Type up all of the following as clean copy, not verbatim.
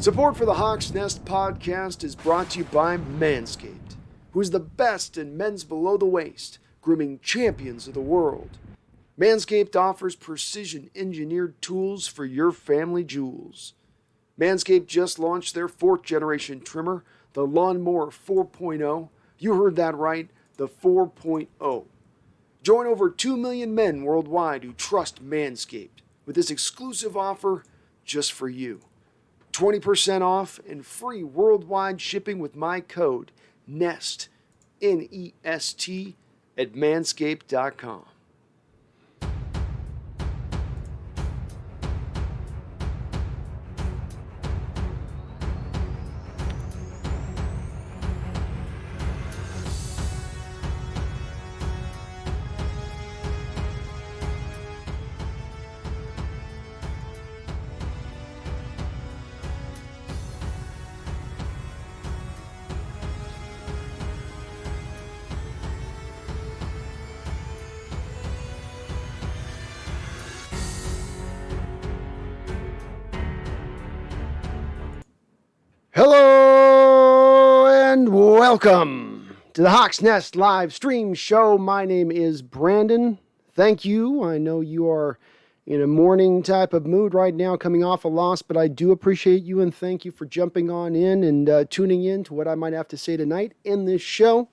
Support for the Hawks Nest podcast is brought to you by Manscaped, who is the best in men's below the waist, grooming champions of the world. Manscaped offers precision-engineered tools for your family jewels. Manscaped just launched their 4th generation trimmer, the Lawnmower 4.0. You heard that right, the 4.0. Join over 2 million men worldwide who trust Manscaped with this exclusive offer just for you. 20% off and free worldwide shipping with my code NEST, N-E-S-T, at manscaped.com. Hello and welcome to the Hawks Nest live stream show. My name is Brandon. Thank you. I know you are in a morning type of mood right now coming off a loss, but I do appreciate you and thank you for jumping on in and tuning in to what I might have to say tonight in this show.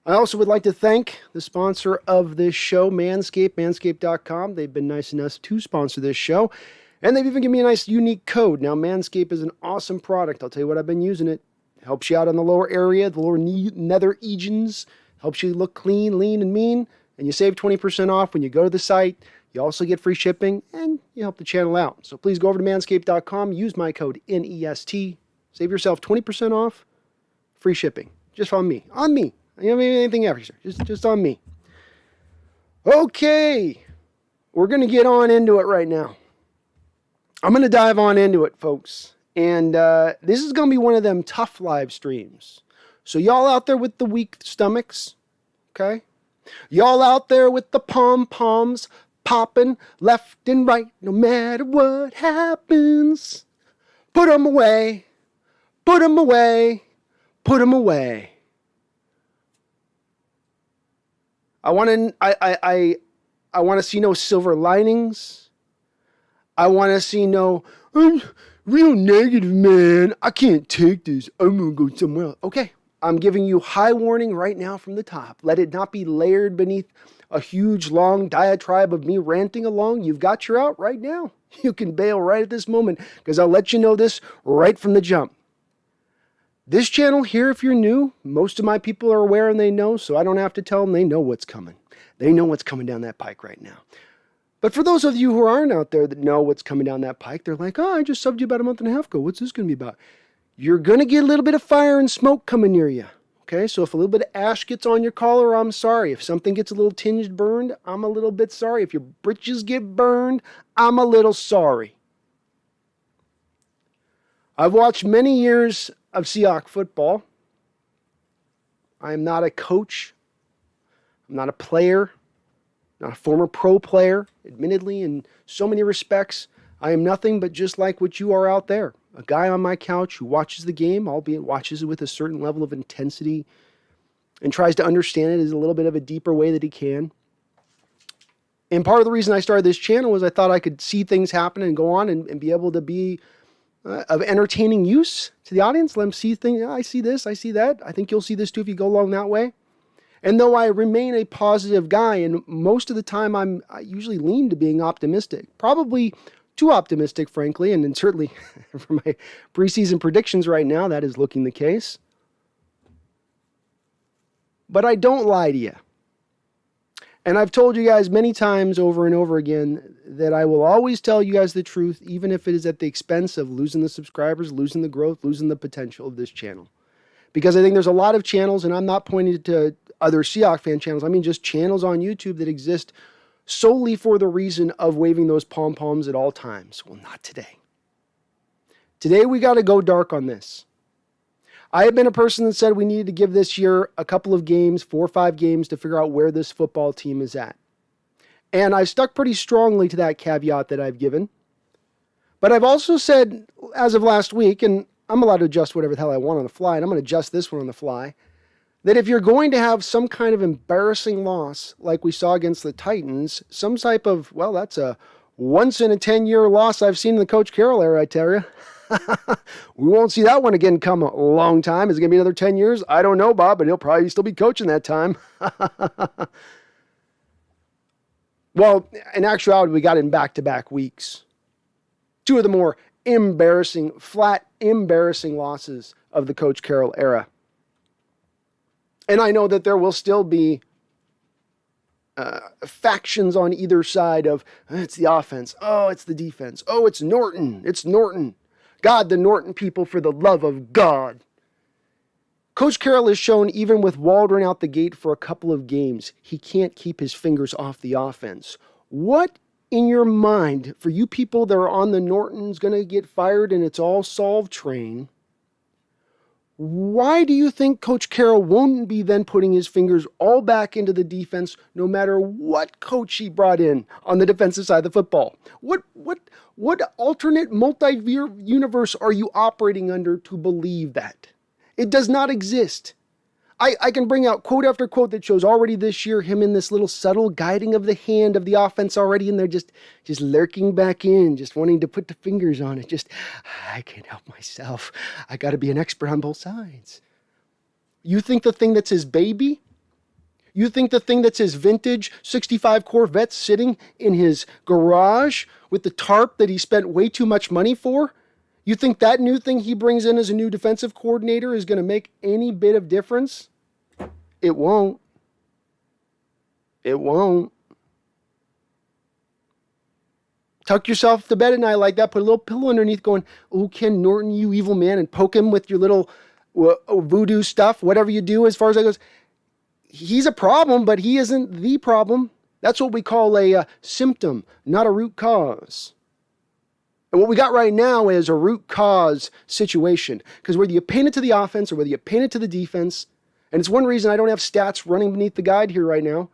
I also would like to thank the sponsor of this show, Manscaped, manscaped.com. They've been nice enough to sponsor this show. And they've even given me a nice unique code. Now, Manscaped is an awesome product. I'll tell you what, I've been using it. Helps you out on the lower area, the lower nether regions. Helps you look clean, lean, and mean. And you save 20% off when you go to the site. You also get free shipping, and you help the channel out. So please go over to manscaped.com. Use my code NEST. Save yourself 20% off. Free shipping. Just on me. On me. I don't need anything extra. Just on me. Okay. We're going to get on into it right now. I'm going to dive on into it, folks. And this is going to be one of them tough live streams. So y'all out there with the weak stomachs, okay? Y'all out there with the pom-poms popping left and right, no matter what happens. Put them away. Put them away. Put them away. I want to see no silver linings. I want to see no, I'm real negative, man. I can't take this. I'm going to go somewhere else. Okay, I'm giving you high warning right now from the top. Let it not be layered beneath a huge, long diatribe of me ranting along. You've got your out right now. You can bail right at this moment because I'll let you know this right from the jump. This channel here, if you're new, most of my people are aware and they know, so I don't have to tell them. They know what's coming. They know what's coming down that pike right now. But for those of you who aren't out there that know what's coming down that pike, they're like, oh, I just subbed you about a month and a half ago. What's this going to be about? You're going to get a little bit of fire and smoke coming near you. Okay, so if a little bit of ash gets on your collar, I'm sorry. If something gets a little tinged burned, I'm a little bit sorry. If your britches get burned, I'm a little sorry. I've watched many years of Seahawks football. I am not a coach. I'm not a player. Not a former pro player, admittedly, in so many respects. I am nothing but just like what you are out there. A guy on my couch who watches the game, albeit watches it with a certain level of intensity and tries to understand it in a little bit of a deeper way that he can. And part of the reason I started this channel was I thought I could see things happen and go on and be able to be of entertaining use to the audience. Let them see things. I see this, I see that. I think you'll see this too if you go along that way. And though I remain a positive guy, and most of the time I usually lean to being optimistic, probably too optimistic, frankly, and then certainly for my preseason predictions right now, that is looking the case. But I don't lie to you. And I've told you guys many times over and over again that I will always tell you guys the truth, even if it is at the expense of losing the subscribers, losing the growth, losing the potential of this channel. Because I think there's a lot of channels, and I'm not pointing to other Seahawks fan channels. I mean just channels on YouTube that exist solely for the reason of waving those pom-poms at all times. Well, not today. Today we got to go dark on this. I have been a person that said we needed to give this year a couple of games, 4 or 5 games, to figure out where this football team is at. And I've stuck pretty strongly to that caveat that I've given. But I've also said, as of last week, and I'm allowed to adjust whatever the hell I want on the fly, and I'm going to adjust this one on the fly, that if you're going to have some kind of embarrassing loss like we saw against the Titans, some type of, well, that's a once in a 10-year loss I've seen in the Coach Carroll era, I tell you. We won't see that one again come a long time. Is it going to be another 10 years? I don't know, Bob, but he'll probably still be coaching that time. Well, in actuality, we got in back-to-back weeks. Two of the more embarrassing, flat embarrassing losses of the Coach Carroll era. And I know that there will still be factions on either side of, it's the offense, oh, it's the defense, oh, it's Norton. God, the Norton people, for the love of God. Coach Carroll has shown, even with Waldron out the gate for a couple of games, he can't keep his fingers off the offense. What in your mind, for you people that are on the Norton's going to get fired and it's all solved train, why do you think Coach Carroll won't be then putting his fingers all back into the defense no matter what coach he brought in on the defensive side of the football? What alternate multi-universe are you operating under to believe that? It does not exist. I can bring out quote after quote that shows already this year him in this little subtle guiding of the hand of the offense already in there, just lurking back in, just wanting to put the fingers on it. I can't help myself. I got to be an expert on both sides. You think the thing that's his baby? You think the thing that's his vintage 65 Corvette sitting in his garage with the tarp that he spent way too much money for? You think that new thing he brings in as a new defensive coordinator is going to make any bit of difference? It won't. It won't. Tuck yourself to bed at night like that. Put a little pillow underneath going, oh, Ken Norton, you evil man, and poke him with your little voodoo stuff, whatever you do as far as that goes. He's a problem, but he isn't the problem. That's what we call a symptom, not a root cause. And what we got right now is a root cause situation. Because whether you paint it to the offense or whether you paint it to the defense, and it's one reason I don't have stats running beneath the guide here right now,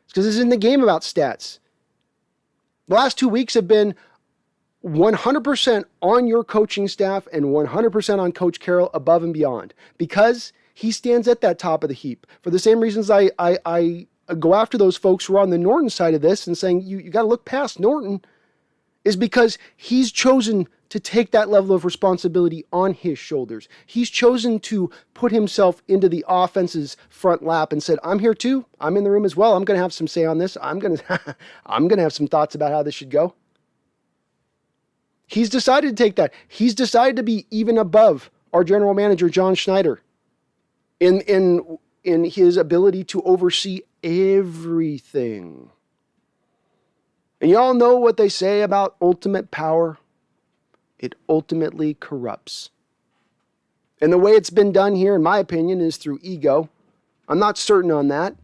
it's because this isn't the game about stats. The last 2 weeks have been 100% on your coaching staff and 100% on Coach Carroll above and beyond. Because he stands at that top of the heap. For the same reasons I go after those folks who are on the Norton side of this and saying, you got to look past Norton, is because he's chosen to take that level of responsibility on his shoulders. He's chosen to put himself into the offense's front lap and said, I'm here too. I'm in the room as well. I'm going to have some say on this. I'm going to have some thoughts about how this should go. He's decided to take that. He's decided to be even above our general manager, John Schneider, in his ability to oversee everything. And you all know what they say about ultimate power. It ultimately corrupts. And the way it's been done here, in my opinion, is through ego. I'm not certain on that,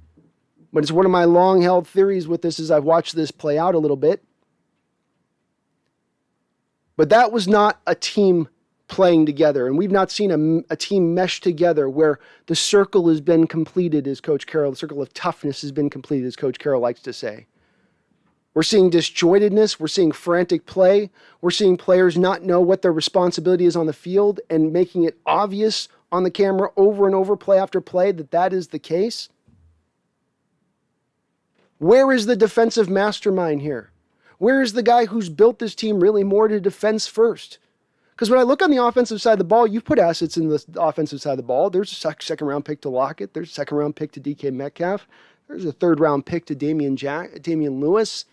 but it's one of my long-held theories with this as I've watched this play out a little bit. But that was not a team playing together, and we've not seen a team mesh together where the circle has been completed, as Coach Carroll, the circle of toughness has been completed, as Coach Carroll likes to say. We're seeing disjointedness. We're seeing frantic play. We're seeing players not know what their responsibility is on the field and making it obvious on the camera over and over, play after play, that is the case. Where is the defensive mastermind here? Where is the guy who's built this team really more to defense first? Because when I look on the offensive side of the ball, you've put assets in the offensive side of the ball. There's a second-round pick to Lockett. There's a second-round pick to DK Metcalf. There's a third-round pick to Damian Lewis.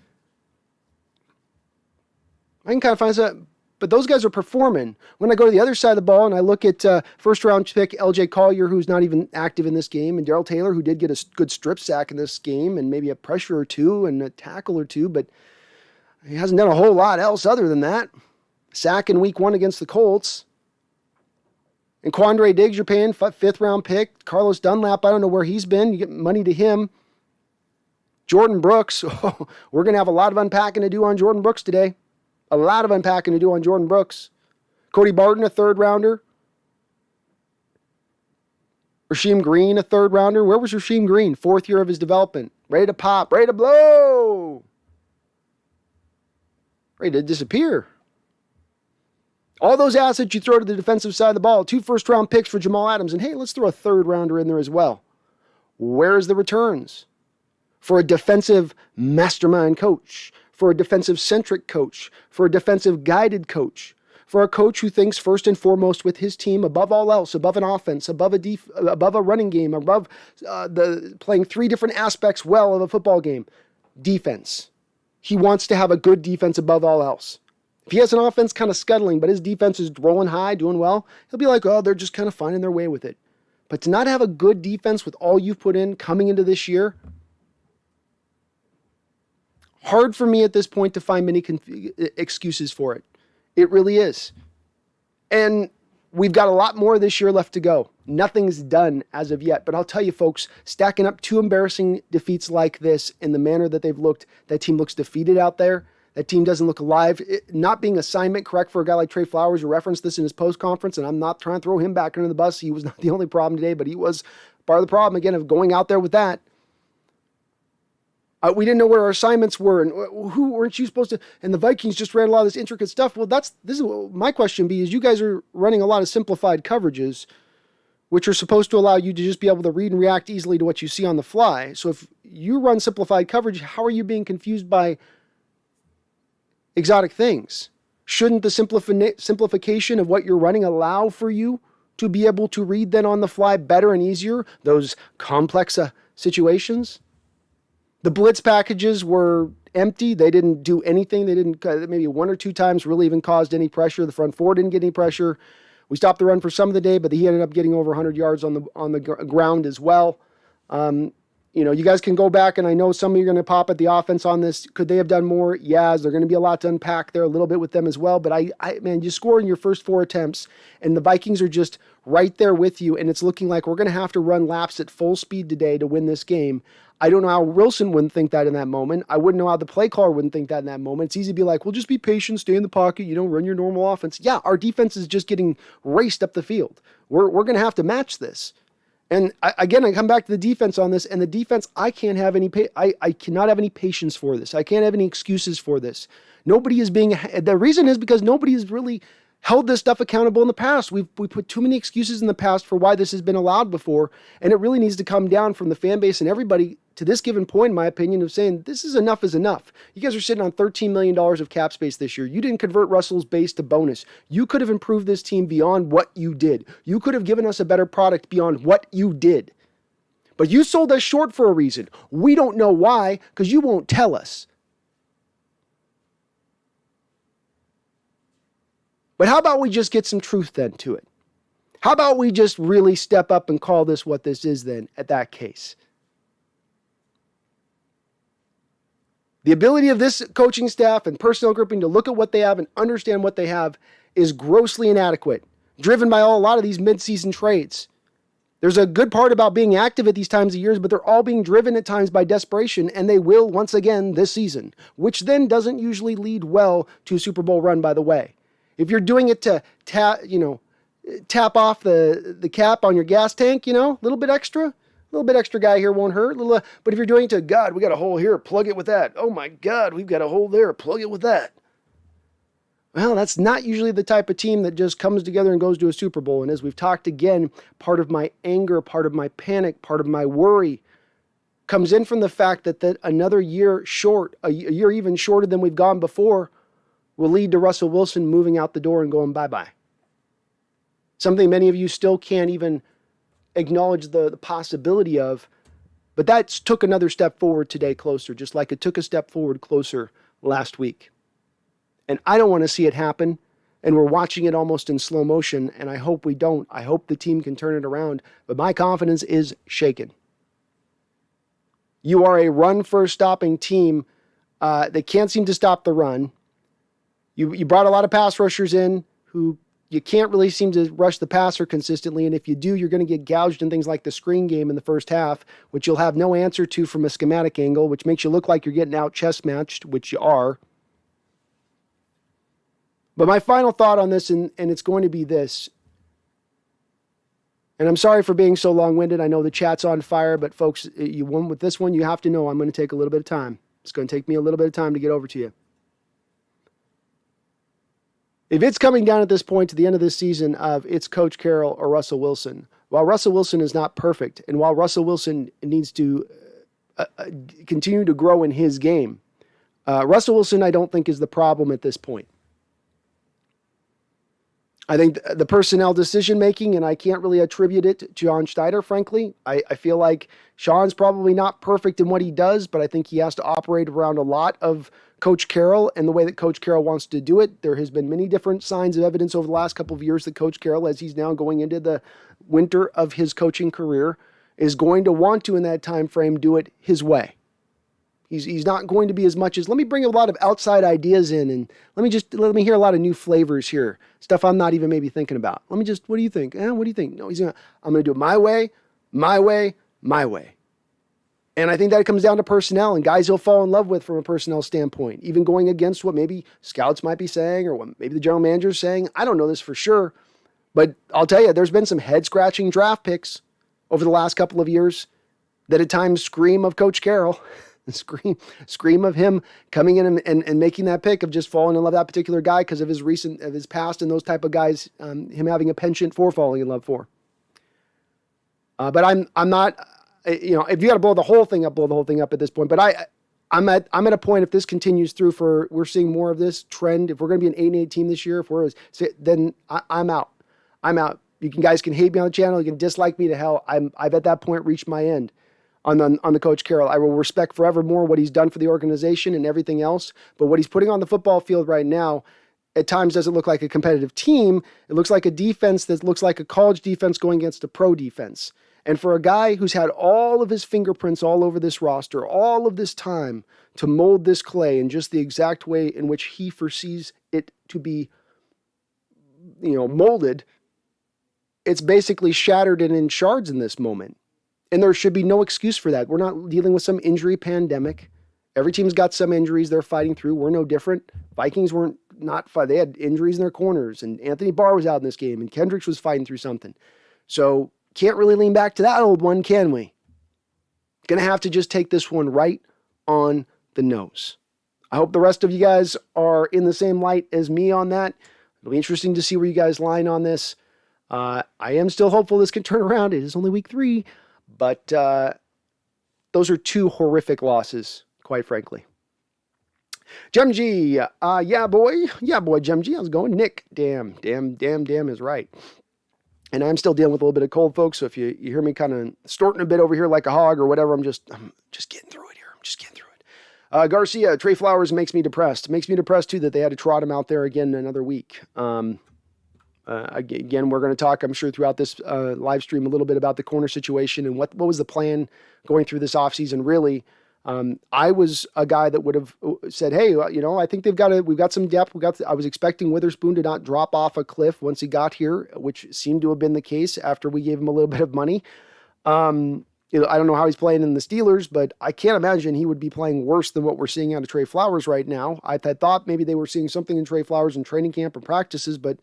I can kind of find that, but those guys are performing. When I go to the other side of the ball and I look at first-round pick LJ Collier, who's not even active in this game, and Darrell Taylor, who did get a good strip sack in this game and maybe a pressure or two and a tackle or two, but he hasn't done a whole lot else other than that. Sack in week 1 against the Colts. And Quandre Diggs, you're paying fifth-round pick. Carlos Dunlap, I don't know where he's been. You get money to him. Jordan Brooks, we're going to have a lot of unpacking to do on Jordan Brooks today. A lot of unpacking to do on Jordan Brooks. Cody Barton, a third-rounder. Rasheem Green, a third-rounder. Where was Rasheem Green? 4th year of his development. Ready to pop. Ready to blow. Ready to disappear. All those assets you throw to the defensive side of the ball, 2 first-round picks for Jamal Adams, and hey, let's throw a third-rounder in there as well. Where's the returns? For a defensive mastermind coach, for a defensive-centric coach, for a defensive-guided coach, for a coach who thinks first and foremost with his team above all else, above an offense, above a running game, above playing 3 different aspects well of a football game. Defense. He wants to have a good defense above all else. If he has an offense kind of scuttling, but his defense is rolling high, doing well, he'll be like, oh, they're just kind of finding their way with it. But to not have a good defense with all you've put in coming into this year, hard for me at this point to find many excuses for it. It really is. And we've got a lot more this year left to go. Nothing's done as of yet. But I'll tell you, folks, stacking up 2 embarrassing defeats like this in the manner that they've looked, that team looks defeated out there. That team doesn't look alive. Not being assignment correct for a guy like Trey Flowers, who referenced this in his post-conference, and I'm not trying to throw him back under the bus. He was not the only problem today, but he was part of the problem, again, of going out there with that. We didn't know where our assignments were, and who weren't you supposed to, and the Vikings just ran a lot of this intricate stuff. Well, this is my question is you guys are running a lot of simplified coverages, which are supposed to allow you to just be able to read and react easily to what you see on the fly. So if you run simplified coverage, how are you being confused by exotic things? Shouldn't the simplification of what you're running allow for you to be able to read then on the fly better and easier those complex situations? The blitz packages were empty. They didn't do anything. They didn't, maybe 1 or 2 times really even caused any pressure. The front 4 didn't get any pressure. We stopped the run for some of the day, but he ended up getting over 100 yards on the ground as well. You guys can go back, and I know some of you are going to pop at the offense on this. Could they have done more? Yeah, there's going to be a lot to unpack there a little bit with them as well. But man, you score in your first 4 attempts, and the Vikings are just right there with you, and it's looking like we're going to have to run laps at full speed today to win this game. I don't know how Wilson wouldn't think that in that moment. I wouldn't know how the play caller wouldn't think that in that moment. It's easy to be like, well, just be patient, stay in the pocket, run your normal offense. Yeah, our defense is just getting raced up the field. We're going to have to match this. And I come back to the defense on this, and the defense, I cannot have any patience for this. I can't have any excuses for this. The reason is because nobody has really held this stuff accountable in the past. We put too many excuses in the past for why this has been allowed before, and it really needs to come down from the fan base and everybody to this given point, in my opinion, of saying this is enough. You guys are sitting on $13 million of cap space this year. You didn't convert Russell's base to bonus. You could have improved this team beyond what you did. You could have given us a better product beyond what you did. But you sold us short for a reason. We don't know why, because you won't tell us. But how about we just get some truth then to it? How about we just really step up and call this what this is then at that case? The ability of this coaching staff and personnel grouping to look at what they have and understand what they have is grossly inadequate, driven by a lot of these midseason trades. There's a good part about being active at these times of years, but they're all being driven at times by desperation, and they will once again this season, which then doesn't usually lead well to a Super Bowl run, by the way. If you're doing it to tap off the cap on your gas tank, a little bit extra guy here won't hurt. But if you're doing it to, God, we got a hole here, plug it with that. Oh my God, we've got a hole there, plug it with that. Well, that's not usually the type of team that just comes together and goes to a Super Bowl. And as we've talked again, part of my anger, part of my panic, part of my worry comes in from the fact that another year short, a year even shorter than we've gone before, will lead to Russell Wilson moving out the door and going bye-bye. Something many of you still can't even acknowledge the possibility of, but that took another step forward today closer, just like it took a step forward closer last week. And I don't want to see it happen, and we're watching it almost in slow motion, and I hope we don't. I hope the team can turn it around, but my confidence is shaken. You are a run-first stopping team that can't seem to stop the run. You brought a lot of pass rushers in who you can't really seem to rush the passer consistently, and if you do, you're going to get gouged in things like the screen game in the first half, which you'll have no answer to from a schematic angle, which makes you look like you're getting out chest matched, which you are. But my final thought on this, and it's going to be this, and I'm sorry for being so long-winded. I know the chat's on fire, but folks, with this one, you have to know I'm going to take a little bit of time. It's going to take me a little bit of time to get over to you. If it's coming down at this point to the end of this season of it's Coach Carroll or Russell Wilson, while Russell Wilson is not perfect, and while Russell Wilson needs to continue to grow in his game, Russell Wilson I don't think is the problem at this point. I think the personnel decision-making, and I can't really attribute it to John Schneider, frankly. I feel like Sean's probably not perfect in what he does, but I think he has to operate around a lot of Coach Carroll and the way that Coach Carroll wants to do it. There has been many different signs of evidence over the last couple of years that Coach Carroll, as he's now going into the winter of his coaching career, is going to want to, in that time frame, do it his way. He's not going to be as much as, let me bring a lot of outside ideas in and let me hear a lot of new flavors here. Stuff I'm not even maybe thinking about. What do you think? What do you think? No, I'm going to do it my way, my way, my way. And I think that comes down to personnel and guys he'll fall in love with from a personnel standpoint, even going against what maybe scouts might be saying or what maybe the general manager's saying. I don't know this for sure, but I'll tell you, there's been some head-scratching draft picks over the last couple of years that at times scream of Coach Carroll. Scream of him coming in and making that pick of just falling in love with that particular guy because of his past and those type of guys, him having a penchant for falling in love for. But I'm not, if you got to blow the whole thing up at this point. But I'm at a point, if this continues through we're seeing more of this trend. If we're going to be an 8-8 team this year, then I'm out. You guys can hate me on the channel. You can dislike me to hell. I've at that point reached my end on the Coach Carroll. I will respect forevermore what he's done for the organization and everything else. But what he's putting on the football field right now, at times doesn't look like a competitive team. It looks like a defense that looks like a college defense going against a pro defense. And for a guy who's had all of his fingerprints all over this roster, all of this time to mold this clay in just the exact way in which he foresees it to be, molded, it's basically shattered and in shards in this moment. And there should be no excuse for that. We're not dealing with some injury pandemic. Every team's got some injuries they're fighting through. We're no different. Vikings weren't not fight. They had injuries in their corners, and Anthony Barr was out in this game, and Kendricks was fighting through something. So can't really lean back to that old one, can we? Gonna have to just take this one right on the nose. I hope the rest of you guys are in the same light as me on that. It'll be interesting to see where you guys line on this. I am still hopeful this can turn around. It is only week 3. But those are 2 horrific losses, quite frankly. Jem G, yeah, boy, Jem G, how's it going? Nick, damn is right. And I'm still dealing with a little bit of cold, folks, so if you hear me kind of snorting a bit over here like a hog or whatever, I'm just getting through it here. Garcia, Trey Flowers makes me depressed. It makes me depressed, too, that they had to trot him out there again another week. Again, we're going to talk, I'm sure, throughout this live stream a little bit about the corner situation and what was the plan going through this offseason. Really, I was a guy that would have said, hey, I think we've got some depth. I was expecting Witherspoon to not drop off a cliff once he got here, which seemed to have been the case after we gave him a little bit of money. I don't know how he's playing in the Steelers, but I can't imagine he would be playing worse than what we're seeing out of Trey Flowers right now. I thought maybe they were seeing something in Trey Flowers in training camp and practices, but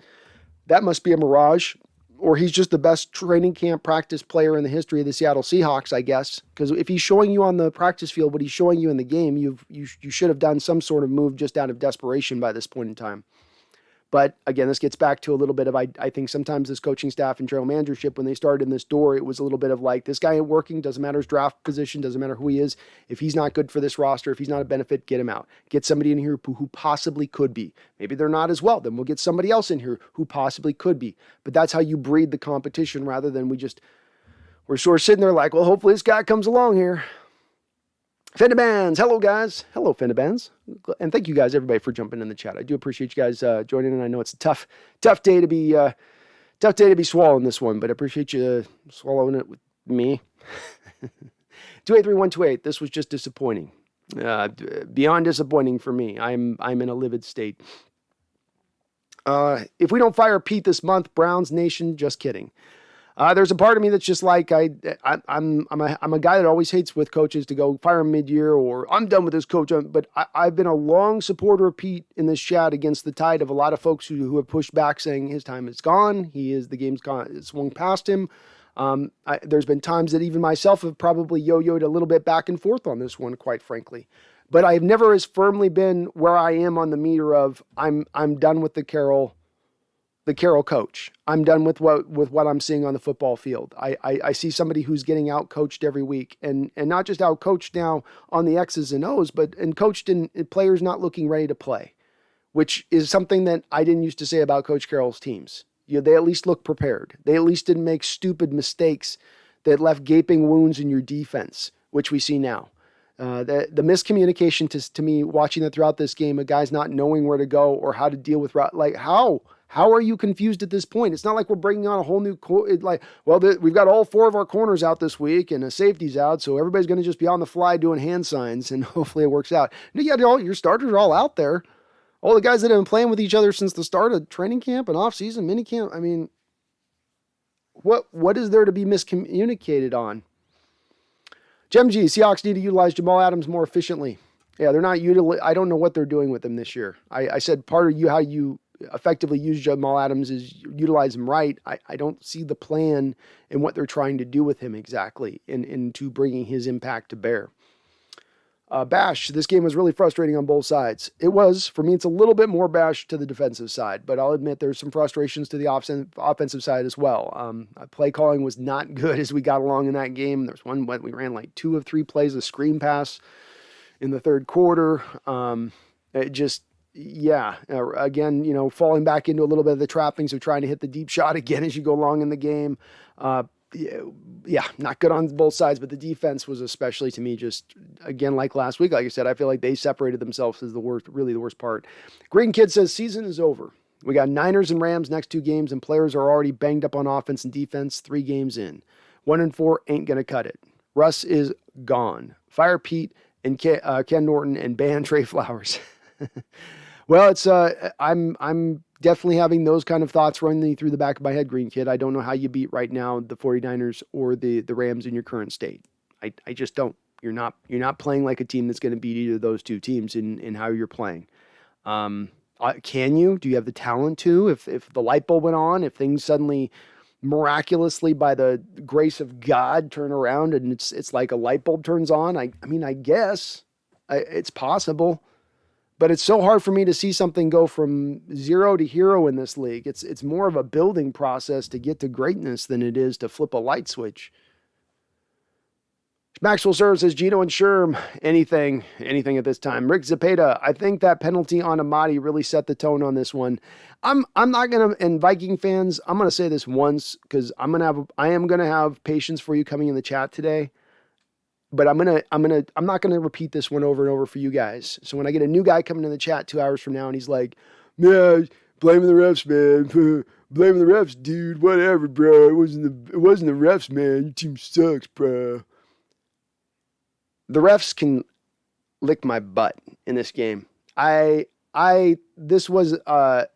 that must be a mirage, or he's just the best training camp practice player in the history of the Seattle Seahawks, I guess. Because if he's showing you on the practice field what he's showing you in the game, you should have done some sort of move just out of desperation by this point in time. But again, this gets back to a little bit of, I think sometimes this coaching staff and general managership, when they started in this door, it was a little bit of like, this guy ain't working, doesn't matter his draft position, doesn't matter who he is. If he's not good for this roster, if he's not a benefit, get him out. Get somebody in here who possibly could be. Maybe they're not as well. Then we'll get somebody else in here who possibly could be. But that's how you breed the competition rather than we're sort of sitting there like, well, hopefully this guy comes along here. Fendebands, hello guys. Hello Fendebands. And thank you guys, everybody, for jumping in the chat. I do appreciate you guys joining in. I know it's a tough day to be swallowing this one, but I appreciate you swallowing it with me. 283128. This was just disappointing. Beyond disappointing for me. I'm in a livid state. If we don't fire Pete this month, Browns Nation, just kidding. There's a part of me that's just like, I'm a guy that always hates with coaches to go fire him mid-year or I'm done with this coach. But I've been a long supporter of Pete in this chat against the tide of a lot of folks who have pushed back saying his time is gone. The game's gone. It's swung past him. There's been times that even myself have probably yo-yoed a little bit back and forth on this one, quite frankly. But I've never as firmly been where I am on the meter of I'm done with the Carroll coach. I'm done with what I'm seeing on the football field. I see somebody who's getting out coached every week, and not just out coached now on the X's and O's, but coached in players not looking ready to play, which is something that I didn't used to say about Coach Carroll's teams. They at least look prepared. They at least didn't make stupid mistakes that left gaping wounds in your defense, which we see now. The miscommunication to me, watching that throughout this game, of guys not knowing where to go or how to deal with, like, how are you confused at this point? It's not like we're bringing on a whole new, we've got all 4 of our corners out this week and a safety's out, so everybody's going to just be on the fly doing hand signs, and hopefully it works out. You got all your starters are all out there. All the guys that have been playing with each other since the start of training camp and off-season minicamp. I mean, what is there to be miscommunicated on? Jem G, Seahawks need to utilize Jamal Adams more efficiently. Yeah, they're not I don't know what they're doing with him this year. I said part of how you effectively use Jamal Adams is utilize him right. I don't see the plan and what they're trying to do with him exactly into bringing his impact to bear. Bash, this game was really frustrating on both sides. It was. For me, it's a little bit more bash to the defensive side, but I'll admit there's some frustrations to the offensive side as well. Play calling was not good as we got along in that game. There's one we ran like 2 of 3 plays of screen pass in the third quarter. Again, falling back into a little bit of the trappings of trying to hit the deep shot again as you go along in the game. Not good on both sides, but the defense was especially, to me, just, again, like last week, like I said, I feel like they separated themselves as the worst part. Green Kid says, season is over. We got Niners and Rams next 2 games, and players are already banged up on offense and defense 3 games in. 1-4 ain't going to cut it. Russ is gone. Fire Pete and Ken Norton and ban Trey Flowers. Well, it's I'm definitely having those kind of thoughts running through the back of my head, Green Kid. I don't know how you beat right now the 49ers or the Rams in your current state. I just don't. You're not playing like a team that's going to beat either of those 2 teams in how you're playing. Can you? Do you have the talent to? If the light bulb went on, if things suddenly miraculously by the grace of God turn around and it's like a light bulb turns on, I guess it's possible. But it's so hard for me to see something go from 0 to hero in this league. It's more of a building process to get to greatness than it is to flip a light switch. Maxwell Serve says, Gino and Sherm, anything at this time. Rick Zapata, I think that penalty on Amadi really set the tone on this one. I'm not going to, and Viking fans, I'm going to say this once because I am going to have patience for you coming in the chat today. But I'm not going to repeat this one over and over for you guys. So when I get a new guy coming in the chat 2 hours from now and he's like, yeah, blaming the refs, man. Blaming the refs, dude. Whatever, bro. It wasn't the refs, man. Your team sucks, bro. The refs can lick my butt in this game. This was a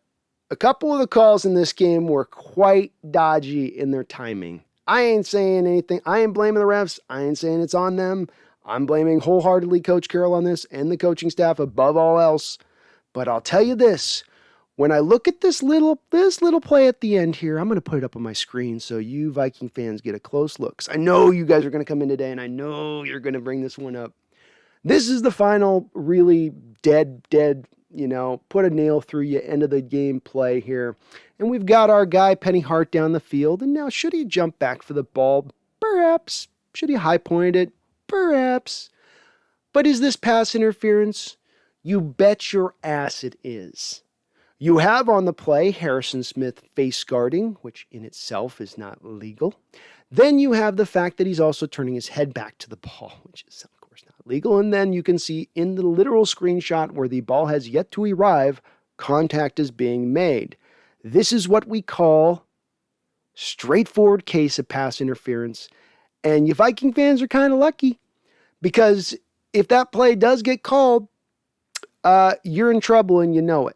couple of the calls in this game were quite dodgy in their timing. I ain't saying anything. I ain't blaming the refs. I ain't saying it's on them. I'm blaming wholeheartedly Coach Carroll on this and the coaching staff above all else. But I'll tell you this. When I look at this little play at the end here, I'm going to put it up on my screen so you Viking fans get a close look. 'Cause I know you guys are going to come in today, and I know you're going to bring this one up. This is the final really dead, put a nail through you end of the game play here. And we've got our guy Penny Hart down the field. And now should he jump back for the ball? Perhaps. Should he high point it? Perhaps. But is this pass interference? You bet your ass it is. You have on the play Harrison Smith face guarding, which in itself is not legal. Then you have the fact that he's also turning his head back to the ball, which is of course not legal. And then you can see in the literal screenshot where the ball has yet to arrive, contact is being made. This is what we call straightforward case of pass interference. And you Viking fans are kind of lucky because if that play does get called, you're in trouble and you know it.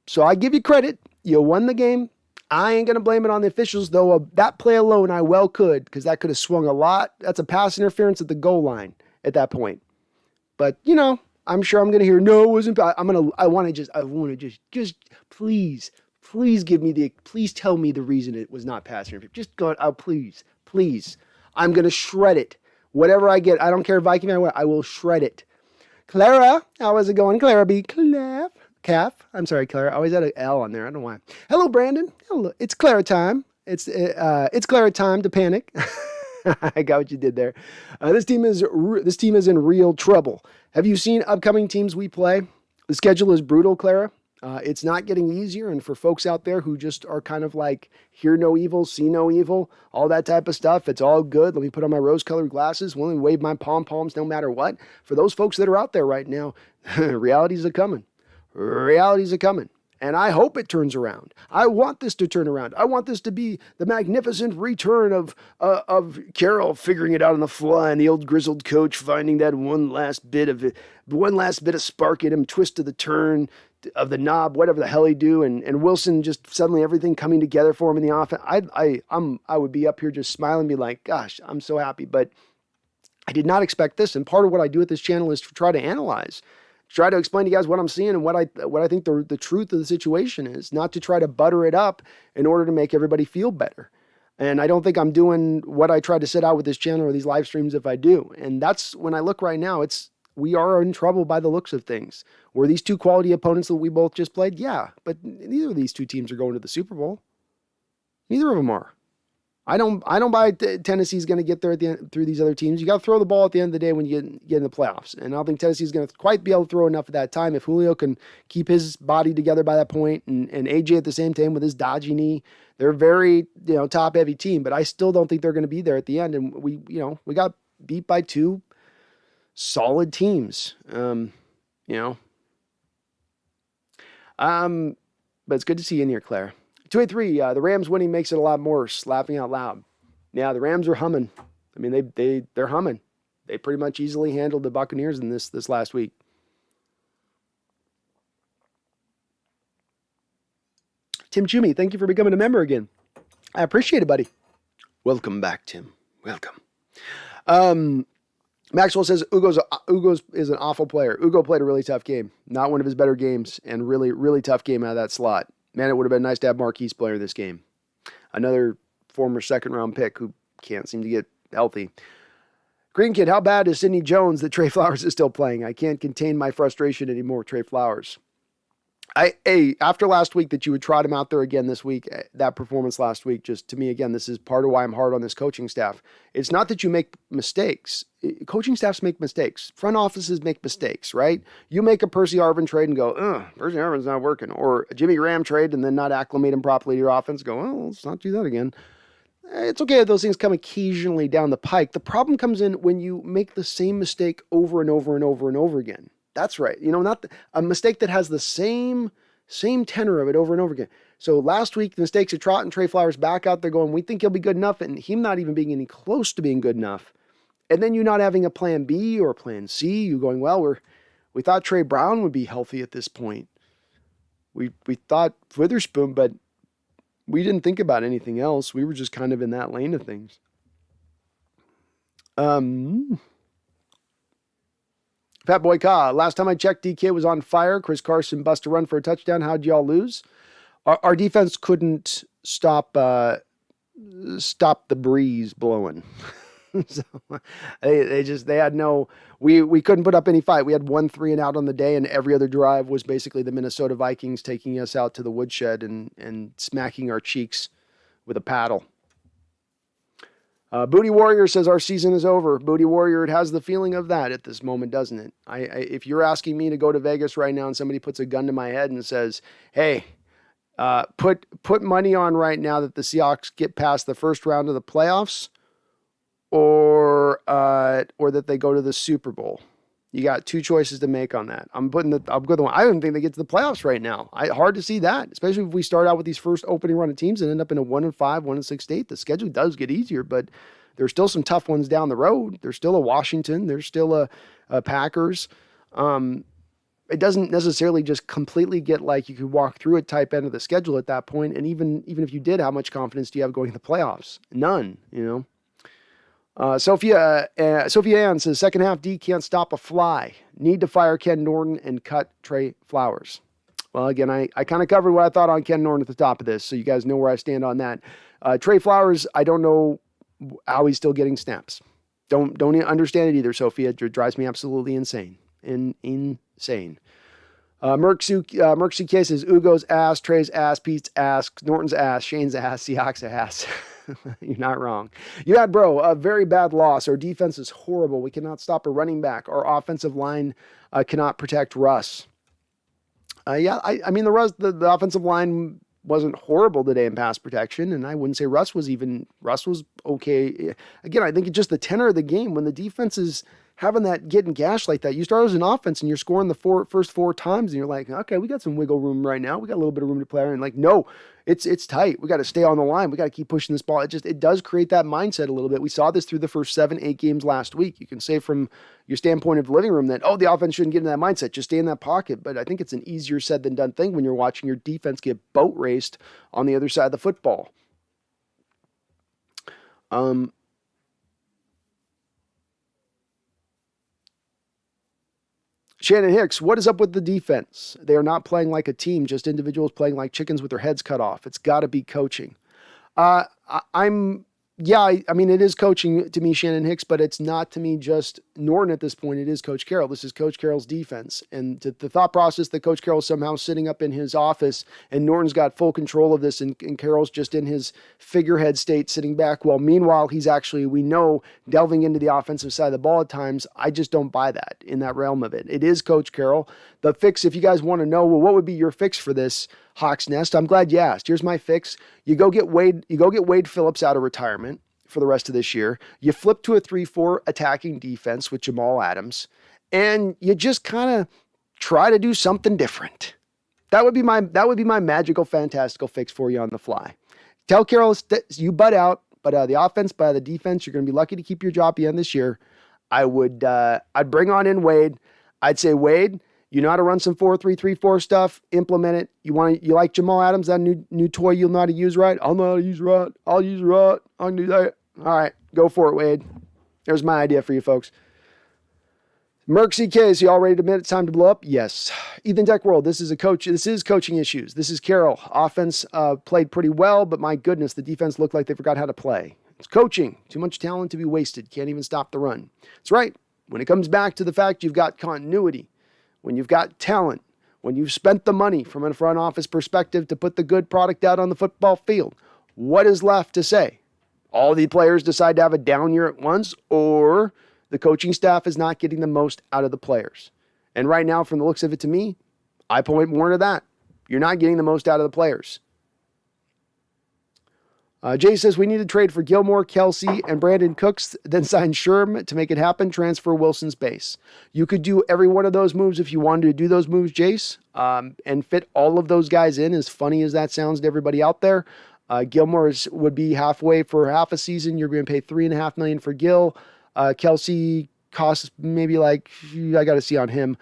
So I give you credit. You won the game. I ain't going to blame it on the officials, though. That play alone, I well could, because that could have swung a lot. That's a pass interference at the goal line at that point. But, I'm sure I'm going to hear, no, it wasn't. I want to just please tell me the reason it was not pass interference. Just go, please. I'm going to shred it. Whatever I get, I don't care, Viking, I will shred it. Clara, how is it going? Clara B. Calf. I'm sorry, Clara. I always had an L on there. I don't know why. Hello, Brandon. Hello. It's Clara time. It's Clara time to panic. I got what you did there. This team is in real trouble. Have you seen upcoming teams we play? The schedule is brutal, Clara. It's not getting easier. And for folks out there who just are kind of like, hear no evil, see no evil, all that type of stuff, it's all good. Let me put on my rose-colored glasses, willing to wave my pom-poms no matter what. For those folks that are out there right now, realities are coming. Realities are coming. And I hope it turns around. I want this to turn around. I want this to be the magnificent return of Caroll figuring it out on the fly, and the old grizzled coach finding that one last bit of spark in him, twist of the turn of the knob, whatever the hell he do, and Wilson just suddenly everything coming together for him in the offense. I would be up here just smiling, and be like, gosh, I'm so happy. But I did not expect this. And part of what I do at this channel is to try to analyze. Try to explain to you guys what I'm seeing and what I think the truth of the situation is, not to try to butter it up in order to make everybody feel better. And I don't think I'm doing what I tried to set out with this channel or these live streams if I do. And that's when I look right now, we are in trouble by the looks of things. Were these two quality opponents that we both just played? Yeah, but neither of these two teams are going to the Super Bowl. Neither of them are. I don't buy Tennessee's going to get there at the end, through these other teams. You got to throw the ball at the end of the day when you get in the playoffs. And I don't think Tennessee's going to quite be able to throw enough at that time. If Julio can keep his body together by that point, and AJ at the same time with his dodgy knee, they're a very, top heavy team, but I still don't think they're going to be there at the end. And we got beat by two solid teams. But it's good to see you in here, Claire. 283, the Rams winning makes it a lot worse, laughing out loud. Yeah, the Rams are humming. I mean, they're humming. They pretty much easily handled the Buccaneers in this last week. Tim Chumey, thank you for becoming a member again. I appreciate it, buddy. Welcome back, Tim. Welcome. Maxwell says Ugo's is an awful player. Ugo played a really tough game. Not one of his better games, and really, really tough game out of that slot. Man, it would have been nice to have Marquise player in this game. Another former second-round pick who can't seem to get healthy. Green Kid, how bad is Sidney Jones that Trey Flowers is still playing? I can't contain my frustration anymore, Trey Flowers. After last week that you would trot him out there again this week, that performance last week, just to me, again, this is part of why I'm hard on this coaching staff. It's not that you make mistakes. Coaching staffs make mistakes. Front offices make mistakes, right? You make a Percy Harvin trade and go, Percy Harvin's not working. Or a Jimmy Graham trade and then not acclimate him properly to your offense. Go, let's not do that again. It's okay if those things come occasionally down the pike. The problem comes in when you make the same mistake over and over and over and over again. That's right. Not a mistake that has the same tenor of it over and over again. So last week, the mistakes of Trot and Trey Flowers back out there going, we think he'll be good enough, and him not even being any close to being good enough. And then you not having a plan B or plan C, you going, we thought Trey Brown would be healthy at this point. We thought Witherspoon, but we didn't think about anything else. We were just kind of in that lane of things. Fat Boy Ka, last time I checked, DK was on fire. Chris Carson bust a run for a touchdown. How'd y'all lose? Our defense couldn't stop the breeze blowing. So they had no, we couldn't put up any fight. We had 1 3 and out on the day, and every other drive was basically the Minnesota Vikings taking us out to the woodshed and smacking our cheeks with a paddle. Booty Warrior says our season is over. Booty Warrior, it has the feeling of that at this moment, doesn't it? If you're asking me to go to Vegas right now and somebody puts a gun to my head and says, hey, put money on right now that the Seahawks get past the first round of the playoffs or that they go to the Super Bowl. You got 2 choices to make on that. I'll go the one. I don't think they get to the playoffs right now. Hard to see that, especially if we start out with these first opening run of teams and end up in a 1-5, 1-6 state. The schedule does get easier, but there's still some tough ones down the road. There's still a Washington. There's still a Packers. It doesn't necessarily just completely get like you could walk through it type end of the schedule at that point. And even if you did, how much confidence do you have going to the playoffs? None, Sophia Ann says, second half D can't stop a fly. Need to fire Ken Norton and cut Trey Flowers. Well, again, I kind of covered what I thought on Ken Norton at the top of this, so you guys know where I stand on that. Trey Flowers, I don't know how he's still getting snaps. Don't understand it either, Sophia. It drives me absolutely insane. Insane. Merksy K says Ugo's ass, Trey's ass, Pete's ass, Norton's ass, Shane's ass, Seahawks ass. You're not wrong. Yeah, bro, a very bad loss. Our defense is horrible. We cannot stop a running back. Our offensive line cannot protect Russ. I mean, the offensive line wasn't horrible today in pass protection, and I wouldn't say Russ was okay. Again, I think it's just the tenor of the game. When the defense is having that getting gashed like that, you start as an offense and you're scoring the first four times, and you're like, okay, we got some wiggle room right now. We got a little bit of room to play. And like, no, it's tight. We got to stay on the line. We got to keep pushing this ball. It does create that mindset a little bit. We saw this through the first 7-8 games last week. You can say from your standpoint of the living room that, the offense shouldn't get in that mindset. Just stay in that pocket. But I think it's an easier said than done thing when you're watching your defense get boat raced on the other side of the football. Shannon Hicks, what is up with the defense? They are not playing like a team, just individuals playing like chickens with their heads cut off. It's got to be coaching. I mean, it is coaching to me, Shannon Hicks, but it's not to me just Norton at this point. It is Coach Carroll. This is Coach Carroll's defense. And the thought process that Coach Carroll is somehow sitting up in his office and Norton's got full control of this and Carroll's just in his figurehead state sitting back. Well, meanwhile, he's actually, we know, delving into the offensive side of the ball at times. I just don't buy that in that realm of it. It is Coach Carroll. The fix, if you guys want to know, well, what would be your fix for this Hawks Nest? I'm glad you asked. Here's my fix. You go get Wade Phillips out of retirement for the rest of this year. You flip to a 3-4 attacking defense with Jamal Adams, and you just kind of try to do something different. That would be my magical, fantastical fix for you on the fly. Tell Carroll you butt out, but the offense, by the defense, you're going to be lucky to keep your job beyond this year. I'd bring on in Wade. I'd say, Wade, you know how to run some 4-3-3-4 stuff. Implement it. You like Jamal Adams, that new toy you'll know how to use, right? I'll know how to use right. I'll use right. I can do that. All right, go for it, Wade. There's my idea for you folks. Merksy K, is he all ready to admit it's time to blow up? Yes. Ethan Tech World, this is coaching issues. This is Caroll. Offense played pretty well, but my goodness, the defense looked like they forgot how to play. It's coaching. Too much talent to be wasted. Can't even stop the run. That's right. When it comes back to the fact you've got continuity, when you've got talent, when you've spent the money from a front office perspective to put the good product out on the football field, what is left to say? All the players decide to have a down year at once, or the coaching staff is not getting the most out of the players. And right now, from the looks of it to me, I point more to that. You're not getting the most out of the players. Jay says, we need to trade for Gilmore, Kelsey, and Brandon Cooks, then sign Sherm to make it happen, transfer Wilson's base. You could do every one of those moves if you wanted to do those moves, Jace, and fit all of those guys in, as funny as that sounds to everybody out there. Gilmore would be halfway for half a season. You're going to pay $3.5 million for Gil. Kelsey costs maybe I got to see on him.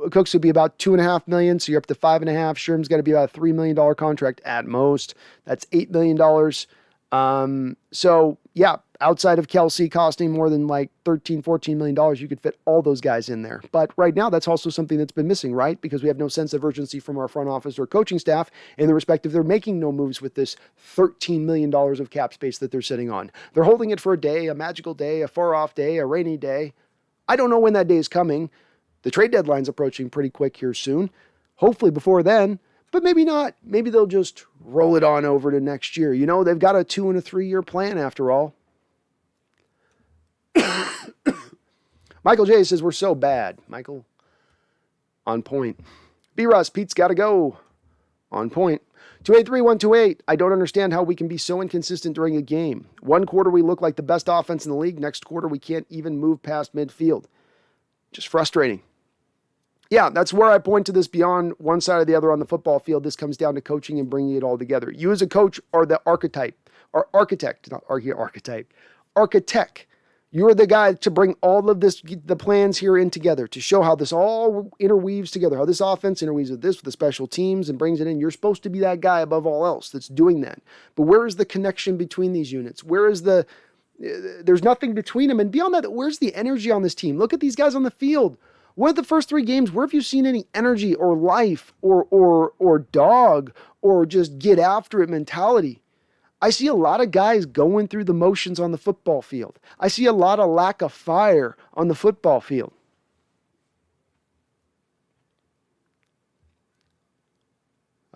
Cooks would be about $2.5 million, so you're up to $5.5 million. Sherm's got to be about a $3 million contract at most. That's $8 million. So yeah, outside of Kelsey costing more than $13-14 million, you could fit all those guys in there. But right now, that's also something that's been missing, right? Because we have no sense of urgency from our front office or coaching staff in the respective they're making no moves with this $13 million of cap space that they're sitting on. They're holding it for a day, a magical day, a far off day, a rainy day. I don't know when that day is coming. The trade deadline's approaching pretty quick here soon. Hopefully before then, but maybe not. Maybe they'll just roll it on over to next year. You know, they've got a 2 and a 3 year plan after all. Michael J says, we're so bad. Michael, on point. B. Russ, Pete's got to go. On point. 283-128. I don't understand how we can be so inconsistent during a game. One quarter we look like the best offense in the league. Next quarter we can't even move past midfield. Just frustrating. Yeah, that's where I point to this beyond one side or the other on the football field. This comes down to coaching and bringing it all together. You as a coach are the archetype, or architect, not archetype, architect. You're the guy to bring all of this, the plans here in together, to show how this all interweaves together, how this offense interweaves with this, with the special teams and brings it in. You're supposed to be that guy above all else that's doing that. But where is the connection between these units? Where is there's nothing between them. And beyond that, where's the energy on this team? Look at these guys on the field. What are the first 3 games? Where have you seen any energy or life or dog or just get after it mentality? I see a lot of guys going through the motions on the football field. I see a lot of lack of fire on the football field.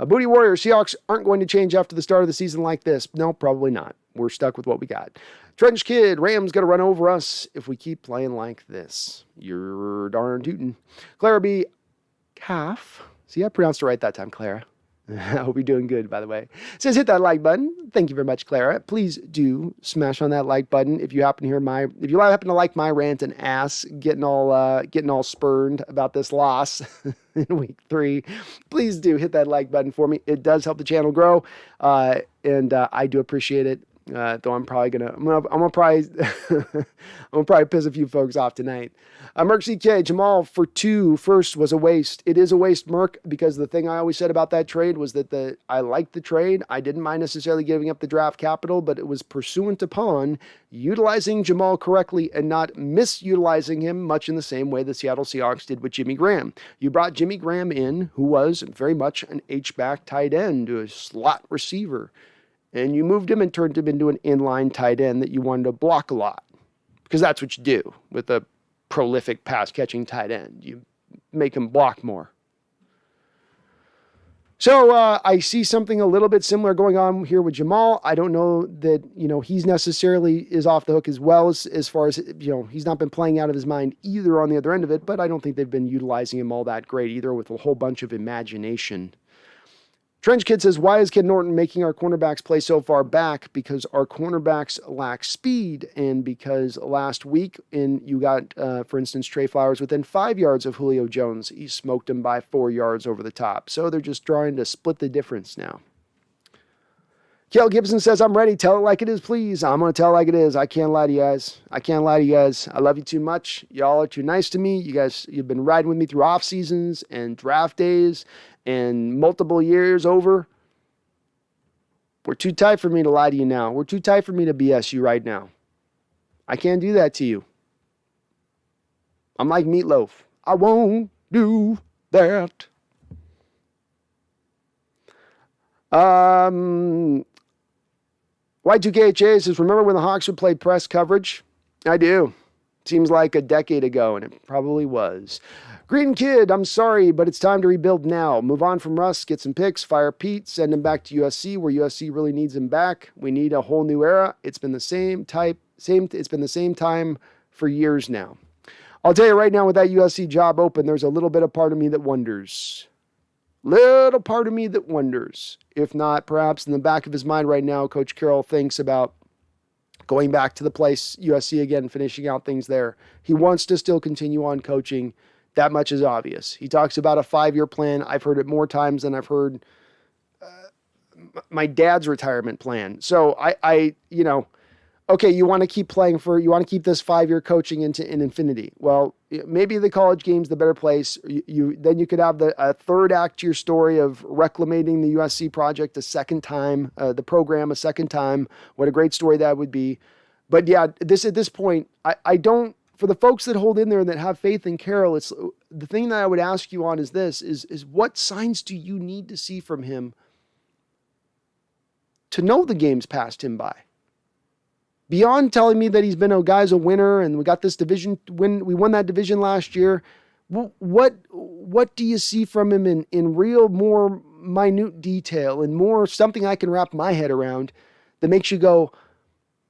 Booty Warrior, Seahawks aren't going to change after the start of the season like this. No, probably not. We're stuck with what we got. Trench Kid, Rams going to run over us if we keep playing like this. You're darn tootin'. Clara B. Calf. See, I pronounced it right that time, Clara. I hope you're doing good, by the way. It says hit that like button. Thank you very much, Clara. Please do smash on that like button if you happen to like my rant and ass getting all spurned about this loss in week 3. Please do hit that like button for me. It does help the channel grow, and I do appreciate it. Though I'm gonna probably piss a few folks off tonight. Merc CK, Jamal for 2 first was a waste. It is a waste, Merc, because the thing I always said about that trade was that I liked the trade. I didn't mind necessarily giving up the draft capital, but it was pursuant upon utilizing Jamal correctly and not misutilizing him, much in the same way the Seattle Seahawks did with Jimmy Graham. You brought Jimmy Graham in, who was very much an H-back tight end, a slot receiver. And you moved him and turned him into an inline tight end that you wanted to block a lot. Because that's what you do with a prolific pass-catching tight end. You make him block more. So I see something a little bit similar going on here with Jamal. I don't know that, he's necessarily is off the hook as well as far as, he's not been playing out of his mind either on the other end of it, but I don't think they've been utilizing him all that great either with a whole bunch of imagination. Trench Kid says, why is Kid Norton making our cornerbacks play so far back? Because our cornerbacks lack speed, and because last week you got, for instance, Trey Flowers within 5 yards of Julio Jones. He smoked him by 4 yards over the top. So they're just trying to split the difference now. Kel Gibson says, I'm ready. Tell it like it is, please. I'm going to tell it like it is. I can't lie to you guys. I love you too much. Y'all are too nice to me. You've been riding with me through off seasons and draft days and multiple years over. We're too tight for me to lie to you now. We're too tight for me to BS you right now. I can't do that to you. I'm like Meatloaf. I won't do that. Y2KHA says, remember when the Hawks would play press coverage? I do. Seems like a decade ago, and it probably was. Green Kid, I'm sorry, but it's time to rebuild now. Move on from Russ, get some picks, fire Pete, send him back to USC where USC really needs him back. We need a whole new era. It's been the same time for years now. I'll tell you right now, with that USC job open, there's a little bit of part of me that wonders. Little part of me that wonders. If not, perhaps in the back of his mind right now, Coach Carroll thinks about going back to the place, USC again, finishing out things there. He wants to still continue on coaching. That much is obvious. He talks about a 5-year plan. I've heard it more times than I've heard my dad's retirement plan. So okay, you want to keep this 5-year coaching in infinity. Well, maybe the college game's the better place. Then you could have a third act to your story of reclamating the USC project a second time, the program a second time. What a great story that would be. But yeah, at this point, I don't, for the folks that hold in there and that have faith in Caroll, it's the thing that I would ask you on is what signs do you need to see from him to know the game's passed him by? Beyond telling me that he's been a winner and we got this division win, we won that division last year. What do you see from him in real, more minute detail and more something I can wrap my head around that makes you go,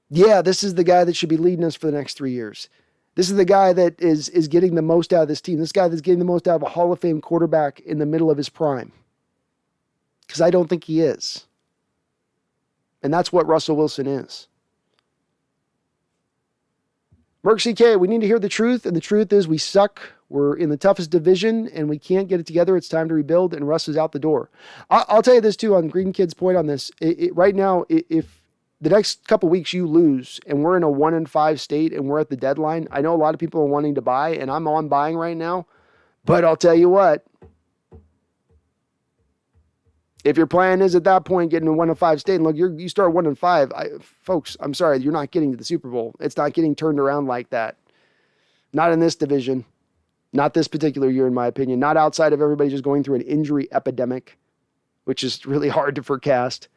yeah, this is the guy that should be leading us for the next 3 years. This is the guy that is getting the most out of this team. This guy that's getting the most out of a Hall of Fame quarterback in the middle of his prime. Because I don't think he is. And that's what Russell Wilson is. Merc CK, we need to hear the truth, and the truth is we suck. We're in the toughest division, and we can't get it together. It's time to rebuild, and Russ is out the door. I'll tell you this, too, on Green Kid's point on this. Right now, if the next couple weeks you lose, and we're in a 1-5 state, and we're at the deadline, I know a lot of people are wanting to buy, and I'm on buying right now, but I'll tell you what. If your plan is at that point getting a 1-5 state, and look, you start 1-5, folks, I'm sorry, you're not getting to the Super Bowl. It's not getting turned around like that. Not in this division. Not this particular year, in my opinion. Not outside of everybody just going through an injury epidemic, which is really hard to forecast.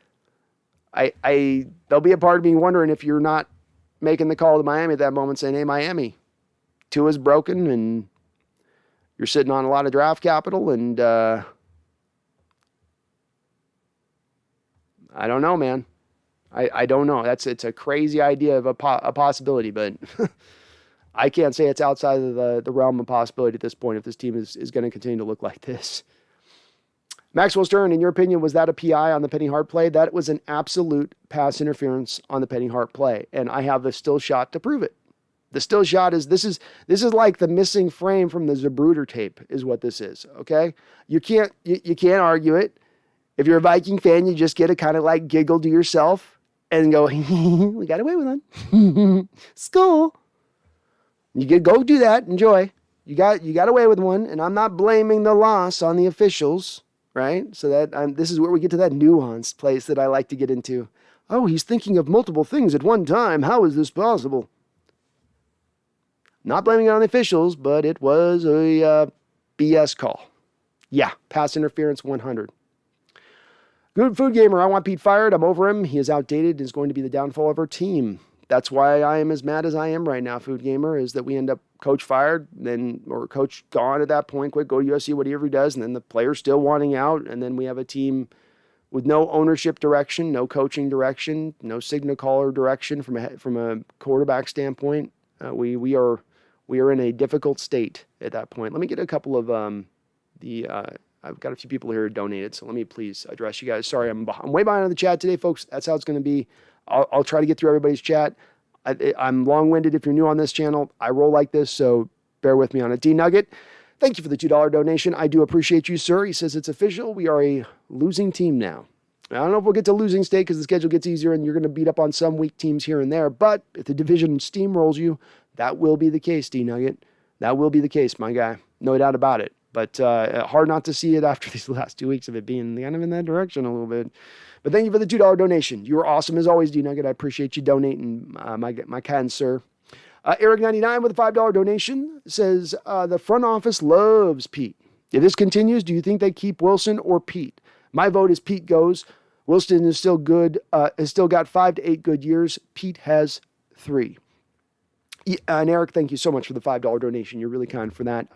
There'll be a part of me wondering if you're not making the call to Miami at that moment, saying, hey, Miami, Tua's broken, and you're sitting on a lot of draft capital, and I don't know, man. I don't know. It's a crazy idea of a possibility, but I can't say it's outside of the realm of possibility at this point if this team is going to continue to look like this. Maxwell Stern, in your opinion, was that a PI on the Penny Hart play? That was an absolute pass interference on the Penny Hart play, and I have the still shot to prove it. The still shot is this is like the missing frame from the Zabruder tape is what this is, okay? You can't argue it. If you're a Viking fan, you just get to kind of like giggle to yourself and go, we got away with it. School. You go do that. Enjoy. You got away with one, and I'm not blaming the loss on the officials, right? So that this is where we get to that nuanced place that I like to get into. Oh, he's thinking of multiple things at one time. How is this possible? Not blaming it on the officials, but it was a BS call. Yeah, pass interference 100. Good Food Gamer, I want Pete fired. I'm over him. He is outdated and is going to be the downfall of our team. That's why I am as mad as I am right now, Food Gamer, is that we end up coach fired, or coach gone at that point, quick, go to USC, whatever he does, and then the players still wanting out, and then we have a team with no ownership direction, no coaching direction, no signal caller direction from a quarterback standpoint. We are in a difficult state at that point. Let me get a couple of I've got a few people here who donated, so let me please address you guys. Sorry, I'm way behind on the chat today, folks. That's how it's going to be. I'll try to get through everybody's chat. I'm long-winded if you're new on this channel. I roll like this, so bear with me on it. D Nugget, thank you for the $2 donation. I do appreciate you, sir. He says it's official. We are a losing team now. I don't know if we'll get to losing state because the schedule gets easier and you're going to beat up on some weak teams here and there, but if the division steamrolls you, that will be the case, D Nugget. That will be the case, my guy. No doubt about it. But hard not to see it after these last 2 weeks of it being kind of in that direction a little bit. But thank you for the $2 donation. You are awesome as always, D Nugget. I appreciate you donating, my kind sir. Eric99 with a $5 donation says, the front office loves Pete. If this continues, do you think they keep Wilson or Pete? My vote is Pete goes. Wilson is still good, has still got 5 to 8 good years. Pete has 3. And Eric, thank you so much for the $5 donation. You're really kind for that.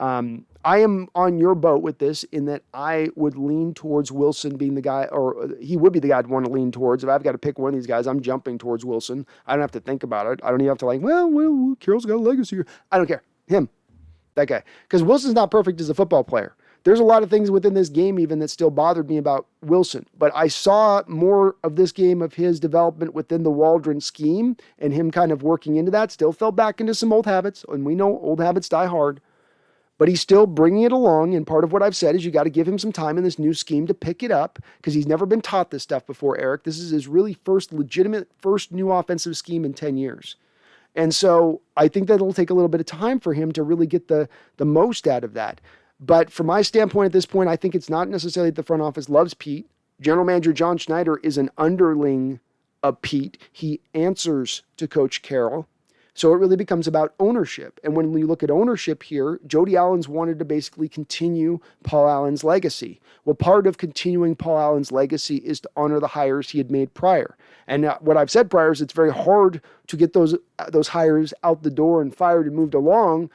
I am on your boat with this in that I would lean towards Wilson being the guy, or he would be the guy I'd want to lean towards. If I've got to pick one of these guys, I'm jumping towards Wilson. I don't have to think about it. I don't even have to well, Carroll's got a legacy here. I don't care. Him, that guy. Because Wilson's not perfect as a football player. There's a lot of things within this game even that still bothered me about Wilson. But I saw more of this game of his development within the Waldron scheme and him kind of working into that. Still fell back into some old habits, and we know old habits die hard. But he's still bringing it along, and part of what I've said is you got to give him some time in this new scheme to pick it up because he's never been taught this stuff before, Eric. This is his really first new offensive scheme in 10 years. And so I think that it'll take a little bit of time for him to really get the most out of that. But from my standpoint at this point, I think it's not necessarily that the front office loves Pete. General Manager John Schneider is an underling of Pete. He answers to Coach Carroll. So it really becomes about ownership. And when you look at ownership here, Jody Allen's wanted to basically continue Paul Allen's legacy. Well, part of continuing Paul Allen's legacy is to honor the hires he had made prior. And what I've said prior is it's very hard to get those hires out the door and fired and moved along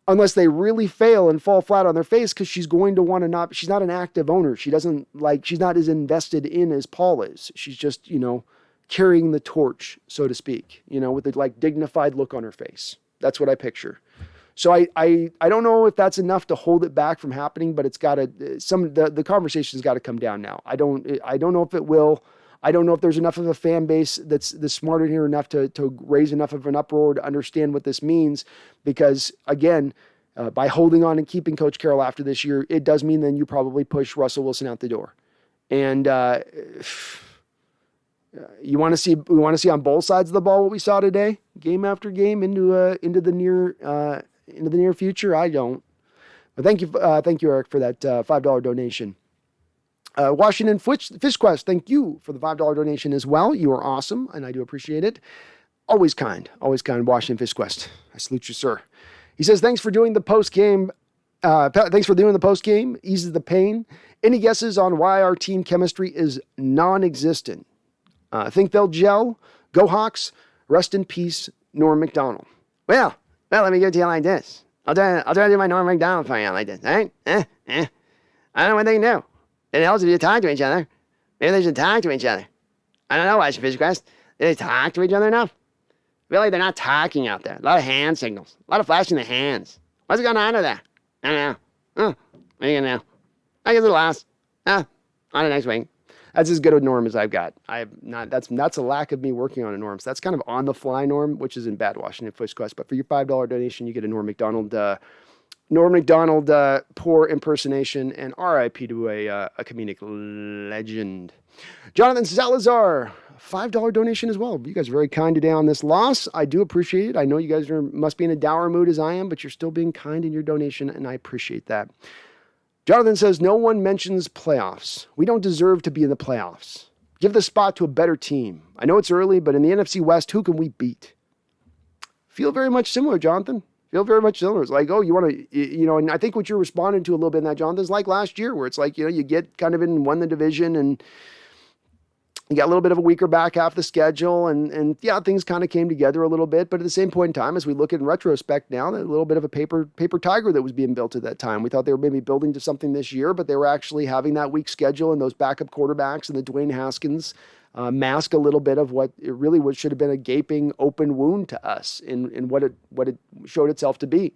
unless they really fail and fall flat on their face, because she's going to want to she's not an active owner. She's not as invested in as Paul is. She's just, carrying the torch, so to speak, with a dignified look on her face. That's what I picture. So I don't know if that's enough to hold it back from happening, but it's got to, the conversation's got to come down now. I don't know if it will. I don't know if there's enough of a fan base that's smart in here enough to raise enough of an uproar to understand what this means. Because again, by holding on and keeping Coach Carroll after this year, it does mean then you probably push Russell Wilson out the door. And we want to see on both sides of the ball what we saw today, game after game into the near future. I don't. But thank you, Eric, for that $5 donation. Washington Fish Quest, thank you for the $5 donation as well. You are awesome, and I do appreciate it. Always kind, Washington Fish Quest. I salute you, sir. He says, thanks for doing the post-game. Eases the pain. Any guesses on why our team chemistry is non-existent? Think they'll gel? Go Hawks. Rest in peace, Norm Macdonald. Well, let me give it to you like this. I'll try to do my Norm Macdonald for you like this, all right? I don't know what they can do. It helps if you talk to each other. Maybe they should talk to each other. I don't know, Washington Fish Quest. Do they talk to each other enough? Really, they're not talking out there. A lot of hand signals. A lot of flashing the hands. What's going on over there? I don't know. What are you going to do? I guess it'll last. On to next week. That's as good a norm as I've got. I have not. That's a lack of me working on a norm. So that's kind of on the fly norm, which isn't bad, Washington Fish Quest. But for your $5 donation, you get a Norm Macdonald poor impersonation, and RIP to a comedic legend. Jonathan Salazar, $5 donation as well. You guys are very kind today on this loss. I do appreciate it. I know you guys must be in a dour mood as I am, but you're still being kind in your donation, and I appreciate that. Jonathan says, no one mentions playoffs. We don't deserve to be in the playoffs. Give the spot to a better team. I know it's early, but in the NFC West, who can we beat? Feel very much similar, Jonathan. Feel very much similar. It's like, oh, you want to, and I think what you're responding to a little bit in that, Jonathan, is like last year, where it's like, you get kind of won the division, and you got a little bit of a weaker back half of the schedule, and yeah, things kind of came together a little bit. But at the same point in time, as we look in retrospect now, a little bit of a paper tiger that was being built at that time. We thought they were maybe building to something this year, but they were actually having that weak schedule and those backup quarterbacks and the Dwayne Haskins mask a little bit of what should have been a gaping open wound to us in what it showed itself to be.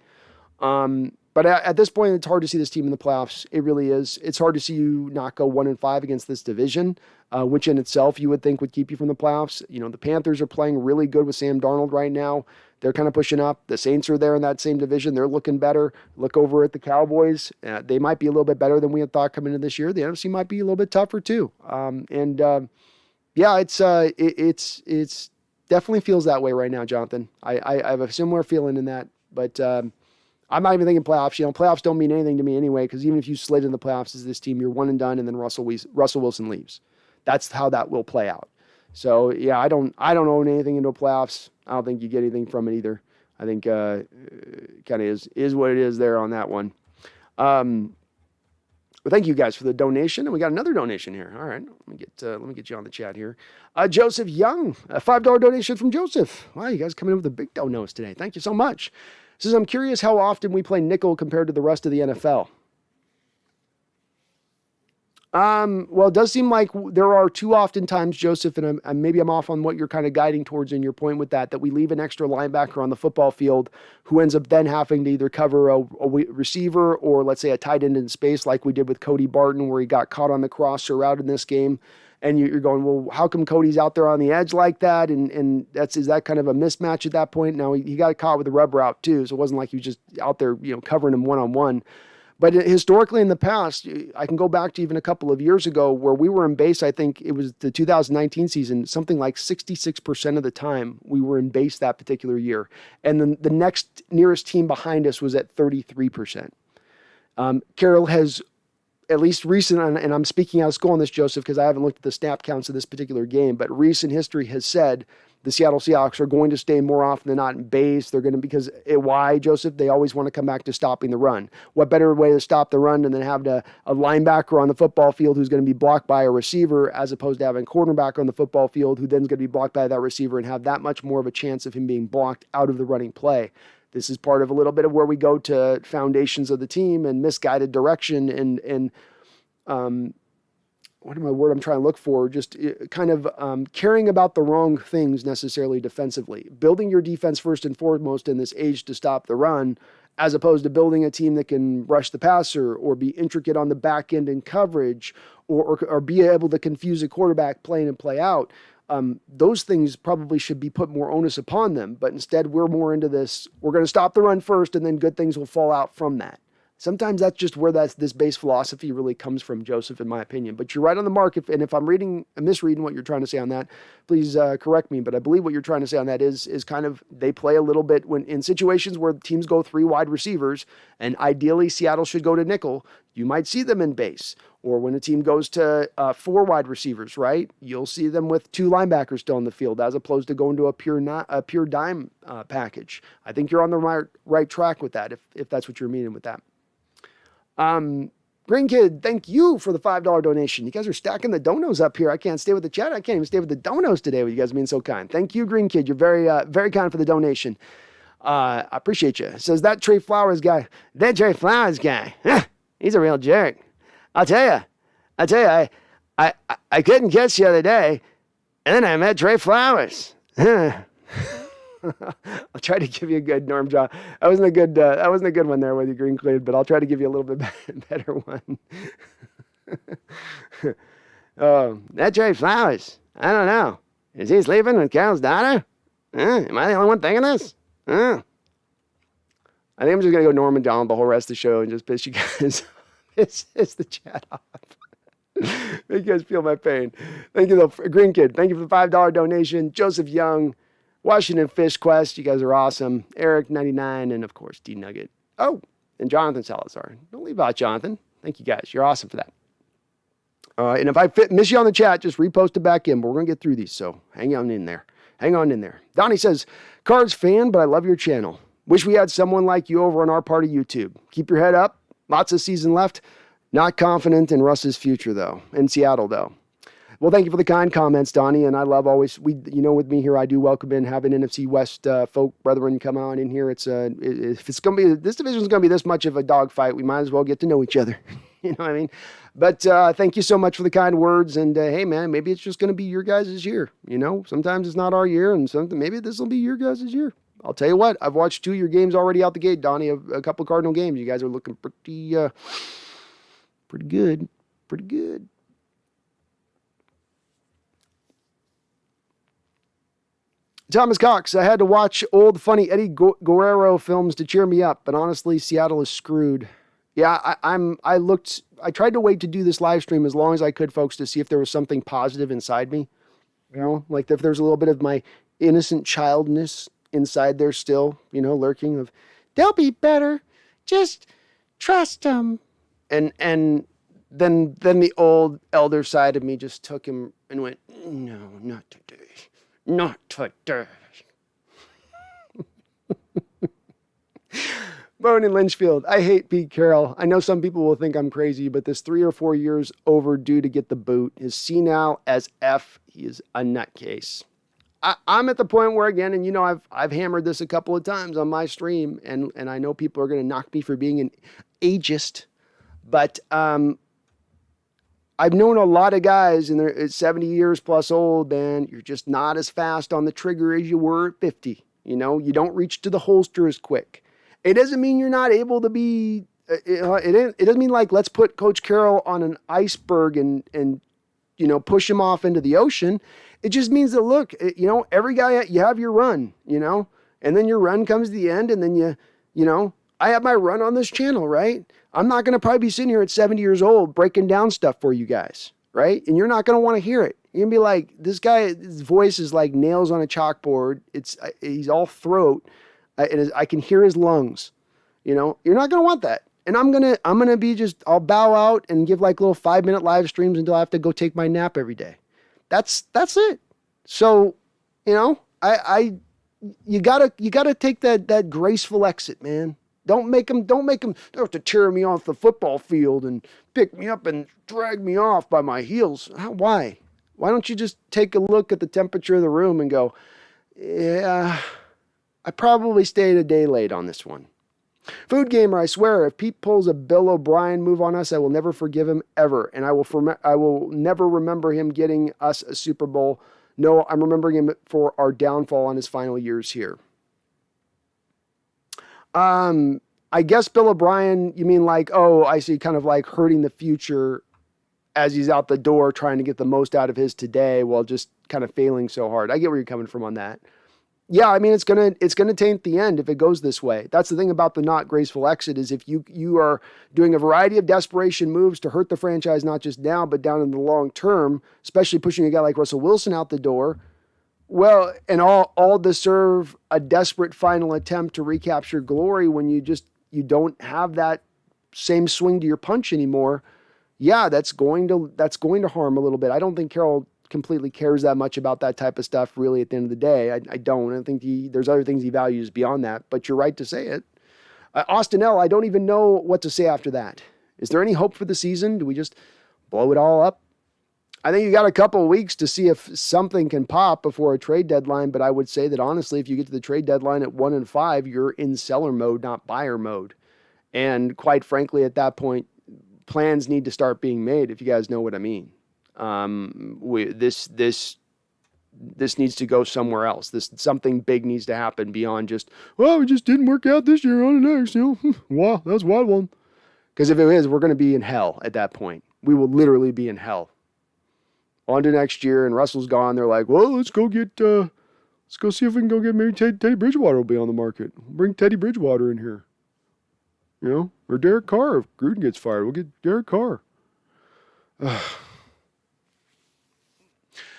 But at this point, it's hard to see this team in the playoffs. It really is. It's hard to see you not go 1-5 against this division, which in itself you would think would keep you from the playoffs. The Panthers are playing really good with Sam Darnold right now. They're kind of pushing up. The Saints are there in that same division. They're looking better. Look over at the Cowboys. They might be a little bit better than we had thought coming into this year. The NFC might be a little bit tougher too. Yeah, it's definitely feels that way right now, Jonathan. I have a similar feeling in that, but I'm not even thinking playoffs. Playoffs don't mean anything to me anyway, because even if you slid in the playoffs as this team, you're one and done, and then Russell Wilson leaves. That's how that will play out. So yeah, I don't own anything into playoffs. I don't think you get anything from it either. I think kind of is what it is there on that one. Well, thank you guys for the donation, and we got another donation here. All right, let me get you on the chat here. Joseph Young, a $5 donation from Joseph. Wow, you guys coming in with the big donos today. Thank you so much. Says, I'm curious how often we play nickel compared to the rest of the NFL. Well, it does seem like there are too often times, Joseph, and maybe I'm off on what you're kind of guiding towards in your point with that we leave an extra linebacker on the football field who ends up then having to either cover a receiver or, let's say, a tight end in space like we did with Cody Barton, where he got caught on the crosser route in this game. And you're going, well, how come Cody's out there on the edge like that? And is that kind of a mismatch at that point? Now, he got caught with the rub route too, so it wasn't like he was just out there, covering him one-on-one. But historically in the past, I can go back to even a couple of years ago where we were in base. I think it was the 2019 season, something like 66% of the time we were in base that particular year. And then the next nearest team behind us was at 33%. Caroll has, at least recent, and I'm speaking out of school on this, Joseph, because I haven't looked at the snap counts of this particular game, but recent history has said the Seattle Seahawks are going to stay more often than not in base. They're going to, because why, Joseph? They always want to come back to stopping the run. What better way to stop the run than to have a linebacker on the football field who's going to be blocked by a receiver, as opposed to having a cornerback on the football field who then is going to be blocked by that receiver and have that much more of a chance of him being blocked out of the running play. This is part of a little bit of where we go to foundations of the team and misguided direction and what am I word I'm trying to look for? Just kind of caring about the wrong things necessarily defensively. Building your defense first and foremost in this age to stop the run, as opposed to building a team that can rush the passer or be intricate on the back end in coverage or be able to confuse a quarterback play in and play out. Those things probably should be put more onus upon them. But instead, we're more into this, we're going to stop the run first and then good things will fall out from that. Sometimes that's just where this base philosophy really comes from, Joseph, in my opinion. But you're right on the mark. And if I'm misreading what you're trying to say on that, please correct me. But I believe what you're trying to say on that is kind of they play a little bit when in situations where teams go 3 wide receivers, and ideally Seattle should go to nickel, you might see them in base. Or when a team goes to 4 wide receivers, right? You'll see them with 2 linebackers still in the field, as opposed to going to a pure dime package. I think you're on the right track with that, if that's what you're meaning with that. Green Kid, thank you for the $5 donation. You guys are stacking the donos up here. I can't stay with the chat. I can't even stay with the donos today with you guys being so kind. Thank you, Green Kid. You're very, very kind for the donation. I appreciate you. It says that Trey Flowers guy, he's a real jerk. I'll tell you, I couldn't catch the other day. And then I met Trey Flowers. I'll try to give you a good Norm John. That wasn't a good one there with your green clean, but I'll try to give you a little bit better one. Oh, that Trey Flowers. I don't know. Is he sleeping with Carol's daughter? Am I the only one thinking this? I think I'm just gonna go Norm and John the whole rest of the show and just piss you guys. It's the chat off. Make you guys feel my pain. Thank you, the Green Kid. Thank you for the $5 donation. Joseph Young, Washington Fish Quest. You guys are awesome. Eric 99, and of course D Nugget. Oh, and Jonathan Salazar. Don't leave out Jonathan. Thank you guys. You're awesome for that. And if I miss you on the chat, just repost it back in. But we're gonna get through these, so hang on in there. Hang on in there. Donnie says, Cards fan, but I love your channel. Wish we had someone like you over on our part of YouTube. Keep your head up. Lots of season left. Not confident in Russ's future, though. In Seattle, though. Well, thank you for the kind comments, Donnie. And I love always, with me here, I do welcome in having NFC West folk brethren come on in here. If it's going to be, this division is going to be this much of a dogfight, we might as well get to know each other. You know what I mean? But thank you so much for the kind words. And hey, man, maybe it's just going to be your guys' year. Sometimes it's not our year, and maybe this will be your guys' year. I'll tell you what, I've watched 2 of your games already out the gate, Donnie, a couple of Cardinal games. You guys are looking pretty good. Pretty good. Thomas Cox, I had to watch old funny Eddie Guerrero films to cheer me up, but honestly, Seattle is screwed. Yeah, I tried to wait to do this live stream as long as I could, folks, to see if there was something positive inside me. Like if there's a little bit of my innocent childness inside there still, lurking of, they'll be better. Just trust them. And then the old elder side of me just took him and went, no, not today. Not today. Bone in Lynchfield. I hate Pete Carroll. I know some people will think I'm crazy, but this 3 or 4 years overdue to get the boot. His senile as F. He is a nutcase. I'm at the point where, again, and I've hammered this a couple of times on my stream, and I know people are going to knock me for being an ageist, but I've known a lot of guys, and they're 70 years plus old, man. You're just not as fast on the trigger as you were at 50. You don't reach to the holster as quick. It doesn't mean you're not able to be. It doesn't mean like let's put Coach Carroll on an iceberg and push him off into the ocean. It just means that, look, every guy, you have your run, and then your run comes to the end, and then I have my run on this channel, right? I'm not going to probably be sitting here at 70 years old breaking down stuff for you guys, right? And you're not going to want to hear it. You're going to be like, this guy, his voice is like nails on a chalkboard. He's all throat. I can hear his lungs. You're not going to want that. And I'm going to I'll bow out and give like little 5-minute live streams until I have to go take my nap every day. That's it. So, you gotta take that graceful exit, man. Don't make them have to tear me off the football field and pick me up and drag me off by my heels. Why? Why don't you just take a look at the temperature of the room and go, yeah, I probably stayed a day late on this one. Food Gamer, I swear, if Pete pulls a Bill O'Brien move on us, I will never forgive him ever. And I will never remember him getting us a Super Bowl. No, I'm remembering him for our downfall on his final years here. I guess Bill O'Brien, you mean like, oh, I see, kind of like hurting the future as he's out the door trying to get the most out of his today while just kind of failing so hard. I get where you're coming from on that. Yeah, I mean, it's gonna taint the end if it goes this way. That's the thing about the not graceful exit is if you are doing a variety of desperation moves to hurt the franchise, not just now, but down in the long term, especially pushing a guy like Russell Wilson out the door, well, and all to serve a desperate final attempt to recapture glory when you don't have that same swing to your punch anymore. Yeah, that's going to harm a little bit. I don't think Carroll completely cares that much about that type of stuff really at the end of the day. I don't. I think there's other things he values beyond that, but you're right to say it. Austin L., I don't even know what to say after that. Is there any hope for the season? Do we just blow it all up? I think you got a couple of weeks to see if something can pop before a trade deadline, but I would say that honestly, if you get to the trade deadline at 1-5, you're in seller mode, not buyer mode. And quite frankly, at that point, plans need to start being made, if you guys know what I mean. This this needs to go somewhere else. Something big needs to happen beyond just, well, it just didn't work out this year on the next, wow, that's a wild one. Because if it is, we're going to be in hell at that point. We will literally be in hell. On to next year, and Russell's gone. They're like, well, let's go see if we can go get maybe Teddy Bridgewater will be on the market. We'll bring Teddy Bridgewater in here. Or Derek Carr. If Gruden gets fired, we'll get Derek Carr.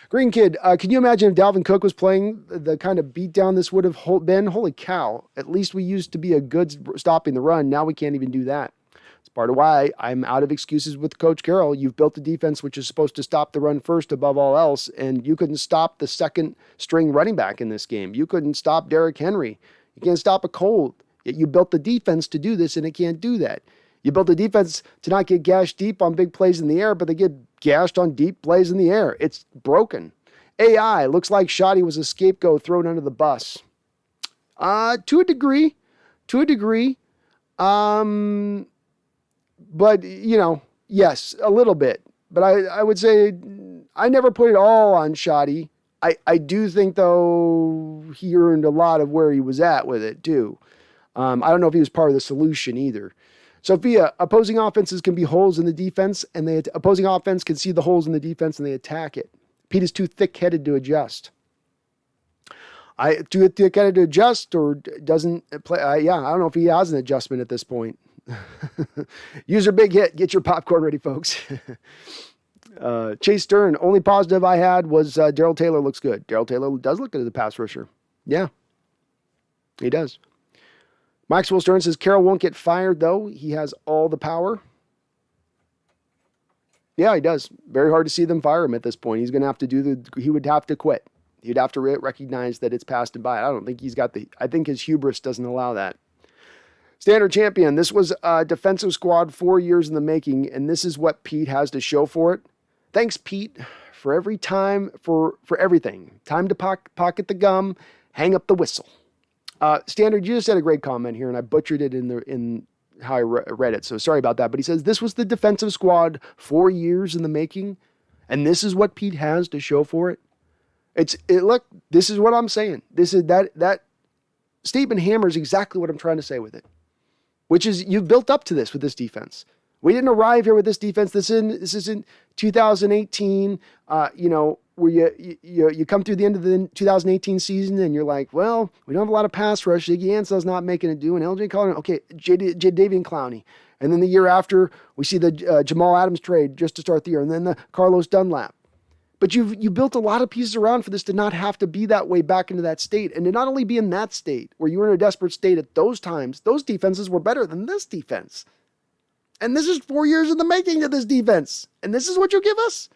Green Kid, can you imagine if Dalvin Cook was playing the kind of beatdown this would have been? Holy cow. At least we used to be a good stopping the run. Now we can't even do that. It's part of why I'm out of excuses with Coach Carroll. You've built a defense which is supposed to stop the run first above all else, and you couldn't stop the second string running back in this game. You couldn't stop Derrick Henry. You can't stop a cold. Yet you built the defense to do this, and it can't do that. You built a defense to not get gashed deep on big plays in the air, but they get gashed on deep plays in the air. It's broken. AI looks like Shoddy was a scapegoat thrown under the bus. To a degree. But, yes, a little bit. But I would say I never put it all on Shoddy. I do think, though, he earned a lot of where he was at with it, too. I don't know if he was part of the solution either. Sophia, opposing offenses can be holes in the defense, and opposing offense can see the holes in the defense, and they attack it. Pete is too thick-headed to adjust. Too thick-headed to adjust, or doesn't play? I don't know if he has an adjustment at this point. User big hit. Get your popcorn ready, folks. Chase Stern, only positive I had was Darrell Taylor looks good. Darrell Taylor does look good as a pass rusher. Yeah, he does. Maxwell Stern says Caroll won't get fired, though. He has all the power. Yeah, he does. Very hard to see them fire him at this point. He's going to have to he would have to quit. He'd have to recognize that it's passed him by. I don't think I think his hubris doesn't allow that. Standard champion. This was a defensive squad 4 years in the making, and this is what Pete has to show for it. Thanks, Pete, for every time, for everything. Time to pocket the gum, hang up the whistle. Standard, you just had a great comment here, and I butchered it in how I read it, so sorry about that. But he says, this was the defensive squad 4 years in the making, and this is what Pete has to show for it. Look, this is what I'm saying. This is that statement hammers exactly what I'm trying to say with it, which is you've built up to this with this defense. We didn't arrive here with this defense. This isn't 2018, where you come through the end of the 2018 season and you're like, well, we don't have a lot of pass rush. Iggy Ansell's not making it do, and LJ Collier, okay, Jadeveon Clowney. And then the year after, we see the Jamal Adams trade just to start the year, and then the Carlos Dunlap. But you built a lot of pieces around for this to not have to be that way back into that state, and to not only be in that state where you were in a desperate state at those times, those defenses were better than this defense. And this is 4 years in the making of this defense. And this is what you give us?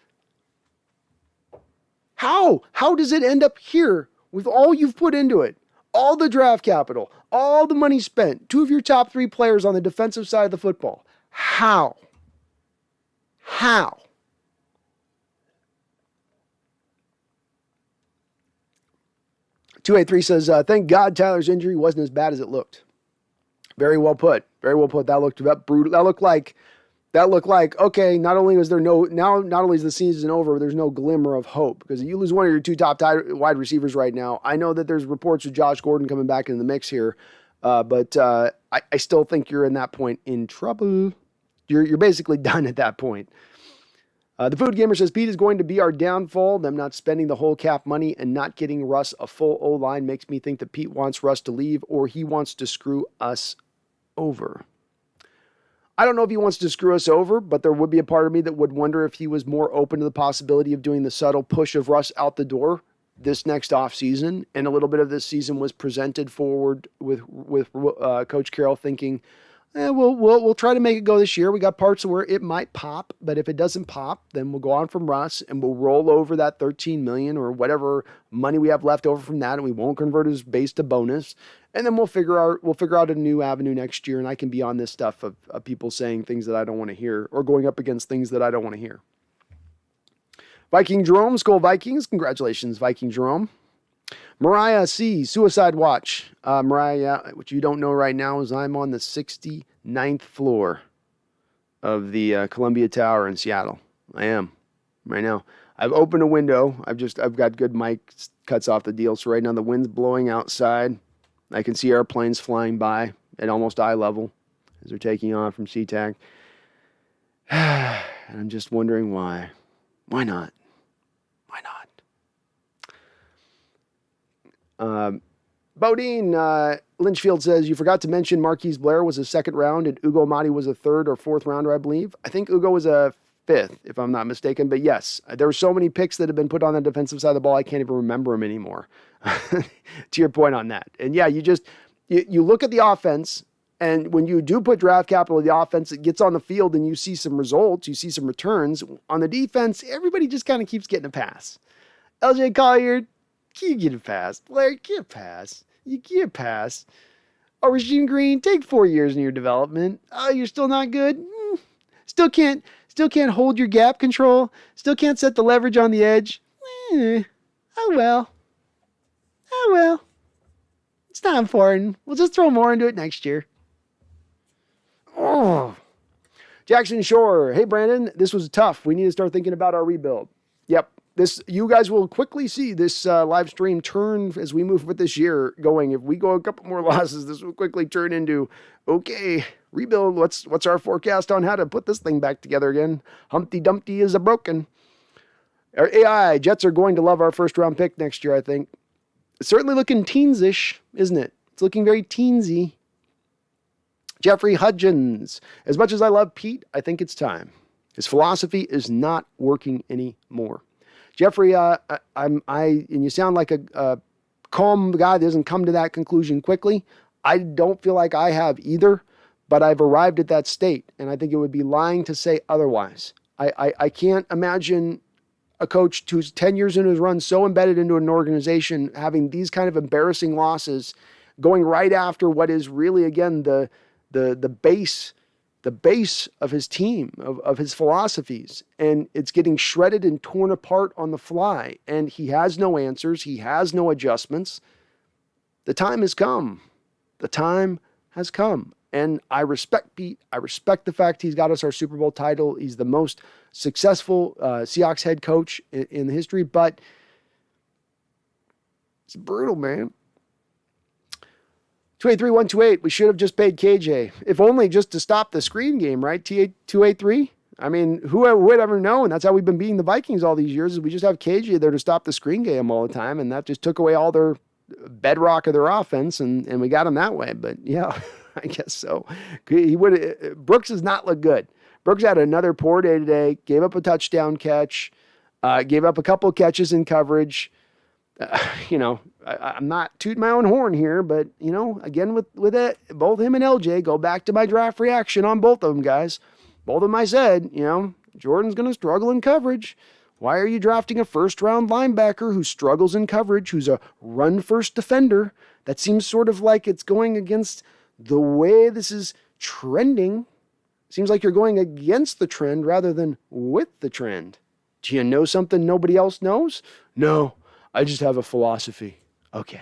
How? How does it end up here with all you've put into it? All the draft capital, all the money spent, 2 of your top 3 players on the defensive side of the football. How? 283 says, thank God Tyler's injury wasn't as bad as it looked. Very well put. Very well put. That looked brutal. That looked like, okay, not only is the season over, there's no glimmer of hope, because you lose one of your 2 top wide receivers right now. I know that there's reports of Josh Gordon coming back in the mix here, but I still think you're in that point in trouble. You're basically done at that point. The Food Gamer says, Pete is going to be our downfall. Them not spending the whole cap money and not getting Russ a full O-line makes me think that Pete wants Russ to leave, or he wants to screw us over. I don't know if he wants to screw us over, but there would be a part of me that would wonder if he was more open to the possibility of doing the subtle push of Russ out the door this next offseason. And a little bit of this season was presented forward with Coach Carroll thinking, we'll try to make it go this year. We got parts where it might pop, but if it doesn't pop, then we'll go on from Russ and we'll roll over that $13 million or whatever money we have left over from that, and we won't convert his base to bonus. And then we'll figure out a new avenue next year, and I can be on this stuff of people saying things that I don't want to hear or going up against things that I don't want to hear. Viking Jerome, Skull Vikings. Congratulations, Viking Jerome. Mariah C., Suicide Watch. Mariah, what you don't know right now is I'm on the 69th floor of the Columbia Tower in Seattle. I am. right now. I've opened a window. I've got good mic cuts off the deal. So right now the wind's blowing outside. I can see airplanes flying by at almost eye level as they're taking off from SeaTac. And I'm just wondering why. Why not? Why not? Bodine, Lynchfield says, you forgot to mention Marquise Blair was a second round and Ugo Amadi was a third or fourth rounder, I believe. I think Ugo was a fifth, if I'm not mistaken. But yes, there were so many picks that have been put on the defensive side of the ball, I can't even remember them anymore. To your point on that. And yeah, you look at the offense, and when you do put draft capital in the offense, it gets on the field and you see some results, you see some returns. On the defense, everybody just kind of keeps getting a pass. LJ Collier, you get a pass. Blair, get a pass. You get a pass. Oh, Rasheem Green, take 4 years in your development. Oh, you're still not good? Still can't hold your gap control. Still can't set the leverage on the edge. Oh, well. Oh, well. It's not important. We'll just throw more into it next year. Oh. Jackson Shore. Hey, Brandon, this was tough. We need to start thinking about our rebuild. Yep. You guys will quickly see this live stream turn as we move with this year going. If we go a couple more losses, this will quickly turn into, okay, rebuild. What's our forecast on how to put this thing back together again? Humpty Dumpty is a broken. Our AI Jets are going to love our first round pick next year, I think. It's certainly looking teens-ish, isn't it? It's looking very teensy. Jeffrey Hudgens. As much as I love Pete, I think it's time. His philosophy is not working anymore. Jeffrey, and you sound like a calm guy that doesn't come to that conclusion quickly. I don't feel like I have either, but I've arrived at that state, and I think it would be lying to say otherwise. I can't imagine a coach who's 10 years into his run so embedded into an organization having these kind of embarrassing losses, going right after what is really, again, the base of his team, of his philosophies, and it's getting shredded and torn apart on the fly, and he has no answers. He has no adjustments. The time has come. The time has come. And I respect Pete. I respect the fact he's got us our Super Bowl title. He's the most successful Seahawks head coach in the history, but it's brutal, man. 283128, we should have just paid KJ, if only just to stop the screen game, right? T283. I mean, who would ever know? And that's how we've been beating the Vikings all these years, is we just have KJ there to stop the screen game all the time, and that just took away all their bedrock of their offense, and we got them that way. But yeah, I guess so. Brooks does not look good. Brooks had another poor day today, gave up a touchdown catch, gave up a couple of catches in coverage. I'm not tooting my own horn here, but, again, with it, both him and LJ, go back to my draft reaction on both of them, guys. Both of them I said, Jordan's going to struggle in coverage. Why are you drafting a first-round linebacker who struggles in coverage, who's a run-first defender? That seems sort of like it's going against the way this is trending. Seems like you're going against the trend rather than with the trend. Do you know something nobody else knows? No, I just have a philosophy. Okay.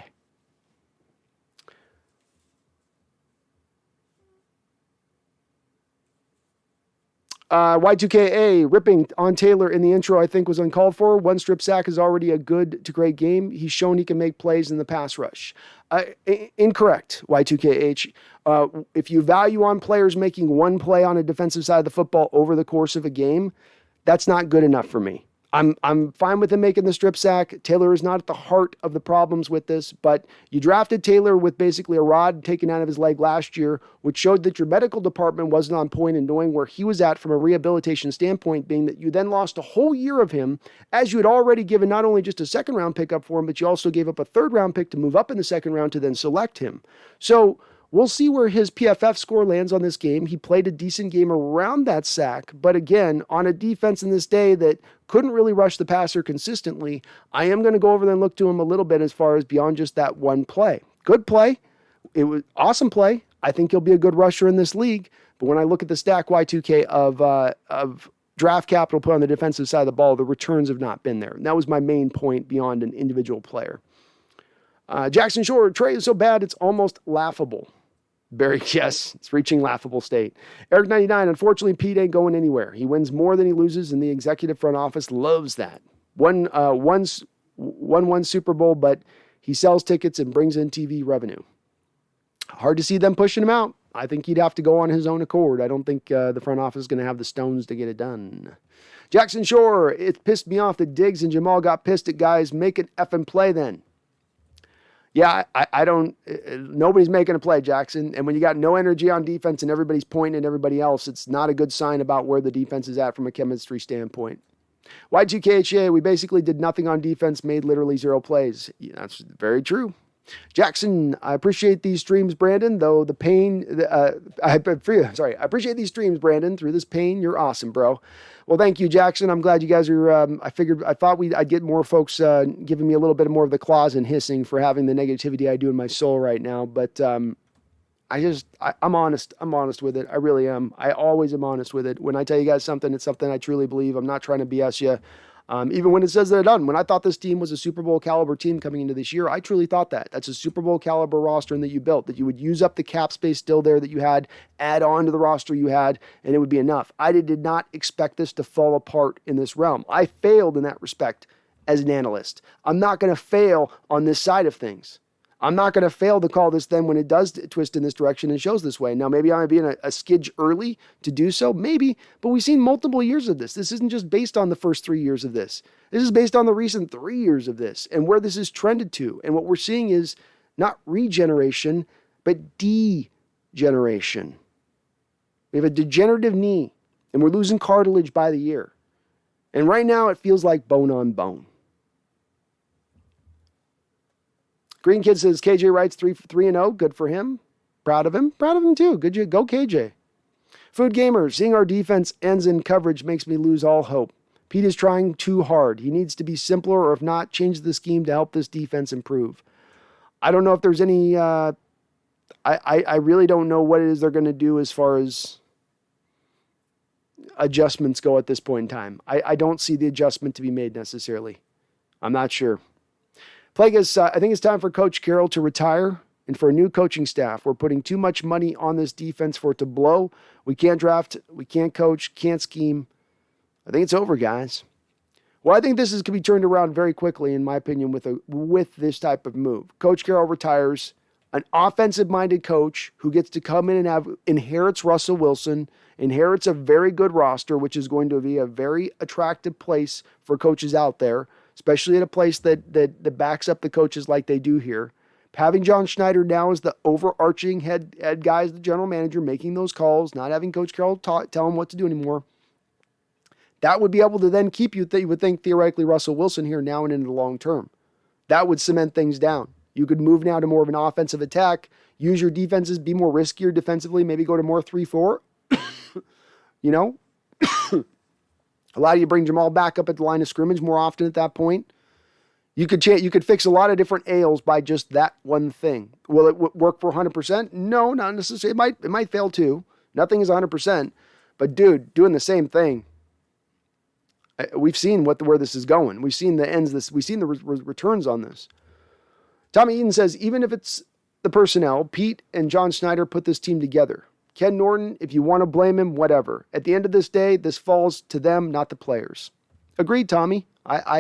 Y2KA, ripping on Taylor in the intro, I think was uncalled for. One strip sack is already a good to great game. He's shown he can make plays in the pass rush. Incorrect, Y2KH. If you value on players making one play on a defensive side of the football over the course of a game, that's not good enough for me. I'm fine with him making the strip sack. Taylor is not at the heart of the problems with this, but you drafted Taylor with basically a rod taken out of his leg last year, which showed that your medical department wasn't on point in knowing where he was at from a rehabilitation standpoint, being that you then lost a whole year of him, as you had already given not only just a second-round pick up for him, but you also gave up a third-round pick to move up in the second round to then select him. So we'll see where his PFF score lands on this game. He played a decent game around that sack, but again, on a defense in this day that couldn't really rush the passer consistently, I am going to go over there and look to him a little bit as far as beyond just that one play. Good play. It was awesome play. I think he'll be a good rusher in this league, but when I look at the stack Y2K of draft capital put on the defensive side of the ball, the returns have not been there. And that was my main point beyond an individual player. Jackson Shore, Trey is so bad, it's almost laughable. Yes, it's reaching laughable state. Eric 99, unfortunately, Pete ain't going anywhere. He wins more than he loses, and the executive front office loves that. Won one Super Bowl, but he sells tickets and brings in TV revenue. Hard to see them pushing him out. I think he'd have to go on his own accord. I don't think the front office is going to have the stones to get it done. Jackson Shore, it pissed me off that Diggs and Jamal got pissed at guys. Make an effing play then. Yeah, I don't, nobody's making a play, Jackson. And when you got no energy on defense and everybody's pointing at everybody else, it's not a good sign about where the defense is at from a chemistry standpoint. Y2KHA, we basically did nothing on defense, made literally 0 plays. Yeah, that's very true. Jackson, I appreciate these streams, Brandon, though the pain, I appreciate these streams, Brandon. Through this pain, you're awesome, bro. Well, thank you, Jackson. I'm glad you guys are, I thought I'd get more folks giving me a little bit more of the claws and hissing for having the negativity I do in my soul right now. But I'm honest. I'm honest with it. I really am. I always am honest with it. When I tell you guys something, it's something I truly believe. I'm not trying to BS you. Even when it says that it doesn't. When I thought this team was a Super Bowl caliber team coming into this year, I truly thought that. That's a Super Bowl caliber roster and that you built, that you would use up the cap space still there that you had, add on to the roster you had, and it would be enough. I did not expect this to fall apart in this realm. I failed in that respect as an analyst. I'm not going to fail on this side of things. I'm not going to fail to call this then when it does twist in this direction and shows this way. Now, maybe I'm being a skidge early to do so, maybe, but we've seen multiple years of this. This isn't just based on the first 3 years of this. This is based on the recent 3 years of this and where this is trended to. And what we're seeing is not regeneration, but degeneration. We have a degenerative knee, and we're losing cartilage by the year. And right now, it feels like bone on bone. Green Kid says KJ Wright's 3-0. Good for him. Proud of him. Proud of him too. Good. Go KJ. Food Gamer, seeing our defense ends in coverage makes me lose all hope. Pete is trying too hard. He needs to be simpler, or if not, change the scheme to help this defense improve. I don't know if there's any. I really don't know what it is they're going to do as far as adjustments go at this point in time. I don't see the adjustment to be made necessarily. I'm not sure. Plagueis, I think it's time for Coach Carroll to retire and for a new coaching staff. We're putting too much money on this defense for it to blow. We can't draft, we can't coach, can't scheme. I think it's over, guys. Well, I think this can be turned around very quickly, in my opinion, with this type of move. Coach Carroll retires, an offensive-minded coach who gets to come in and inherits Russell Wilson, inherits a very good roster, which is going to be a very attractive place for coaches out there, especially at a place that backs up the coaches like they do here. Having John Schneider now as the overarching head guy, as the general manager, making those calls, not having Coach Carroll tell him what to do anymore. That would be able to then keep you would think theoretically Russell Wilson here now and into the long term. That would cement things down. You could move now to more of an offensive attack, use your defenses, be more riskier defensively, maybe go to more 3-4. You know? Allow you to bring Jamal back up at the line of scrimmage more often at that point. You could fix a lot of different ails by just that one thing. Will it work for 100%? No, not necessarily. It might fail too. Nothing is 100%. But dude, doing the same thing. We've seen where this is going. We've seen the ends. We've seen the returns on this. Tommy Eden says, even if it's the personnel, Pete and John Schneider put this team together. Ken Norton, if you want to blame him, whatever. At the end of this day, this falls to them, not the players. Agreed, Tommy.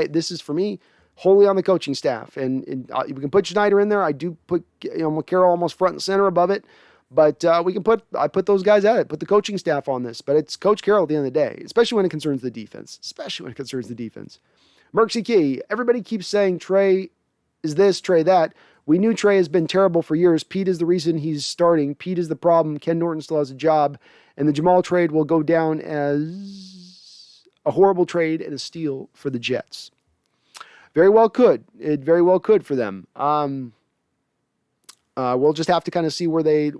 This is for me wholly on the coaching staff, and we can put Schneider in there. I do put Caroll almost front and center above it, but I put those guys at it. Put the coaching staff on this, but it's Coach Carroll at the end of the day, especially when it concerns the defense. Merksy Key, everybody keeps saying Trey is this, Trey that. We knew Trey has been terrible for years. Pete is the reason he's starting. Pete is the problem. Ken Norton still has a job. And the Jamal trade will go down as a horrible trade and a steal for the Jets. Very well could. It very well could for them. We'll just have to kind of see where they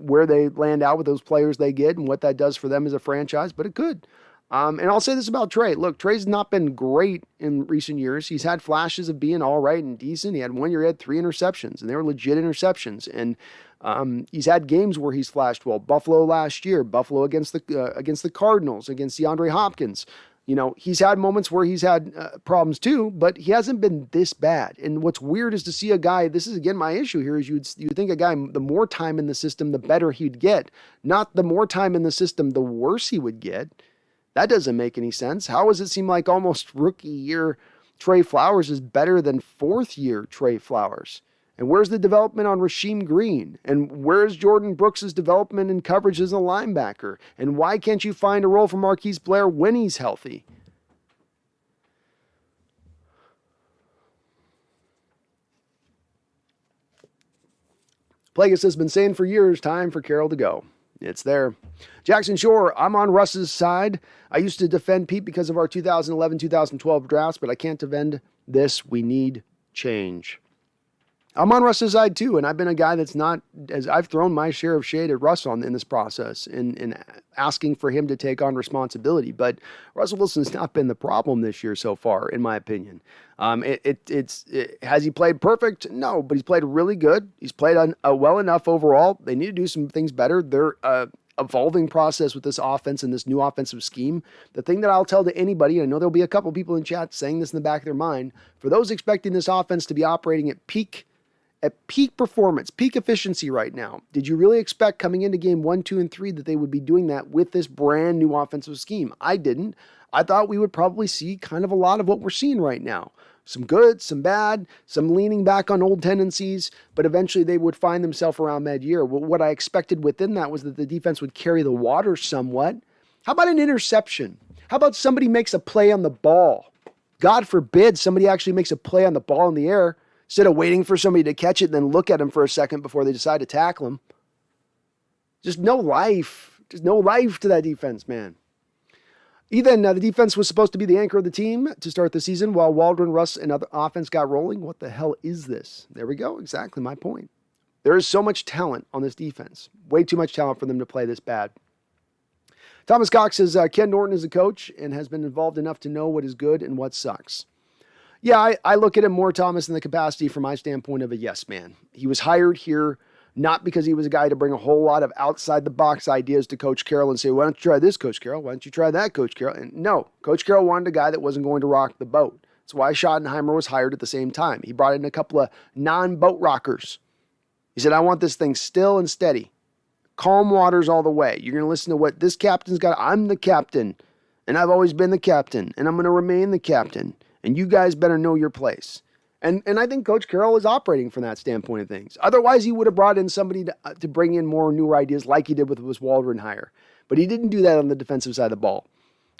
land out with those players they get and what that does for them as a franchise, but it could. And I'll say this about Trey. Look, Trey's not been great in recent years. He's had flashes of being all right and decent. He had 1 year he had 3 interceptions, and they were legit interceptions. And he's had games where he's flashed well. Buffalo last year, Buffalo against the Cardinals, against DeAndre Hopkins. You know, he's had moments where he's had problems too, but he hasn't been this bad. And what's weird is to see a guy, this is again my issue here, is you'd think a guy, the more time in the system, the better he'd get. Not the more time in the system, the worse he would get. That doesn't make any sense. How does it seem like almost rookie year Trey Flowers is better than fourth year Trey Flowers? And where's the development on Rasheem Green? And where's Jordan Brooks' development in coverage as a linebacker? And why can't you find a role for Marquise Blair when he's healthy? Plagueis has been saying for years, time for Caroll to go. It's there. Jackson Shore, I'm on Russ's side. I used to defend Pete because of our 2011-2012 drafts, but I can't defend this. We need change. I'm on Russ's side too, and I've been a guy that's not, as I've thrown my share of shade at Russ in this process in asking for him to take on responsibility. But Russell Wilson's not been the problem this year so far, in my opinion. Has he played perfect? No, but he's played really good. He's played well enough overall. They need to do some things better. They're evolving process with this offense and this new offensive scheme. The thing that I'll tell to anybody, and I know there'll be a couple people in chat saying this in the back of their mind, for those expecting this offense to be operating at peak performance, peak efficiency right now, did you really expect coming into game 1, 2, and 3 that they would be doing that with this brand new offensive scheme? I didn't. I thought we would probably see kind of a lot of what we're seeing right now. Some good, some bad, some leaning back on old tendencies, but eventually they would find themselves around mid-year. What I expected within that was that the defense would carry the water somewhat. How about an interception? How about somebody makes a play on the ball? God forbid somebody actually makes a play on the ball in the air, instead of waiting for somebody to catch it and then look at him for a second before they decide to tackle him. Just no life. Just no life to that defense, man. Ethan, the defense was supposed to be the anchor of the team to start the season while Waldron, Russ, and other offense got rolling. What the hell is this? There we go. Exactly my point. There is so much talent on this defense. Way too much talent for them to play this bad. Thomas Cox says, Ken Norton is a coach and has been involved enough to know what is good and what sucks. Yeah, I look at him more, Thomas, in the capacity from my standpoint of a yes man. He was hired here not because he was a guy to bring a whole lot of outside-the-box ideas to Coach Carroll and say, why don't you try this, Coach Carroll? Why don't you try that, Coach Carroll? And no, Coach Carroll wanted a guy that wasn't going to rock the boat. That's why Schottenheimer was hired at the same time. He brought in a couple of non-boat rockers. He said, I want this thing still and steady. Calm waters all the way. You're going to listen to what this captain's got. I'm the captain, and I've always been the captain, and I'm going to remain the captain. And you guys better know your place. And I think Coach Carroll is operating from that standpoint of things. Otherwise, he would have brought in somebody to bring in more newer ideas like he did with his Waldron hire. But he didn't do that on the defensive side of the ball.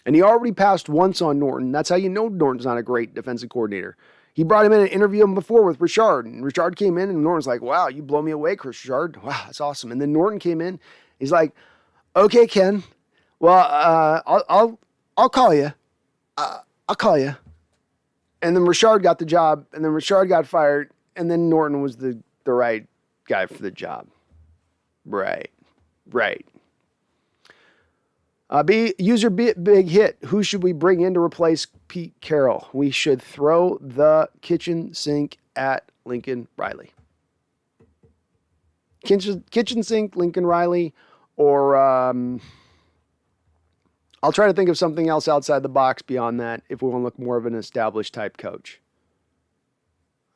And he already passed once on Norton. That's how you know Norton's not a great defensive coordinator. He brought him in and interviewed him before with Richard. And Richard came in and Norton's like, wow, you blow me away, Chris Richard. Wow, that's awesome. And then Norton came in. He's like, okay, Ken. Well, I'll call you. I'll call you. And then Richard got the job, and then Richard got fired, and then Norton was the right guy for the job. Right. Big hit. Who should we bring in to replace Pete Carroll? We should throw the kitchen sink at Lincoln Riley. Kitchen sink, Lincoln Riley, or I'll try to think of something else outside the box beyond that if we want to look more of an established type coach.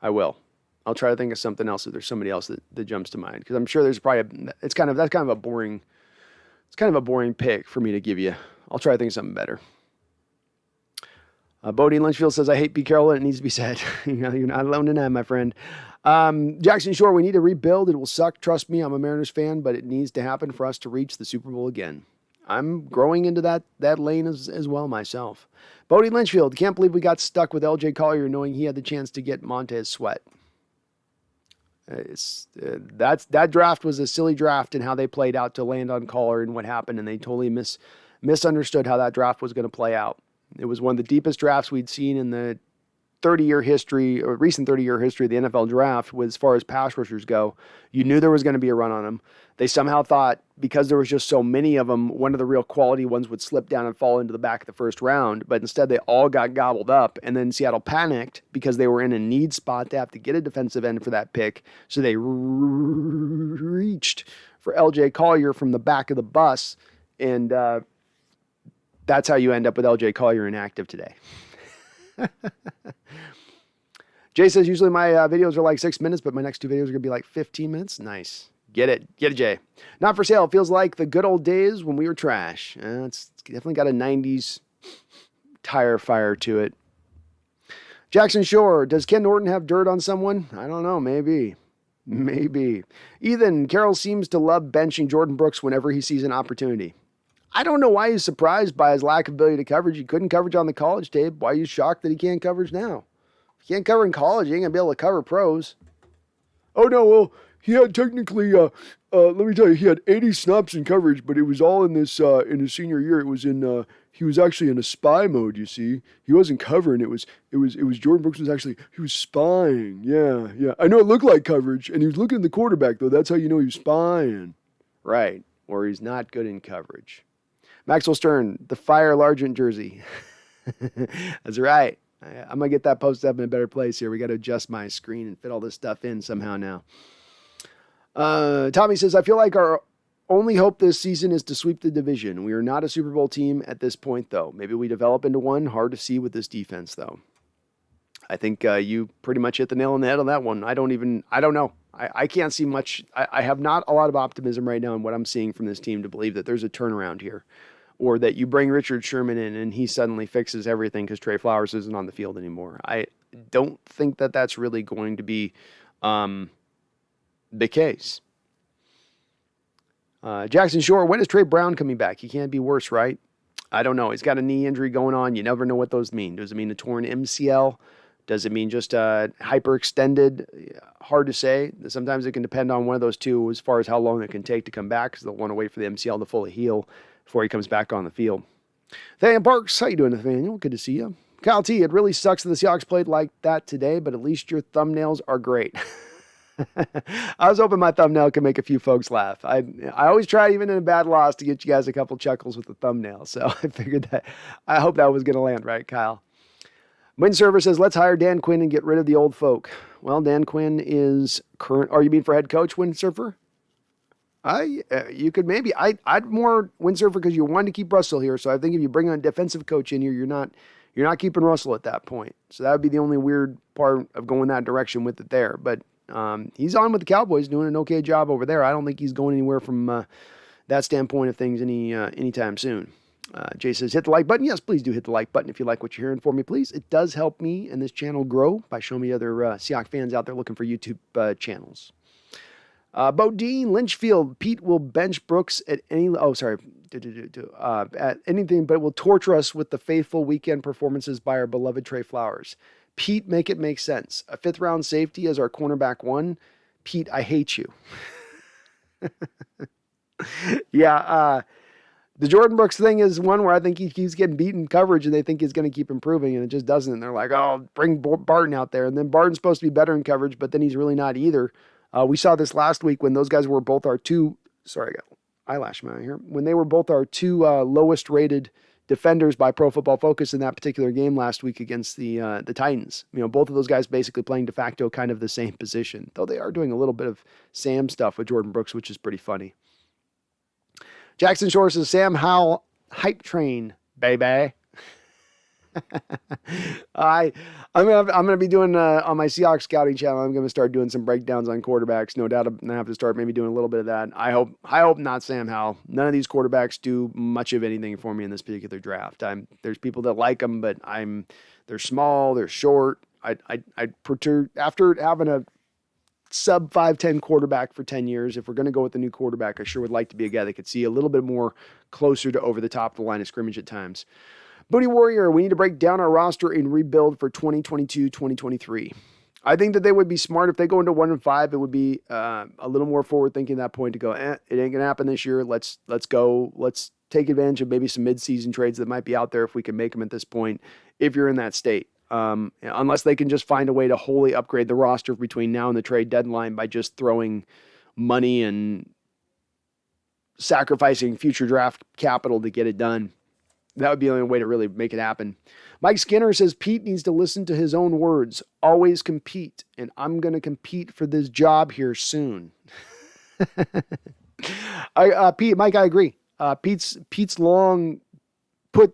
I will. I'll try to think of something else if there's somebody else that jumps to mind. Because I'm sure there's probably that's kind of a boring pick for me to give you. I'll try to think of something better. Bodie Lynchfield says, I hate Pete Carroll and it needs to be said. You're not alone in that, my friend. Jackson Shore, we need to rebuild. It will suck. Trust me, I'm a Mariners fan, but it needs to happen for us to reach the Super Bowl again. I'm growing into that lane as well myself. Bodie Lynchfield, can't believe we got stuck with LJ Collier knowing he had the chance to get Montez Sweat. That draft was a silly draft and how they played out to land on Collier and what happened, and they totally misunderstood how that draft was going to play out. It was one of the deepest drafts we'd seen in the 30-year history, or recent 30-year history of the NFL draft, as far as pass rushers go. You knew there was going to be a run on them. They somehow thought, because there was just so many of them, one of the real quality ones would slip down and fall into the back of the first round, but instead they all got gobbled up, and then Seattle panicked because they were in a need spot to have to get a defensive end for that pick, so they reached for LJ Collier from the back of the bus, and That's how you end up with LJ Collier inactive today. Jay says, usually my videos are like 6 minutes, but my next 2 videos are going to be like 15 minutes. Nice. Get it, Jay. Not for sale. It feels like the good old days when we were trash. It's definitely got a 90s tire fire to it. Jackson Shore, does Ken Norton have dirt on someone? I don't know, maybe. Ethan, Caroll seems to love benching Jordan Brooks whenever he sees an opportunity. I don't know why he's surprised by his lack of ability to coverage. He couldn't coverage on the college tape. Why are you shocked that he can't coverage now? If he can't cover in college, he ain't going to be able to cover pros. Oh, no, well, he had technically, let me tell you, he had 80 snaps in coverage, but it was all in this, in his senior year. It was in, he was actually in a spy mode, you see. He wasn't covering. It was Jordan Brooks was actually, he was spying. Yeah. I know it looked like coverage, and he was looking at the quarterback, though. That's how you know he was spying. Right. Or he's not good in coverage. Maxwell Stern, the Fire Largent jersey. That's right. I'm going to get that posted up in a better place here. We got to adjust my screen and fit all this stuff in somehow now. Tommy says, I feel like our only hope this season is to sweep the division. We are not a Super Bowl team at this point, though. Maybe we develop into one. Hard to see with this defense, though. I think you pretty much hit the nail on the head on that one. I don't know. I can't see much. I have not a lot of optimism right now in what I'm seeing from this team to believe that there's a turnaround here. Or that you bring Richard Sherman in and he suddenly fixes everything because Trey Flowers isn't on the field anymore. I don't think that that's really going to be the case. Jackson Shore, when is Trey Brown coming back? He can't be worse, right? I don't know. He's got a knee injury going on. You never know what those mean. Does it mean a torn MCL? Does it mean just hyperextended? Hard to say. Sometimes it can depend on one of those two as far as how long it can take to come back because they'll want to wait for the MCL to fully heal before he comes back on the field. Nathaniel Parks, how you doing, Nathaniel? Good to see you. Kyle T, it really sucks that the Seahawks played like that today, but at least your thumbnails are great. I was hoping my thumbnail could make a few folks laugh. I always try, even in a bad loss, to get you guys a couple chuckles with the thumbnail. So I figured that, I hope that was going to land right, Kyle. Windsurfer says, let's hire Dan Quinn and get rid of the old folk. Well, Dan Quinn is current. Are you mean for head coach, Windsurfer? You could maybe. I'd more Windsurfer because you wanted to keep Russell here. So I think if you bring a defensive coach in here, you're not keeping Russell at that point. So that would be the only weird part of going that direction with it there. But he's on with the Cowboys, doing an okay job over there. I don't think he's going anywhere from that standpoint of things anytime soon. Jay says, hit the like button. Yes, please do hit the like button if you like what you're hearing for me, please. It does help me and this channel grow by showing me other Seahawks fans out there looking for YouTube channels. Bodine, Lynchfield, Pete will bench Brooks at any, at anything, but will torture us with the faithful weekend performances by our beloved Trey Flowers. Pete, make it make sense. A 5th round safety as our cornerback 1. Pete, I hate you. Yeah, the Jordan Brooks thing is one where I think he keeps getting beaten coverage and they think he's going to keep improving and it just doesn't. And they're like, oh, bring Barton out there. And then Barton's supposed to be better in coverage, but then he's really not either. We saw this last week when those guys were both our two, sorry, I got eyelash man here. When they were both our two lowest rated defenders by Pro Football Focus in that particular game last week against the Titans. You know, both of those guys basically playing de facto kind of the same position, though they are doing a little bit of Sam stuff with Jordan Brooks, which is pretty funny. Jackson Shore says, Sam Howell, hype train, baby. I'm gonna be doing on my Seahawks scouting channel. I'm gonna start doing some breakdowns on quarterbacks. No doubt, I'm gonna have to start maybe doing a little bit of that. I hope not Sam Howell. None of these quarterbacks do much of anything for me in this particular draft. There's people that like them, but they're small, they're short. I'd prefer, after having a sub 5'10" quarterback for 10 years, if we're going to go with the new quarterback, I sure would like to be a guy that could see a little bit more closer to over the top of the line of scrimmage at times. Booty Warrior, we need to break down our roster and rebuild for 2022-2023. I think that they would be smart if they go into 1-5. It would be a little more forward thinking at that point to go, it ain't gonna happen this year. Let's go. Let's take advantage of maybe some mid-season trades that might be out there if we can make them at this point. If you're in that state, unless they can just find a way to wholly upgrade the roster between now and the trade deadline by just throwing money and sacrificing future draft capital to get it done. That would be the only way to really make it happen. Mike Skinner says Pete needs to listen to his own words. Always compete, and I'm going to compete for this job here soon. Mike, I agree. Pete's long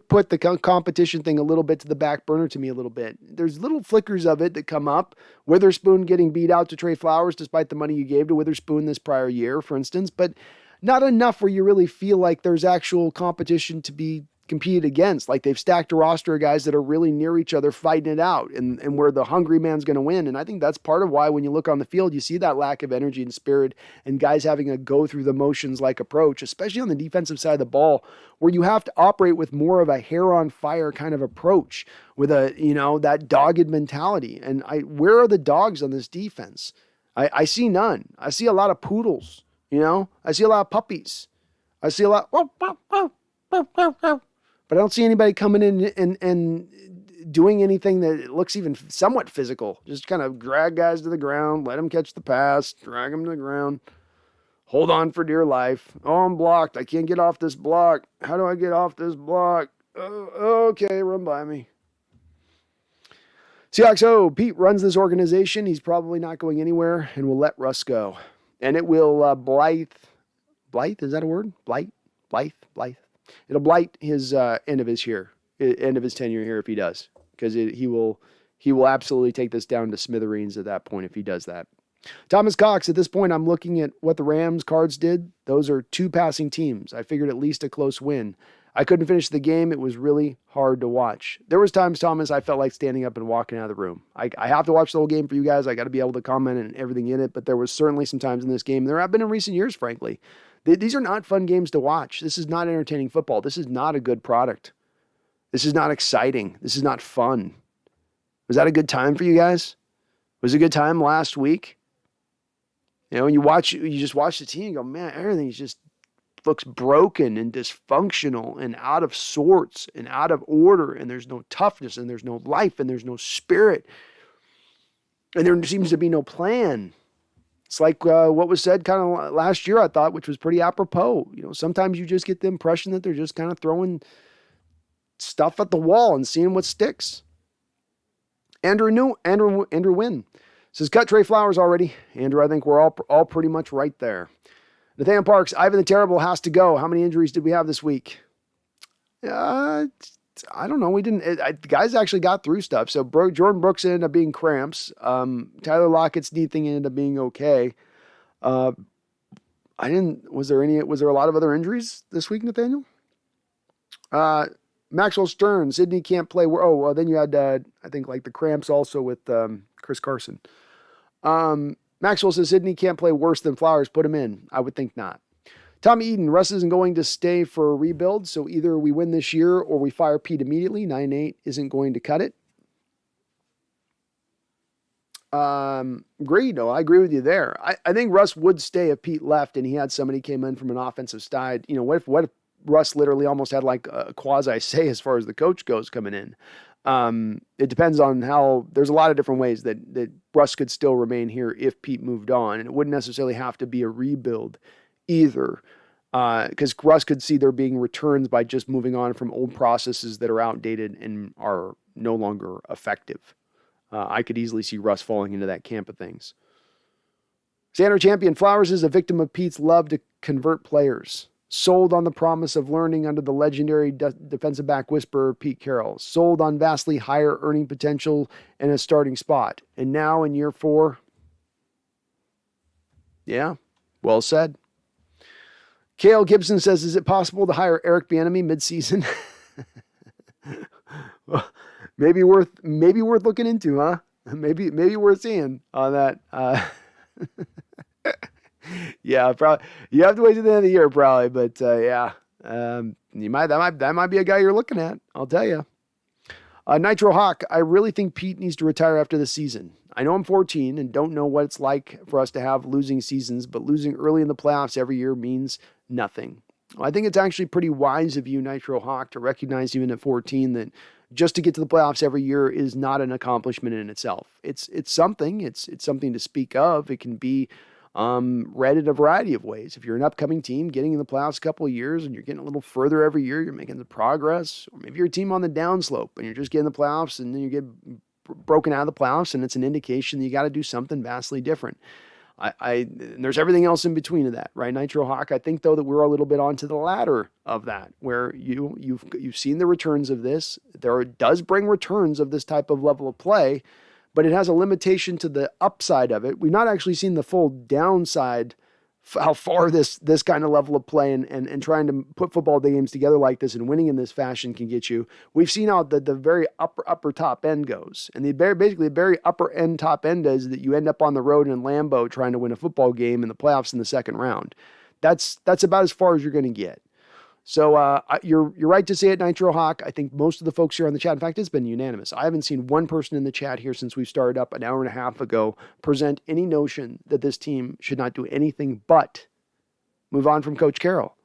put the competition thing a little bit to the back burner to me a little bit. There's little flickers of it that come up. Witherspoon getting beat out to Trey Flowers despite the money you gave to Witherspoon this prior year, for instance, but not enough where you really feel like there's actual competition to be competed against. Like they've stacked a roster of guys that are really near each other fighting it out and where the hungry man's going to win. And I think that's part of why when you look on the field, you see that lack of energy and spirit and guys having a go through the motions like approach, especially on the defensive side of the ball, where you have to operate with more of a hair on fire kind of approach with a, that dogged mentality. And where are the dogs on this defense? I see none. I see a lot of poodles, I see a lot of puppies. I see a lot, but I don't see anybody coming in and doing anything that looks even somewhat physical. Just kind of drag guys to the ground, let them catch the pass, drag them to the ground, hold on for dear life. Oh, I'm blocked. I can't get off this block. How do I get off this block? Oh, okay, run by me. Seahawks, Pete runs this organization. He's probably not going anywhere and will let Russ go. And it will blight, is that a word? Blight. It'll blight his end of his tenure here if he does, because he will absolutely take this down to smithereens at that point if he does that. Thomas Cox, at this point, I'm looking at what the Rams Cards did. Those are 2 passing teams. I figured at least a close win. I couldn't finish the game. It was really hard to watch. There was times, Thomas, I felt like standing up and walking out of the room. I have to watch the whole game for you guys. I got to be able to comment and everything in it, but there was certainly some times in this game. There have been in recent years, frankly. These are not fun games to watch. This is not entertaining football. This is not a good product. This is not exciting. This is not fun. Was that a good time for you guys? Was it a good time last week? You just watch the team and go, man, everything just looks broken and dysfunctional and out of sorts and out of order, and there's no toughness and there's no life and there's no spirit. And there seems to be no plan. It's like what was said kind of last year, I thought, which was pretty apropos. Sometimes you just get the impression that they're just kind of throwing stuff at the wall and seeing what sticks. Andrew Wynn says, cut Trey Flowers already. Andrew, I think we're all pretty much right there. Nathaniel Parks, Ivan the Terrible has to go. How many injuries did we have this week? I don't know. We didn't. The guys actually got through stuff. So Jordan Brooks ended up being cramps. Tyler Lockett's knee thing ended up being okay. Was there a lot of other injuries this week, Nathaniel? Maxwell Stern, Sydney can't play. Then you had, I think, like the cramps also with Chris Carson. Maxwell says Sydney can't play worse than Flowers. Put him in. I would think not. Tommy Eden, Russ isn't going to stay for a rebuild, so either we win this year or we fire Pete immediately. 9-8 isn't going to cut it. Agreed. No, I agree with you there. I think Russ would stay if Pete left and he had somebody came in from an offensive side. What if Russ literally almost had like a quasi say as far as the coach goes coming in? It depends on how. There's a lot of different ways that Russ could still remain here if Pete moved on, and it wouldn't necessarily have to be a rebuild either, because Russ could see there being returns by just moving on from old processes that are outdated and are no longer effective. I could easily see Russ falling into that camp of things. Xander Champion, Flowers is a victim of Pete's love to convert players. Sold on the promise of learning under the legendary defensive back whisperer Pete Carroll. Sold on vastly higher earning potential and a starting spot. And now in year 4, yeah, well said. Cale Gibson says, is it possible to hire Eric Bieniemy mid-season? Well, maybe worth looking into, huh? Maybe worth seeing on that. Yeah, probably. You have to wait to the end of the year, probably. But yeah, that might be a guy you're looking at. I'll tell you. Nitro Hawk, I really think Pete needs to retire after the season. I know I'm 14 and don't know what it's like for us to have losing seasons, but losing early in the playoffs every year means nothing. I think it's actually pretty wise of you, Nitro Hawk, to recognize even at 14 that just to get to the playoffs every year is not an accomplishment in itself. It's something. It's something to speak of. It can be read in a variety of ways. If you're an upcoming team getting in the playoffs a couple of years and you're getting a little further every year, you're making the progress, or maybe you're a team on the downslope and you're just getting the playoffs and then you get broken out of the playoffs and it's an indication that you got to do something vastly different. And there's everything else in between of that, right? Nitro Hawk. I think though that we're a little bit onto the ladder of that, where you've seen the returns of this. It does bring returns of this type of level of play, but it has a limitation to the upside of it. We've not actually seen the full downside, how far this kind of level of play and trying to put football games together like this and winning in this fashion can get you. We've seen how the very upper top end goes. And basically the very upper end top end is that you end up on the road in Lambeau trying to win a football game in the playoffs in the second round. That's about as far as you're going to get. So you're right to say it, Nitro Hawk. I think most of the folks here on the chat, in fact, it's been unanimous. I haven't seen one person in the chat here since we started up an hour and a half ago present any notion that this team should not do anything but move on from Coach Carroll.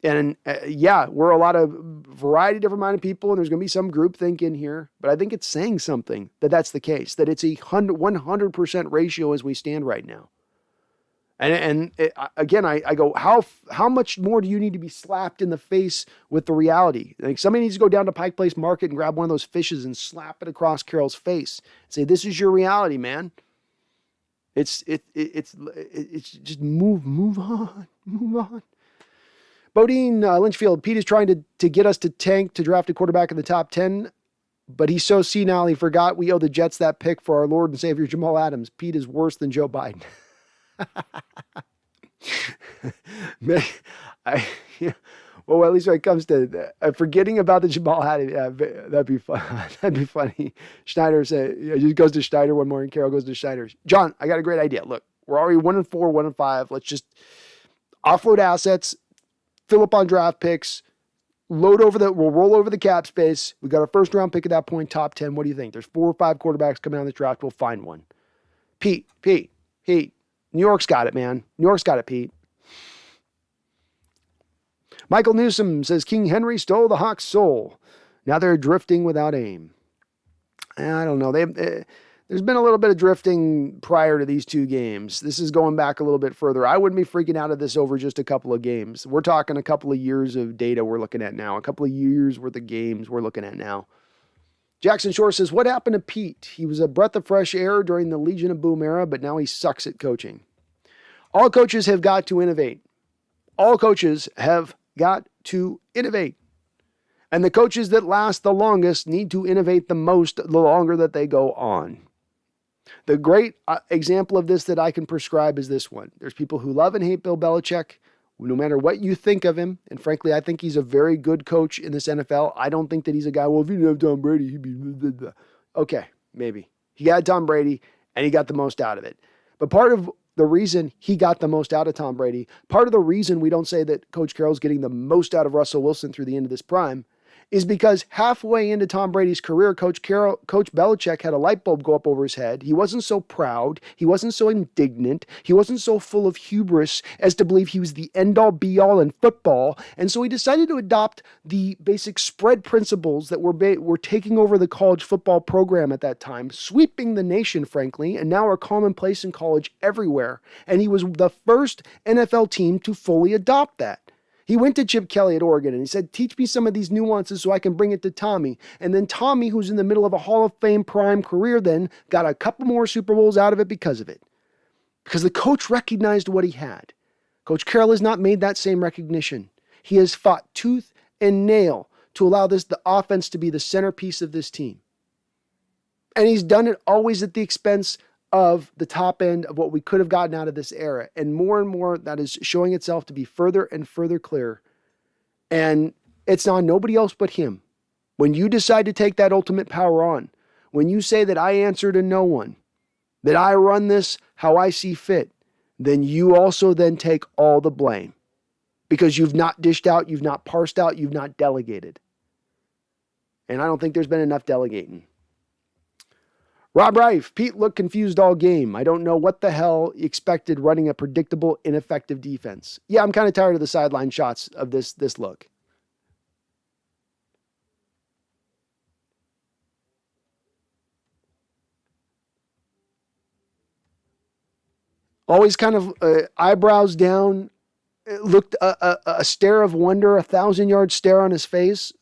And we're a lot of variety, different minded people, and there's going to be some group think in here, but I think it's saying something that that's the case, that it's a 100% ratio as we stand right now. Again, I go, how much more do you need to be slapped in the face with the reality? Like somebody needs to go down to Pike Place Market and grab one of those fishes and slap it across Carroll's face and say, "This is your reality, man." It's just move on. Bodine Lynchfield, Pete is trying to get us to tank to draft a quarterback in the top 10, but he's so senile he forgot we owe the Jets that pick for our Lord and Savior Jamal Adams. Pete is worse than Joe Biden. Well, at least when it comes to forgetting about the Jamal Adams, that'd be fun. That'd be funny. Schneider said, he just goes to Schneider one morning. Carroll goes to Schneider. John, I got a great idea. Look, we're already 1-4, 1-5. Let's just offload assets, fill up on draft picks, we'll roll over the cap space. We got our first round pick at that point, top 10. What do you think? There's 4 or 5 quarterbacks coming out of the draft. We'll find one. Pete. New York's got it, man. New York's got it, Pete. Michael Newsom says King Henry stole the Hawks' soul. Now they're drifting without aim. I don't know. There's been a little bit of drifting prior to these 2 games. This is going back a little bit further. I wouldn't be freaking out of this over just a couple of games. We're talking a couple of years of data we're looking at now. A couple of years worth of games we're looking at now. Jackson Shore says, what happened to Pete? He was a breath of fresh air during the Legion of Boom era, but now he sucks at coaching. All coaches have got to innovate. All coaches have got to innovate. And the coaches that last the longest need to innovate the most the longer that they go on. The great example of this that I can prescribe is this one. There's people who love and hate Bill Belichick, no matter what you think of him. And frankly, I think he's a very good coach in this NFL. I don't think that he's a guy, well, if he didn't have Tom Brady, he'd be blah, blah. Okay, maybe. He had Tom Brady, and he got the most out of it. But part of the reason he got the most out of Tom Brady, part of the reason we don't say that Coach Carroll's getting the most out of Russell Wilson through the end of this prime is because halfway into Tom Brady's career, Coach Belichick had a light bulb go up over his head. He wasn't so proud. He wasn't so indignant. He wasn't so full of hubris as to believe he was the end-all, be-all in football. And so he decided to adopt the basic spread principles that were taking over the college football program at that time, sweeping the nation, frankly, and now are commonplace in college everywhere. And he was the first NFL team to fully adopt that. He went to Chip Kelly at Oregon and he said, teach me some of these nuances so I can bring it to Tommy. And then Tommy, who's in the middle of a Hall of Fame prime career, then got a couple more Super Bowls out of it because of it. Because the coach recognized what he had. Coach Carroll has not made that same recognition. He has fought tooth and nail to allow the offense to be the centerpiece of this team. And he's done it always at the expense of the top end of what we could have gotten out of this era. And more that is showing itself to be further and further clear. And it's on nobody else but him. When you decide to take that ultimate power on, when you say that I answer to no one, that I run this how I see fit, then you also then take all the blame. Because you've not dished out, you've not parsed out, you've not delegated. And I don't think there's been enough delegating. Rob Reif, Pete looked confused all game. I don't know what the hell he expected running a predictable, ineffective defense. Yeah, I'm kind of tired of the sideline shots of this look. Always kind of eyebrows down, looked a stare of wonder, 1,000-yard stare on his face.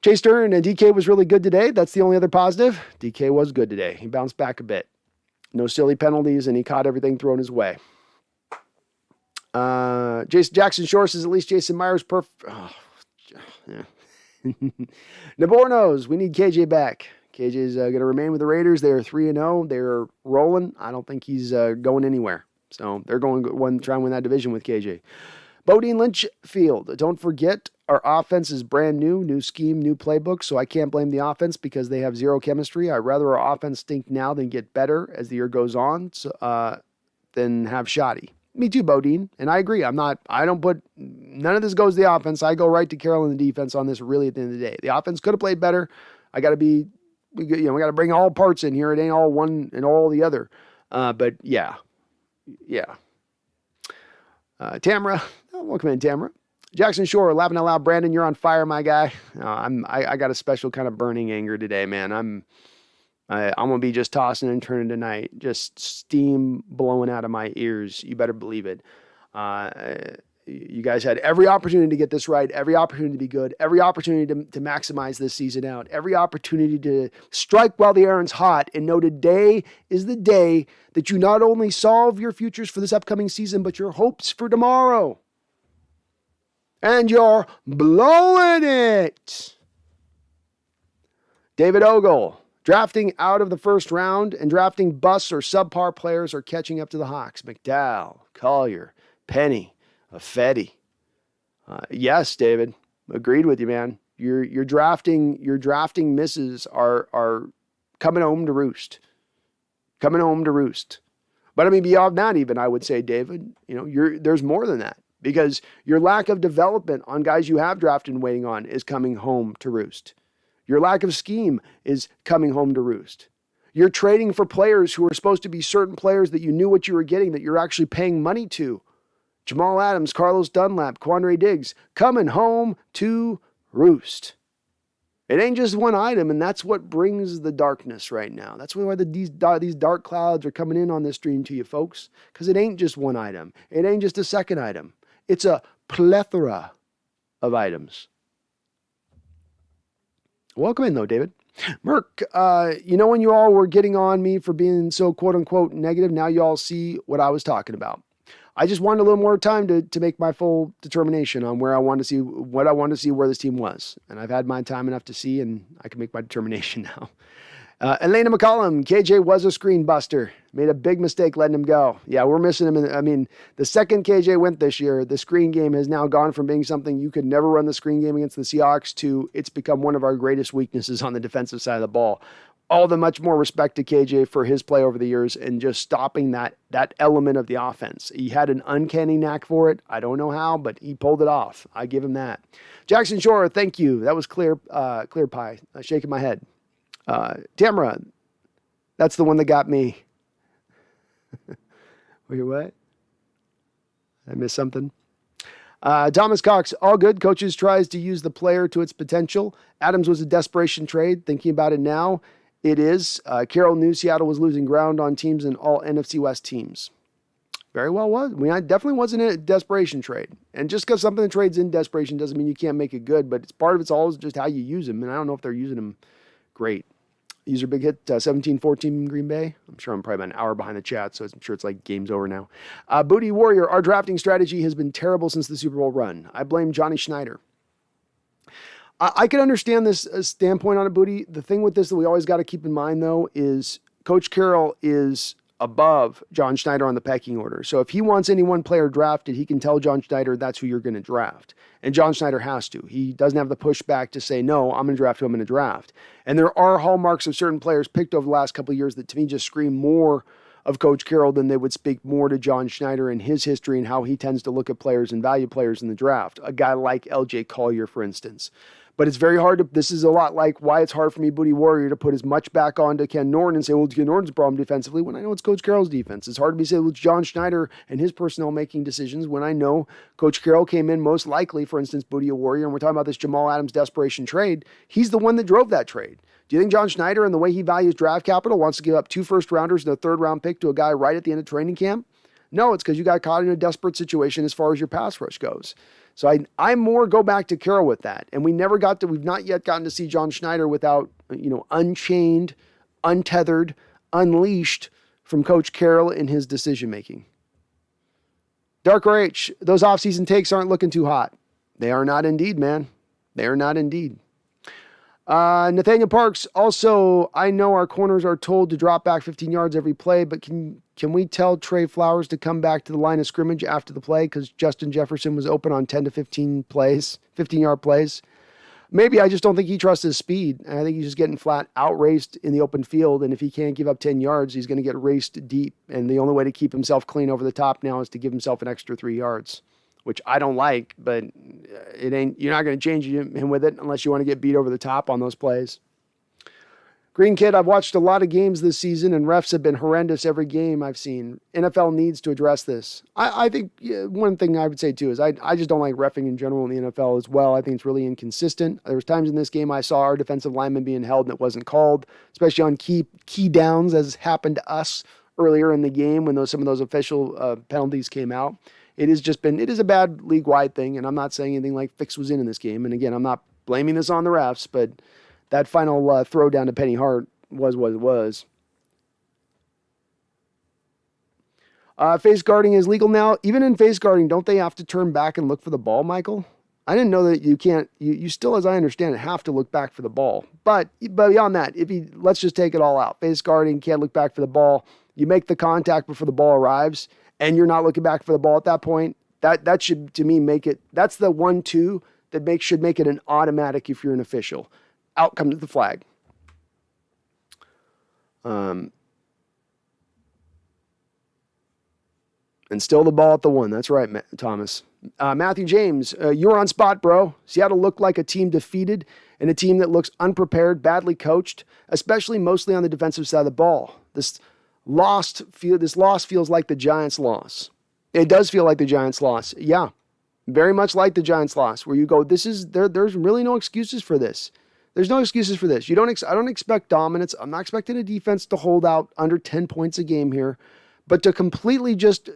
Chase Stern and DK was really good today. That's the only other positive. DK was good today. He bounced back a bit. No silly penalties, and he caught everything thrown his way. Jason Jackson Shore says at least Jason Myers perfect. Oh, yeah. Naborno's, we need KJ back. KJ is going to remain with the Raiders. They are 3-0. They're rolling. I don't think he's going anywhere. So they're going to try and win that division with KJ. Bodine Lynchfield, don't forget our offense is brand new scheme, new playbook, so I can't blame the offense because they have zero chemistry. I'd rather our offense stink now than get better as the year goes on than have shoddy. Me too, Bodine, and I agree. None of this goes to the offense. I go right to Caroll and the defense on this really at the end of the day. The offense could have played better. We got to bring all parts in here. It ain't all one and all the other. But yeah. Tamara, welcome in, Tamara. Jackson Shore, laughing out loud. Brandon, you're on fire, my guy. I got a special kind of burning anger today, man. I'm gonna be just tossing and turning tonight, just steam blowing out of my ears. You better believe it. You guys had every opportunity to get this right, every opportunity to be good, every opportunity to maximize this season out, every opportunity to strike while the iron's hot, and know today is the day that you not only solve your futures for this upcoming season, but your hopes for tomorrow. And you're blowing it. David Ogle, drafting out of the first round and drafting busts or subpar players are catching up to the Hawks. McDowell, Collier, Penny, Fetty. Yes, David, agreed with you, man. Your drafting misses are coming home to roost. Coming home to roost. But I mean, beyond that, even I would say, David, there's more than that because your lack of development on guys you have drafted and waiting on is coming home to roost. Your lack of scheme is coming home to roost. You're trading for players who are supposed to be certain players that you knew what you were getting, that you're actually paying money to. Jamal Adams, Carlos Dunlap, Quandre Diggs, coming home to roost. It ain't just one item, and that's what brings the darkness right now. That's why these dark clouds are coming in on this stream to you, folks, because it ain't just one item. It ain't just a second item. It's a plethora of items. Welcome in, though, David. Merck, when you all were getting on me for being so quote-unquote negative, now you all see what I was talking about. I just wanted a little more time to make my full determination on what I wanted to see where this team was. And I've had my time enough to see, and I can make my determination now. Elena McCollum, KJ was a screen buster. Made a big mistake letting him go. Yeah, we're missing him. The second KJ went this year, the screen game has now gone from being something you could never run the screen game against the Seahawks to it's become one of our greatest weaknesses on the defensive side of the ball. All the much more respect to KJ for his play over the years and just stopping that element of the offense. He had an uncanny knack for it. I don't know how, but he pulled it off. I give him that. Jackson Shore, thank you. That was clear pie. Shaking my head. Tamara, that's the one that got me. Wait, what? I missed something. Thomas Cox, all good. Coaches tries to use the player to its potential. Adams was a desperation trade. Thinking about it now, it is. Caroll knew Seattle was losing ground on teams and all NFC West teams. Very well was. I definitely wasn't a desperation trade. And just because something trades in desperation doesn't mean you can't make it good, but it's part of it's always just how you use them. And I don't know if they're using them great. User big hit, 17-14 in Green Bay. I'm sure I'm probably about an hour behind the chat, so I'm sure it's like game's over now. Booty Warrior, our drafting strategy has been terrible since the Super Bowl run. I blame Johnny Schneider. I can understand this standpoint on it, Booty. The thing with this that we always got to keep in mind, though, is Coach Carroll is above John Schneider on the pecking order. So if he wants any one player drafted, he can tell John Schneider that's who you're going to draft. And John Schneider has to. He doesn't have the pushback to say, no, I'm going to draft who I'm going to draft. And there are hallmarks of certain players picked over the last couple of years that to me just scream more of Coach Carroll than they would speak more to John Schneider and his history and how he tends to look at players and value players in the draft. A guy like LJ Collier, for instance. But it's very hard to, this is a lot like why it's hard for me, Booty Warrior, to put as much back onto Ken Norton and say, well, Ken Norton's problem defensively when I know it's Coach Carroll's defense. It's hard to be saying, well, it's John Schneider and his personnel making decisions when I know Coach Carroll came in most likely, for instance, Booty Warrior, and we're talking about this Jamal Adams desperation trade. He's the one that drove that trade. Do you think John Schneider and the way he values draft capital wants to give up 2 first-rounders and a third-round pick to a guy right at the end of training camp? No, it's because you got caught in a desperate situation as far as your pass rush goes. So I more go back to Caroll with that. And we've not yet gotten to see John Schneider without, unchained, untethered, unleashed from Coach Carroll in his decision making. Dark RH, those offseason takes aren't looking too hot. They are not indeed, man. They are not indeed. Nathaniel Parks, also, I know our corners are told to drop back 15 yards every play, but can we tell Trey Flowers to come back to the line of scrimmage after the play because Justin Jefferson was open on 10 to 15-yard plays? Maybe I just don't think he trusts his speed, and I think he's just getting flat out-raced in the open field, and if he can't give up 10 yards, he's going to get raced deep, and the only way to keep himself clean over the top now is to give himself an extra 3 yards, which I don't like, but you're not going to change him with it unless you want to get beat over the top on those plays. Green Kid, I've watched a lot of games this season, and refs have been horrendous every game I've seen. NFL needs to address this. I think one thing I would say, too, is I just don't like reffing in general in the NFL as well. I think it's really inconsistent. There was times in this game I saw our defensive lineman being held and it wasn't called, especially on key downs, as happened to us earlier in the game when some of those official penalties came out. It is a bad league-wide thing, and I'm not saying anything like fix was in this game. And again, I'm not blaming this on the refs, but that final throw down to Penny Hart was what it was. Face guarding is legal now. Even in face guarding, don't they have to turn back and look for the ball, Michael? I didn't know that you can't. You still, as I understand it, have to look back for the ball. But beyond that, let's just take it all out. Face guarding, can't look back for the ball. You make the contact before the ball arrives, and you're not looking back for the ball at that point. That should, to me, make it. That's the 1-2 that should make it an automatic if you're an official. Out comes the flag. And still the ball at the 1. That's right, Thomas. Matthew James, you're on spot, bro. Seattle looked like a team defeated and a team that looks unprepared, badly coached, especially mostly on the defensive side of the ball. This loss feels like the Giants' loss. It does feel like the Giants' loss. Yeah, very much like the Giants' loss, where you go, there's really no excuses for this. There's no excuses for this. I don't expect dominance. I'm not expecting a defense to hold out under 10 points a game here, but to completely just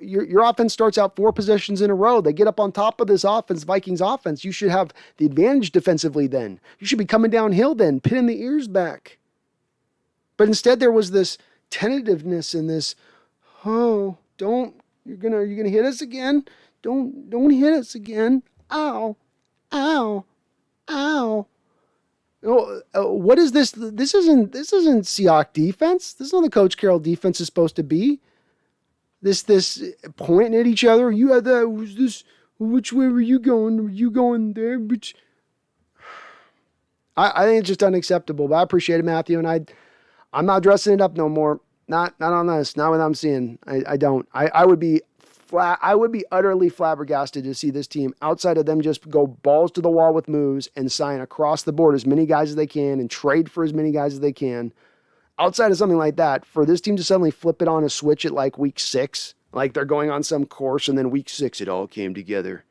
your offense starts out 4 possessions in a row. They get up on top of this offense, Vikings offense. You should have the advantage defensively then. You should be coming downhill then, pinning the ears back. But instead there was this tentativeness in this, you're gonna hit us again? Don't hit us again. Ow. Ow. Ow. What is this? This isn't Seahawks defense. This is not the Coach Carroll defense is supposed to be. This pointing at each other. You had that. Was this? Which way were you going? Were you going there? Which? I think it's just unacceptable. But I appreciate it, Matthew, and I'm not dressing it up no more. Not on this. Not what I'm seeing. I don't. I would be utterly flabbergasted to see this team, outside of them just go balls to the wall with moves and sign across the board as many guys as they can and trade for as many guys as they can. Outside of something like that, for this team to suddenly flip it on a switch at like week 6, like they're going on some course and then week 6 it all came together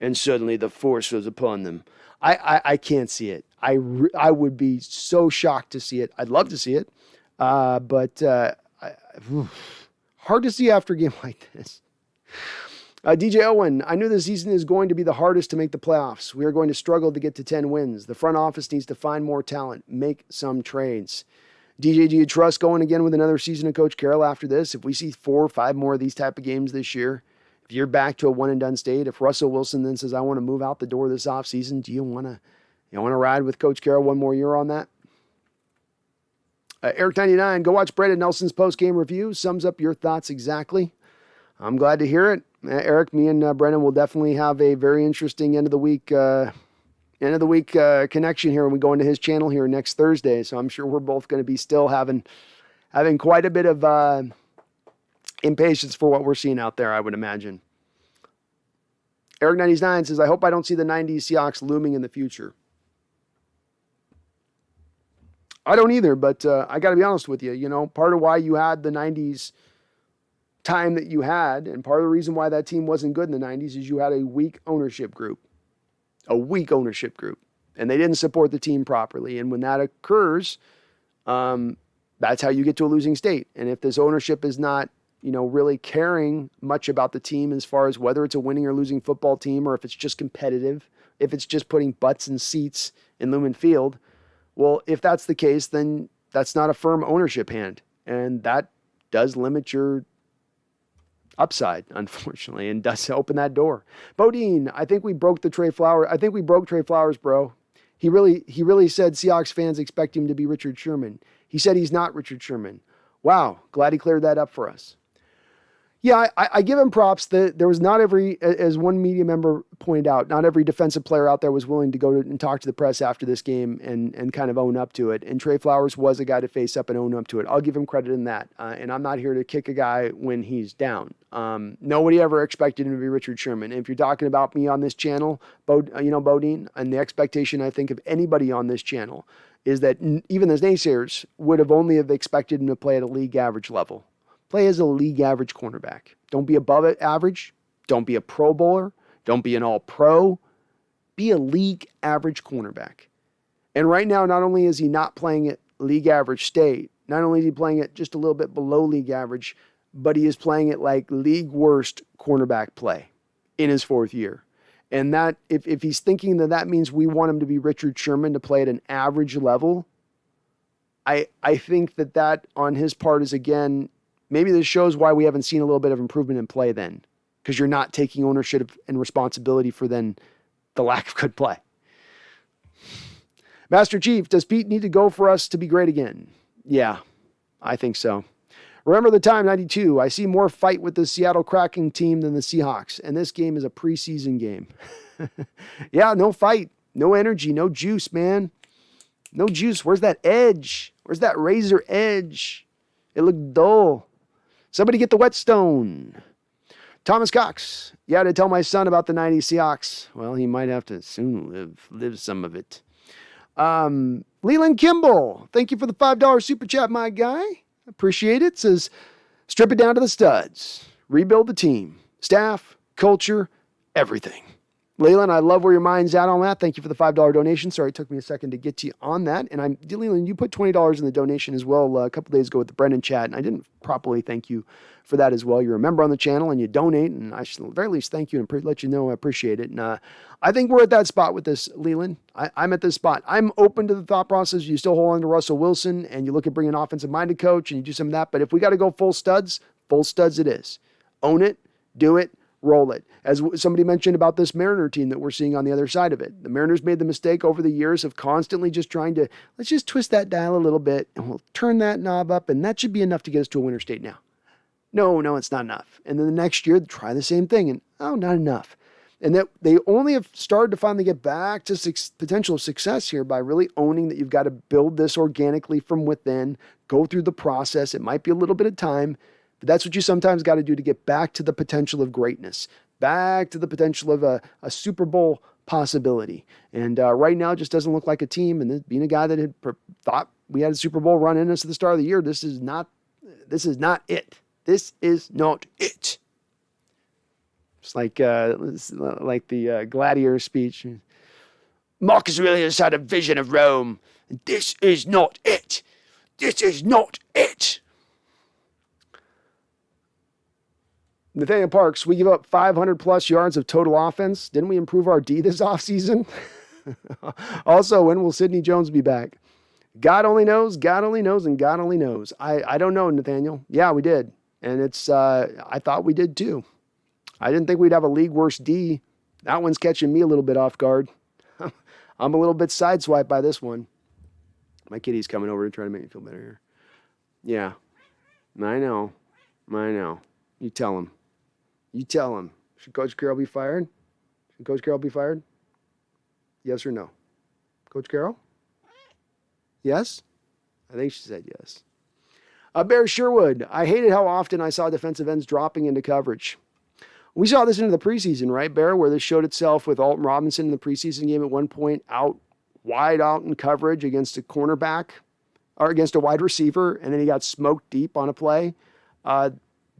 and suddenly the force was upon them. I can't see it. I would be so shocked to see it. I'd love to see it, but hard to see after a game like this. DJ Owen, I knew the season is going to be the hardest to make the playoffs. We are going to struggle to get to 10 wins. The front office needs to find more talent, make some trades. DJ, do you trust going again with another season of Coach Carroll after this? If we see 4 or 5 more of these type of games this year, if you're back to a one-and-done state, if Russell Wilson then says, I want to move out the door this offseason, do you want to ride with Coach Carroll one more year on that? Eric99, go watch Brandon Nelson's post-game review. Sums up your thoughts exactly. I'm glad to hear it. Eric, me and Brennan will definitely have a very interesting end of the week connection here when we go into his channel here next Thursday. So I'm sure we're both going to be still having quite a bit of impatience for what we're seeing out there, I would imagine. Eric99 says, I hope I don't see the 90s Seahawks looming in the future. I don't either, but I got to be honest with you. Part of why you had the 90s time that you had, and part of the reason why that team wasn't good in the 90s is you had a weak ownership group. And they didn't support the team properly. And when that occurs, that's how you get to a losing state. And if this ownership is not really caring much about the team as far as whether it's a winning or losing football team or if it's just competitive, if it's just putting butts in seats in Lumen Field. Well, if that's the case, then that's not a firm ownership hand. And that does limit your upside, unfortunately, and does open that door. Bodine, I think we broke Trey Flowers, bro. He really said Seahawks fans expect him to be Richard Sherman. He said he's not Richard Sherman. Wow, glad he cleared that up for us. Yeah, I give him props. There was not every, as one media member pointed out, not every defensive player out there was willing to go and talk to the press after this game and kind of own up to it. And Trey Flowers was a guy to face up and own up to it. I'll give him credit in that. And I'm not here to kick a guy when he's down. Nobody ever expected him to be Richard Sherman. And if you're talking about me on this channel, Bodine, and the expectation I think of anybody on this channel is that even the naysayers would have only have expected him to play at a league average level. Play as a league average cornerback. Don't be above it average. Don't be a Pro Bowler. Don't be an all-pro. Be a league average cornerback. And right now, not only is he not playing at league average state, not only is he playing it just a little bit below league average, but he is playing it like league worst cornerback play in his fourth year. And that, if he's thinking that means we want him to be Richard Sherman to play at an average level, I think that on his part is, again, maybe this shows why we haven't seen a little bit of improvement in play then, because you're not taking ownership and responsibility for then the lack of good play. Master Chief, does Pete need to go for us to be great again? Yeah, I think so. Remember the time, 92. I see more fight with the Seattle Kraken team than the Seahawks, and this game is a preseason game. Yeah, no fight, no energy, no juice, man. No juice. Where's that edge? Where's that razor edge? It looked dull. Somebody get the whetstone. Thomas Cox. Yeah, to tell my son about the 90 Seahawks. Well, he might have to soon live some of it. Leland Kimball. Thank you for the $5 super chat, my guy. Appreciate it. Says, strip it down to the studs. Rebuild the team. Staff, culture, everything. Leland, I love where your mind's at on that. Thank you for the $5 donation. Sorry, it took me a second to get to you on that. And Leland, you put $20 in the donation as well a couple days ago with the Brendan chat, and I didn't properly thank you for that as well. You're a member on the channel and you donate, and I should at the very least thank you and let you know I appreciate it. And I think we're at that spot with this, Leland. I'm at this spot. I'm open to the thought process. You still hold on to Russell Wilson, and you look at bringing an offensive-minded coach, and you do some of that. But if we got to go full studs it is. Own it, do it, roll it. As somebody mentioned about this Mariner team that we're seeing on the other side of it. The Mariners made the mistake over the years of constantly just trying to, let's just twist that dial a little bit and we'll turn that knob up, and that should be enough to get us to a winner state now. No, it's not enough. And then the next year, try the same thing, and not enough. And that they only have started to finally get back to potential success here by really owning that you've got to build this organically from within, go through the process. It might be a little bit of time, but that's what you sometimes got to do to get back to the potential of greatness, back to the potential of a Super Bowl possibility. And right now, it just doesn't look like a team. And being a guy that had thought we had a Super Bowl run in us at the start of the year, this is not it. This is not it. It's like the Gladiator speech. Marcus Aurelius had a vision of Rome. And this is not it. This is not it. Nathaniel Parks, we give up 500 plus yards of total offense. Didn't we improve our D this offseason? Also, when will Sidney Jones be back? God only knows, and God only knows. I don't know, Nathaniel. Yeah, we did. And I thought we did too. I didn't think we'd have a league worst D. That one's catching me a little bit off guard. I'm a little bit sideswiped by this one. My kitty's coming over to try to make me feel better here. Yeah, I know. You tell him. Should Coach Carroll be fired? Yes or no? Coach Carroll? Yes? I think she said yes. Bear Sherwood. I hated how often I saw defensive ends dropping into coverage. We saw this into the preseason, right, Bear, where this showed itself with Alton Robinson in the preseason game at one point, wide out in coverage against a cornerback or against a wide receiver, and then he got smoked deep on a play.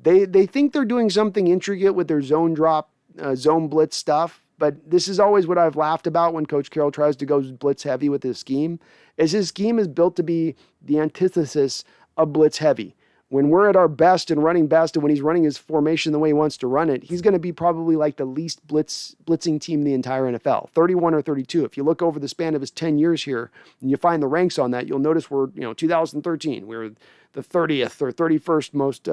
They think they're doing something intricate with their zone drop, zone blitz stuff, but this is always what I've laughed about when Coach Carroll tries to go blitz heavy with his scheme, is his scheme is built to be the antithesis of blitz heavy, when we're at our best and running best, and when he's running his formation the way he wants to run it, he's going to be probably like the least blitzing team in the entire NFL, 31 or 32. If you look over the span of his 10 years here and you find the ranks on that, you'll notice we're, 2013, we're the 30th or 31st most,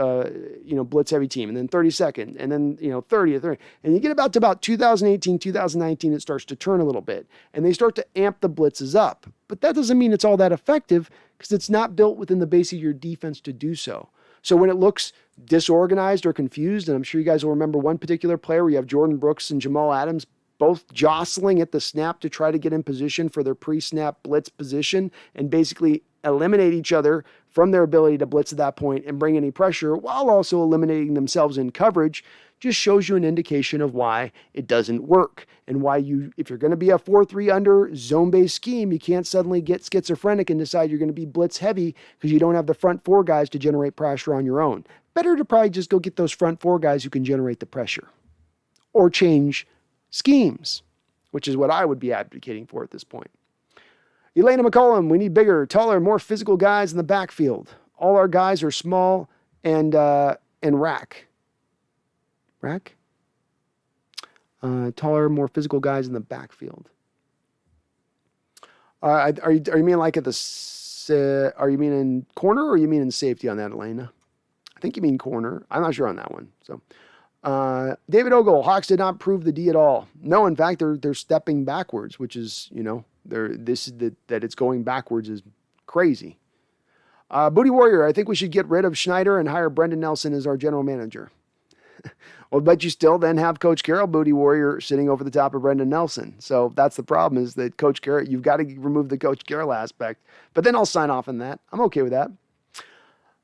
blitz heavy team, and then 32nd, and then, 30th. And you get about 2018, 2019, it starts to turn a little bit, and they start to amp the blitzes up. But that doesn't mean it's all that effective, because it's not built within the base of your defense to do so. So when it looks disorganized or confused, and I'm sure you guys will remember one particular player where you have Jordan Brooks and Jamal Adams both jostling at the snap to try to get in position for their pre-snap blitz position and basically eliminate each other from their ability to blitz at that point and bring any pressure while also eliminating themselves in coverage, just shows you an indication of why it doesn't work and why if you're going to be a 4-3 under zone-based scheme, you can't suddenly get schizophrenic and decide you're going to be blitz heavy because you don't have the front four guys to generate pressure on your own. Better to probably just go get those front four guys who can generate the pressure or change schemes, which is what I would be advocating for at this point. Elena McCollum, we need bigger, taller, more physical guys in the backfield. All our guys are small and rack. Taller, more physical guys in the backfield. Are you mean like are you meaning corner or are you meaning safety on that, Elena? I think you mean corner. I'm not sure on that one. So, David Ogle, Hawks did not prove the D at all. No, in fact, they're stepping backwards, which is, that it's going backwards is crazy. Booty Warrior, I think we should get rid of Schneider and hire Brendan Nelson as our general manager. Well, but you still then have Coach Carroll, Booty Warrior, sitting over the top of Brendan Nelson. So that's the problem, is that Coach Carroll, you've got to remove the Coach Carroll aspect. But then I'll sign off on that. I'm okay with that.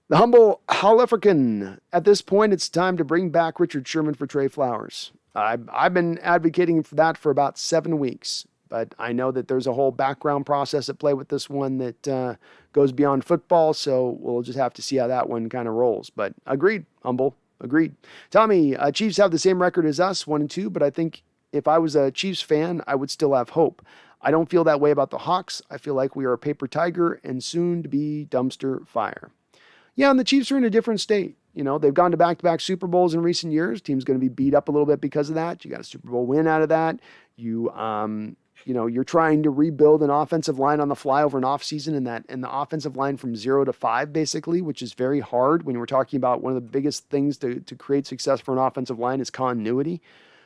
The humble Halifacan. At this point, it's time to bring back Richard Sherman for Trey Flowers. I've been advocating for that for about 7 weeks. But I know that there's a whole background process at play with this one that goes beyond football. So we'll just have to see how that one kind of rolls. But agreed, humble. Agreed. Tommy, Chiefs have the same record as us, 1-2, but I think if I was a Chiefs fan, I would still have hope. I don't feel that way about the Hawks. I feel like we are a paper tiger and soon to be dumpster fire. Yeah, and the Chiefs are in a different state. They've gone to back-to-back Super Bowls in recent years. Team's going to be beat up a little bit because of that. You got a Super Bowl win out of that. You're trying to rebuild an offensive line on the fly over an offseason, and the offensive line from 0 to 5, basically, which is very hard when we're talking about one of the biggest things to create success for an offensive line is continuity.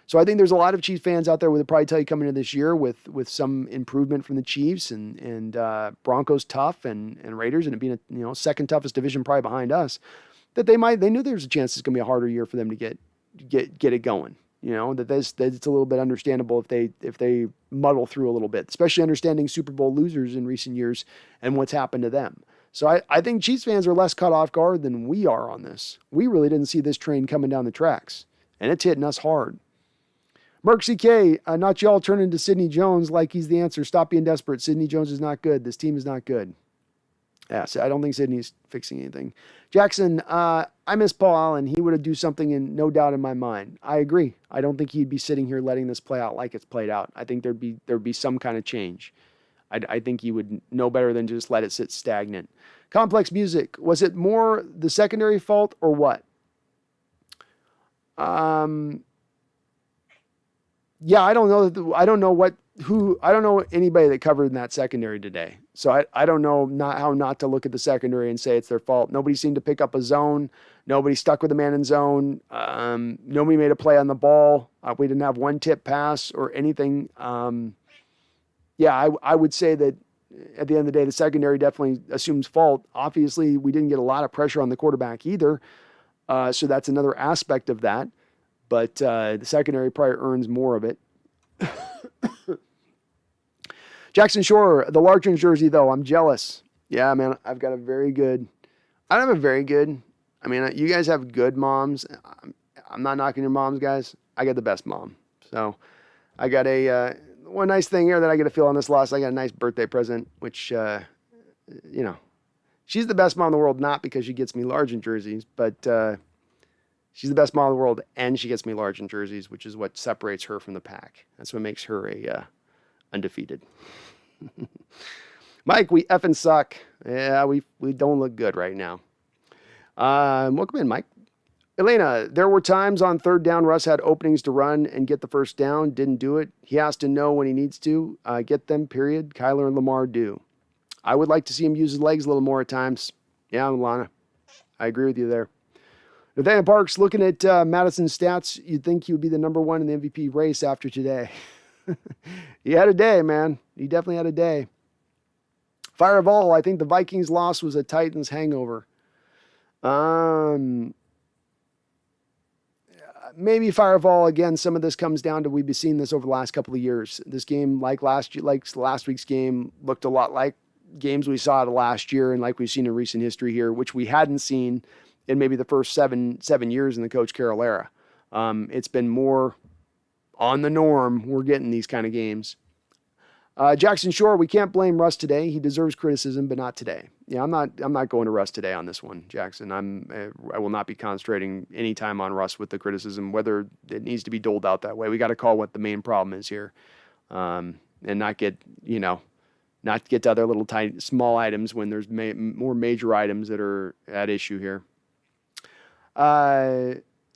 So I think there's a lot of Chiefs fans out there who would probably tell you coming into this year with some improvement from the Chiefs and Broncos tough and Raiders, and it being a second toughest division probably behind us, that they knew there was a chance it's going to be a harder year for them to get it going. That it's a little bit understandable if they muddle through a little bit, especially understanding Super Bowl losers in recent years and what's happened to them. So I think Chiefs fans are less caught off guard than we are on this. We really didn't see this train coming down the tracks, and it's hitting us hard. Merck CK, not y'all turn into Sidney Jones like he's the answer. Stop being desperate. Sidney Jones is not good. This team is not good. Yeah, so I don't think Sidney's fixing anything. Jackson, I miss Paul Allen. He would do something, and no doubt in my mind. I agree. I don't think he'd be sitting here letting this play out like it's played out. I think there'd be some kind of change. I think he would know better than just let it sit stagnant. Complex Music, was it more the secondary fault or what? Yeah, I don't know. I don't know anybody that covered in that secondary today. So I don't know how not to look at the secondary and say it's their fault. Nobody seemed to pick up a zone. Nobody stuck with a man in zone. Nobody made a play on the ball. We didn't have one tip pass or anything. I would say that at the end of the day, the secondary definitely assumes fault. Obviously, we didn't get a lot of pressure on the quarterback either. So that's another aspect of that. But the secondary probably earns more of it. Jackson Shore, the larger jersey, though. I'm jealous. Yeah, man, I don't have a very good. I mean, you guys have good moms. I'm not knocking your moms, guys. I got the best mom. So I got one nice thing here that I get to feel on this loss. I got a nice birthday present, which, she's the best mom in the world, not because she gets me large in jerseys, but she's the best mom in the world, and she gets me large in jerseys, which is what separates her from the pack. That's what makes her undefeated. Mike, we effing suck. Yeah, we don't look good right now. Welcome in, Mike. Elena, there were times on third down Russ had openings to run and get the first down. Didn't do it. He has to know when he needs to get them, period. Kyler and Lamar do. I would like to see him use his legs a little more at times. Yeah, Lana. I agree with you there. Nathaniel Parks, looking at Madison's stats, you'd think he would be the number one in the MVP race after today. He had a day, man. He definitely had a day. Fire of all, I think the Vikings loss was a Titans hangover. Maybe fire of all again. Some of this comes down to we've been seeing this over the last couple of years. This game, like last week's game, looked a lot like games we saw last year and like we've seen in recent history here, which we hadn't seen in maybe the first seven years in the Coach Carroll era. It's been more on the norm. We're getting these kind of games. Jackson Shore, we can't blame Russ today. He deserves criticism, but not today. Yeah, I'm not going to Russ today on this one, Jackson. I will not be concentrating any time on Russ with the criticism, whether it needs to be doled out that way. We got to call what the main problem is here, and not get to other little tiny small items when there's more major items that are at issue here.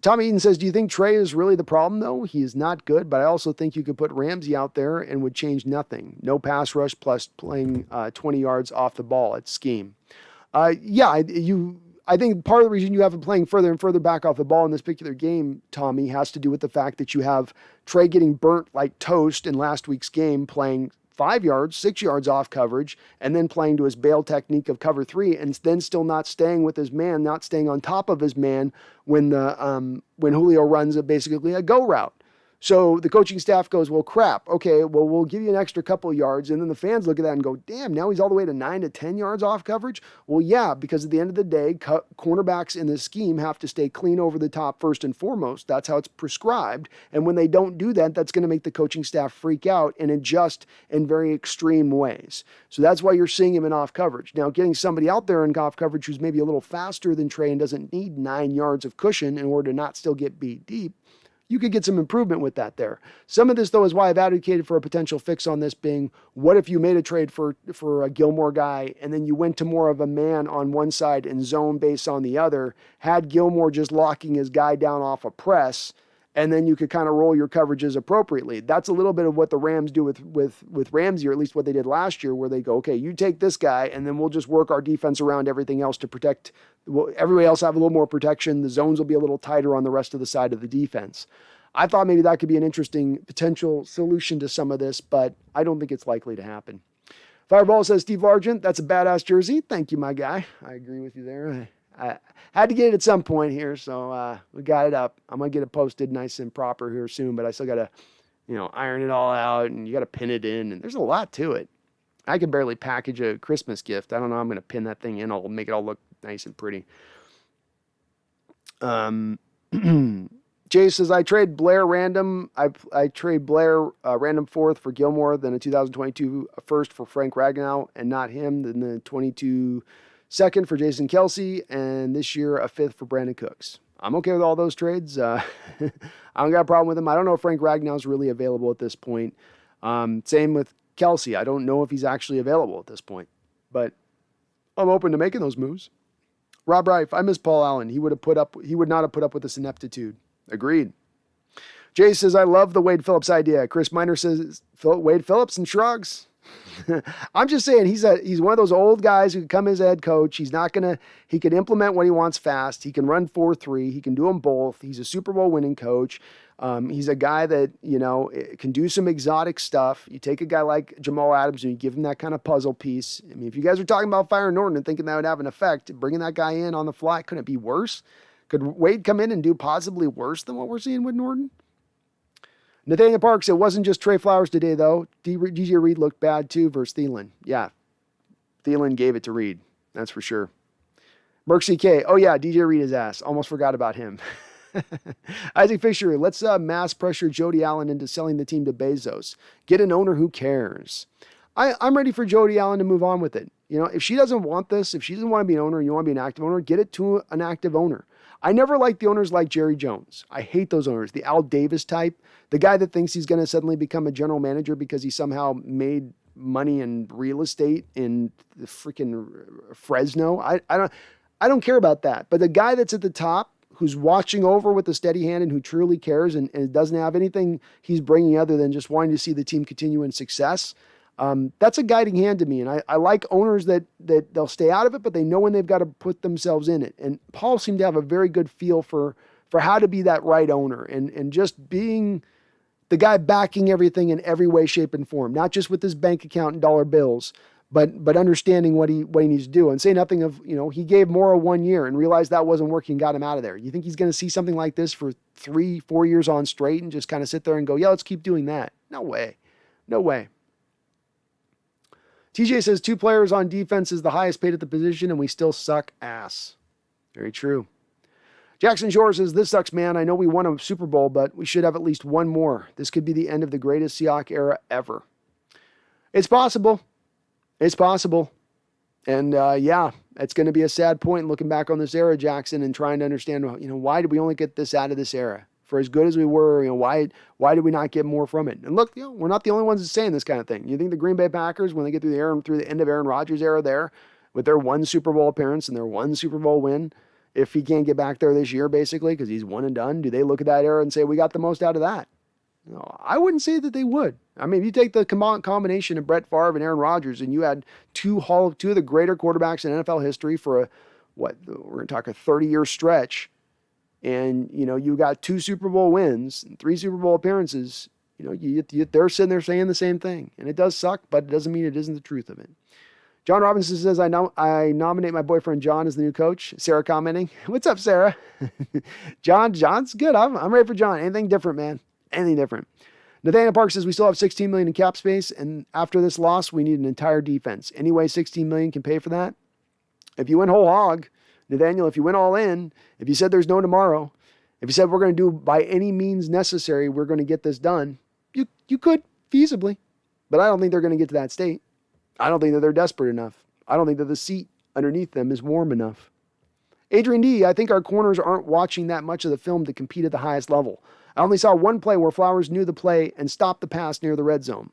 Tom Eden says, do you think Trey is really the problem, though? He is not good, but I also think you could put Ramsey out there and would change nothing. No pass rush plus playing 20 yards off the ball. It's scheme. I think part of the reason you have him playing further and further back off the ball in this particular game, Tommy, has to do with the fact that you have Trey getting burnt like toast in last week's game, playing 5 yards, 6 yards off coverage, and then playing to his bail technique of cover 3, and then still not staying with his man, not staying on top of his man when Julio runs basically a go route. So the coaching staff goes, well, crap. Okay, well, we'll give you an extra couple of yards. And then the fans look at that and go, damn, now he's all the way to 9 to 10 yards off coverage. Well, yeah, because at the end of the day, cornerbacks in this scheme have to stay clean over the top first and foremost. That's how it's prescribed. And when they don't do that, that's going to make the coaching staff freak out and adjust in very extreme ways. So that's why you're seeing him in off coverage. Now, getting somebody out there in off coverage who's maybe a little faster than Trey and doesn't need 9 yards of cushion in order to not still get beat deep, you could get some improvement with that there. Some of this, though, is why I've advocated for a potential fix on this being, what if you made a trade for a Gilmore guy and then you went to more of a man on one side and zone base on the other, had Gilmore just locking his guy down off a press, and then you could kind of roll your coverages appropriately. That's a little bit of what the Rams do with Ramsey, or at least what they did last year, where they go, okay, you take this guy, and then we'll just work our defense around everything else to protect. Well, everybody else have a little more protection. The zones will be a little tighter on the rest of the side of the defense. I thought maybe that could be an interesting potential solution to some of this, but I don't think it's likely to happen. Fireball says, Steve Largent, that's a badass jersey. Thank you, my guy. I agree with you there. I had to get it at some point here, so we got it up. I'm going to get it posted nice and proper here soon, but I still got to, iron it all out, and you got to pin it in, and there's a lot to it. I can barely package a Christmas gift. I don't know. I'm going to pin that thing in. I'll make it all look nice and pretty. Jay says, I trade Blair random. I trade Blair random fourth for Gilmore, then a 2022 first for Frank Ragnow, and not him, then the 22 second for Jason Kelsey, and this year a fifth for Brandon Cooks. I'm okay with all those trades. I don't got a problem with them. I don't know if Frank Ragnow is really available at this point. Same with Kelsey. I don't know if he's actually available at this point, but I'm open to making those moves. Rob Reif, I miss Paul Allen. He would not have put up with this ineptitude. Agreed. Jay says, I love the Wade Phillips idea. Chris Miner says, Wade Phillips and shrugs. I'm just saying he's one of those old guys who can come as a head coach. He can implement what he wants fast. He can run 4-3. He can do them both. He's a Super Bowl winning coach. He's a guy that, can do some exotic stuff. You take a guy like Jamal Adams and you give him that kind of puzzle piece. I mean, if you guys are talking about firing Norton and thinking that would have an effect, bringing that guy in on the fly, couldn't it be worse? Could Wade come in and do possibly worse than what we're seeing with Norton? Nathaniel Parks, it wasn't just Trey Flowers today, though. DJ Reed looked bad, too, versus Thielen. Yeah, Thielen gave it to Reed. That's for sure. Merck CK, oh, yeah, DJ Reed is ass. Almost forgot about him. Isaac Fisher, let's mass pressure Jody Allen into selling the team to Bezos. Get an owner who cares. I'm ready for Jody Allen to move on with it. If she doesn't want this, if she doesn't want to be an owner and you want to be an active owner, get it to an active owner. I never liked the owners like Jerry Jones. I hate those owners. The Al Davis type, the guy that thinks he's going to suddenly become a general manager because he somehow made money in real estate in the freaking Fresno. I don't care about that. But the guy that's at the top, who's watching over with a steady hand and who truly cares and doesn't have anything he's bringing other than just wanting to see the team continue in success, that's a guiding hand to me. And I like owners that they'll stay out of it, but they know when they've got to put themselves in it. And Paul seemed to have a very good feel for how to be that right owner and just being the guy backing everything in every way, shape, and form, not just with his bank account and dollar bills, but understanding what he needs to do. And say nothing of, he gave Morrow 1 year and realized that wasn't working, got him out of there. You think he's going to see something like this for 3-4 years on straight and just kind of sit there and go, yeah, let's keep doing that? No way. No way. TJ says 2 players on defense is the highest paid at the position and we still suck ass. Very true. Jackson Shore says, this sucks, man. I know we won a Super Bowl, but we should have at least one more. This could be the end of the greatest Seahawks era ever. It's possible. It's possible. And yeah, it's going to be a sad point looking back on this era, Jackson, and trying to understand, why did we only get this out of this era? For as good as we were, why did we not get more from it? And look, we're not the only ones that's saying this kind of thing. You think the Green Bay Packers, when they get through the end of Aaron Rodgers' era there, with their 1 Super Bowl appearance and their 1 Super Bowl win, if he can't get back there this year, basically, because he's one and done, do they look at that era and say, we got the most out of that? No, I wouldn't say that they would. I mean, if you take the combination of Brett Favre and Aaron Rodgers, and you had two of the greater quarterbacks in NFL history for we're going to talk a 30-year stretch, and, you got 2 Super Bowl wins and 3 Super Bowl appearances, they're sitting there saying the same thing. And it does suck, but it doesn't mean it isn't the truth of it. John Robinson says, I nominate my boyfriend John as the new coach. Sarah commenting, what's up, Sarah? John's good. I'm ready for John. Anything different, man. Anything different. Nathaniel Park says, we still have $16 million in cap space, and after this loss, we need an entire defense. Anyway, $16 million can pay for that. If you went whole hog, Nathaniel, if you went all in, if you said there's no tomorrow, if you said we're going to do by any means necessary, we're going to get this done, you could feasibly, but I don't think they're going to get to that state. I don't think that they're desperate enough. I don't think that the seat underneath them is warm enough. Adrian D, I think our corners aren't watching that much of the film to compete at the highest level. I only saw one play where Flowers knew the play and stopped the pass near the red zone.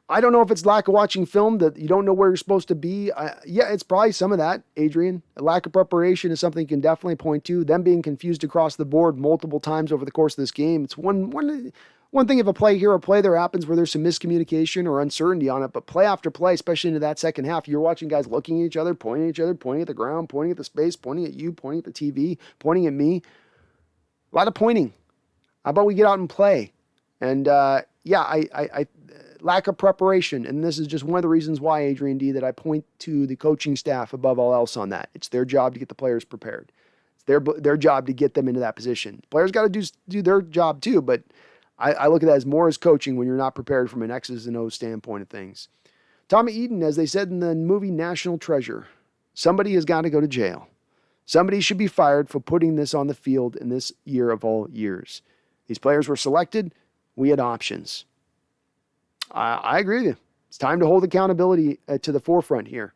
I don't know if it's lack of watching film, that you don't know where you're supposed to be. Yeah, it's probably some of that, Adrian. A lack of preparation is something you can definitely point to. Them being confused across the board multiple times over the course of this game. It's one thing if a play here or play there happens where there's some miscommunication or uncertainty on it, but play after play, especially into that second half, you're watching guys looking at each other, pointing at the ground, pointing at the space, pointing at you, pointing at the TV, pointing at me. A lot of pointing. How about we get out and play? And I lack of preparation. And this is just one of the reasons why, Adrian D, that I point to the coaching staff above all else on that. It's their job to get the players prepared. It's their job to get them into that position. Players got to do their job too, but I look at that as more as coaching when you're not prepared from an X's and O's standpoint of things. Tommy Eden, as they said in the movie National Treasure, somebody has got to go to jail. Somebody should be fired for putting this on the field in this year of all years. These players were selected. We had options. I agree with you. It's time to hold accountability to the forefront here.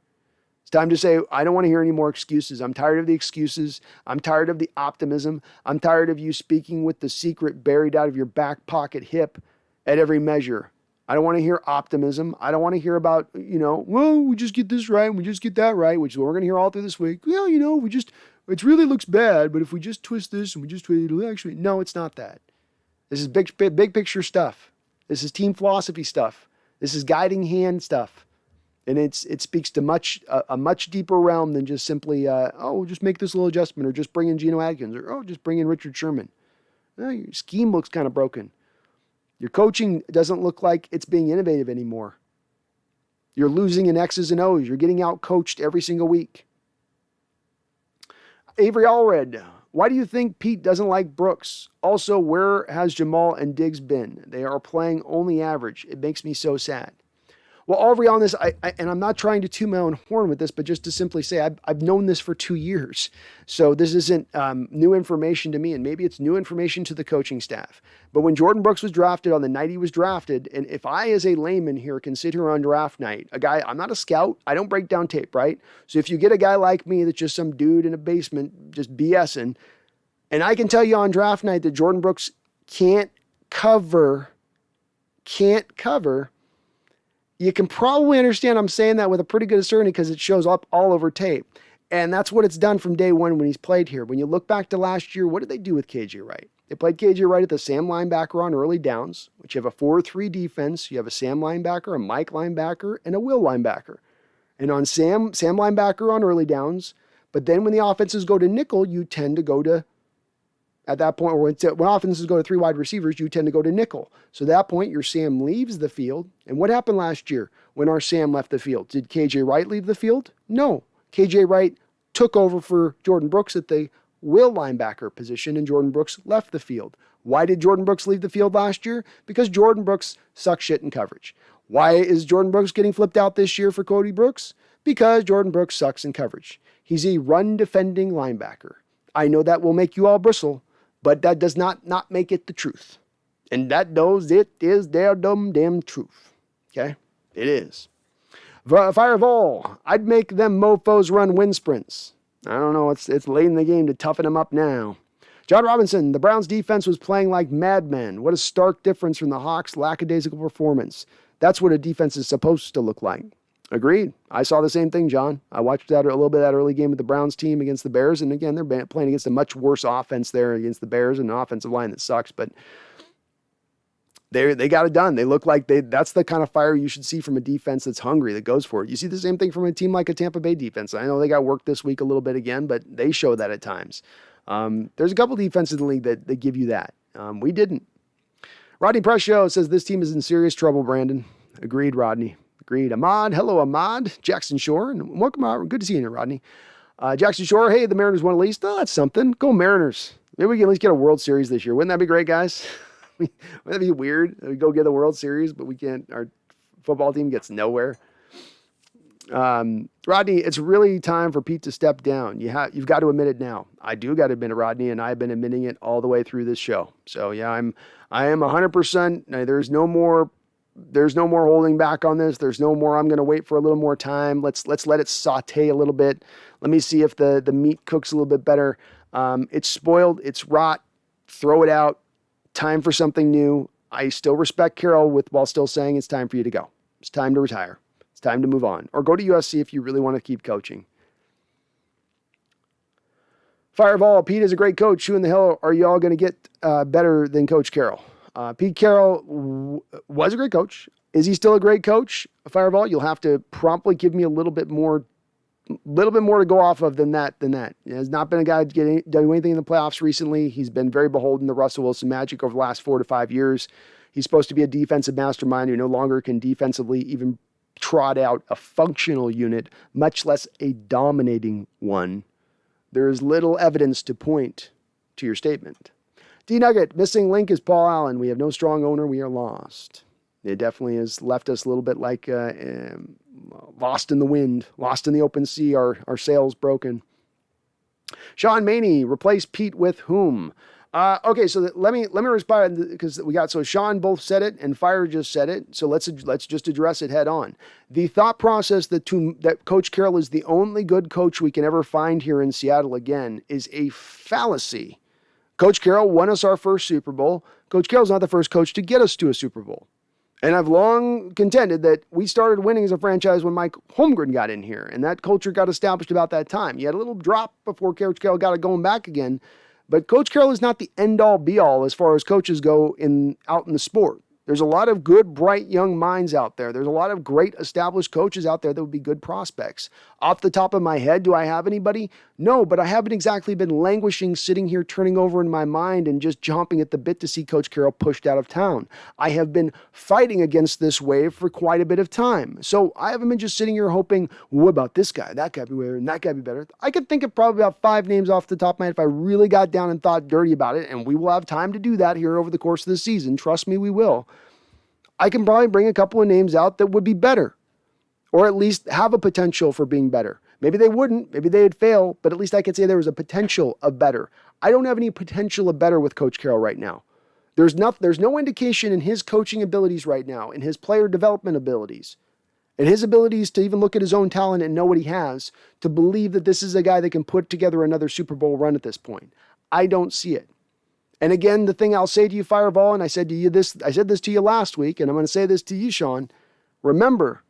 It's time to say, I don't want to hear any more excuses. I'm tired of the excuses. I'm tired of the optimism. I'm tired of you speaking with the secret buried out of your back pocket hip at every measure. I don't want to hear optimism. I don't want to hear about, well, we just get this right and we just get that right, which is what we're going to hear all through this week. Well, it really looks bad, but if we just twist this and we just twist it, it'll actually, no, it's not that. This is big picture stuff. This is team philosophy stuff. This is guiding hand stuff. And it speaks to a much deeper realm than just simply, we'll just make this little adjustment, or just bring in Geno Atkins, or just bring in Richard Sherman. Your scheme looks kind of broken. Your coaching doesn't look like it's being innovative anymore. You're losing in X's and O's. You're getting out-coached every single week. Avery Allred, why do you think Pete doesn't like Brooks? Also, where has Jamal and Diggs been? They are playing only average. It makes me so sad. Well, Aubrey, on this, and I'm not trying to toot my own horn with this, but just to simply say, I've known this for 2 years. So this isn't new information to me, and maybe it's new information to the coaching staff. But when Jordan Brooks was drafted on the night he was drafted, and if I as a layman here can sit here on draft night, I'm not a scout, I don't break down tape, right? So if you get a guy like me that's just some dude in a basement just BSing, and I can tell you on draft night that Jordan Brooks can't cover, you can probably understand I'm saying that with a pretty good certainty because it shows up all over tape. And that's what it's done from day one when he's played here. When you look back to last year, what did they do with KJ Wright? They played KJ Wright at the Sam linebacker on early downs, which you have a 4-3 defense. You have a Sam linebacker, a Mike linebacker, and a Will linebacker. And on Sam linebacker on early downs. But then when the offenses go to nickel, you tend to go to, at that point, when offenses go to 3 wide receivers, you tend to go to nickel. So at that point, your Sam leaves the field. And what happened last year when our Sam left the field? Did KJ Wright leave the field? No. KJ Wright took over for Jordan Brooks at the Will linebacker position, and Jordan Brooks left the field. Why did Jordan Brooks leave the field last year? Because Jordan Brooks sucks shit in coverage. Why is Jordan Brooks getting flipped out this year for Cody Brooks? Because Jordan Brooks sucks in coverage. He's a run-defending linebacker. I know that will make you all bristle, but that does not make it the truth. And that knows it is their damn truth. Okay? It is. Fireball, I'd make them mofos run wind sprints. I don't know, it's late in the game to toughen them up now. John Robinson, the Browns defense was playing like madmen. What a stark difference from the Hawks' lackadaisical performance. That's what a defense is supposed to look like. Agreed. I saw the same thing, John. I watched that a little bit of that early game with the Browns team against the Bears, and again, they're playing against a much worse offense there against the Bears and an offensive line that sucks, but they got it done. They look like that's the kind of fire you should see from a defense that's hungry, that goes for it. You see the same thing from a team like a Tampa Bay defense. I know they got worked this week a little bit again, but they show that at times. There's a couple defenses in the league that give you that. We didn't. Rodney Prescio says this team is in serious trouble, Brandon. Agreed, Rodney. Agreed. Ahmad. Hello, Ahmad. Jackson Shore. And welcome out. Good to see you, Rodney. Jackson Shore. Hey, the Mariners won at least. Oh, that's something. Go Mariners. Maybe we can at least get a World Series this year. Wouldn't that be great, guys? Wouldn't that be weird? We go get the World Series, but we can't. Our football team gets nowhere. Rodney, it's really time for Pete to step down. You've got to admit it now. I do got to admit it, Rodney, and I've been admitting it all the way through this show. So yeah, I am 100%. There's no more holding back on this. There's no more, I'm going to wait for a little more time. Let's let it saute a little bit. Let me see if the meat cooks a little bit better. It's spoiled. It's rot. Throw it out. Time for something new. I still respect Caroll while still saying it's time for you to go. It's time to retire. It's time to move on. Or go to USC if you really want to keep coaching. Fireball, Pete is a great coach. Who in the hell are you all going to get better than Coach Carroll? Pete Carroll was a great coach. Is he still a great coach? Fireball, you'll have to promptly give me a little bit more to go off of than that. He has not been a guy done anything in the playoffs recently. He's been very beholden to Russell Wilson magic over the last 4 to 5 years. He's supposed to be a defensive mastermind who no longer can defensively even trot out a functional unit, much less a dominating one. There is little evidence to point to your statement. D-Nugget, missing link is Paul Allen. We have no strong owner. We are lost. It definitely has left us a little bit like lost in the wind, lost in the open sea, our sails broken. Sean Maney, replace Pete with whom? Okay, so let me respond because so Sean both said it and Fire just said it. So let's just address it head on. The thought process that Coach Carroll is the only good coach we can ever find here in Seattle again is a fallacy. Coach Carroll won us our first Super Bowl. Coach Carroll's not the first coach to get us to a Super Bowl. And I've long contended that we started winning as a franchise when Mike Holmgren got in here, and that culture got established about that time. You had a little drop before Coach Carroll got it going back again, but Coach Carroll is not the end-all, be-all as far as coaches go out in the sport. There's a lot of good, bright, young minds out there. There's a lot of great established coaches out there that would be good prospects. Off the top of my head, do I have anybody? No, but I haven't exactly been languishing, sitting here, turning over in my mind and just chomping at the bit to see Coach Carroll pushed out of town. I have been fighting against this wave for quite a bit of time. So I haven't been just sitting here hoping, what about this guy? That guy be better, and that guy be better. I could think of probably about 5 names off the top of my head if I really got down and thought dirty about it, and we will have time to do that here over the course of the season. Trust me, we will. I can probably bring a couple of names out that would be better, or at least have a potential for being better. Maybe they wouldn't, maybe they'd fail, but at least I could say there was a potential of better. I don't have any potential of better with Coach Carroll right now. There's no indication in his coaching abilities right now, in his player development abilities, and his abilities to even look at his own talent and know what he has, to believe that this is a guy that can put together another Super Bowl run at this point. I don't see it. And again, the thing I'll say to you, Fireball, and I said this to you last week, and I'm going to say this to you, Sean. Remember,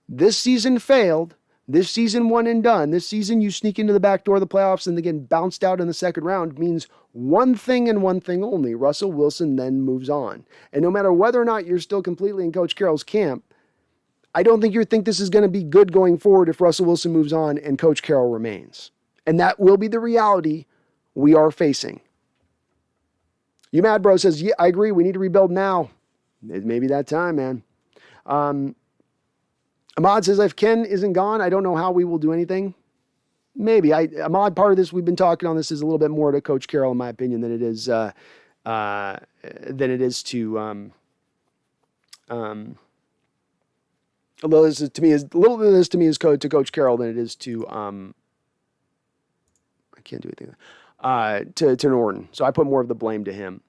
this season failed This season one and done. This season you sneak into the back door of the playoffs and again bounced out in the second round means one thing and one thing only. Russell Wilson then moves on. And no matter whether or not you're still completely in Coach Carroll's camp, I don't think you think this is going to be good going forward if Russell Wilson moves on and Coach Carroll remains. And that will be the reality we are facing. You Mad Bro says, yeah, I agree. We need to rebuild now. It may be that time, man. Ahmad says, if Ken isn't gone, I don't know how we will do anything. Maybe. Ahmad, part of this, we've been talking on this, is a little bit more to Coach Carroll, in my opinion, than it is to a little this to me is to Coach Carroll than it is to I can't do anything to Norton. So I put more of the blame to him.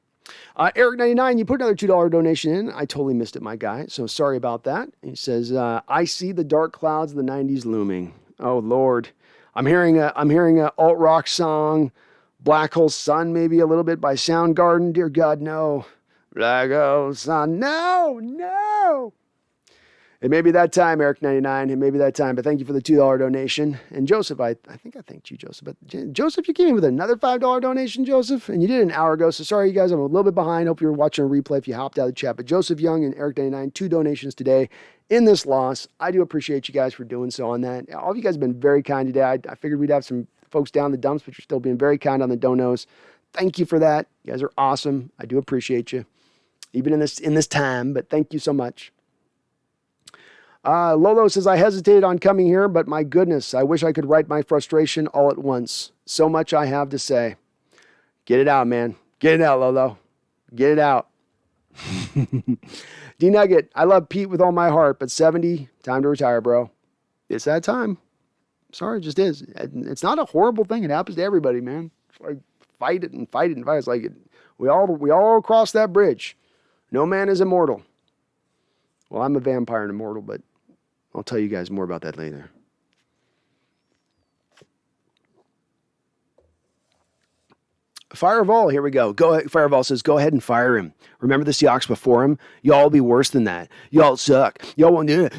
Eric99, you put another $2 donation in. I totally missed it, my guy. So sorry about that. He says, I see the dark clouds of the 90s looming. Oh Lord. I'm hearing a alt rock song, Black Hole Sun, maybe a little bit by Soundgarden. Dear God, no. Black Hole Sun. No. It may be that time, Eric99. It may be that time, but thank you for the $2 donation. And Joseph, I think I thanked you, Joseph. But Joseph, you came in with another $5 donation, Joseph, and you did it an hour ago. So sorry, you guys, I'm a little bit behind. Hope you're watching a replay if you hopped out of the chat. But Joseph Young and Eric99, 2 donations today in this loss. I do appreciate you guys for doing so on that. All of you guys have been very kind today. I figured we'd have some folks down the dumps, but you're still being very kind on the donos. Thank you for that. You guys are awesome. I do appreciate you, even in this time. But thank you so much. Lolo says, I hesitated on coming here, but my goodness, I wish I could write my frustration all at once. So much I have to say. Get it out, man. Get it out, Lolo. Get it out. D-Nugget, I love Pete with all my heart, but 70, time to retire, bro. It's that time. Sorry, it just is. It's not a horrible thing. It happens to everybody, man. It's like fight it and fight it and fight it. It's like we all cross that bridge. No man is immortal. Well, I'm a vampire and immortal, but I'll tell you guys more about that later. Fireball, here we go. Fireball says, go ahead and fire him. Remember the Seahawks before him? Y'all will be worse than that. Y'all suck. Y'all won't do it.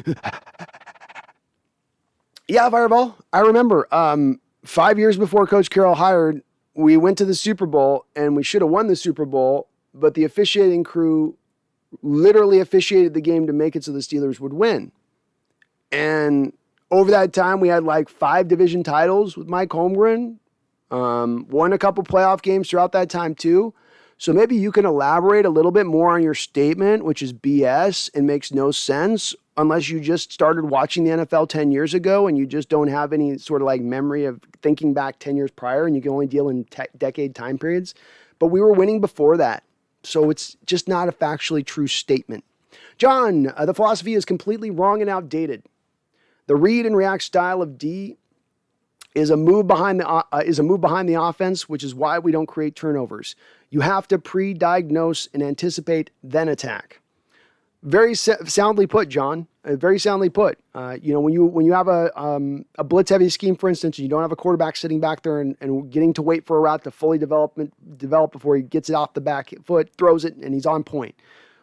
Yeah, Fireball. I remember 5 years before Coach Carroll hired, we went to the Super Bowl, and we should have won the Super Bowl, but the officiating crew literally officiated the game to make it so the Steelers would win. And over that time, we had like 5 division titles with Mike Holmgren, won a couple playoff games throughout that time too. So maybe you can elaborate a little bit more on your statement, which is BS and makes no sense unless you just started watching the NFL 10 years ago and you just don't have any sort of like memory of thinking back 10 years prior and you can only deal in decade time periods. But we were winning before that. So it's just not a factually true statement. John, the philosophy is completely wrong and outdated. The read and react style of D is a move behind the offense, which is why we don't create turnovers. You have to pre-diagnose and anticipate, then attack. Very soundly put, John. Very soundly put. When you have a blitz heavy scheme, for instance, and you don't have a quarterback sitting back there and getting to wait for a route to fully develop before he gets it off the back foot, throws it, and he's on point.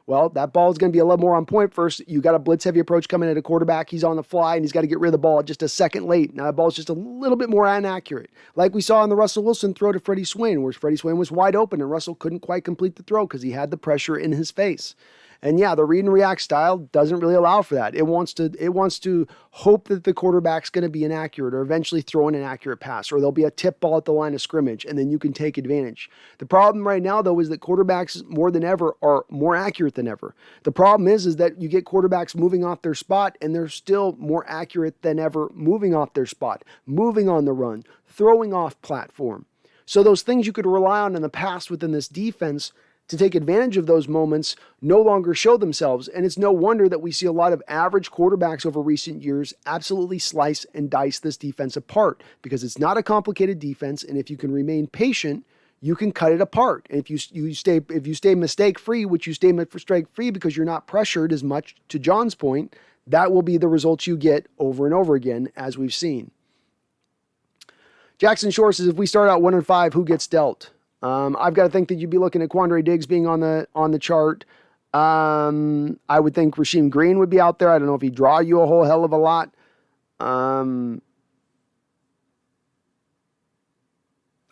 Well, that ball is going to be a little more on point first. You got a blitz heavy approach coming at a quarterback. He's on the fly and he's got to get rid of the ball just a second late. Now the ball's just a little bit more inaccurate. Like we saw in the Russell Wilson throw to Freddie Swain, where Freddie Swain was wide open and Russell couldn't quite complete the throw because he had the pressure in his face. And yeah, the read and react style doesn't really allow for that. It wants to hope that the quarterback's going to be inaccurate or eventually throw an inaccurate pass, or there'll be a tip ball at the line of scrimmage, and then you can take advantage. The problem right now, though, is that quarterbacks more than ever are more accurate than ever. The problem is that you get quarterbacks moving off their spot, and they're still more accurate than ever moving off their spot, moving on the run, throwing off platform. So those things you could rely on in the past within this defense to take advantage of those moments no longer show themselves. And it's no wonder that we see a lot of average quarterbacks over recent years absolutely slice and dice this defense apart, because it's not a complicated defense. And if you can remain patient, you can cut it apart. And if you stay mistake free, which you stay mistake free because you're not pressured as much, to John's point, that will be the results you get over and over again, as we've seen. Jackson Shore says, if we start out 1-5, who gets dealt? I've got to think that you'd be looking at Quandre Diggs being on the chart. I would think Rasheem Green would be out there. I don't know if he'd draw you a whole hell of a lot.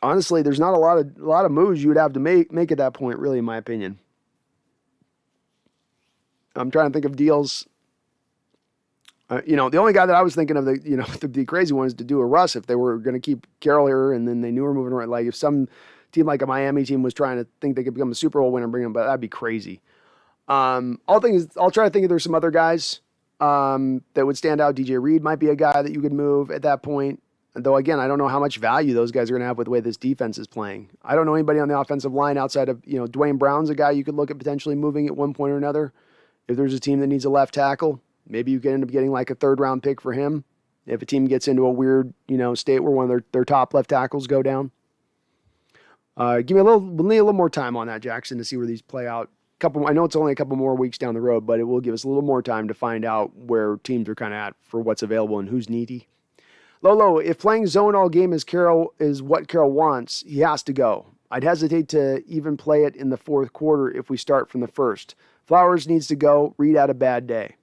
Honestly, there's not a lot of moves you would have to make at that point, really, in my opinion. I'm trying to think of deals. The only guy that I was thinking of, the crazy one is to do a Russ if they were going to keep Caroll here and then they knew we were moving around. Like if some team like a Miami team was trying to think they could become a Super Bowl winner and bring him, but that'd be crazy. I'll try to think if there's some other guys that would stand out. DJ Reed might be a guy that you could move at that point. Though, again, I don't know how much value those guys are going to have with the way this defense is playing. I don't know anybody on the offensive line outside of, Dwayne Brown's a guy you could look at potentially moving at one point or another. If there's a team that needs a left tackle, maybe you could end up getting like a 3rd-round pick for him. If a team gets into a weird, state where one of their top left tackles go down. We'll need a little more time on that, Jackson, to see where these play out. I know it's only a couple more weeks down the road, but it will give us a little more time to find out where teams are kind of at for what's available and who's needy. Lolo, if playing zone all game is what Carroll wants, he has to go. I'd hesitate to even play it in the 4th quarter if we start from the 1st. Flowers needs to go. Reed had a bad day.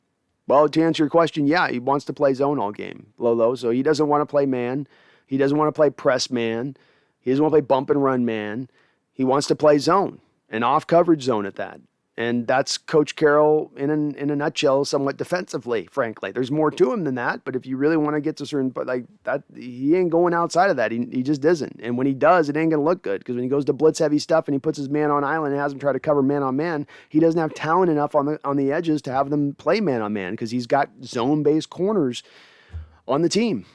Well, to answer your question, yeah, he wants to play zone all game, Lolo. So he doesn't want to play man. He doesn't want to play press man. He doesn't want to play bump and run man. He wants to play zone, an off coverage zone at that. And that's Coach Carroll in a nutshell, somewhat defensively, frankly. There's more to him than that, but if you really want to get to certain, but like that, he ain't going outside of that. He just isn't. And when he does, it ain't going to look good because when he goes to blitz heavy stuff and he puts his man on island and has him try to cover man on man, he doesn't have talent enough on the edges to have them play man on man because he's got zone based corners on the team.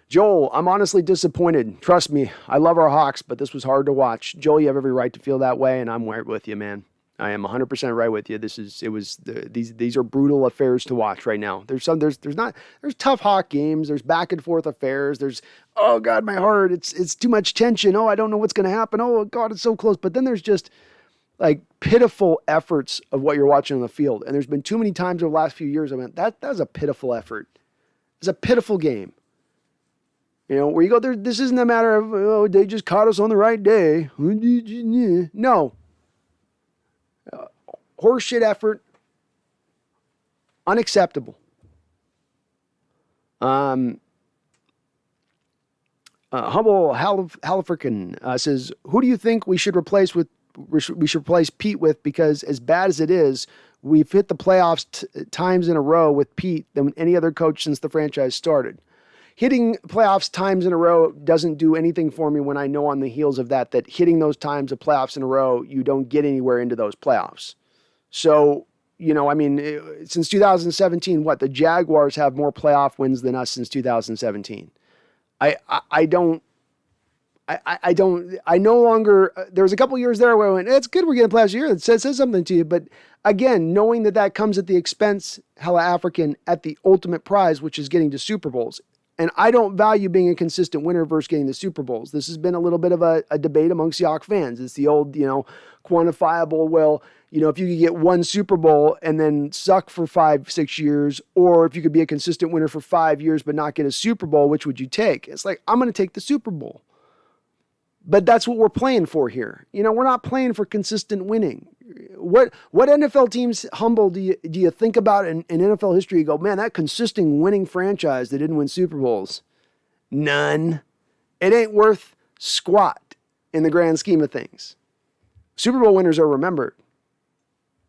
Joel, I'm honestly disappointed. Trust me, I love our Hawks, but this was hard to watch. Joel, you have every right to feel that way, and I'm right with you, man. I am 100% right with you. These are brutal affairs to watch right now. There's tough Hawk games. There's back and forth affairs. There's, oh God, my heart. It's too much tension. Oh, I don't know what's going to happen. Oh God, it's so close. But then there's just like pitiful efforts of what you're watching on the field. And there's been too many times over the last few years. I mean, that was a pitiful effort. It's a pitiful game. Where you go, this isn't a matter of, oh, they just caught us on the right day. No. Horseshit effort. Unacceptable. Humble Hallifrican says, who do you think we should replace Pete with? Because as bad as it is, we've hit the playoffs times in a row with Pete than any other coach since the franchise started. Hitting playoffs times in a row doesn't do anything for me when I know on the heels of that hitting those times of playoffs in a row, you don't get anywhere into those playoffs. So, since 2017, the Jaguars have more playoff wins than us since 2017. I no longer, there was a couple years there where I went, it's good we're getting playoffs here. It says something to you. But again, knowing that comes at the expense, hella African, at the ultimate prize, which is getting to Super Bowls. And I don't value being a consistent winner versus getting the Super Bowls. This has been a little bit of a debate among Seahawks fans. It's the old, quantifiable, well, if you could get one Super Bowl and then suck for 5-6 years, or if you could be a consistent winner for 5 years but not get a Super Bowl, which would you take? It's like, I'm going to take the Super Bowl. But that's what we're playing for here. We're not playing for consistent winning. What NFL teams, Humble, do you think about in NFL history? You go, man, that consistent winning franchise that didn't win Super Bowls. None. It ain't worth squat in the grand scheme of things. Super Bowl winners are remembered.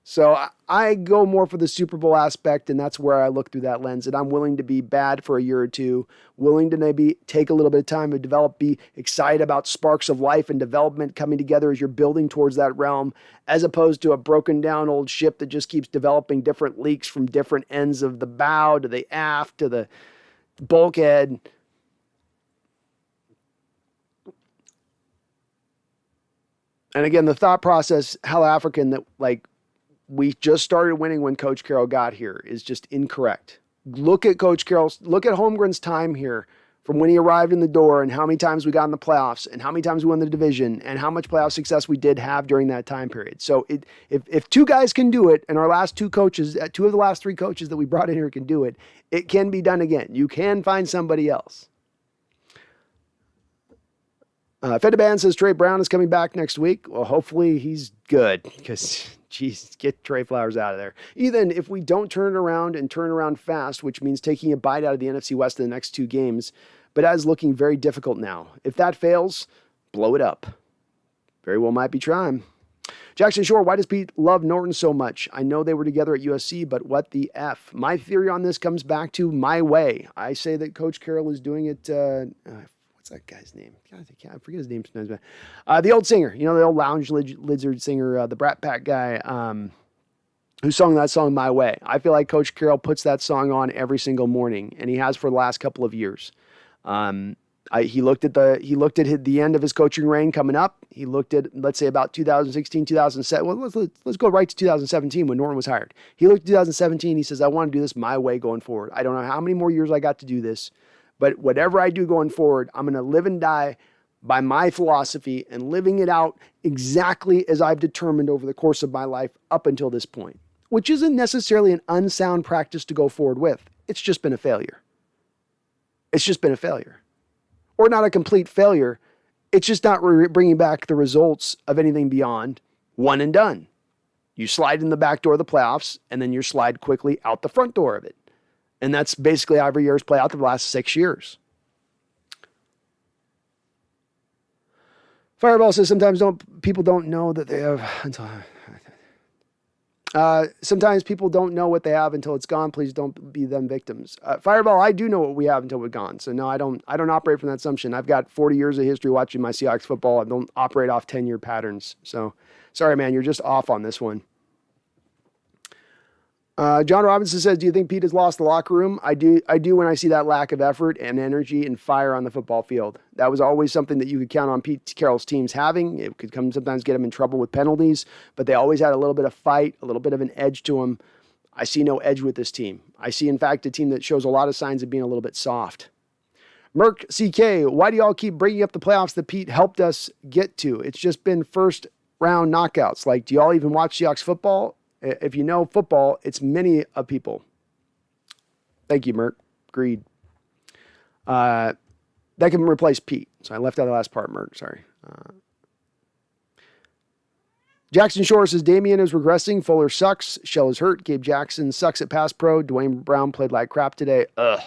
So I go more for the Super Bowl aspect, and that's where I look through that lens. And I'm willing to be bad for a year or two, willing to maybe take a little bit of time to develop, be excited about sparks of life and development coming together as you're building towards that realm, as opposed to a broken down old ship that just keeps developing different leaks from different ends of the bow to the aft to the bulkhead. And again, the thought process, hell African, that we just started winning when Coach Carroll got here is just incorrect. Look at Coach Carroll. Look at Holmgren's time here from when he arrived in the door and how many times we got in the playoffs and how many times we won the division and how much playoff success we did have during that time period. So if two guys can do it and our last two coaches, two of the last three coaches that we brought in here can do it, it can be done again. You can find somebody else. Fedaban says Trey Brown is coming back next week. Well, hopefully he's good because, geez, get Trey Flowers out of there. Ethan, if we don't turn it around and turn around fast, which means taking a bite out of the NFC West in the next 2 games, but that is looking very difficult now. If that fails, blow it up. Very well might be trying. Jackson Shore, why does Pete love Norton so much? I know they were together at USC, but what the F? My theory on this comes back to my way. I say that Coach Carroll is doing it. What's that guy's name? God, I forget his name sometimes. The old singer, the old lounge lizard singer, the Brat Pack guy, who sung that song My Way. I feel like Coach Carroll puts that song on every single morning, and he has for the last couple of years. He looked at the end of his coaching reign coming up. He looked at, let's say, about 2016, 2007. Well, let's go right to 2017 when Norton was hired. He looked at 2017. He says, I want to do this my way going forward. I don't know how many more years I got to do this, but whatever I do going forward, I'm going to live and die by my philosophy and living it out exactly as I've determined over the course of my life up until this point, which isn't necessarily an unsound practice to go forward with. It's just been a failure. Or not a complete failure. It's just not bringing back the results of anything beyond one and done. You slide in the back door of the playoffs, and then you slide quickly out the front door of it. And that's basically how every year has played out the last 6 years. Fireball says sometimes people don't know that they have until. Sometimes people don't know what they have until it's gone. Please don't be them victims. Fireball, I do know what we have until we're gone. So no, I don't operate from that assumption. I've got 40 years of history watching my Seahawks football. I don't operate off 10-year patterns. So sorry, man, you're just off on this one. John Robinson says, do you think Pete has lost the locker room? I do when I see that lack of effort and energy and fire on the football field. That was always something that you could count on Pete Carroll's teams having. It could sometimes get them in trouble with penalties, but they always had a little bit of fight, a little bit of an edge to them. I see no edge with this team. I see, in fact, a team that shows a lot of signs of being a little bit soft. Merc CK, why do y'all keep bringing up the playoffs that Pete helped us get to? It's just been first round knockouts. Like, do y'all even watch Seahawks football? If you know football, it's many of people. Thank you, Merc. Agreed. That can replace Pete. So I left out the last part, Merc. Sorry. Jackson Shore says, Damian is regressing. Fuller sucks. Shell is hurt. Gabe Jackson sucks at pass pro. Dwayne Brown played like crap today. Ugh.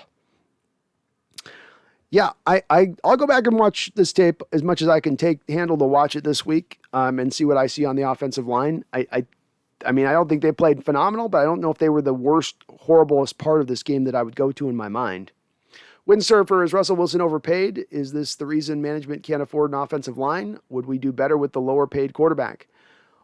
Yeah, I'll go back and watch this tape as much as I can handle to watch it this week and see what I see on the offensive line. I mean, I don't think they played phenomenal, but I don't know if they were the worst, horriblest part of this game that I would go to in my mind. Windsurfer, is Russell Wilson overpaid? Is this the reason management can't afford an offensive line? Would we do better with the lower paid quarterback?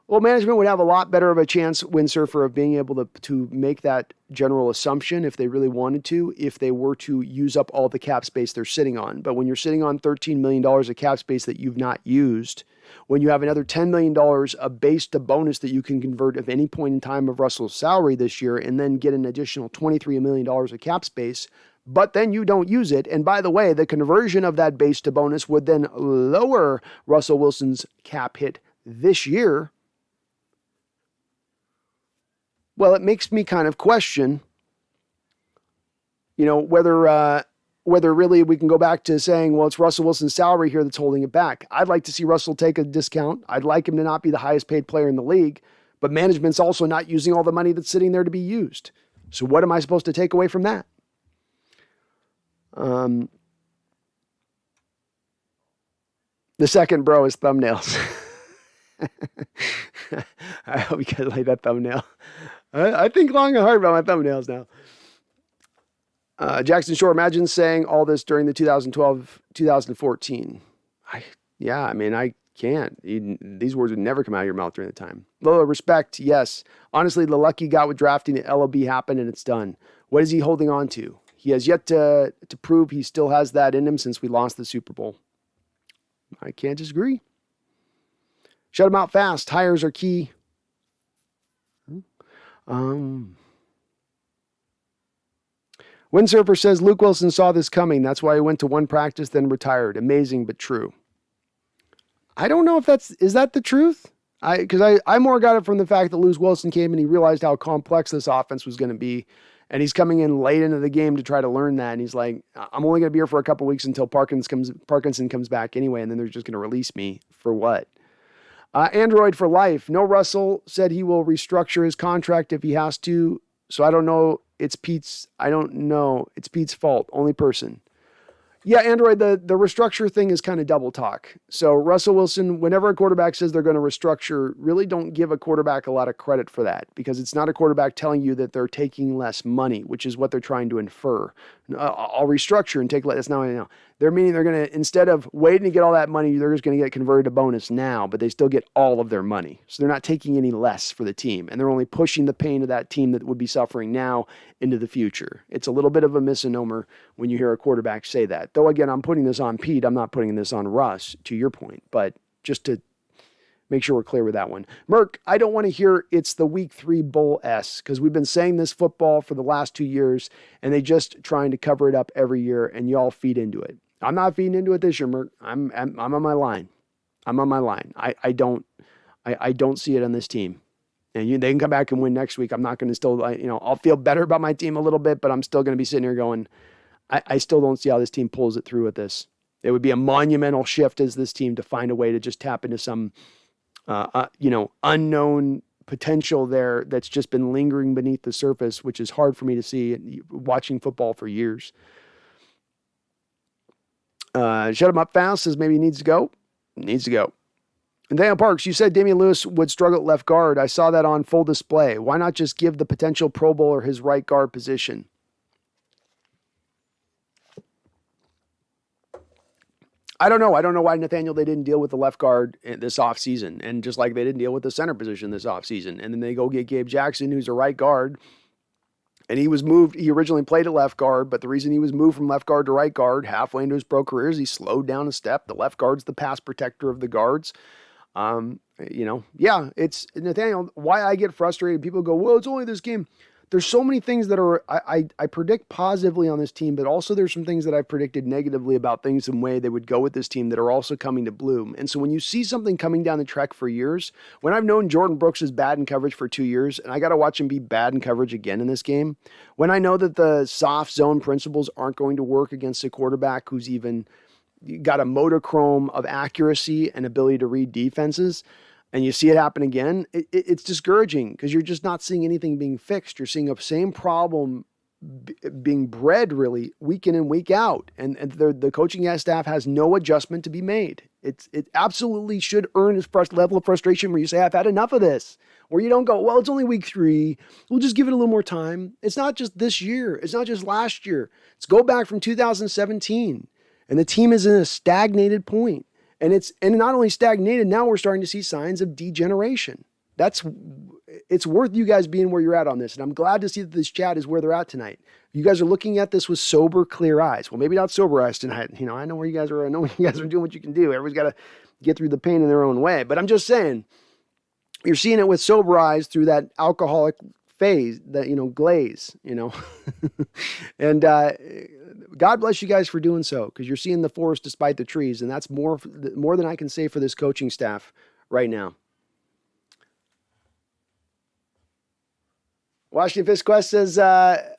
Well, management would have a lot better of a chance, Windsurfer, of being able to make that general assumption if they really wanted to, if they were to use up all the cap space they're sitting on. But when you're sitting on $13 million of cap space that you've not used, when you have another $10 million of base to bonus that you can convert at any point in time of Russell's salary this year, and then get an additional $23 million of cap space, but then you don't use it. And by the way, the conversion of that base to bonus would then lower Russell Wilson's cap hit this year. Well, it makes me kind of question, whether really we can go back to saying, well, it's Russell Wilson's salary here that's holding it back. I'd like to see Russell take a discount. I'd like him to not be the highest paid player in the league, but management's also not using all the money that's sitting there to be used. So what am I supposed to take away from that? The second bro is thumbnails. I hope you guys like that thumbnail. I think long and hard about my thumbnails now. Jackson Shore, imagine saying all this during the 2012-2014. I can't. These words would never come out of your mouth during the time. Lola, respect, yes. Honestly, the luck he got with drafting the LOB happened and it's done. What is he holding on to? He has yet to prove he still has that in him since we lost the Super Bowl. I can't disagree. Shut him out fast. Hires are key. Windsurfer says Luke Wilson saw this coming. That's why he went to one practice, then retired. Amazing, but true. I don't know if is that the truth? I more got it from the fact that Luke Wilson came and he realized how complex this offense was going to be And he's coming in late into the game to try to learn that. And he's like, I'm only going to be here for a couple weeks until Parkinson comes back anyway. And then they're just going to release me for what? Android for life. No, Russell said he will restructure his contract if he has to. So I don't know. I don't know. It's Pete's fault. Only person. Yeah, Android, the restructure thing is kind of double talk. So Russell Wilson, whenever a quarterback says they're going to restructure, really don't give a quarterback a lot of credit for that, because it's not a quarterback telling you that they're taking less money, which is what they're trying to infer. I'll restructure and take less. That's not what I know. They're meaning they're going to, instead of waiting to get all that money, they're just going to get converted to bonus now, but they still get all of their money. So they're not taking any less for the team, and they're only pushing the pain of that team that would be suffering now into the future. It's a little bit of a misnomer when you hear a quarterback say that. Though, again, I'm putting this on Pete. I'm not putting this on Russ, to your point, but just to make sure we're clear with that one. Merck, I don't want to hear it's the week 3 bull S, because we've been saying this football for the last 2 years, and they just trying to cover it up every year, and y'all feed into it. I'm not feeding into it this year, Merck. I'm on my line. I'm on my line. I don't see it on this team. And they can come back and win next week. I'm not going to still, I'll feel better about my team a little bit, but I'm still going to be sitting here going, I still don't see how this team pulls it through with this. It would be a monumental shift as this team to find a way to just tap into some, unknown potential there that's just been lingering beneath the surface, which is hard for me to see watching football for years. Shut him up fast says maybe he needs to go. Needs to go. And Daniel Parks, you said Damian Lewis would struggle at left guard. I saw that on full display. Why not just give the potential Pro Bowler his right guard position? I don't know. I don't know why, Nathaniel, they didn't deal with the left guard this offseason. And just like they didn't deal with the center position this offseason. And then they go get Gabe Jackson, who's a right guard. And he was moved. He originally played at left guard, but the reason he was moved from left guard to right guard halfway into his pro career is he slowed down a step. The left guard's the pass protector of the guards. It's Nathaniel, why I get frustrated. People go, well, it's only this game. There's so many things that I predict positively on this team, but also there's some things that I predicted negatively about things and way they would go with this team that are also coming to bloom. And so when you see something coming down the track for years, when I've known Jordan Brooks is bad in coverage for 2 years, and I got to watch him be bad in coverage again in this game, when I know that the soft zone principles aren't going to work against a quarterback who's even got a monochrome of accuracy and ability to read defenses, and you see it happen again, it's discouraging because you're just not seeing anything being fixed. You're seeing a same problem being bred really week in and week out. And the coaching staff has no adjustment to be made. It absolutely should earn its level of frustration where you say, I've had enough of this. Where you don't go, well, it's only week 3. We'll just give it a little more time. It's not just this year. It's not just last year. Let's go back from 2017. And the team is in a stagnated point. And not only stagnated, now we're starting to see signs of degeneration. It's worth you guys being where you're at on this. And I'm glad to see that this chat is where they're at tonight. You guys are looking at this with sober, clear eyes. Well, maybe not sober eyes tonight. I know where you guys are. I know you guys are doing what you can do. Everybody's got to get through the pain in their own way. But I'm just saying, you're seeing it with sober eyes through that alcoholic phase, that, glaze, and, God bless you guys for doing so, because you're seeing the forest despite the trees, and that's more than I can say for this coaching staff right now. Washington Fist Quest says,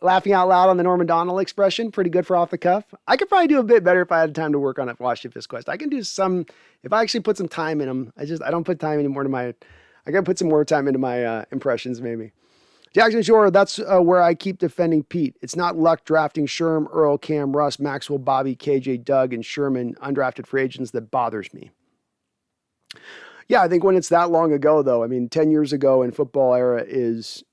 laughing out loud on the Norman Donald expression. Pretty good for off the cuff. I could probably do a bit better if I had time to work on it, Washington Fist Quest. I can do some, if I actually put some time in them. I don't put time anymore I got to put some more time into my impressions maybe. Jackson Shore, that's where I keep defending Pete. It's not luck drafting Sherm, Earl, Cam, Russ, Maxwell, Bobby, KJ, Doug, and Sherman, undrafted free agents, that bothers me. Yeah, I think when it's that long ago, though, 10 years ago in football era is,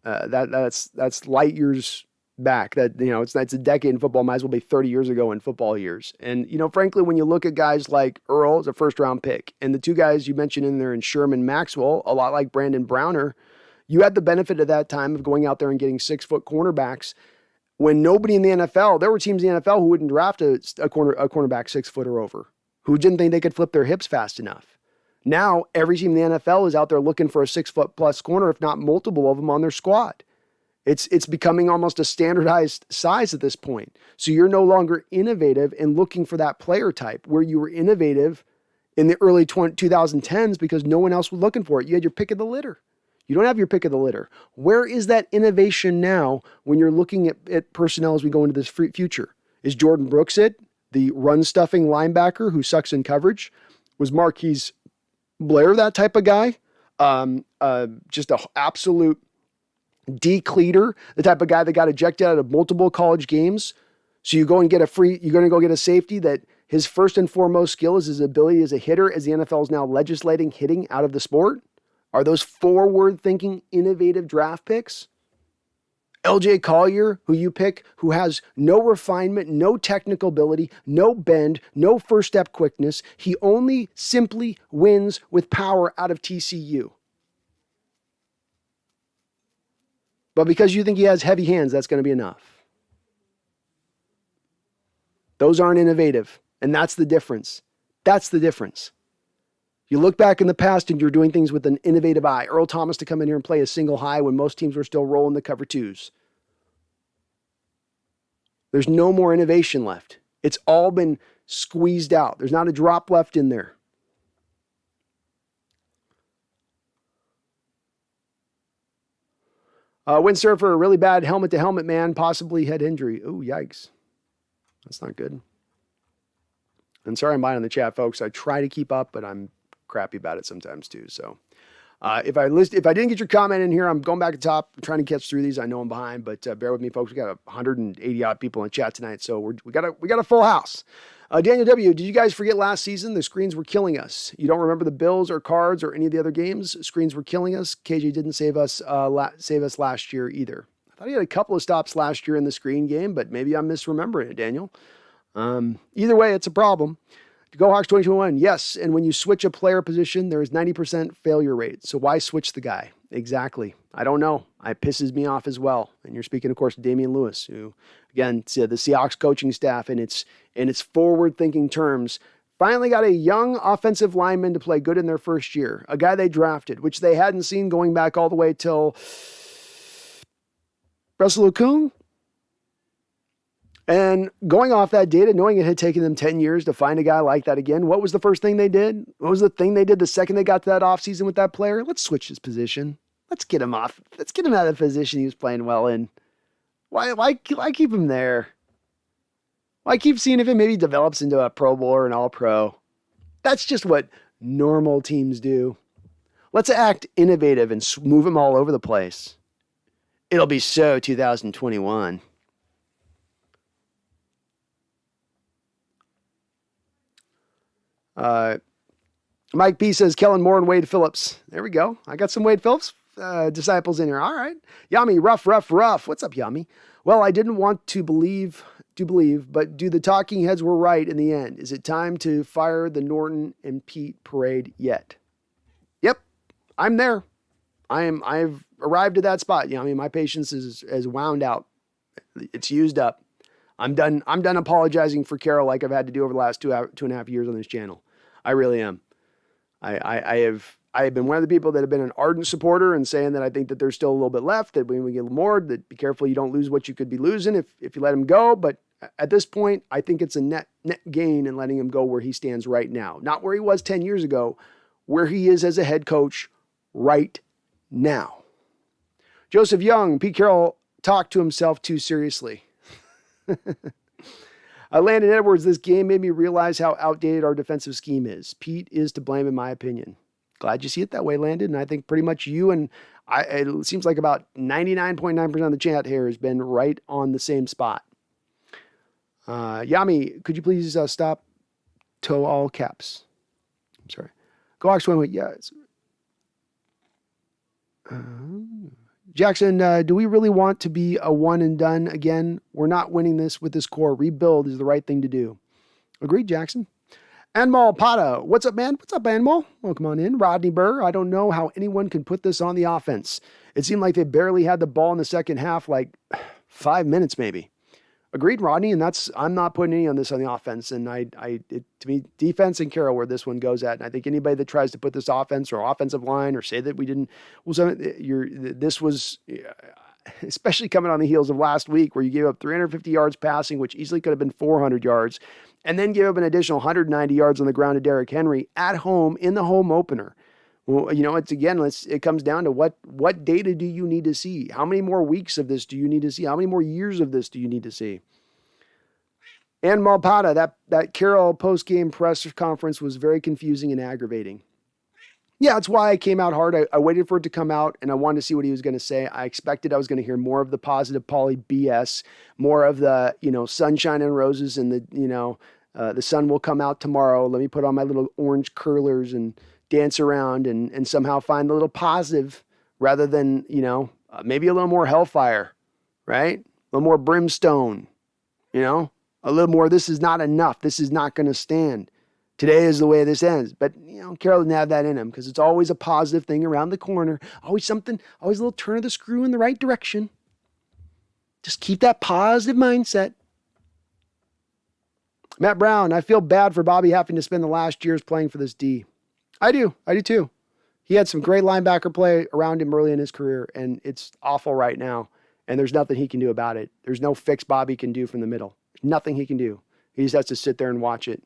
that's light years back. It's a decade in football, might as well be 30 years ago in football years. And, frankly, when you look at guys like Earl as a first-round pick, and the two guys you mentioned in there in Sherman, Maxwell, a lot like Brandon Browner, you had the benefit at that time of going out there and getting 6-foot cornerbacks when nobody in the NFL, there were teams in the NFL who wouldn't draft a cornerback 6 foot or over, who didn't think they could flip their hips fast enough. Now, every team in the NFL is out there looking for a 6 foot plus corner, if not multiple of them on their squad. It's becoming almost a standardized size at this point. So you're no longer innovative in looking for that player type where you were innovative in the early 2010s because no one else was looking for it. You had your pick of the litter. You don't have your pick of the litter. Where is that innovation now when you're looking at personnel as we go into this future? Is Jordan Brooks it? The run-stuffing linebacker who sucks in coverage? Was Marquise Blair that type of guy? Just an absolute decleater, the type of guy that got ejected out of multiple college games. So you're going to go get a safety that his first and foremost skill is his ability as a hitter, as the NFL is now legislating hitting out of the sport. Are those forward-thinking, innovative draft picks? LJ Collier, who you pick, who has no refinement, no technical ability, no bend, no first-step quickness. He only simply wins with power out of TCU. But because you think he has heavy hands, that's going to be enough. Those aren't innovative, and that's the difference. That's the difference. You look back in the past and you're doing things with an innovative eye. Earl Thomas to come in here and play a single high when most teams were still rolling the cover twos. There's no more innovation left. It's all been squeezed out. There's not a drop left in there. Windsurfer, a really bad helmet-to-helmet man, possibly head injury. Oh, yikes. That's not good. And sorry I'm behind on the chat, folks. I try to keep up, but I'm crappy about it sometimes too. So if I didn't get your comment in here, I'm going back to the top. I'm trying to catch through these. I know I'm behind, but bear with me, folks. We got 180 odd people in chat tonight, so we got a full house. Daniel W., did you guys forget last season? The screens were killing us. You don't remember the Bills or Cards or any of the other games? Screens were killing us. KJ didn't save us last year either. I thought he had a couple of stops last year in the screen game, but maybe I'm misremembering it, Daniel. Either way, it's a problem. Go Hawks 2021. Yes, and when you switch a player position, there is 90% failure rate. So why switch the guy? Exactly. I don't know. It pisses me off as well. And you're speaking, of course, to Damian Lewis, who, again, the Seahawks coaching staff in its forward-thinking terms, finally got a young offensive lineman to play good in their first year. A guy they drafted, which they hadn't seen going back all the way till Russell Okung. And going off that data, knowing it had taken them 10 years to find a guy like that again, what was the first thing they did? What was the thing they did the second they got to that offseason with that player? Let's switch his position. Let's get him off. Let's get him out of the position he was playing well in. Why keep him there? Why keep seeing if it maybe develops into a Pro Bowl or an All-Pro? That's just what normal teams do. Let's act innovative and move him all over the place. It'll be so 2021. Mike P says Kellen Moore and Wade Phillips. There we go. I got some Wade Phillips disciples in here. All right. Yami, rough. What's up, Yami? Well, I didn't want to believe, but do the talking heads were right in the end? Is it time to fire the Norton and Pete parade yet? Yep. I'm there. I've arrived at that spot. Yami, my patience is wound out. It's used up. I'm done apologizing for Caroll like I've had to do over the last 2.5 years on this channel. I really am. I have been one of the people that have been an ardent supporter and saying that I think that there's still a little bit left, that when we get more, that be careful you don't lose what you could be losing if you let him go. But at this point, I think it's a net gain in letting him go where he stands right now. Not where he was 10 years ago, where he is as a head coach right now. Joseph Young, Pete Carroll talked to himself too seriously. Landon Edwards, this game made me realize how outdated our defensive scheme is. Pete is to blame in my opinion. Glad you see it that way, Landon. And I think pretty much you and it seems like about 99.9% of the chat here has been right on the same spot. Yami, could you please stop toe all caps? I'm sorry. Go Hawks 1. Yeah. Jackson, do we really want to be a one and done again? We're not winning this with this core. Rebuild is the right thing to do. Agreed, Jackson. Anmal Pata, what's up, man? What's up, Anmal? Welcome on in. Rodney Burr, I don't know how anyone can put this on the offense. It seemed like they barely had the ball in the second half, like 5 minutes maybe. Agreed, Rodney, and I'm not putting any on this on the offense. And to me, defense and Caroll where this one goes at. And I think anybody that tries to put this offense or offensive line or say that we didn't, this was, especially coming on the heels of last week where you gave up 350 yards passing, which easily could have been 400 yards, and then gave up an additional 190 yards on the ground to Derrick Henry at home in the home opener. Well, it comes down to what data do you need to see? How many more weeks of this do you need to see? How many more years of this do you need to see? And Malpada, that Caroll post-game press conference was very confusing and aggravating. Yeah, that's why I came out hard. I waited for it to come out, and I wanted to see what he was going to say. I expected I was going to hear more of the positive Pauly BS, more of the, sunshine and roses, and the sun will come out tomorrow. Let me put on my little orange curlers and dance around and somehow find the little positive rather than, maybe a little more hellfire, right? A little more brimstone, a little more, this is not enough. This is not going to stand. Today is the way this ends. But, Carroll didn't have that in him because it's always a positive thing around the corner. Always a little turn of the screw in the right direction. Just keep that positive mindset. Matt Brown, I feel bad for Bobby having to spend the last years playing for this D. I do too. He had some great linebacker play around him early in his career, and it's awful right now. And there's nothing he can do about it. There's no fix Bobby can do from the middle. Nothing he can do. He just has to sit there and watch it.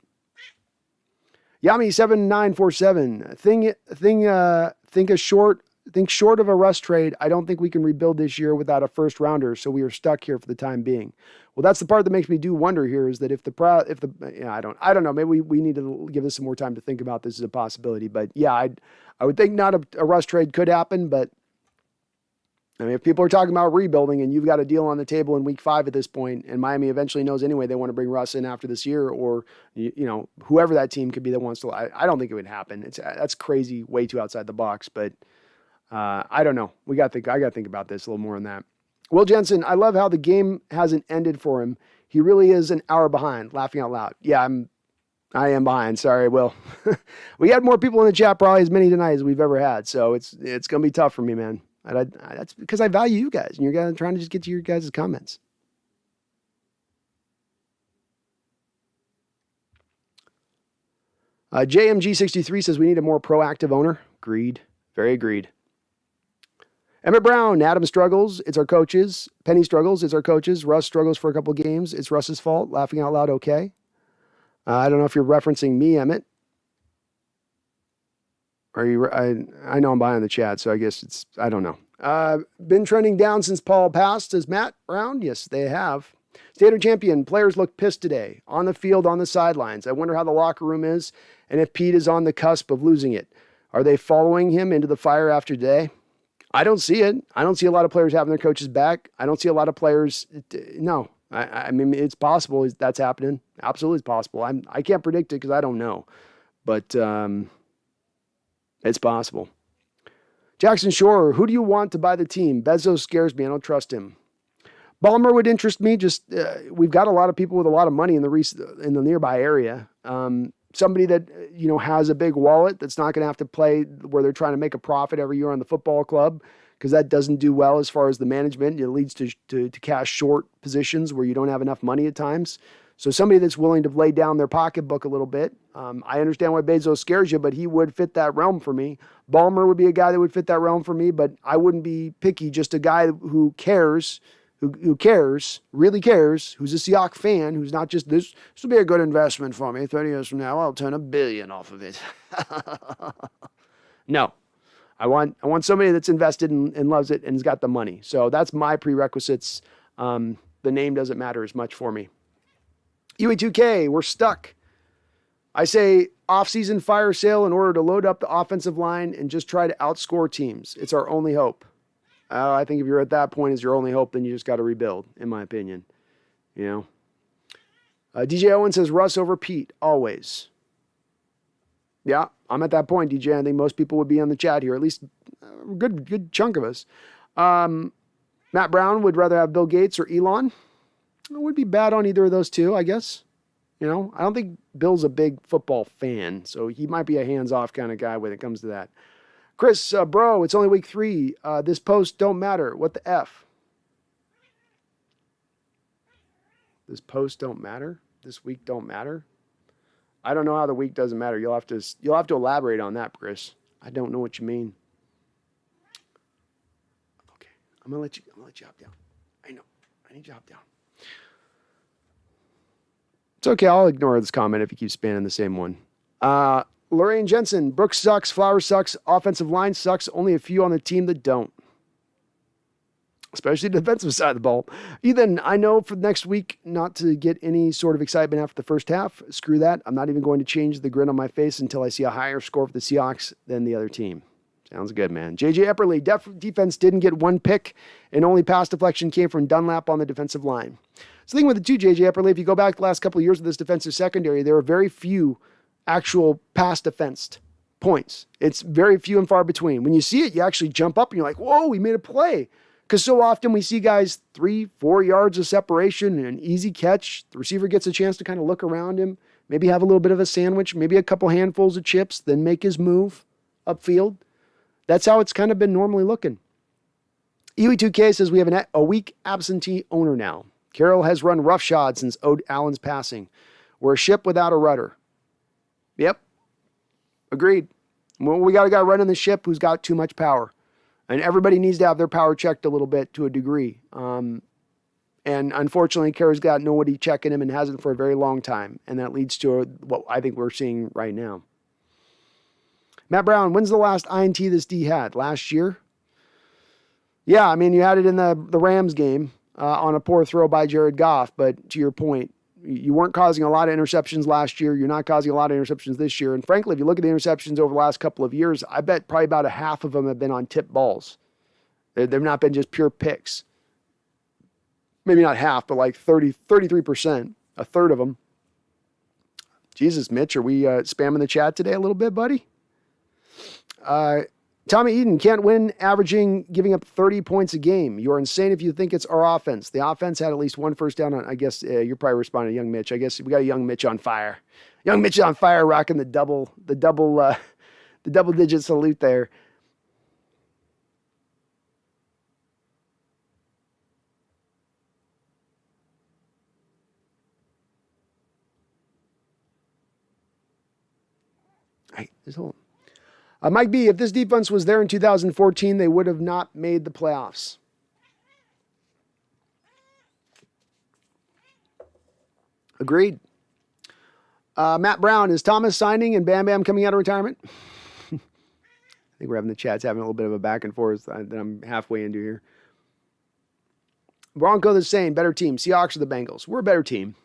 Yami7947. Think short of a Russ trade. I don't think we can rebuild this year without a first rounder, so we are stuck here for the time being. Well, that's the part that makes me do wonder here is that I don't know. Maybe we need to give this some more time to think about this as a possibility. But yeah, I would think not a Russ trade could happen, but I mean, if people are talking about rebuilding and you've got a deal on the table in week 5 at this point, and Miami eventually knows anyway they want to bring Russ in after this year, or whoever that team could be that wants to, I don't think it would happen. That's crazy, way too outside the box. But I don't know. I got to think about this a little more on that. Will Jensen, I love how the game hasn't ended for him. He really is an hour behind. Laughing out loud. Yeah, I am behind. Sorry, Will. We had more people in the chat probably as many tonight as we've ever had, so it's gonna be tough for me, man. That's because I value you guys, and you're guys trying to just get to your guys' comments. JMG63 says we need a more proactive owner. Agreed. Very agreed. Emmett Brown, Adam struggles. It's our coaches. Penny struggles. It's our coaches. Russ struggles for a couple games. It's Russ's fault. Laughing out loud. Okay. I don't know if you're referencing me, Emmett. Are you? I know I'm behind the chat, so I guess I don't know. Been trending down since Paul passed. Says Matt Brown. Yes, they have. Standard champion. Players look pissed today. On the field, on the sidelines. I wonder how the locker room is and if Pete is on the cusp of losing it. Are they following him into the fire after today? I don't see it. I don't see a lot of players having their coaches back. I don't see a lot of players. No. I mean, it's possible that's happening. Absolutely, it's possible. I can't predict it because I don't know, but it's possible. Jackson Shore, who do you want to buy the team? Bezos scares me. I don't trust him. Ballmer would interest me. Just we've got a lot of people with a lot of money in the nearby area. Somebody that has a big wallet that's not going to have to play where they're trying to make a profit every year on the football club, because that doesn't do well as far as the management. It leads to cash short positions where you don't have enough money at times. So somebody that's willing to lay down their pocketbook a little bit. I understand why Bezos scares you, but he would fit that realm for me. Ballmer would be a guy that would fit that realm for me, but I wouldn't be picky. Just a guy who cares, who cares, really cares, who's a Seahawks fan, who's not just, this will be a good investment for me. 30 years from now, I'll turn $1 billion off of it. No. I want somebody that's invested and loves it and has got the money. So that's my prerequisites. The name doesn't matter as much for me. UE2K, we're stuck. I say off-season fire sale in order to load up the offensive line and just try to outscore teams. It's our only hope. I think if you're at that point as your only hope, then you just got to rebuild, in my opinion. DJ Owen says Russ over Pete, always. Yeah, I'm at that point, DJ. I think most people would be on the chat here, at least a good chunk of us. Matt Brown would rather have Bill Gates or Elon. It would be bad on either of those two, I guess. I don't think Bill's a big football fan, so he might be a hands-off kind of guy when it comes to that. Chris, bro, it's only week 3. This post don't matter. What the F? This post don't matter? This week don't matter? I don't know how the week doesn't matter. You'll have to elaborate on that, Chris. I don't know what you mean. Okay, I'm gonna let you hop down. I know. I need you to hop down. It's okay. I'll ignore this comment if you keep spamming the same one. Lorraine Jensen, Brooks sucks, Flowers sucks, offensive line sucks, only a few on the team that don't. Especially the defensive side of the ball. Ethan, I know for next week not to get any sort of excitement after the first half. Screw that. I'm not even going to change the grin on my face until I see a higher score for the Seahawks than the other team. Sounds good, man. JJ Epperly, defense didn't get one pick, and only pass deflection came from Dunlap on the defensive line. So the thing with the two, JJ Epperly, if you go back the last couple of years of this defensive secondary, there are very few actual pass defensed points. It's very few and far between. When you see it, you actually jump up and you're like, whoa, we made a play. Because so often we see guys 3-4 yards of separation and an easy catch. The receiver gets a chance to kind of look around him, maybe have a little bit of a sandwich, maybe a couple handfuls of chips, then make his move upfield. That's how it's kind of been normally looking. EW2K says we have a weak absentee owner now. Carroll has run roughshod since Allen's passing. We're a ship without a rudder. Yep. Agreed. Well, we got a guy running the ship who's got too much power. And everybody needs to have their power checked a little bit to a degree. And unfortunately, Carroll's got nobody checking him and hasn't for a very long time. And that leads to what I think we're seeing right now. Matt Brown, when's the last INT this D had? Last year? Yeah, I mean, you had it in the Rams game on a poor throw by Jared Goff. But to your point, you weren't causing a lot of interceptions last year. You're not causing a lot of interceptions this year. And frankly, if you look at the interceptions over the last couple of years, I bet probably about a half of them have been on tip balls. They've not been just pure picks. Maybe not half, but like 33%, a third of them. Jesus, Mitch, are we spamming the chat today a little bit, buddy? Tommy Eden can't win giving up 30 points a game. You're insane if you think it's our offense. The offense had at least one first down on, I guess you're probably responding to young Mitch. I guess we got a young Mitch on fire. Young Mitch on fire rocking the double digit salute there. Hey, this whole Mike B, if this defense was there in 2014, they would have not made the playoffs. Agreed. Matt Brown, is Thomas signing and Bam Bam coming out of retirement? I think we're having the chats having a little bit of a back and forth that I'm halfway into here. Bronco the same, better team. Seahawks or the Bengals? We're a better team.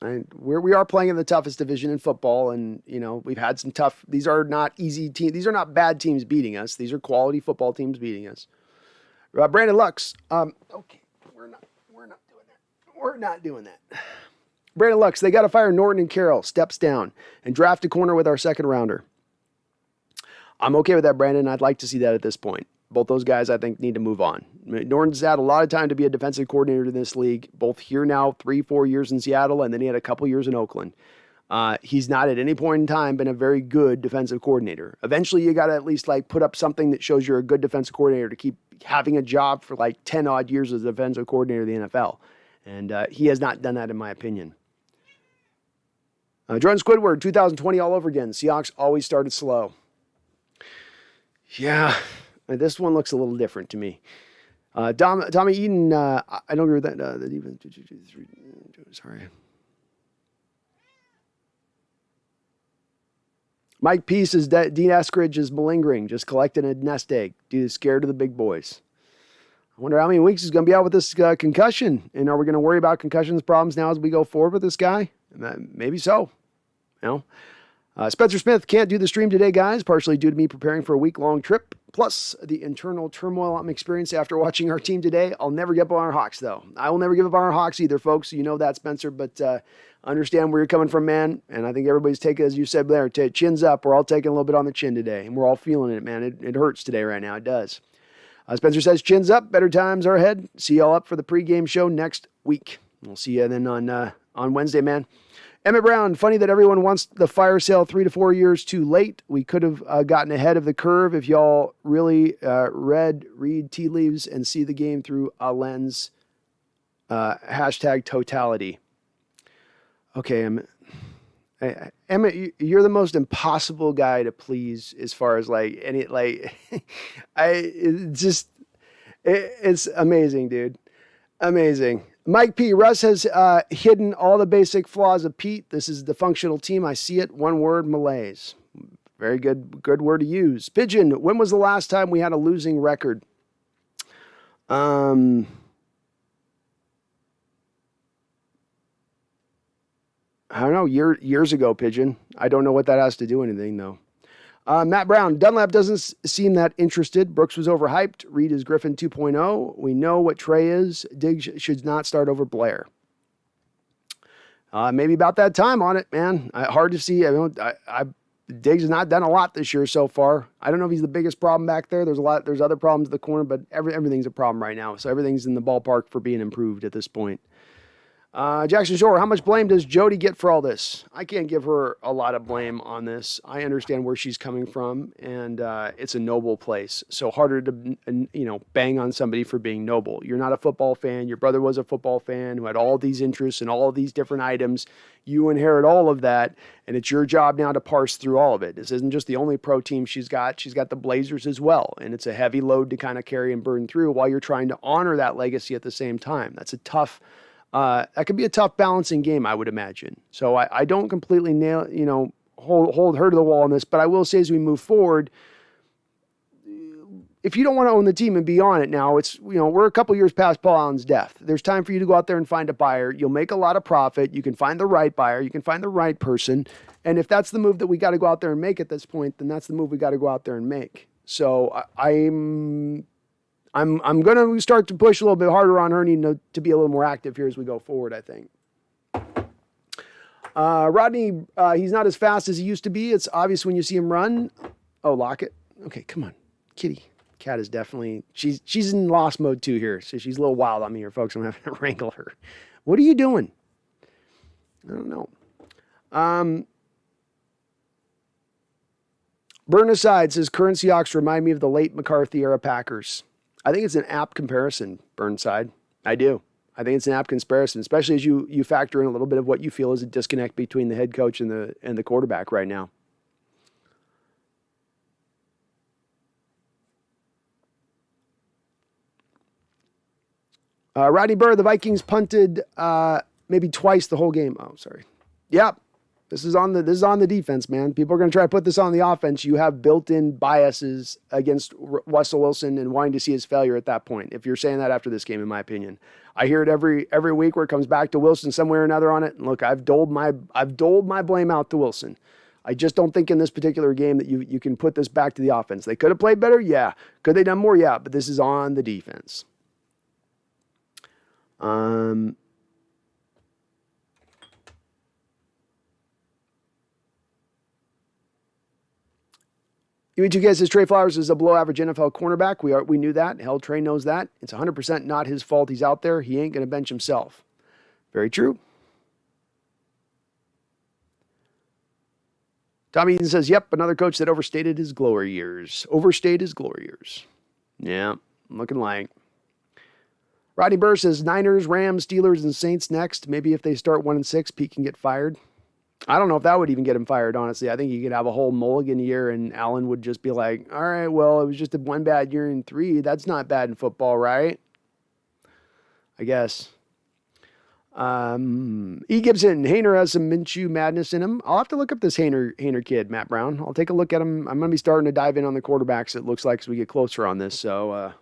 And we are playing in the toughest division in football, and we've had some tough. These are not easy teams. These are not bad teams beating us. These are quality football teams beating us. Brandon Lux. Okay, we're not doing that. We're not doing that. Brandon Lux. They got to fire Norton and Caroll. Steps down and draft a corner with our second rounder. I'm okay with that, Brandon. I'd like to see that at this point. Both those guys, I think, need to move on. Norton's had a lot of time to be a defensive coordinator in this league, both here now, 3-4 years in Seattle, and then he had a couple years in Oakland. He's not at any point in time been a very good defensive coordinator. Eventually, you got to at least put up something that shows you're a good defensive coordinator to keep having a job for 10 odd years as a defensive coordinator of the NFL. And he has not done that, in my opinion. Jordan Squidward, 2020 all over again. Seahawks always started slow. Yeah. This one looks a little different to me. Tommy Eden, I don't agree with that. The defense, sorry. Mike P says that Dean Eskridge is malingering, just collecting a nest egg. Dude is scared of the big boys. I wonder how many weeks he's going to be out with this concussion. And are we going to worry about concussions problems now as we go forward with this guy? Maybe so. Spencer Smith can't do the stream today, guys, partially due to me preparing for a week-long trip, plus the internal turmoil I'm experiencing after watching our team today. I'll never give up on our Hawks, though. I will never give up on our Hawks either, folks. You know that, Spencer, but understand where you're coming from, man. And I think everybody's taking, as you said there, chins up. We're all taking a little bit on the chin today, and we're all feeling it, man. It hurts today right now. It does. Spencer says, chins up, better times are ahead. See y'all up for the pregame show next week. We'll see you then on Wednesday, man. Emmett Brown, funny that everyone wants the fire sale 3 to 4 years too late. We could have gotten ahead of the curve if y'all really read tea leaves and see the game through a lens. Hashtag totality. Okay, Emmett, you're the most impossible guy to please as far as it's amazing, dude. Amazing. Mike P. Russ has hidden all the basic flaws of Pete. This is the functional team. I see it. One word, malaise. Very good word to use. Pigeon, when was the last time we had a losing record? I don't know, years ago, Pigeon. I don't know what that has to do with anything, though. Matt Brown, Dunlap doesn't seem that interested. Brooks was overhyped. Reed is Griffin 2.0. We know what Trey is. Diggs should not start over Blair. Maybe about that time on it, man. Hard to see. Diggs has not done a lot this year so far. I don't know if he's the biggest problem back there. There's other problems at the corner, but everything's a problem right now. So everything's in the ballpark for being improved at this point. Jackson Shore, how much blame does Jody get for all this? I can't give her a lot of blame on this. I understand where she's coming from, and it's a noble place. So harder to, bang on somebody for being noble. You're not a football fan. Your brother was a football fan who had all these interests and all of these different items. You inherit all of that, and it's your job now to parse through all of it. This isn't just the only pro team she's got. She's got the Blazers as well, and it's a heavy load to kind of carry and burn through while you're trying to honor that legacy at the same time. That's a tough that could be a tough balancing game, I would imagine. So I don't completely hold her to the wall on this, but I will say as we move forward, if you don't want to own the team and be on it now, we're a couple years past Paul Allen's death. There's time for you to go out there and find a buyer. You'll make a lot of profit. You can find the right buyer. You can find the right person. And if that's the move that we got to go out there and make at this point, then that's the move we got to go out there and make. So I'm going to start to push a little bit harder on her, needing to be a little more active here as we go forward, I think. Rodney, he's not as fast as he used to be. It's obvious when you see him run. Oh, Lockett. Okay, come on. Kitty. Cat is definitely, she's in lost mode too here. So she's a little wild on me here, folks. I'm having to wrangle her. What are you doing? I don't know. Burn-Aside says, current Seahawks remind me of the late McCarthy era Packers. I think it's an apt comparison, Burnside. I do. I think it's an apt comparison, especially as you factor in a little bit of what you feel is a disconnect between the head coach and the quarterback right now. Rodney Burr, the Vikings punted maybe twice the whole game. Oh, sorry. Yep. This is on the defense, man. People are going to try to put this on the offense. You have built-in biases against Russell Wilson and wanting to see his failure at that point. If you're saying that after this game, in my opinion, I hear it every week where it comes back to Wilson somewhere or another on it. And look, I've doled my blame out to Wilson. I just don't think in this particular game that you can put this back to the offense. They could have played better, yeah. Could they done more, yeah. But this is on the defense. UE2K says Trey Flowers is a below-average NFL cornerback. We knew that. Hell, Trey knows that. It's 100% not his fault he's out there. He ain't going to bench himself. Very true. Tommy Eaton says, yep, another coach that overstated his glory years. Yeah, looking like. Rodney Burr says Niners, Rams, Steelers, and Saints next. Maybe if they start 1-6, Pete can get fired. I don't know if that would even get him fired, honestly. I think you could have a whole mulligan year and Allen would just be like, all right, well, it was just one bad year in 3. That's not bad in football, right? I guess. E. Gibson, Hainer has some Minshew madness in him. I'll have to look up this Hainer kid, Matt Brown. I'll take a look at him. I'm going to be starting to dive in on the quarterbacks, it looks like, as we get closer on this, so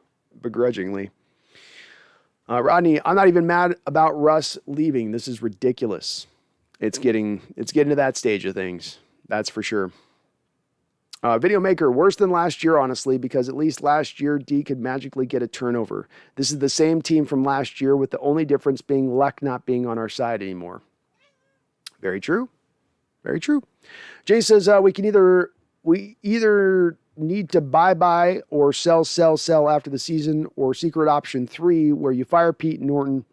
begrudgingly. Rodney, I'm not even mad about Russ leaving. This is ridiculous. It's getting to that stage of things. That's for sure. Video Maker, worse than last year, honestly, because at least last year D could magically get a turnover. This is the same team from last year with the only difference being luck not being on our side anymore. Very true. Very true. Jay says we either need to buy or sell after the season, or secret option 3 where you fire Pete Norton,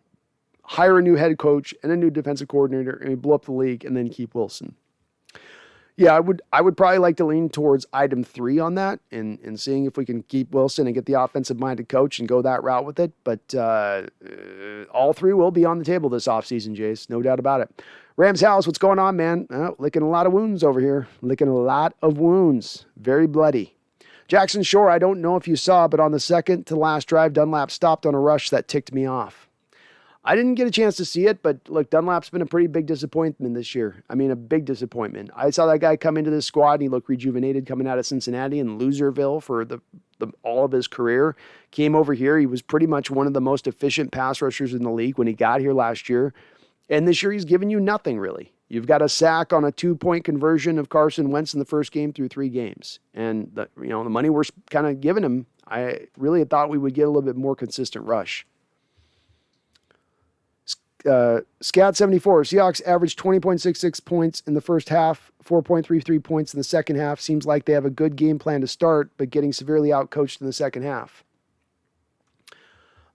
hire a new head coach and a new defensive coordinator, and blow up the league, and then keep Wilson. Yeah, I would probably like to lean towards item 3 on that and seeing if we can keep Wilson and get the offensive-minded coach and go that route with it. But all 3 will be on the table this offseason, Jace. No doubt about it. Rams House, what's going on, man? Licking a lot of wounds over here. Licking a lot of wounds. Very bloody. Jackson Shore, I don't know if you saw, but on the second to last drive, Dunlap stopped on a rush that ticked me off. I didn't get a chance to see it, but look, Dunlap's been a pretty big disappointment this year. I mean, a big disappointment. I saw that guy come into this squad and he looked rejuvenated coming out of Cincinnati and Loserville for the all of his career. Came over here. He was pretty much one of the most efficient pass rushers in the league when he got here last year. And this year he's given you nothing really. You've got a sack on a 2-point conversion of Carson Wentz in the first game through 3 games. And the money we're kind of giving him, I really thought we would get a little bit more consistent rush. Scout 74, Seahawks averaged 20.66 points in the first half, 4.33 points in the second half. Seems like they have a good game plan to start, but getting severely outcoached in the second half.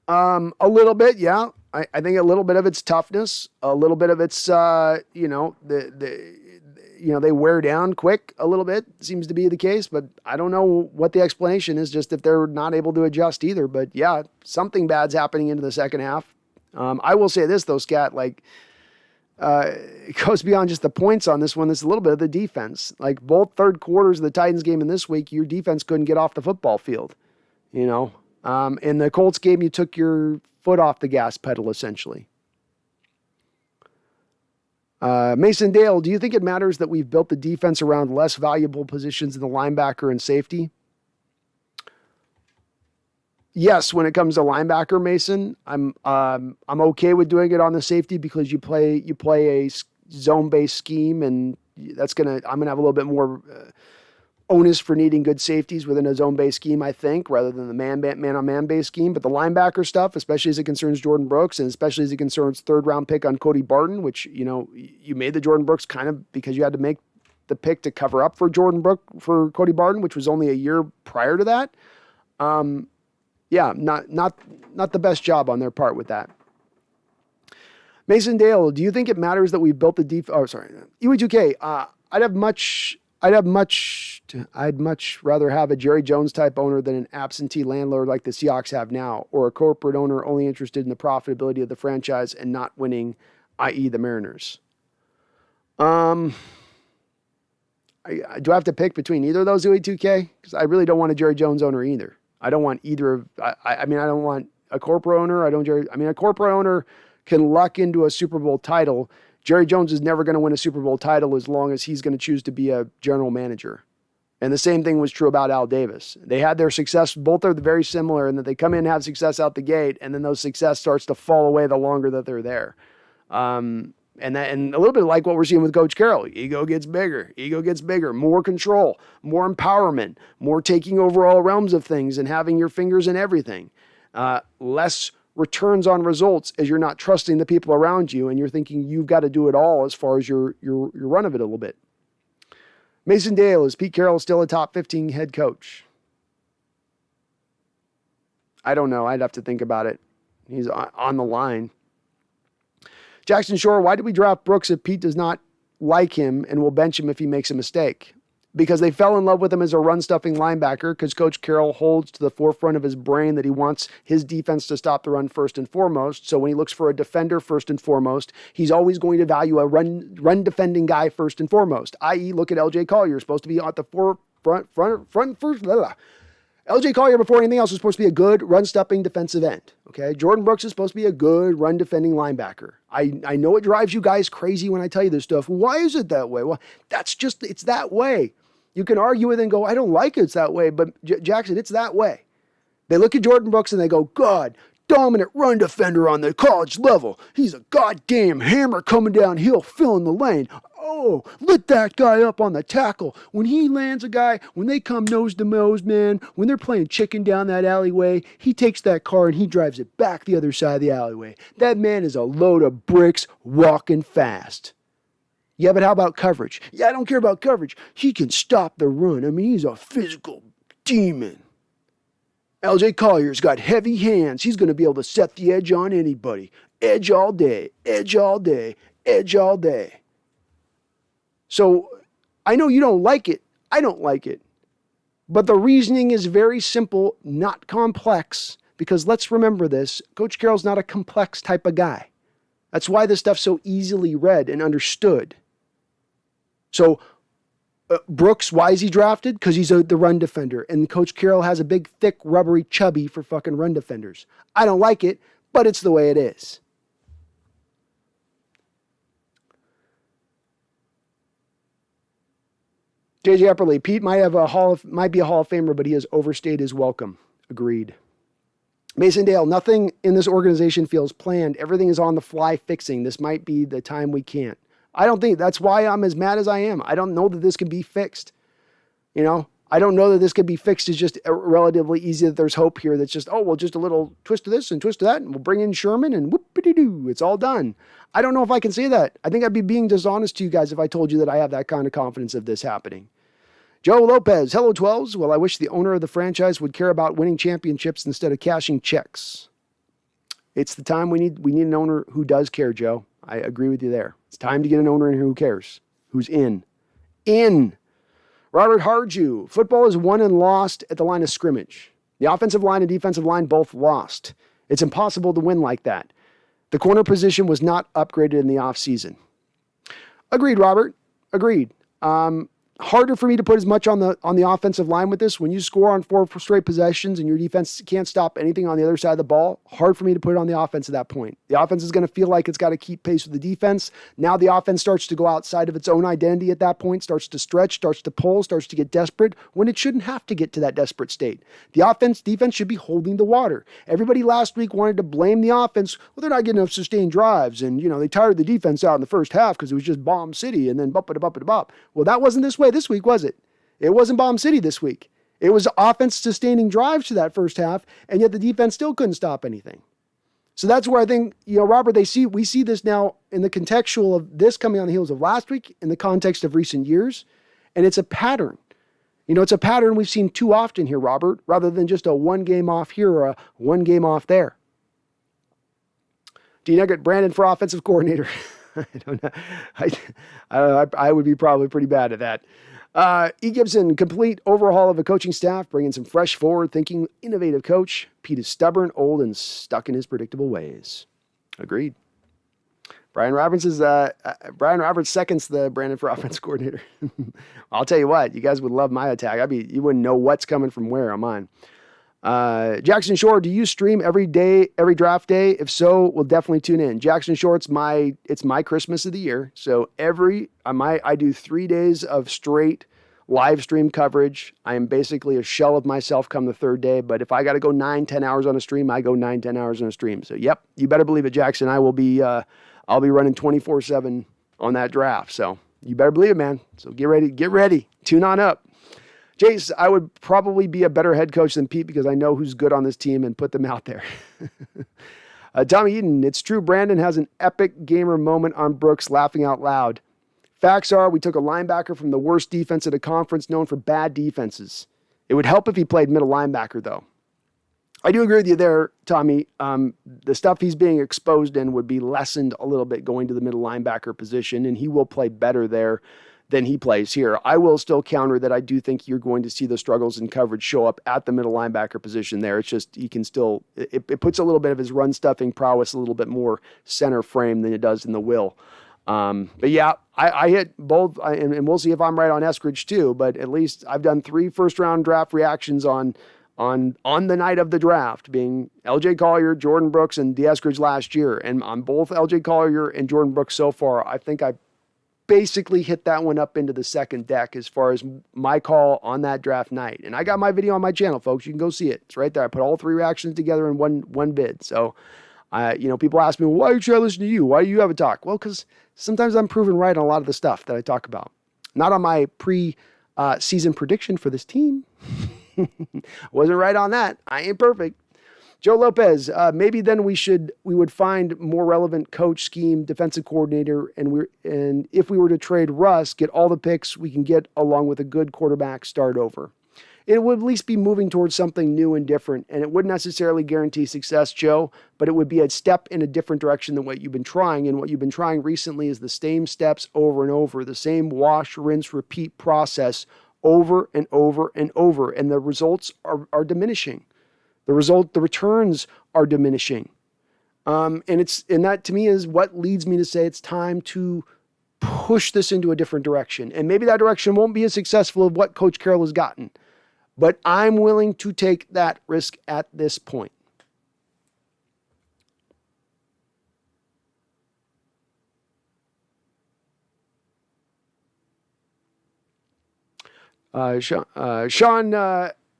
A little bit, yeah. I think a little bit of it's toughness, a little bit of it's, they wear down quick a little bit, seems to be the case, but I don't know what the explanation is, just if they're not able to adjust either. But yeah, something bad's happening into the second half. I will say this though, Scat, it goes beyond just the points on this one. There's a little bit of the defense. Like both third quarters of the Titans game in this week, your defense couldn't get off the football field. In the Colts game, you took your foot off the gas pedal essentially. Mason Dale, do you think it matters that we've built the defense around less valuable positions in the linebacker and safety? Yes, when it comes to linebacker, Mason, I'm okay with doing it on the safety because you play a zone-based scheme, and I'm gonna have a little bit more onus for needing good safeties within a zone-based scheme, I think, rather than the man-on-man based scheme. But the linebacker stuff, especially as it concerns Jordan Brooks, and especially as it concerns third-round pick on Cody Barton, which you made the Jordan Brooks kind of because you had to make the pick to cover up for for Cody Barton, which was only a year prior to that. Yeah, not the best job on their part with that. Mason Dale, do you think it matters that we've built the EW2K. I'd much rather have a Jerry Jones type owner than an absentee landlord like the Seahawks have now, or a corporate owner only interested in the profitability of the franchise and not winning, i.e. the Mariners. Do I have to pick between either of those EW2K? Because I really don't want a Jerry Jones owner either. I don't want either of. I don't want a corporate owner. A corporate owner can luck into a Super Bowl title. Jerry Jones is never going to win a Super Bowl title as long as he's going to choose to be a general manager. And the same thing was true about Al Davis. They had their success. Both are very similar in that they come in and have success out the gate, and then those success starts to fall away the longer that they're there. And a little bit like what we're seeing with Coach Carroll. Ego gets bigger, more control, more empowerment, more taking over all realms of things and having your fingers in everything. Less returns on results as you're not trusting the people around you and you're thinking you've got to do it all as far as your run of it a little bit. Mason Dale, is Pete Carroll still a top 15 head coach? I don't know. I'd have to think about it. He's on the line. Jackson Shore, why did we draft Brooks if Pete does not like him and will bench him if he makes a mistake? Because they fell in love with him as a run-stuffing linebacker because Coach Carroll holds to the forefront of his brain that he wants his defense to stop the run first and foremost. So when he looks for a defender first and foremost, he's always going to value a run-defending guy first and foremost, i.e. look at L.J. Collier, supposed to be at the front first. Blah, blah. L.J. Collier, before anything else, was supposed to be a good run-stopping defensive end. Okay, Jordan Brooks is supposed to be a good run-defending linebacker. I know it drives you guys crazy when I tell you this stuff. Why is it that way? Well, it's that way. You can argue with it and go, I don't like it's that way, but Jackson, it's that way. They look at Jordan Brooks and they go, God, dominant run defender on the college level. He's a goddamn hammer coming downhill, filling the lane. Oh, lit that guy up on the tackle. When he lands a guy, when they come nose to nose, man, when they're playing chicken down that alleyway, he takes that car and he drives it back the other side of the alleyway. That man is a load of bricks walking fast. Yeah, but how about coverage? Yeah, I don't care about coverage. He can stop the run. I mean, he's a physical demon. L.J. Collier's got heavy hands. He's going to be able to set the edge on anybody. Edge all day, edge all day, edge all day. So I know you don't like it. I don't like it. But the reasoning is very simple, not complex, because let's remember this. Coach Carroll's not a complex type of guy. That's why this stuff's so easily read and understood. So Brooks, why is he drafted? Because he's the run defender. And Coach Carroll has a big, thick, rubbery chubby for fucking run defenders. I don't like it, but it's the way it is. JJ Epperly, Pete might be a Hall of Famer, but he has overstayed his welcome. Agreed. Mason Dale, nothing in this organization feels planned. Everything is on the fly fixing. This might be the time we can't. I don't think that's why I'm as mad as I am. I don't know that this can be fixed. You know, I don't know that this could be fixed. It's just relatively easy that there's hope here. That's just, just a little twist of this and twist of that, and we'll bring in Sherman and whoop-a-doo, it's all done. I don't know if I can say that. I think I'd be being dishonest to you guys if I told you that I have that kind of confidence of this happening. Joe Lopez, hello 12s. Well, I wish the owner of the franchise would care about winning championships instead of cashing checks. It's the time we need an owner who does care, Joe. I agree with you there. It's time to get an owner in who cares, who's in. Robert Harju, football is won and lost at the line of scrimmage. The offensive line and defensive line both lost. It's impossible to win like that. The corner position was not upgraded in the offseason. Agreed, Robert. Agreed. Harder for me to put as much on the offensive line with this. When you score on 4 straight possessions and your defense can't stop anything on the other side of the ball, hard for me to put it on the offense at that point. The offense is going to feel like it's got to keep pace with the defense. Now the offense starts to go outside of its own identity at that point, starts to stretch, starts to pull, starts to get desperate when it shouldn't have to get to that desperate state. Defense should be holding the water. Everybody last week wanted to blame the offense. Well, they're not getting enough sustained drives, and they tired the defense out in the first half because it was just bomb city and then bop. Well, that wasn't this way this week, was it? It wasn't bomb city this week. It was offense sustaining drives to that first half, and yet the defense still couldn't stop anything. So that's where I think, Robert, we see this now in the contextual of this coming on the heels of last week in the context of recent years, and it's a pattern. It's a pattern we've seen too often here, Robert, rather than just a one game off here or a one game off there. Do you not get Brandon for offensive coordinator? I don't know. I would be probably pretty bad at that. E. Gibson, complete overhaul of a coaching staff, bringing some fresh, forward-thinking, innovative coach. Pete is stubborn, old, and stuck in his predictable ways. Agreed. Brian Roberts seconds the Brandon for offense coordinator. I'll tell you what, you guys would love my attack. You wouldn't know what's coming from where on mine. Jackson Shore, do you stream every day, every draft day? If so, we'll definitely tune in. Jackson Shore, it's my Christmas of the year. So I do 3 days of straight live stream coverage. I am basically a shell of myself come the third day, but if I got to go 9-10 hours on a stream, I go 9-10 hours on a stream. So yep, you better believe it, Jackson. I'll be running 24/7 on that draft. So you better believe it, man. So get ready, tune on up. Jace, I would probably be a better head coach than Pete because I know who's good on this team and put them out there. Tommy Eden, it's true Brandon has an epic gamer moment on Brooks laughing out loud. Facts are we took a linebacker from the worst defense at a conference known for bad defenses. It would help if he played middle linebacker, though. I do agree with you there, Tommy. The stuff he's being exposed in would be lessened a little bit going to the middle linebacker position, and he will play better there than he plays here. I will still counter that I do think you're going to see the struggles in coverage show up at the middle linebacker position there. It's just he can still, it puts a little bit of his run stuffing prowess a little bit more center frame than it does in the will. But yeah, I hit both, and we'll see if I'm right on Eskridge too, but at least I've done 3 first-round draft reactions on the night of the draft, being LJ Collier, Jordan Brooks, and Eskridge last year. And on both LJ Collier and Jordan Brooks so far, I think I basically hit that one up into the second deck as far as my call on that draft night. And I got my video on my channel, folks. You can go see it. It's right there. I put all 3 reactions together in one vid. So, people ask me, well, why should I listen to you? Why do you have a talk? Well, because sometimes I'm proven right on a lot of the stuff that I talk about. Not on my pre-season prediction for this team. Wasn't right on that. I ain't perfect. Joe Lopez, maybe then we would find more relevant coach, scheme, defensive coordinator, and if we were to trade Russ, get all the picks we can get along with a good quarterback, start over. It would at least be moving towards something new and different, and it wouldn't necessarily guarantee success, Joe, but it would be a step in a different direction than what you've been trying, and what you've been trying recently is the same steps over and over, the same wash, rinse, repeat process over and over and over, and the results are diminishing. The returns are diminishing. And that to me is what leads me to say it's time to push this into a different direction. And maybe that direction won't be as successful as what Coach Carroll has gotten, but I'm willing to take that risk at this point.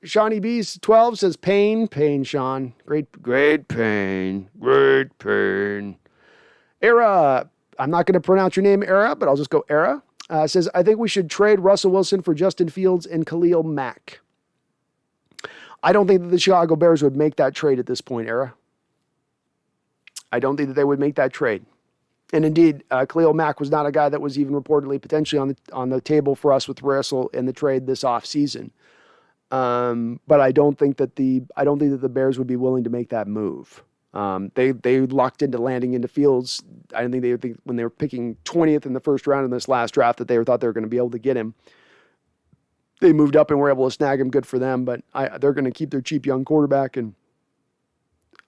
Shawnee B's 12 says pain, Sean. Great pain. Era, I'm not going to pronounce your name, Era, but I'll just go Era. Says, I think we should trade Russell Wilson for Justin Fields and Khalil Mack. I don't think that the Chicago Bears would make that trade at this point, Era. I don't think that they would make that trade. And indeed, Khalil Mack was not a guy that was even reportedly potentially on the table for us with Russell in the trade this offseason. But I don't think that the Bears would be willing to make that move. They locked into landing into Fields. I don't think they would think when they were picking 20th in the first round in this last draft that they thought they were going to be able to get him. They moved up and were able to snag him. Good for them. But they're going to keep their cheap young quarterback and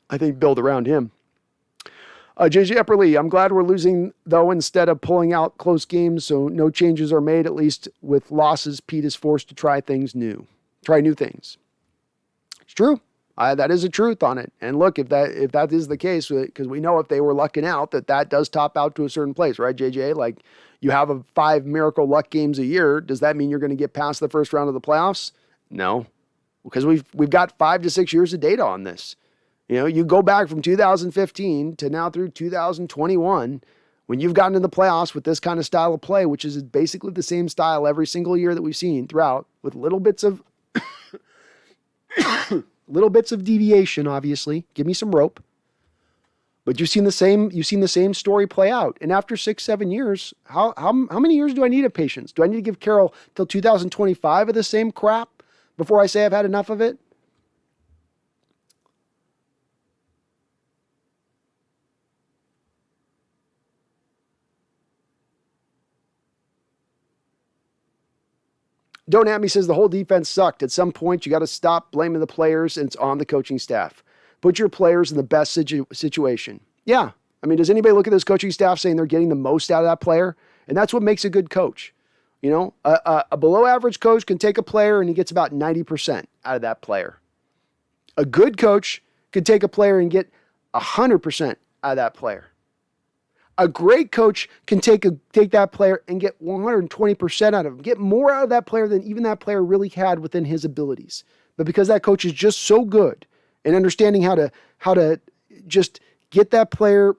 I think build around him. JJ Epperly, I'm glad we're losing, though, instead of pulling out close games, so no changes are made. At least with losses, Pete is forced to try new things. It's true. That is a truth on it. And look, if that is the case, because we know if they were lucking out, that does top out to a certain place, right, JJ? Like, you have 5 miracle luck games a year. Does that mean you're going to get past the first round of the playoffs? No, because we've got 5 to 6 years of data on this. You know, you go back from 2015 to now through 2021, when you've gotten in the playoffs with this kind of style of play, which is basically the same style every single year that we've seen throughout, with little bits of deviation, obviously. Give me some rope. But you've seen the same story play out. And after 6-7 years, how many years do I need of patience? Do I need to give Caroll till 2025 of the same crap before I say I've had enough of it? Don't At Me says the whole defense sucked. At some point, you got to stop blaming the players, and it's on the coaching staff. Put your players in the best situation. Yeah. I mean, does anybody look at this coaching staff saying they're getting the most out of that player? And that's what makes a good coach. You know, a below average coach can take a player and he gets about 90% out of that player. A good coach could take a player and get 100% out of that player. A great coach can take that player and get 120% out of him, get more out of that player than even that player really had within his abilities. But because that coach is just so good in understanding how to just get that player,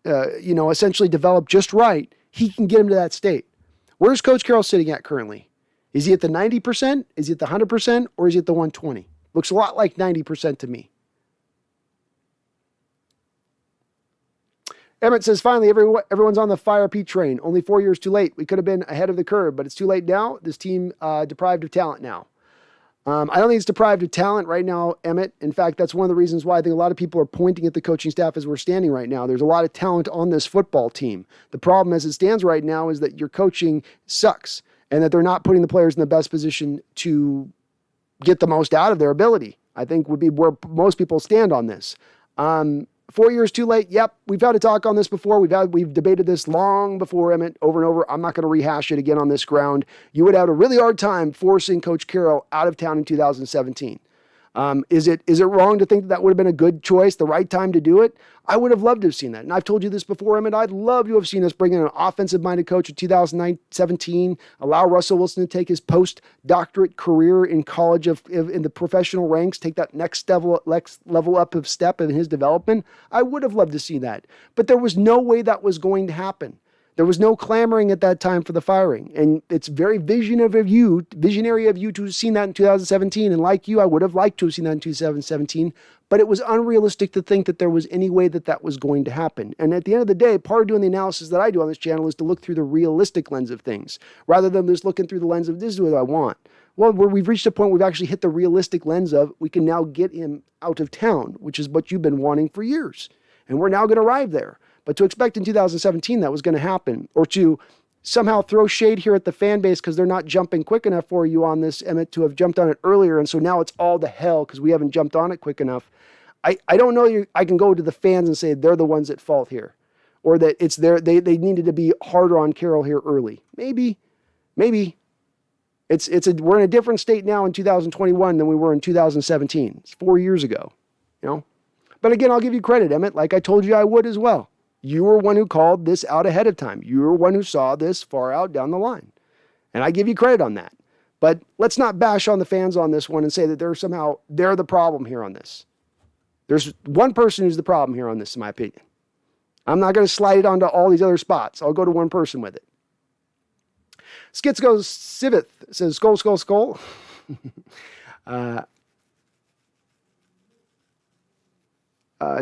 essentially developed just right, he can get him to that state. Where's Coach Carroll sitting at currently? Is he at the 90%? Is he at the 100%? Or is he at the 120? Looks a lot like 90% to me. Emmett says, finally, everyone's on the fire Pete train. Only 4 years too late. We could have been ahead of the curve, but it's too late now. This team deprived of talent now. I don't think it's deprived of talent right now, Emmett. In fact, that's one of the reasons why I think a lot of people are pointing at the coaching staff as we're standing right now. There's a lot of talent on this football team. The problem as it stands right now is that your coaching sucks and that they're not putting the players in the best position to get the most out of their ability, I think would be where most people stand on this. 4 years too late. Yep. We've had a talk on this before. We've debated this long before, Emmett, over and over. I'm not going to rehash it again on this ground. You would have a really hard time forcing Coach Carroll out of town in 2017. Is it wrong to think that would have been a good choice, the right time to do it? I would have loved to have seen that. And I've told you this before, Emmett. I'd love to have seen us bring in an offensive-minded coach in 2017, allow Russell Wilson to take his post-doctorate career in college in the professional ranks, take that next level up of step in his development. I would have loved to see that. But there was no way that was going to happen. There was no clamoring at that time for the firing. And it's very visionary of you to have seen that in 2017. And like you, I would have liked to have seen that in 2017. But it was unrealistic to think that there was any way that was going to happen. And at the end of the day, part of doing the analysis that I do on this channel is to look through the realistic lens of things, rather than just looking through the lens of this is what I want. Well, where we've reached a point where we've actually hit the realistic lens of we can now get him out of town, which is what you've been wanting for years. And we're now going to arrive there. But to expect in 2017 that was going to happen, or to somehow throw shade here at the fan base because they're not jumping quick enough for you on this, Emmett, to have jumped on it earlier, and so now it's all to hell because we haven't jumped on it quick enough. I don't know I can go to the fans and say they're the ones at fault here, or that it's they needed to be harder on Caroll here early. Maybe. We're in a different state now in 2021 than we were in 2017. It's 4 years ago, But again, I'll give you credit, Emmett, like I told you I would as well. You were one who called this out ahead of time. You were one who saw this far out down the line. And I give you credit on that. But let's not bash on the fans on this one and say that they're the problem here on this. There's one person who's the problem here on this, in my opinion. I'm not going to slide it onto all these other spots. I'll go to one person with it. Skits goes Civith says, skull, skull, skull.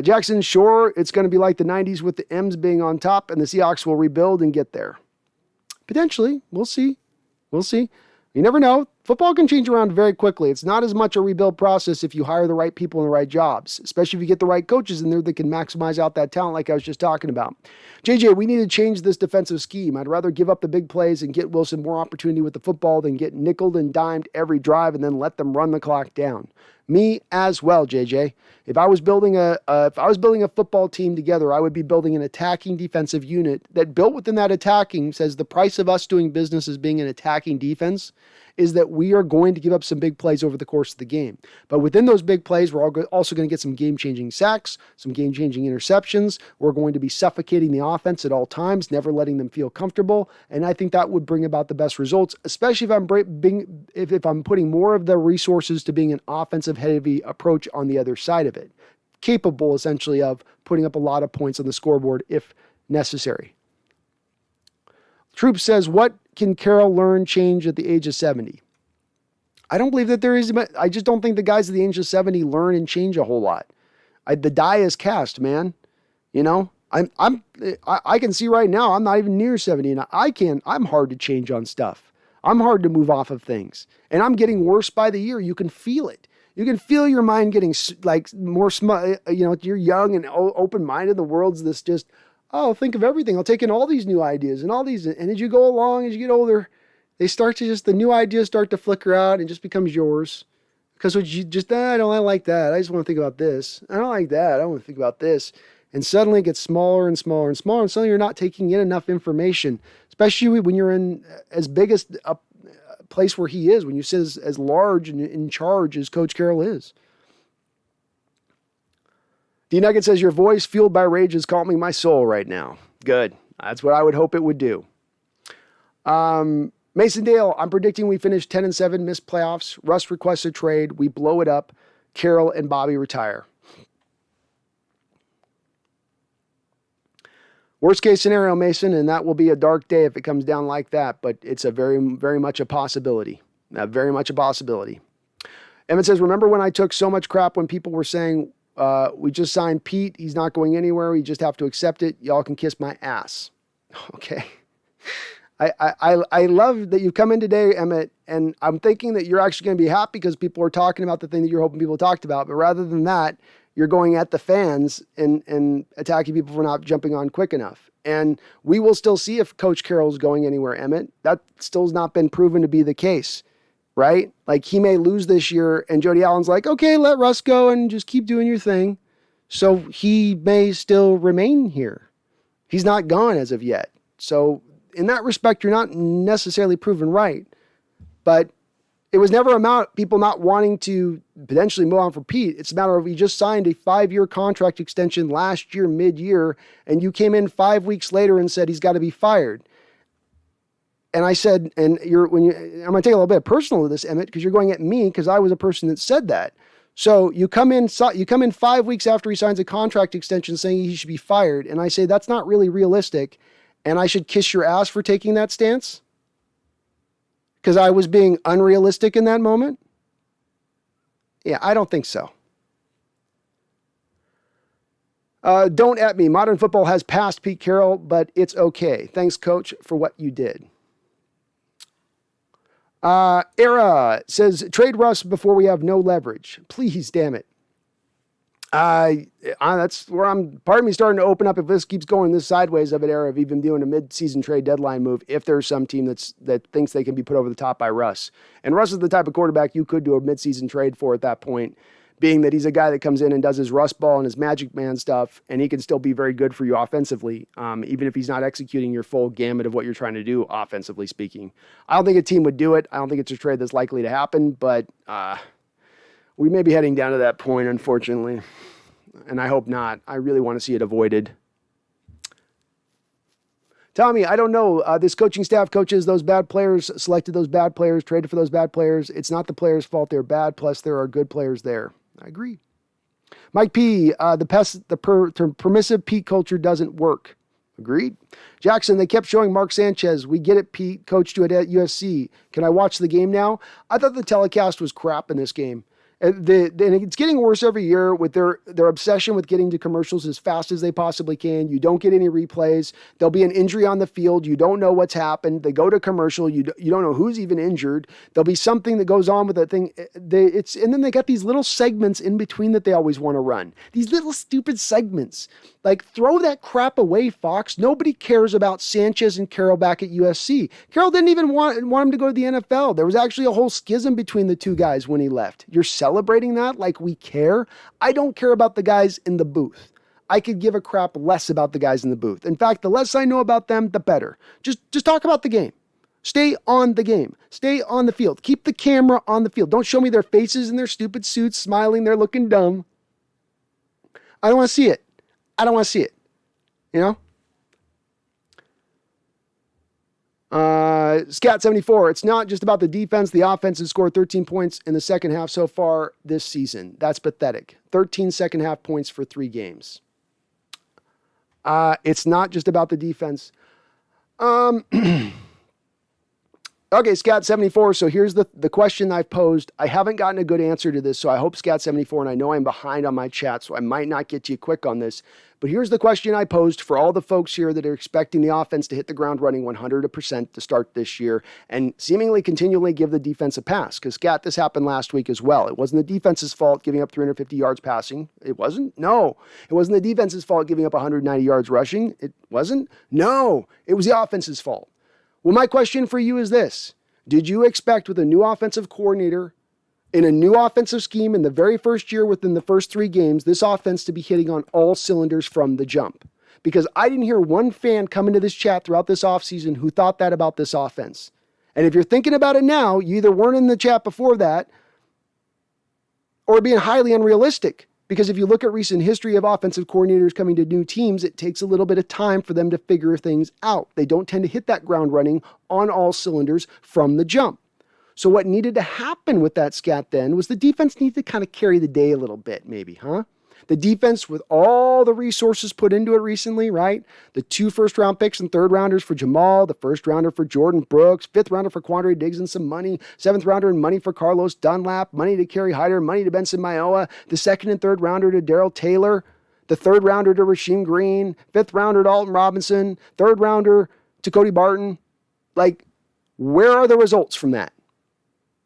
Jackson, sure, it's going to be like the 90s with the M's being on top, and the Seahawks will rebuild and get there. Potentially. We'll see. We'll see. You never know. Football can change around very quickly. It's not as much a rebuild process if you hire the right people in the right jobs, especially if you get the right coaches in there that can maximize out that talent like I was just talking about. JJ, we need to change this defensive scheme. I'd rather give up the big plays and get Wilson more opportunity with the football than get nickeled and dimed every drive and then let them run the clock down. Me as well, JJ. If I was building a football team together, I would be building an attacking defensive unit that built within that attacking says the price of us doing business as being an attacking defense is that we are going to give up some big plays over the course of the game. But within those big plays, we're also going to get some game-changing sacks, some game-changing interceptions. We're going to be suffocating the offense at all times, never letting them feel comfortable. And I think that would bring about the best results, especially if I'm putting more of the resources to being an offensive-heavy approach on the other side of it, capable essentially of putting up a lot of points on the scoreboard if necessary. Troop says, what can Caroll learn change at the age of 70? I don't believe that there is. I just don't think the guys at the age of 70 learn and change a whole lot. The die is cast, man. You know, I can see right now I'm not even near 70, and I'm hard to change on stuff. I'm hard to move off of things, and I'm getting worse by the year. You can feel it. You can feel your mind getting like more smart. You know, you're young and open-minded. The world's this just, oh, think of everything. I'll take in all these new ideas and all these. And as you go along, as you get older, the new ideas start to flicker out and just becomes yours. Because you just, I like that. I just want to think about this. I don't like that. I want to think about this. And suddenly it gets smaller and smaller and smaller. And suddenly you're not taking in enough information, especially when you're in as big as a place where he is, when you sit as large and in charge as Coach Carroll is. D-Nugget says, your voice fueled by rage is calming my soul right now. Good. That's what I would hope it would do. Mason Dale, I'm predicting we finish 10-7, miss playoffs. Russ requests a trade. We blow it up. Caroll and Bobby retire. Worst case scenario, Mason, and that will be a dark day if it comes down like that, but it's a very, very much a possibility. Very much a possibility. Emmett says, remember when I took so much crap when people were saying, we just signed Pete. He's not going anywhere. We just have to accept it. Y'all can kiss my ass. Okay. I love that you've come in today, Emmett, and I'm thinking that you're actually going to be happy because people are talking about the thing that you're hoping people talked about. But rather than that, you're going at the fans and attacking people for not jumping on quick enough. And we will still see if Coach Carroll's going anywhere, Emmett. That still has not been proven to be the case, right? Like, he may lose this year, and Jody Allen's like, okay, let Russ go and just keep doing your thing. So he may still remain here. He's not gone as of yet. So in that respect, you're not necessarily proven right. But it was never about people not wanting to potentially move on for Pete. It's a matter of, he just signed a 5-year contract extension last year, mid-year, and you came in 5 weeks later and said he's got to be fired. And I said, I'm going to take a little bit personal to this, Emmett, because you're going at me because I was a person that said that. So you come in 5 weeks after he signs a contract extension saying he should be fired. And I say, that's not really realistic. And I should kiss your ass for taking that stance because I was being unrealistic in that moment. Yeah, I don't think so. Don't at me. Modern football has passed Pete Carroll, but it's okay. Thanks, Coach, for what you did. Era says, trade Russ before we have no leverage. Please, damn it. That's where part of me starting to open up if this keeps going this sideways of an era of even doing a mid-season trade deadline move if there's some team that thinks they can be put over the top by Russ. And Russ is the type of quarterback you could do a mid-season trade for at that point, being that he's a guy that comes in and does his Russ ball and his Magic Man stuff, and he can still be very good for you offensively, even if he's not executing your full gamut of what you're trying to do, offensively speaking. I don't think a team would do it. I don't think it's a trade that's likely to happen, but we may be heading down to that point, unfortunately, and I hope not. I really want to see it avoided. Tommy, I don't know. This coaching staff coaches those bad players, selected those bad players, traded for those bad players. It's not the players' fault they're bad, plus there are good players there. I agree. Mike P., the permissive Pete culture doesn't work. Agreed. Jackson, they kept showing Mark Sanchez. We get it, Pete. Coached you at UFC. Can I watch the game now? I thought the telecast was crap in this game. And it's getting worse every year with their obsession with getting to commercials as fast as they possibly can. You don't get any replays. There'll be an injury on the field. You don't know what's happened. They go to commercial. You don't know who's even injured. There'll be something that goes on with that thing. And then they got these little segments in between that they always want to run. These little stupid segments. Like, throw that crap away, Fox. Nobody cares about Sanchez and Caroll back at USC. Caroll didn't even want him to go to the NFL. There was actually a whole schism between the two guys when he left. You're celebrating that like we care? I don't care about the guys in the booth. I could give a crap less about the guys in the booth. In fact, the less I know about them, the better. Just talk about the game. Stay on the game. Stay on the field. Keep the camera on the field. Don't show me their faces in their stupid suits, smiling. They're looking dumb. I don't want to see it. I don't want to see it. You know? Scat 74. It's not just about the defense. The offense has scored 13 points in the second half so far this season. That's pathetic. 13 second half points for 3 games. It's not just about the defense. Okay, Scat 74. So here's the question I've posed. I haven't gotten a good answer to this, so I hope Scat 74, and I know I'm behind on my chat, so I might not get to you quick on this. But here's the question I posed for all the folks here that are expecting the offense to hit the ground running 100% to start this year and seemingly continually give the defense a pass. Because, Scat, this happened last week as well. It wasn't the defense's fault giving up 350 yards passing. It wasn't? No. It wasn't the defense's fault giving up 190 yards rushing. It wasn't? No. It was the offense's fault. Well, my question for you is this. Did you expect with a new offensive coordinator in a new offensive scheme in the very first year within the first 3 games, this offense to be hitting on all cylinders from the jump? Because I didn't hear one fan come into this chat throughout this offseason who thought that about this offense. And if you're thinking about it now, you either weren't in the chat before that or being highly unrealistic. Because if you look at recent history of offensive coordinators coming to new teams, it takes a little bit of time for them to figure things out. They don't tend to hit that ground running on all cylinders from the jump. So what needed to happen with that, Scat, then, was the defense needed to kind of carry the day a little bit, maybe, huh? The defense, with all the resources put into it recently, right? The 2 first-round picks and third-rounders for Jamal, the first-rounder for Jordan Brooks, 5th-rounder for Quandre Diggs and some money, 7th-rounder and money for Carlos Dunlap, money to Kerry Hyder, money to Benson Mayowa, the 2nd and 3rd-rounder to Darrell Taylor, the 3rd-rounder to Rasheem Green, 5th-rounder to Alton Robinson, 3rd-rounder to Cody Barton. Like, where are the results from that?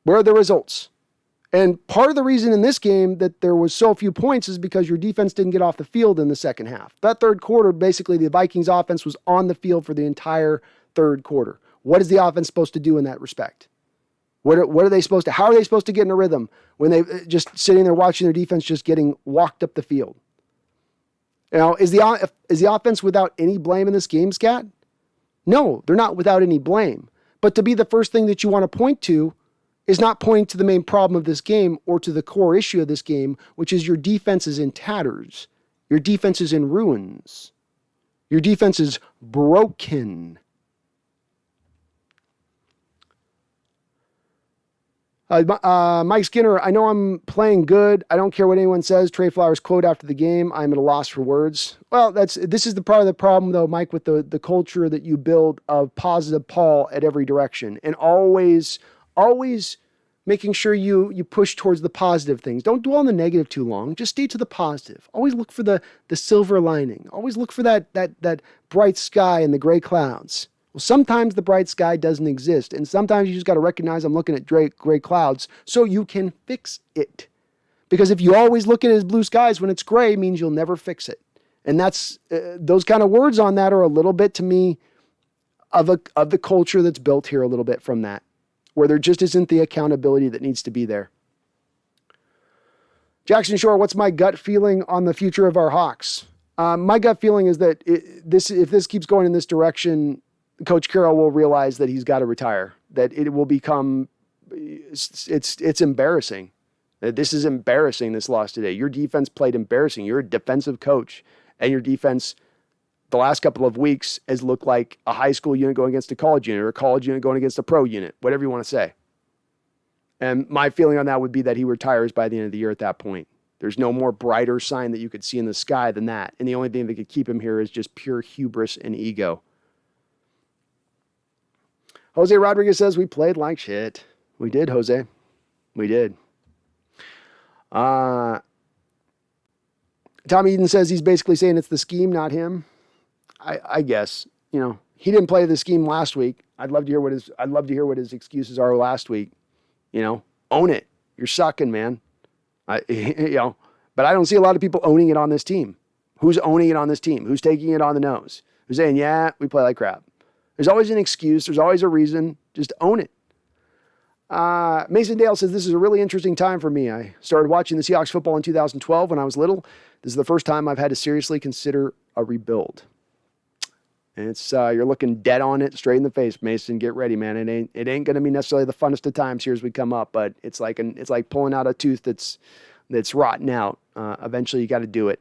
Where are the results? And part of the reason in this game that there was so few points is because your defense didn't get off the field in the second half. That third quarter, basically the Vikings offense was on the field for the entire third quarter. What is the offense supposed to do in that respect? What are they supposed to, how are they supposed to get in a rhythm when they just sitting there watching their defense just getting walked up the field? You know, is the offense without any blame in this game, Scat? No, they're not without any blame. But to be the first thing that you want to point to is not pointing to the main problem of this game or to the core issue of this game, which is your defense is in tatters. Your defense is in ruins. Your defense is broken. Mike Skinner, I know I'm playing good. I don't care what anyone says. Trey Flowers quote after the game, I'm at a loss for words. Well, this is the part of the problem, though, Mike, with the culture that you build of positive Paul at every direction and always making sure you push towards the positive things. Don't dwell on the negative too long. Just stay to the positive. Always look for the silver lining. Always look for that bright sky and the gray clouds. Well, sometimes the bright sky doesn't exist, and sometimes you just got to recognize I'm looking at gray clouds so you can fix it. Because if you always look at it as blue skies when it's gray, it means you'll never fix it. And that's those kind of words on that are a little bit to me of the culture that's built here a little bit from that, where there just isn't the accountability that needs to be there. Jackson Shore, what's my gut feeling on the future of our Hawks? My gut feeling is that if this keeps going in this direction, Coach Carroll will realize that he's got to retire, that it will become, it's embarrassing. This is embarrassing, this loss today. Your defense played embarrassing. You're a defensive coach, and your defense the last couple of weeks has looked like a high school unit going against a college unit or a college unit going against a pro unit, whatever you want to say. And my feeling on that would be that he retires by the end of the year at that point. There's no more brighter sign that you could see in the sky than that. And the only thing that could keep him here is just pure hubris and ego. Jose Rodriguez says, we played like shit. We did, Jose. We did. Tommy Eden says he's basically saying it's the scheme, not him. I guess, he didn't play the scheme last week. I'd love to hear what his excuses are last week. Own it. You're sucking, man. But I don't see a lot of people owning it on this team. Who's owning it on this team? Who's taking it on the nose? Who's saying, yeah, we play like crap? There's always an excuse. There's always a reason. Just own it. Mason Dale says, this is a really interesting time for me. I started watching the Seahawks football in 2012 when I was little. This is the first time I've had to seriously consider a rebuild. And it's you're looking dead on it, straight in the face, Mason. Get ready, man. It ain't going to be necessarily the funnest of times here as we come up, but it's like pulling out a tooth that's rotten out. Eventually, you got to do it.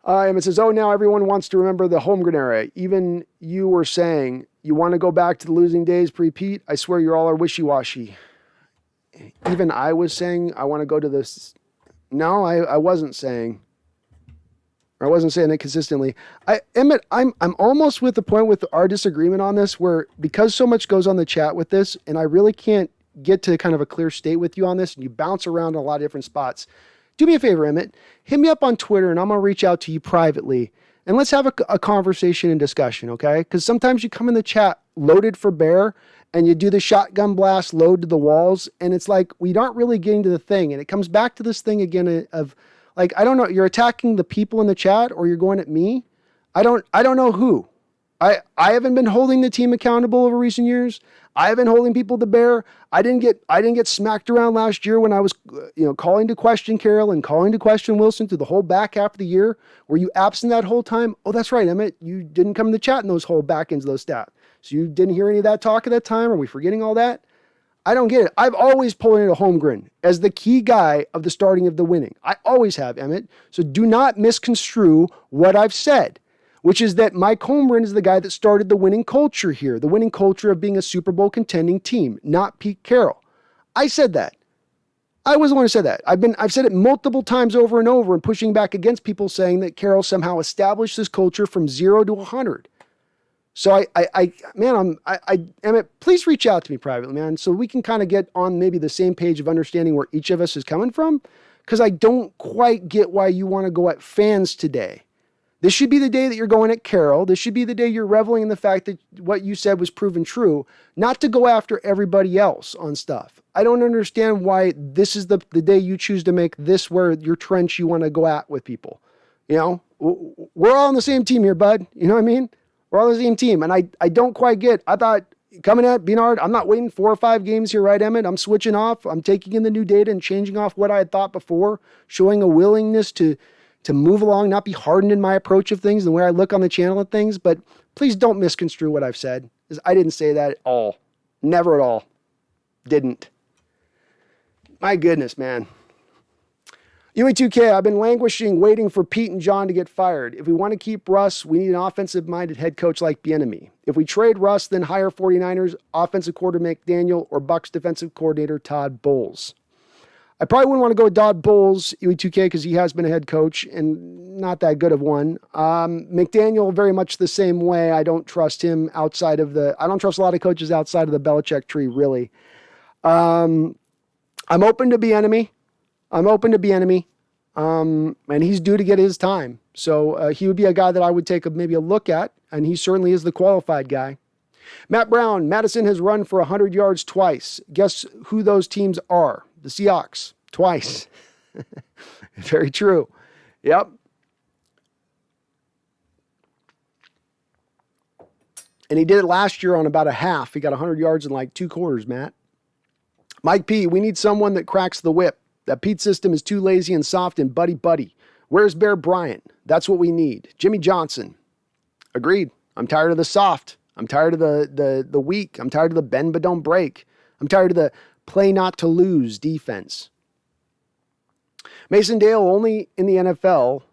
And it says, now everyone wants to remember the Holmgren era. Even you were saying you want to go back to the losing days pre-Pete. I swear you all are wishy-washy. Even I was saying I want to go to this. No, I wasn't saying. Or I wasn't saying it consistently. Emmett, I'm almost with the point with our disagreement on this where because so much goes on the chat with this, and I really can't get to kind of a clear state with you on this, and you bounce around in a lot of different spots. Do me a favor, Emmett. Hit me up on Twitter, and I'm going to reach out to you privately. And let's have a conversation and discussion, okay? Because sometimes you come in the chat loaded for bear, and you do the shotgun blast load to the walls, and it's like we aren't really getting to the thing. And it comes back to this thing again of, like, I don't know, you're attacking the people in the chat, or you're going at me. I don't know who. I haven't been holding the team accountable over recent years. I have been holding people to bear. I didn't get smacked around last year when I was, calling to question Caroll and calling to question Wilson through the whole back half of the year. Were you absent that whole time? Oh, that's right, Emmett. You didn't come in the chat in those whole back ends of those stats. So you didn't hear any of that talk at that time? Are we forgetting all that? I don't get it. I've always pulled into Holmgren as the key guy of the starting of the winning. I always have, Emmett. So do not misconstrue what I've said, which is that Mike Holmgren is the guy that started the winning culture here, the winning culture of being a Super Bowl contending team, not Pete Carroll. I said that. I was the one who said that. I've said it multiple times over and over and pushing back against people saying that Carroll somehow established this culture from 0 to 100. So Emmett, please reach out to me privately, man, so we can kind of get on maybe the same page of understanding where each of us is coming from, because I don't quite get why you want to go at fans today. This should be the day that you're going at Caroll. This should be the day you're reveling in the fact that what you said was proven true, not to go after everybody else on stuff. I don't understand why this is the day you choose to make this where your trench you want to go at with people. We're all on the same team here, bud. You know what I mean? We're all on the same team. And I don't quite get, I thought coming at Beanard, I'm not waiting 4 or 5 games here, right, Emmett? I'm switching off. I'm taking in the new data and changing off what I had thought before, showing a willingness to move along, not be hardened in my approach of things, the way I look on the channel at things. But please don't misconstrue what I've said, because I didn't say that at all. Never at all. Didn't. My goodness, man. UE2K, I've been languishing, waiting for Pete and John to get fired. If we want to keep Russ, we need an offensive-minded head coach like Bieniemy. If we trade Russ, then hire 49ers offensive coordinator McDaniel or Bucs defensive coordinator Todd Bowles. I probably wouldn't want to go with Todd Bowles, UE2K, because he has been a head coach and not that good of one. McDaniel, very much the same way. I don't trust him I don't trust a lot of coaches outside of the Belichick tree, really. I'm open to Bieniemy. And he's due to get his time. So he would be a guy that I would take maybe a look at, and he certainly is the qualified guy. Matt Brown, Madison has run for 100 yards twice. Guess who those teams are? The Seahawks, twice. Very true. Yep. And he did it last year on about a half. He got 100 yards in like 2 quarters, Matt. Mike P., we need someone that cracks the whip. That Pete system is too lazy and soft and buddy. Where's Bear Bryant? That's what we need. Jimmy Johnson. Agreed. I'm tired of the soft. I'm tired of the weak. I'm tired of the bend but don't break. I'm tired of the play not to lose defense. Mason Dale, only in the NFL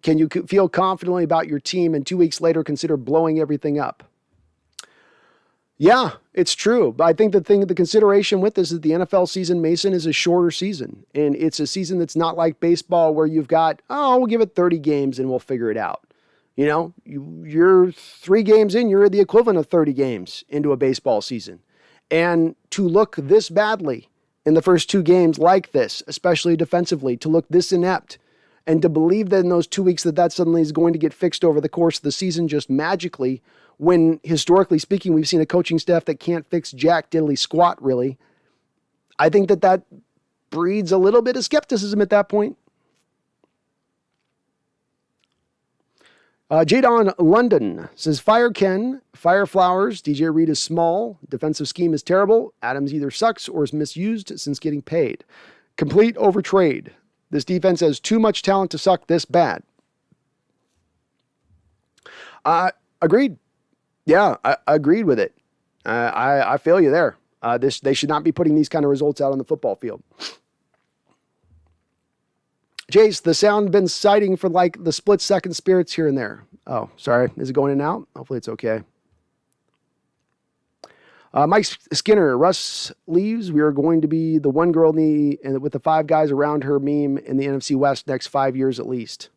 can you feel confidently about your team and 2 weeks later consider blowing everything up. Yeah, it's true. But I think the consideration with this is the NFL season, Mason, is a shorter season. And it's a season that's not like baseball where you've got, we'll give it 30 games and we'll figure it out. You know, you're 3 games in, you're the equivalent of 30 games into a baseball season. And to look this badly in the first 2 games like this, especially defensively, to look this inept, and to believe that in those 2 weeks that suddenly is going to get fixed over the course of the season just magically, when historically speaking, we've seen a coaching staff that can't fix jack diddly squat, really. I think that breeds a little bit of skepticism at that point. Jadon London says, fire Ken, fire Flowers, DJ Reed is small, defensive scheme is terrible, Adams either sucks or is misused since getting paid. Complete overtrade. This defense has too much talent to suck this bad. Agreed. Yeah, I agreed with it. I feel you there. They should not be putting these kind of results out on the football field. Jace, the sound been citing for like the split second spirits here and there. Oh, sorry. Is it going in and out? Hopefully it's okay. Mike Skinner, Russ leaves. We are going to be the one girl with the 5 guys around her meme in the NFC West next 5 years at least.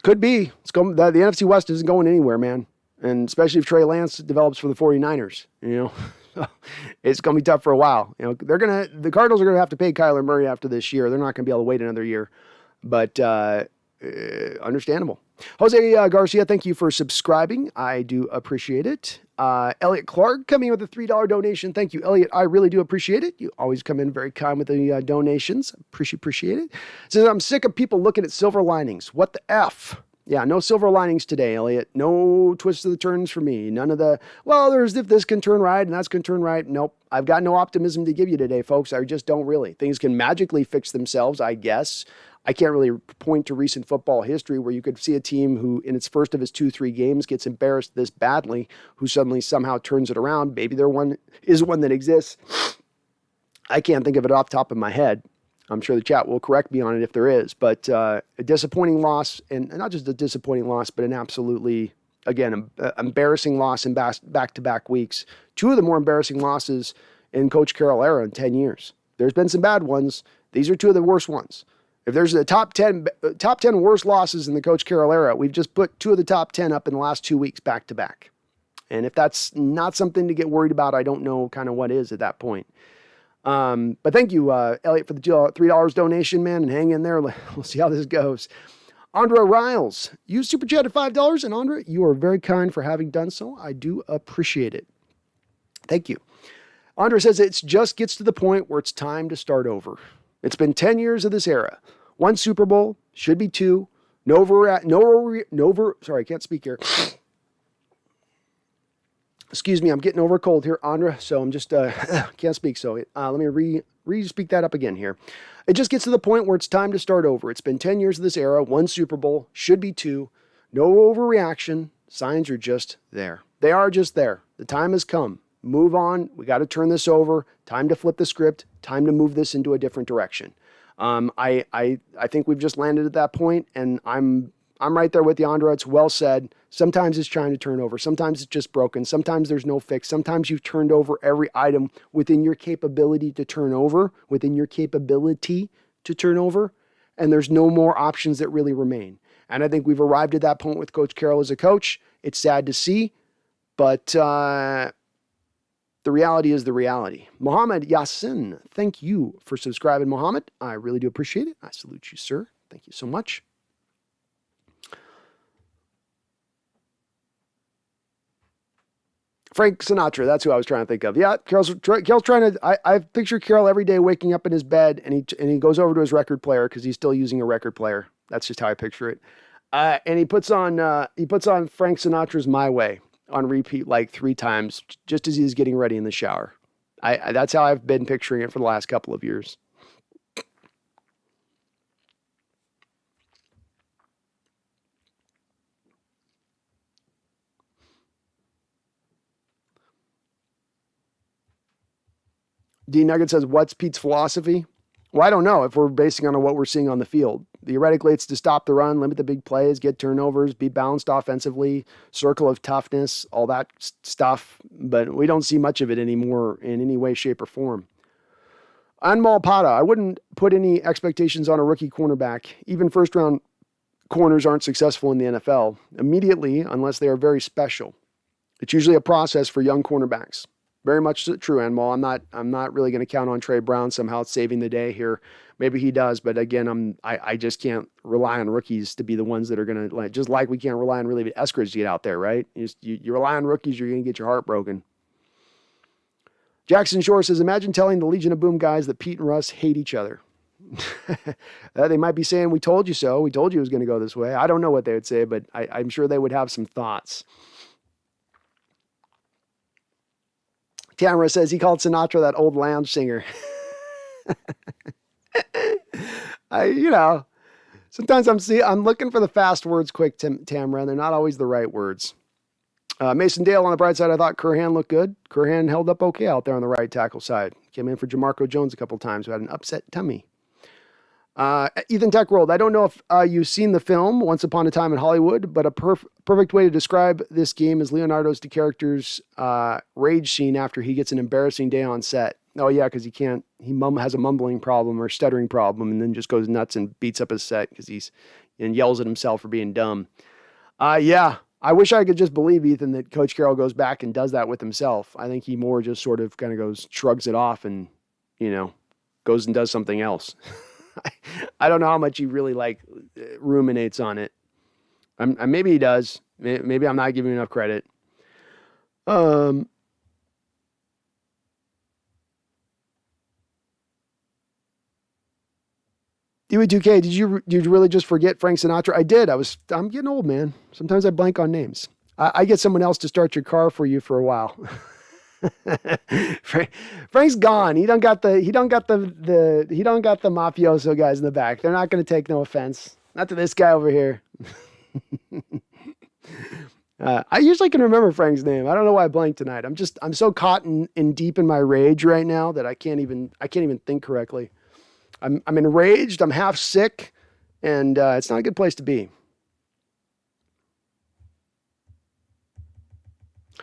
Could be. The NFC West isn't going anywhere, man. And especially if Trey Lance develops for the 49ers, you know, it's going to be tough for a while. You know, the Cardinals are going to have to pay Kyler Murray after this year. They're not going to be able to wait another year, but understandable. Jose Garcia, thank you for subscribing. I do appreciate it. Elliot Clark coming in with a $3 donation. Thank you, Elliot. I really do appreciate it. You always come in very kind with the donations. Appreciate it. Says, I'm sick of people looking at silver linings. What the F? Yeah, no silver linings today, Elliot. No twists of the turns for me. None of the, there's if this can turn right and that's going to turn right. Nope. I've got no optimism to give you today, folks. I just don't really. Things can magically fix themselves, I guess. I can't really point to recent football history where you could see a team who, in its first of its 2-3 games, gets embarrassed this badly, who suddenly somehow turns it around. Maybe there is one that exists. I can't think of it off the top of my head. I'm sure the chat will correct me on it if there is. But a disappointing loss, and not just a disappointing loss, but an absolutely, again, embarrassing loss in back-to-back weeks. 2 of the more embarrassing losses in Coach Carroll era in 10 years. There's been some bad ones. These are 2 of the worst ones. If there's a top 10 worst losses in the Coach Carroll era, we've just put 2 of the top 10 up in the last 2 weeks back to back. And if that's not something to get worried about, I don't know kind of what is at that point. But thank you, Elliot, for the $3 donation, man, and hang in there. We'll see how this goes. Andra Riles, you super chatted $5, and Andra, you are very kind for having done so. I do appreciate it. Thank you. Andra says it just gets to the point where it's time to start over. It's been 10 years of this era. 1 Super Bowl, should be 2. Sorry, I can't speak here. Excuse me, I'm getting over a cold here, Andra, so I'm just, can't speak. So let me re-speak that up again here. It just gets to the point where it's time to start over. It's been 10 years of this era, 1 Super Bowl, should be 2. No overreaction. Signs are just there. They are just there. The time has come. Move on. We got to turn this over. Time to flip the script. Time to move this into a different direction. I think we've just landed at that point, and I'm right there with you, Andra. It's well said. Sometimes it's trying to turn over. Sometimes it's just broken. Sometimes there's no fix. Sometimes you've turned over every item within your capability to turn over, and there's no more options that really remain. And I think we've arrived at that point with Coach Carroll as a coach. It's sad to see, but the reality is the reality. Mohammed Yassin, thank you for subscribing, Mohammed. I really do appreciate it. I salute you, sir. Thank you so much. Frank Sinatra, that's who I was trying to think of. Yeah, Carroll's trying to, I picture Carroll every day waking up in his bed and he goes over to his record player because he's still using a record player. That's just how I picture it. And he puts on Frank Sinatra's My Way on repeat like 3 times just as he's getting ready in the shower. That's how I've been picturing it for the last couple of years. D Nugget says, what's Pete's philosophy? Well, I don't know if we're basing on what we're seeing on the field. Theoretically, it's to stop the run, limit the big plays, get turnovers, be balanced offensively, circle of toughness, all that stuff. But we don't see much of it anymore in any way, shape, or form. Anmal Pada, I wouldn't put any expectations on a rookie cornerback. Even first-round corners aren't successful in the NFL immediately unless they are very special. It's usually a process for young cornerbacks. Very much true, Anmal. I'm not really going to count on Trey Brown somehow saving the day here. Maybe he does, but again, I just can't rely on rookies to be the ones that are going to, just like we can't rely on really Eskridge to get out there, right? You rely on rookies, you're going to get your heart broken. Jackson Shore says, imagine telling the Legion of Boom guys that Pete and Russ hate each other. They might be saying, we told you so. We told you it was going to go this way. I don't know what they would say, but I'm sure they would have some thoughts. Tamara says he called Sinatra that old lounge singer. Sometimes I'm looking for the fast words quick, Tamara, and they're not always the right words. Mason Dale on the bright side, I thought Curhan looked good. Curhan held up okay out there on the right tackle side. Came in for Jamarco Jones a couple times who had an upset tummy. Ethan Techworld, I don't know if you've seen the film Once Upon a Time in Hollywood, but a perfect way to describe this game is Leonardo's character's rage scene after he gets an embarrassing day on set. Oh yeah, because he has a mumbling problem or stuttering problem and then just goes nuts and beats up his set and yells at himself for being dumb. Yeah, I wish I could just believe, Ethan, that Coach Carroll goes back and does that with himself. I think he more just sort of kind of shrugs it off and, goes and does something else. I don't know how much he really ruminates on it. Maybe he does. Maybe I'm not giving enough credit. DW2K, did you really just forget Frank Sinatra? I did. I'm getting old, man. Sometimes I blank on names. I get someone else to start your car for you for a while. Frank's gone. He don't got the mafioso guys in the back. They're not going to take no offense. Not to this guy over here. I usually can remember Frank's name. I don't know why I blanked tonight. I'm so caught in deep in my rage right now that I can't even think correctly. I'm enraged. I'm half sick, and it's not a good place to be.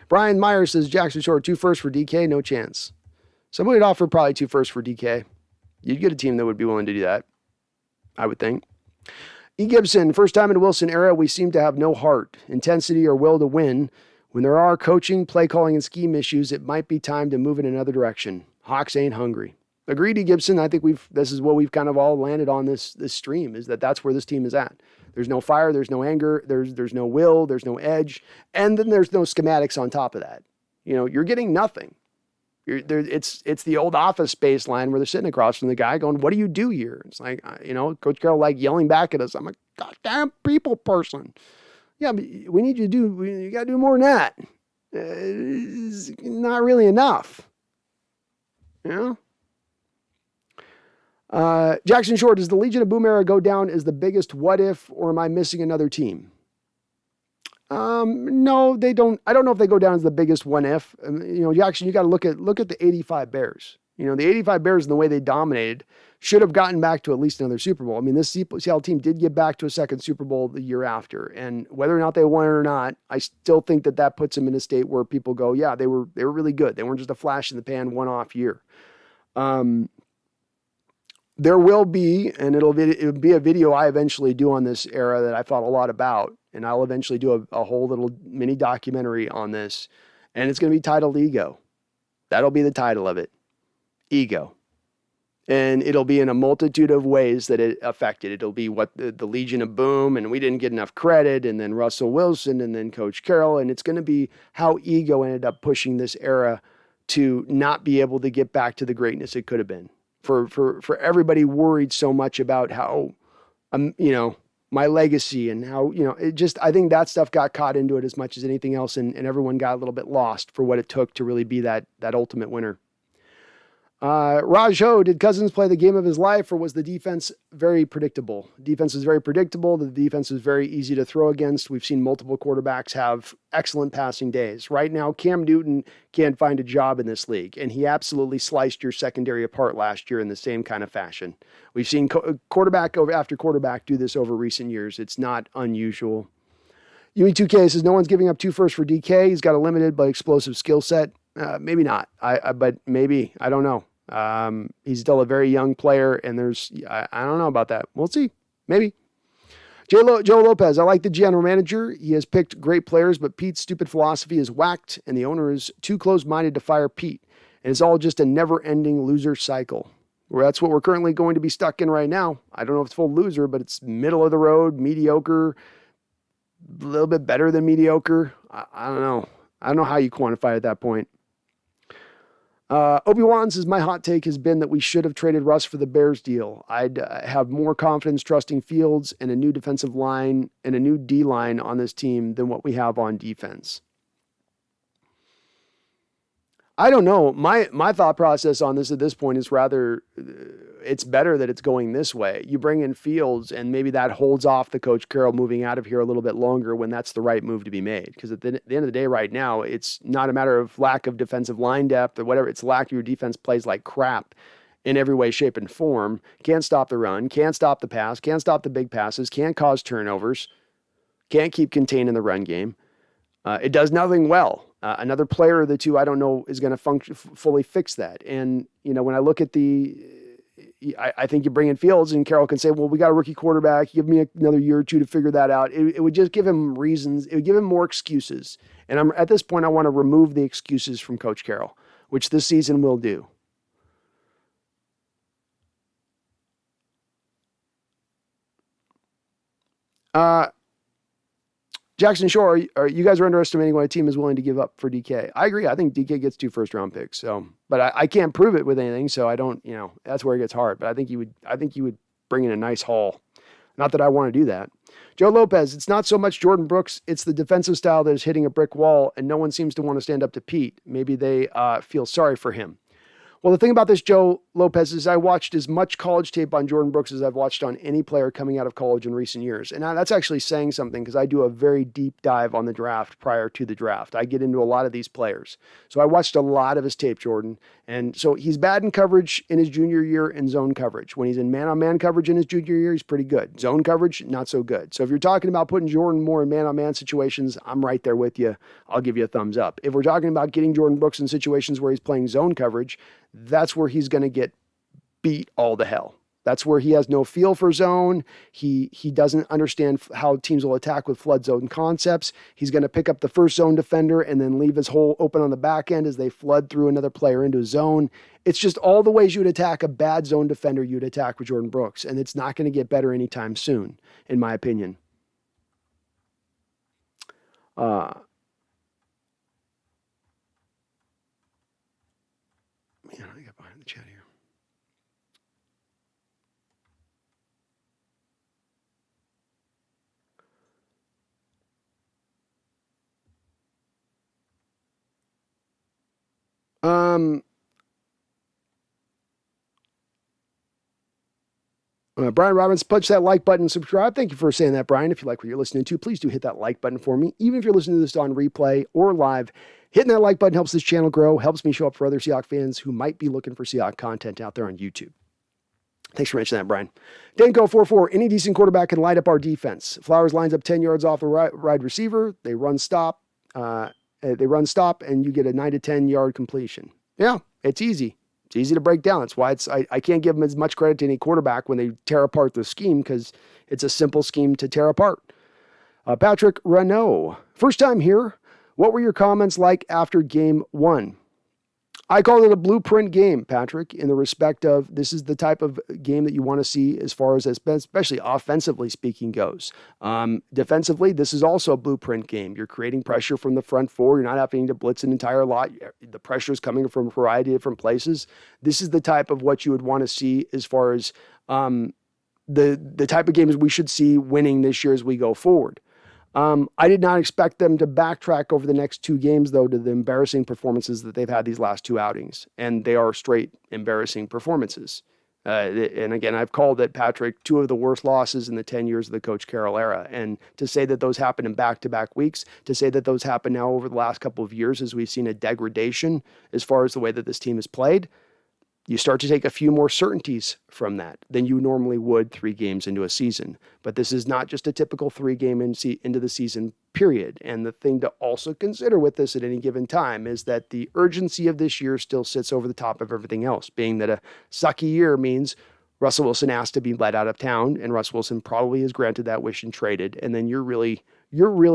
Brian Meyer says, Jackson Shore, 2 firsts for DK, no chance. Somebody would offer probably 2 firsts for DK. You'd get a team that would be willing to do that, I would think. E. Gibson, first time in the Wilson era, we seem to have no heart, intensity, or will to win. When there are coaching, play calling, and scheme issues, it might be time to move in another direction. Hawks ain't hungry. Agreed, E. Gibson. I think this is what we've kind of all landed on this stream, is that's where this team is at. There's no fire, there's no anger, there's no will, there's no edge, and then there's no schematics on top of that. You're getting nothing. It's the old Office Space line where they're sitting across from the guy going, what do you do here? It's like, Coach Carroll yelling back at us. I'm a goddamn people person. Yeah, but we need you you got to do more than that. It's not really enough. Jackson Short, does the Legion of Boom era go down as the biggest what if, or am I missing another team? No, they don't. I don't know if they go down as the biggest one if. Jackson, you got to look at the 85 Bears. The 85 Bears and the way they dominated should have gotten back to at least another Super Bowl. I mean, this Seattle team did get back to a second Super Bowl the year after, and whether or not they won it or not, I still think that puts them in a state where people go, yeah, they were really good. They weren't just a flash in the pan one-off year. There will be, and it'll be a video I eventually do on this era that I thought a lot about, and I'll eventually do a whole little mini documentary on this, and it's going to be titled Ego. That'll be the title of it. Ego. And it'll be in a multitude of ways that it affected. It'll be what the Legion of Boom, and we didn't get enough credit, and then Russell Wilson, and then Coach Carroll, and it's going to be how ego ended up pushing this era to not be able to get back to the greatness it could have been. For everybody worried so much about how, my legacy and how, I think that stuff got caught into it as much as anything else. And everyone got a little bit lost for what it took to really be that ultimate winner. Raj Ho, did Cousins play the game of his life, or was the defense very predictable? Defense is very predictable. The defense is very easy to throw against. We've seen multiple quarterbacks have excellent passing days. Right now, Cam Newton can't find a job in this league, and he absolutely sliced your secondary apart last year in the same kind of fashion. We've seen quarterback after quarterback do this over recent years. It's not unusual. UE2K says no one's giving up 2 firsts for DK. He's got a limited but explosive skill set. Maybe not. But maybe. I don't know. He's still a very young player, and I don't know about that. We'll see. Maybe. Joe Lopez, I like the general manager. He has picked great players, but Pete's stupid philosophy is whacked, and the owner is too close-minded to fire Pete. And it's all just a never-ending loser cycle. Well, that's what we're currently going to be stuck in right now. I don't know if it's full loser, but it's middle of the road, mediocre, a little bit better than mediocre. I don't know. I don't know how you quantify it at that point. Obi-Wan says, my hot take has been that we should have traded Russ for the Bears deal. I'd have more confidence trusting Fields and a new defensive line and a new D-line on this team than what we have on defense. I don't know. My thought process on this at this point is rather, it's better that it's going this way. You bring in Fields, and maybe that holds off the Coach Carroll moving out of here a little bit longer when that's the right move to be made. Because at the end of the day right now, it's not a matter of lack of defensive line depth or whatever. It's lack of your defense plays like crap in every way, shape, and form. Can't stop the run, can't stop the pass, can't stop the big passes, can't cause turnovers, can't keep containing the run game. It does nothing well. Another player of the two, I don't know, is going to fully fix that. And, when I look at I think you bring in Fields and Carroll can say, well, we got a rookie quarterback. Give me another year or two to figure that out. It would just give him reasons. It would give him more excuses. And at this point, I want to remove the excuses from Coach Carroll, which this season will do. Jackson Shore, are you guys are underestimating what a team is willing to give up for DK? I agree. I think DK gets 2 first-round picks. So, but I can't prove it with anything. So I don't. That's where it gets hard. But I think you would bring in a nice haul. Not that I want to do that. Joe Lopez, it's not so much Jordan Brooks. It's the defensive style that is hitting a brick wall, and no one seems to want to stand up to Pete. Maybe they feel sorry for him. Well, the thing about this, Joe Lopez, is I watched as much college tape on Jordan Brooks as I've watched on any player coming out of college in recent years. And that's actually saying something because I do a very deep dive on the draft prior to the draft. I get into a lot of these players. So I watched a lot of his tape, Jordan. And so he's bad in coverage in his junior year and zone coverage. When he's in man-on-man coverage in his junior year, he's pretty good. Zone coverage, not so good. So if you're talking about putting Jordan more in man-on-man situations, I'm right there with you. I'll give you a thumbs up. If we're talking about getting Jordan Brooks in situations where he's playing zone coverage, that's where he's going to get beat all to hell. That's where he has no feel for zone. He doesn't understand how teams will attack with flood zone concepts. He's going to pick up the first zone defender and then leave his hole open on the back end as they flood through another player into a zone. It's just all the ways you would attack a bad zone defender you'd attack with Jordan Brooks, and it's not going to get better anytime soon, in my opinion. Man, I got behind the chat here. Brian Robbins, punch that like button, subscribe. Thank you for saying that, Brian. If you like what you're listening to, please do hit that like button for me. Even if you're listening to this on replay or live, hitting that like button helps this channel grow, helps me show up for other Seahawks fans who might be looking for Seahawks content out there on YouTube. Thanks for mentioning that, Brian. Danko44, any decent quarterback can light up our defense. Flowers lines up 10 yards off the wide receiver. They run stop, and you get a 9 to 10 yard completion. Yeah, it's easy. It's easy to break down. That's why I can't give them as much credit to any quarterback when they tear apart the scheme because it's a simple scheme to tear apart. Patrick Renault, first time here. What were your comments like after game 1? I called it a blueprint game, Patrick, in the respect of this is the type of game that you want to see as far as especially offensively speaking goes. Defensively, this is also a blueprint game. You're creating pressure from the front four. You're not having to blitz an entire lot. The pressure is coming from a variety of different places. This is the type of what you would want to see as far as the type of games we should see winning this year as we go forward. I did not expect them to backtrack over the next 2 games, though, to the embarrassing performances that they've had these last 2 outings. And they are straight embarrassing performances. And again, I've called it, Patrick, 2 of the worst losses in the 10 years of the Coach Carroll era. And to say that those happen in back-to-back weeks, to say that those happen now over the last couple of years as we've seen a degradation as far as the way that this team has played, you start to take a few more certainties from that than you normally would 3 games into a season. But this is not just a typical 3-game into the season period. And the thing to also consider with this at any given time is that the urgency of this year still sits over the top of everything else, being that a sucky year means Russell Wilson has to be let out of town, and Russ Wilson probably is granted that wish and traded. And then you're really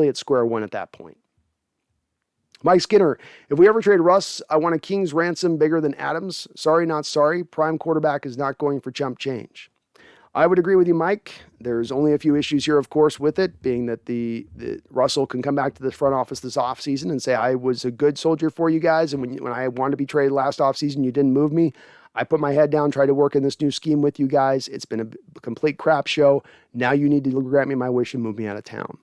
at square one at that point. Mike Skinner, if we ever trade Russ, I want a king's ransom bigger than Adams. Sorry, not sorry. Prime quarterback is not going for chump change. I would agree with you, Mike. There's only a few issues here, of course, with it, being that the Russell can come back to the front office this offseason and say, I was a good soldier for you guys, and when I wanted to be traded last offseason, you didn't move me. I put my head down, tried to work in this new scheme with you guys. It's been a complete crap show. Now you need to grant me my wish and move me out of town.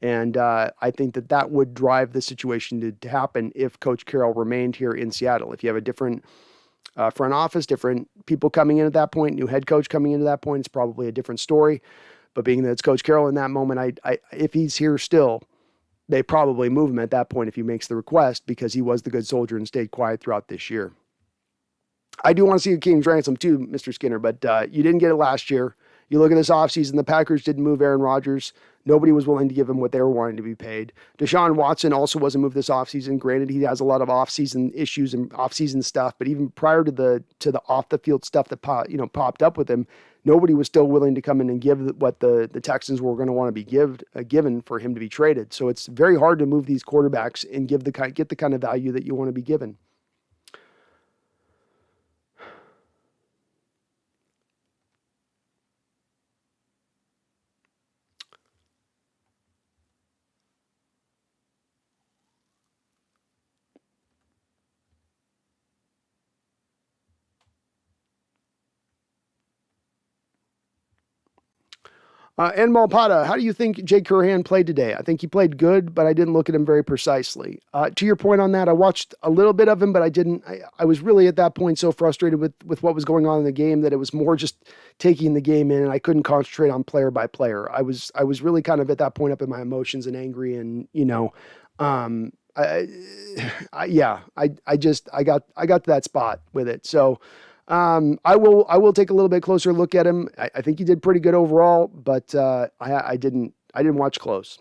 And I think that would drive the situation to happen if Coach Carroll remained here in Seattle. If you have a different front office, different people coming in at that point, new head coach coming into that point, it's probably a different story. But being that it's Coach Carroll in that moment, if he's here still, they probably move him at that point if he makes the request, because he was the good soldier and stayed quiet throughout this year. I do want to see a king's ransom too, Mr. Skinner, but you didn't get it last year. You look at this offseason, the Packers didn't move Aaron Rodgers. Nobody was willing to give him what they were wanting to be paid. Deshaun Watson also wasn't moved this offseason. Granted, he has a lot of offseason issues and offseason stuff, but even prior to the off the field stuff that popped up with him, nobody was still willing to come in and give what the Texans were going to want to be given for him to be traded. So it's very hard to move these quarterbacks and get the kind of value that you want to be given. And Malpada, how do you think Jake Curhan played today? I think he played good, but I didn't look at him very precisely. To your point on that, I watched a little bit of him, but I was really at that point so frustrated with what was going on in the game that it was more just taking the game in, and I couldn't concentrate on player by player. I was really kind of at that point up in my emotions and angry, and I got to that spot with it. So I will take a little bit closer look at him. I think he did pretty good overall, but I didn't watch close.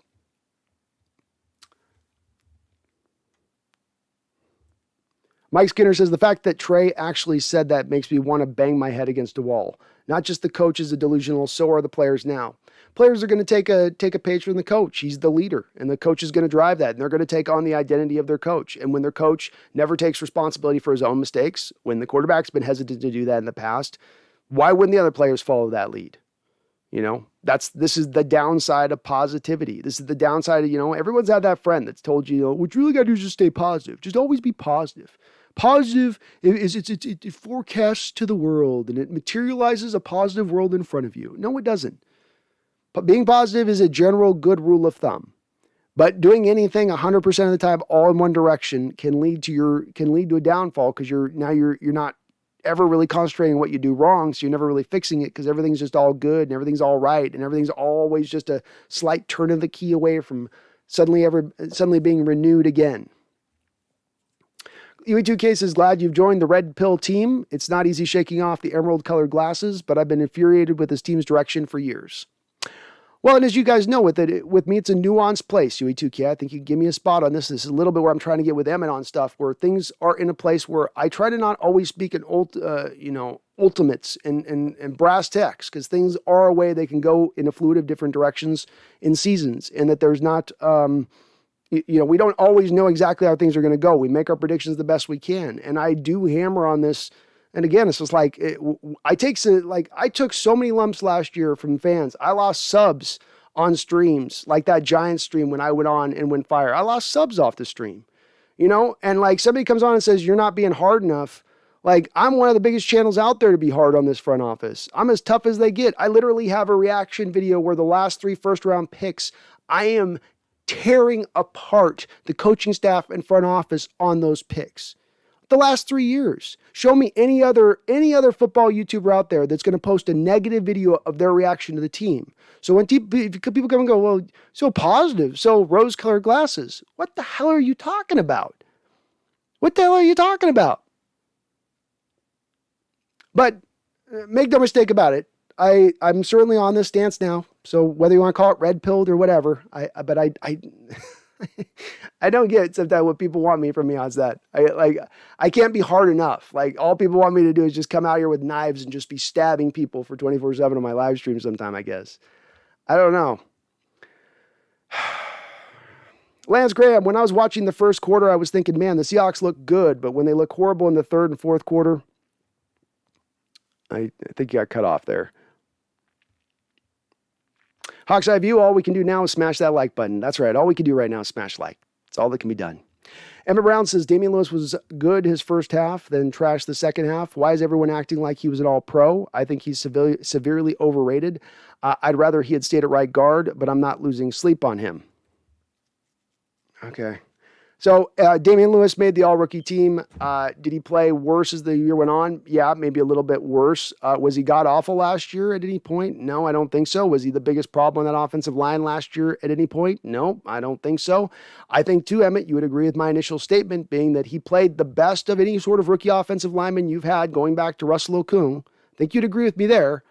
Mike Skinner says, the fact that Trey actually said that makes me want to bang my head against a wall. Not just the coach is a delusional, so are the players now. Players are going to take a page from the coach. He's the leader, and the coach is going to drive that, and they're going to take on the identity of their coach. And when their coach never takes responsibility for his own mistakes, when the quarterback's been hesitant to do that in the past, why wouldn't the other players follow that lead? This is the downside of positivity. This is the downside of, everyone's had that friend that's told you, what you really got to do is just stay positive. Just always be positive. Positive is it forecasts to the world, and it materializes a positive world in front of you. No, it doesn't. But being positive is a general good rule of thumb. But doing anything 100% of the time all in one direction can lead to a downfall, because you're not ever really concentrating on what you do wrong, so you're never really fixing it, because everything's just all good and everything's all right, and everything's always just a slight turn of the key away from suddenly being renewed again. UE2K says, glad you've joined the red pill team. It's not easy shaking off the emerald colored glasses, but I've been infuriated with this team's direction for years. Well, and as you guys know, with me, it's a nuanced place, UE2K. I think you can give me a spot on this. This is a little bit where I'm trying to get with Emmett on stuff, where things are in a place where I try to not always speak in ultimates and brass tacks, because things are a way they can go in a fluid of different directions in seasons, and that there's not, we don't always know exactly how things are going to go. We make our predictions the best we can, and I do hammer on this. And again, it's just like, I took so many lumps last year from fans. I lost subs on streams, like that Giants stream when I went on and went fire. I lost subs off the stream, and like somebody comes on and says, you're not being hard enough. Like, I'm one of the biggest channels out there to be hard on this front office. I'm as tough as they get. I literally have a reaction video where the last 3 first round picks, I am tearing apart the coaching staff and front office on those picks. The last 3 years. Show me any other football YouTuber out there that's going to post a negative video of their reaction to the team. So when people come and go, well, so positive, so rose-colored glasses. What the hell are you talking about? What the hell are you talking about? But make no mistake about it. I'm certainly on this stance now. So whether you want to call it red-pilled or whatever, I I don't get sometimes what people want me from me on that. I can't be hard enough. Like, all people want me to do is just come out here with knives and just be stabbing people for 24/7 on my live stream sometime, I guess. I don't know. Lance Graham, when I was watching the first quarter, I was thinking, man, the Seahawks look good, but when they look horrible in the third and fourth quarter, I think you got cut off there. Hawks Eye View, all we can do now is smash that like button. That's right. All we can do right now is smash like. It's all that can be done. Emmett Brown says Damian Lewis was good his first half, then trashed the second half. Why is everyone acting like he was an all-pro? I think he's severely overrated. I'd rather he had stayed at right guard, but I'm not losing sleep on him. Okay. So Damian Lewis made the all-rookie team. Did he play worse as the year went on? Yeah, maybe a little bit worse. Was he god-awful last year at any point? No, I don't think so. Was he the biggest problem on that offensive line last year at any point? No, I don't think so. I think, too, Emmett, you would agree with my initial statement being that he played the best of any sort of rookie offensive lineman you've had going back to Russell Okung. I think you'd agree with me there.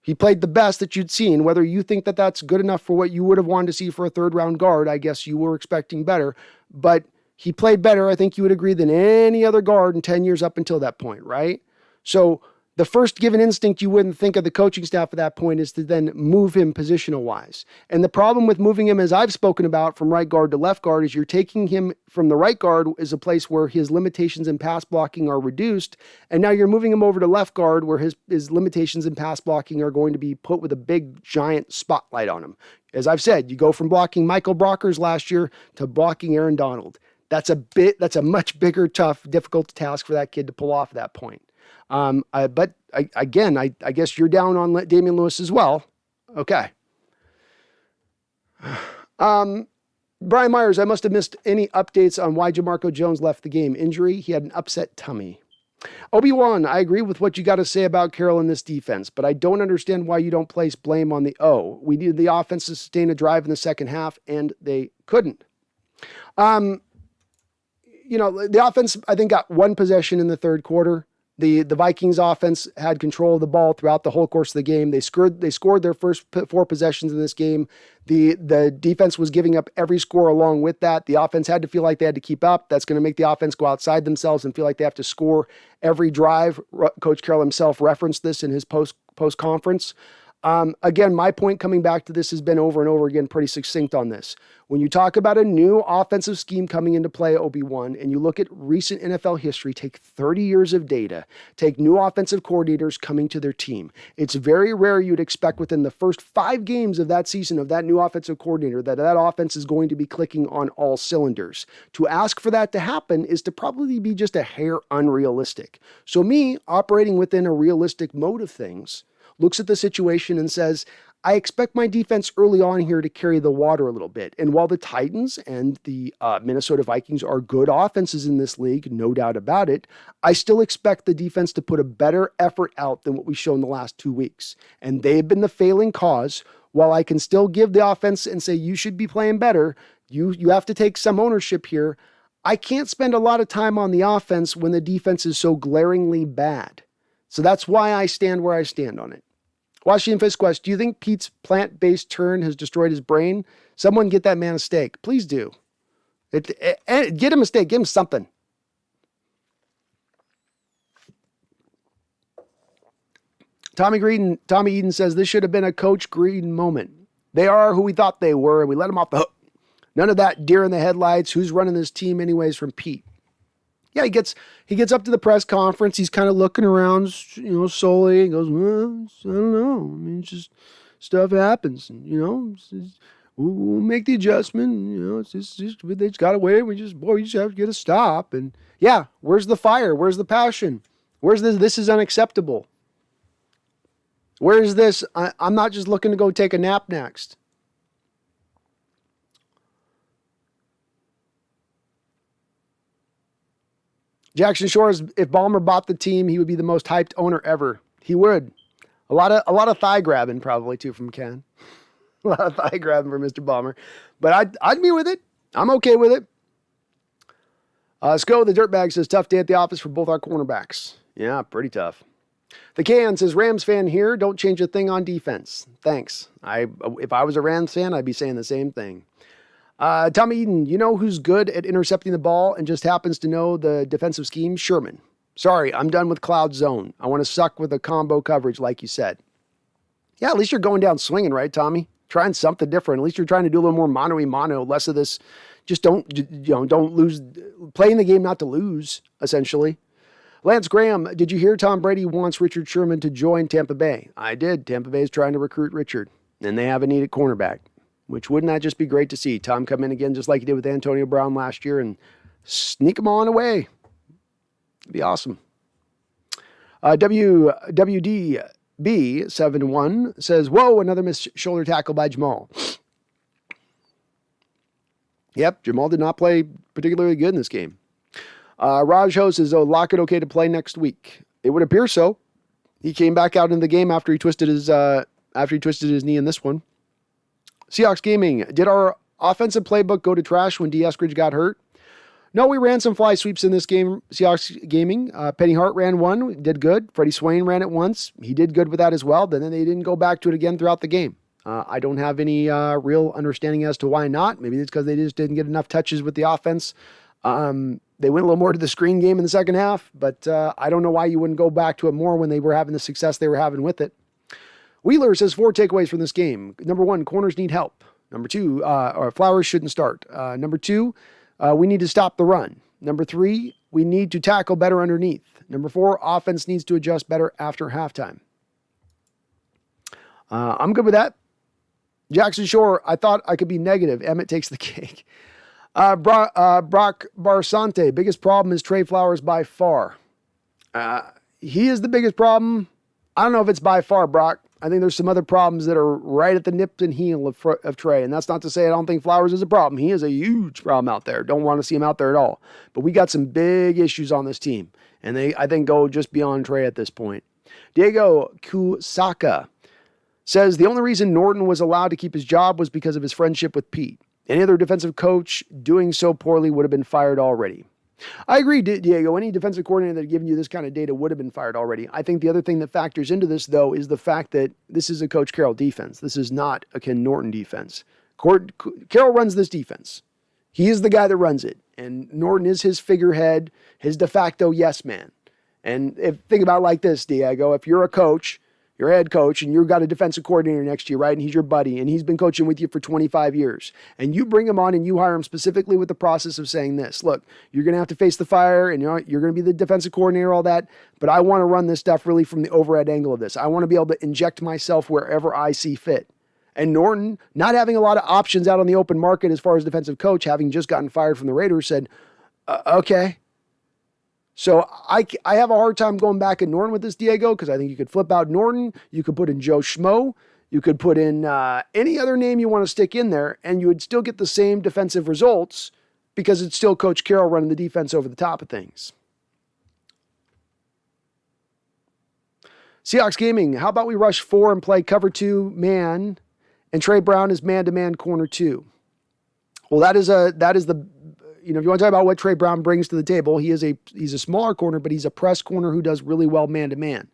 He played the best that you'd seen. Whether you think that that's good enough for what you would have wanted to see for a third-round guard, I guess you were expecting better. But he played better, I think you would agree, than any other guard in 10 years up until that point, right? So the first given instinct you wouldn't think of the coaching staff at that point is to then move him positional-wise. And the problem with moving him, as I've spoken about, from right guard to left guard, is you're taking him from the right guard as a place where his limitations in pass blocking are reduced, and now you're moving him over to left guard where his limitations in pass blocking are going to be put with a big, giant spotlight on him. As I've said, you go from blocking Michael Brockers last year to blocking Aaron Donald. That's a much bigger, tough, difficult task for that kid to pull off at that point. But I guess you're down on Damian Lewis as well. Okay. Brian Myers, I must have missed any updates on why Jamarco Jones left the game. Injury? He had an upset tummy. Obi-Wan, I agree with what you got to say about Caroll in this defense, but I don't understand why you don't place blame on the O. We needed the offense to sustain a drive in the second half, and they couldn't. The offense, I think, got one possession in the third quarter. The Vikings offense had control of the ball throughout the whole course of the game. They scored their first 4 possessions in this game. The defense was giving up every score along with that. The offense had to feel like they had to keep up. That's going to make the offense go outside themselves and feel like they have to score every drive. Coach Carroll himself referenced this in his post-conference. Again, my point coming back to this has been over and over again pretty succinct on this. When you talk about a new offensive scheme coming into play, Obi-Wan, and you look at recent NFL history, take 30 years of data, take new offensive coordinators coming to their team. It's very rare you'd expect within the first 5 games of that season of that new offensive coordinator that offense is going to be clicking on all cylinders. To ask for that to happen is to probably be just a hair unrealistic. So me, operating within a realistic mode of things, looks at the situation and says, I expect my defense early on here to carry the water a little bit. And while the Titans and the Minnesota Vikings are good offenses in this league, no doubt about it, I still expect the defense to put a better effort out than what we've shown the last 2 weeks. And they've been the failing cause. While I can still give the offense and say, you should be playing better, you have to take some ownership here. I can't spend a lot of time on the offense when the defense is so glaringly bad. So that's why I stand where I stand on it. Washington Fist Quest, do you think Pete's plant-based turn has destroyed his brain? Someone get that man a steak. Please do. Get him a steak. Give him something. Tommy Eden says, this should have been a Coach Green moment. They are who we thought they were, and we let them off the hook. None of that deer in the headlights. Who's running this team anyways from Pete? Yeah, he gets up to the press conference. He's kind of looking around, solely. He goes, well, I don't know. I mean, it's just stuff happens. And, we'll make the adjustment. It's just they just got away. We just have to get a stop. And yeah, where's the fire? Where's the passion? Where's this? This is unacceptable. Where's this? I'm not just looking to go take a nap next. Jackson Shores, if Ballmer bought the team, he would be the most hyped owner ever. He would. A lot of thigh grabbing probably too from Ken. A lot of thigh grabbing for Mr. Ballmer. But I'd be with it. I'm okay with it. Sco, the dirtbag, says, tough day at the office for both our cornerbacks. Yeah, pretty tough. The Can says, Rams fan here, don't change a thing on defense. Thanks. If I was a Rams fan, I'd be saying the same thing. Tommy Eden, you know who's good at intercepting the ball and just happens to know the defensive scheme? Sherman. Sorry, I'm done with cloud zone. I want to suck with a combo coverage like you said. Yeah, at least you're going down swinging, right, Tommy? Trying something different. At least you're trying to do a little more mano-a-mano, less of this. Just don't lose. Playing the game not to lose, essentially. Lance Graham, did you hear Tom Brady wants Richard Sherman to join Tampa Bay? I did. Tampa Bay is trying to recruit Richard, and they have a needed cornerback, which wouldn't that just be great to see? Tom come in again just like he did with Antonio Brown last year and sneak him on away. It'd be awesome. WDB71 says, whoa, another missed shoulder tackle by Jamal. Yep, Jamal did not play particularly good in this game. Raj Ho says, oh, Lockett okay to play next week? It would appear so. He came back out in the game after he twisted his knee in this one. Seahawks Gaming, did our offensive playbook go to trash when D. Eskridge got hurt? No, we ran some fly sweeps in this game, Seahawks Gaming. Penny Hart ran one, did good. Freddie Swain ran it once. He did good with that as well. But then they didn't go back to it again throughout the game. I don't have any real understanding as to why not. Maybe it's because they just didn't get enough touches with the offense. They went a little more to the screen game in the second half, but I don't know why you wouldn't go back to it more when they were having the success they were having with it. Wheeler says 4 takeaways from this game. Number 1, corners need help. Number 2, Flowers shouldn't start. Number 2, we need to stop the run. Number 3, we need to tackle better underneath. Number 4, offense needs to adjust better after halftime. I'm good with that. Jackson Shore, I thought I could be negative. Emmett takes the cake. Brock Barsante, biggest problem is Trey Flowers by far. He is the biggest problem. I don't know if it's by far, Brock. I think there's some other problems that are right at the nip and heel of Trey. And that's not to say I don't think Flowers is a problem. He is a huge problem out there. Don't want to see him out there at all. But we got some big issues on this team. And they, I think, go just beyond Trey at this point. Diego Kusaka says the only reason Norton was allowed to keep his job was because of his friendship with Pete. Any other defensive coach doing so poorly would have been fired already. I agree, Diego. Any defensive coordinator that had given you this kind of data would have been fired already. I think the other thing that factors into this, though, is the fact that this is a Coach Carroll defense. This is not a Ken Norton defense. Carroll runs this defense. He is the guy that runs it. And Norton is his figurehead, his de facto yes man. And think about it like this, Diego. If you're a coach, you're a head coach, and you've got a defensive coordinator next to you, right? And he's your buddy, and he's been coaching with you for 25 years. And you bring him on and you hire him specifically with the process of saying this. Look, you're going to have to face the fire, and you're going to be the defensive coordinator, all that. But I want to run this stuff really from the overhead angle of this. I want to be able to inject myself wherever I see fit. And Norton, not having a lot of options out on the open market as far as defensive coach, having just gotten fired from the Raiders, said, okay. So I have a hard time going back at Norton with this, Diego, because I think you could flip out Norton. You could put in Joe Schmo. You could put in any other name you want to stick in there, and you would still get the same defensive results because it's still Coach Carroll running the defense over the top of things. Seahawks Gaming, how about we rush 4 and play cover 2 man, and Trey Brown is man-to-man corner 2? Well, that is the... if you want to talk about what Trey Brown brings to the table, he's a smaller corner, but he's a press corner who does really well man-to-man.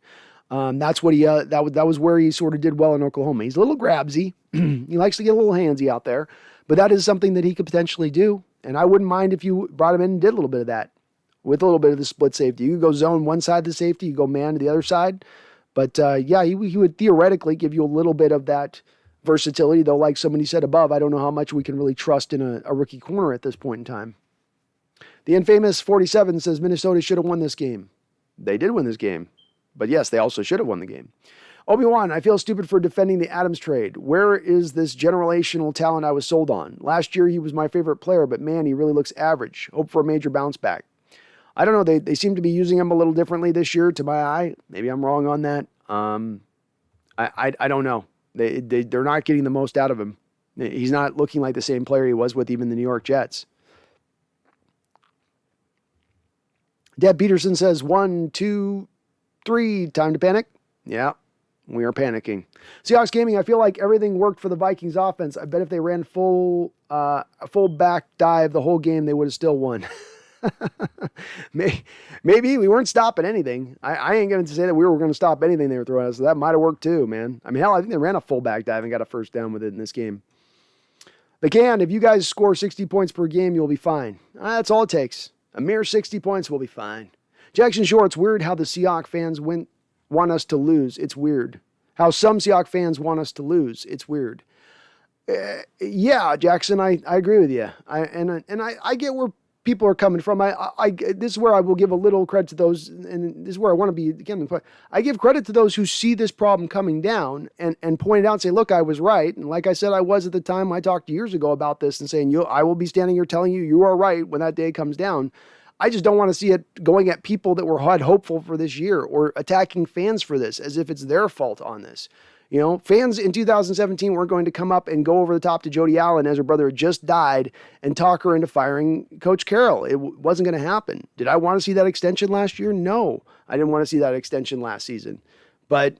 That's what that was where he sort of did well in Oklahoma. He's a little grabsy. He likes to get a little handsy out there, but that is something that he could potentially do. And I wouldn't mind if you brought him in and did a little bit of that with a little bit of the split safety. You could go zone one side of the safety, you go man to the other side. But he would theoretically give you a little bit of that versatility, though, like somebody said above, I don't know how much we can really trust in a rookie corner at this point in time. The infamous 47 says Minnesota should have won this game. They did win this game. But yes, they also should have won the game. Obi-Wan, I feel stupid for defending the Adams trade. Where is this generational talent I was sold on? Last year he was my favorite player, but man, he really looks average. Hope for a major bounce back. I don't know. They seem to be using him a little differently this year to my eye. Maybe I'm wrong on that. I don't know. They're not getting the most out of him. He's not looking like the same player he was with even the New York Jets. Deb Peterson says 1, 2, 3, time to panic. Yeah, we are panicking. Seahawks Gaming, I feel like everything worked for the Vikings offense. I bet if they ran full back dive the whole game, they would have still won. Maybe we weren't stopping anything. I ain't going to say that we were going to stop anything they were throwing at us. So that might have worked too, man. I mean, hell, I think they ran a full back dive and got a first down with it in this game. They can. If you guys score 60 points per game, you'll be fine. That's all it takes. A mere 60 points will be fine. Jackson Shore, it's weird how the Seahawks fans want us to lose. It's weird. How some Seahawks fans want us to lose. It's weird. Yeah, Jackson, I agree with you. I get where people are coming from. This is where I will give a little credit to those, and this is where I want to be again. I give credit to those who see this problem coming down and point it out and say, look, I was right. And like I said, I was at the time I talked years ago about this and saying, I will be standing here telling you, you are right when that day comes down. I just don't want to see it going at people that had hopeful for this year or attacking fans for this as if it's their fault on this. You know, fans in 2017 weren't going to come up and go over the top to Jody Allen as her brother had just died and talk her into firing Coach Carroll. It wasn't going to happen. Did I want to see that extension last year? No, I didn't want to see that extension last season. But,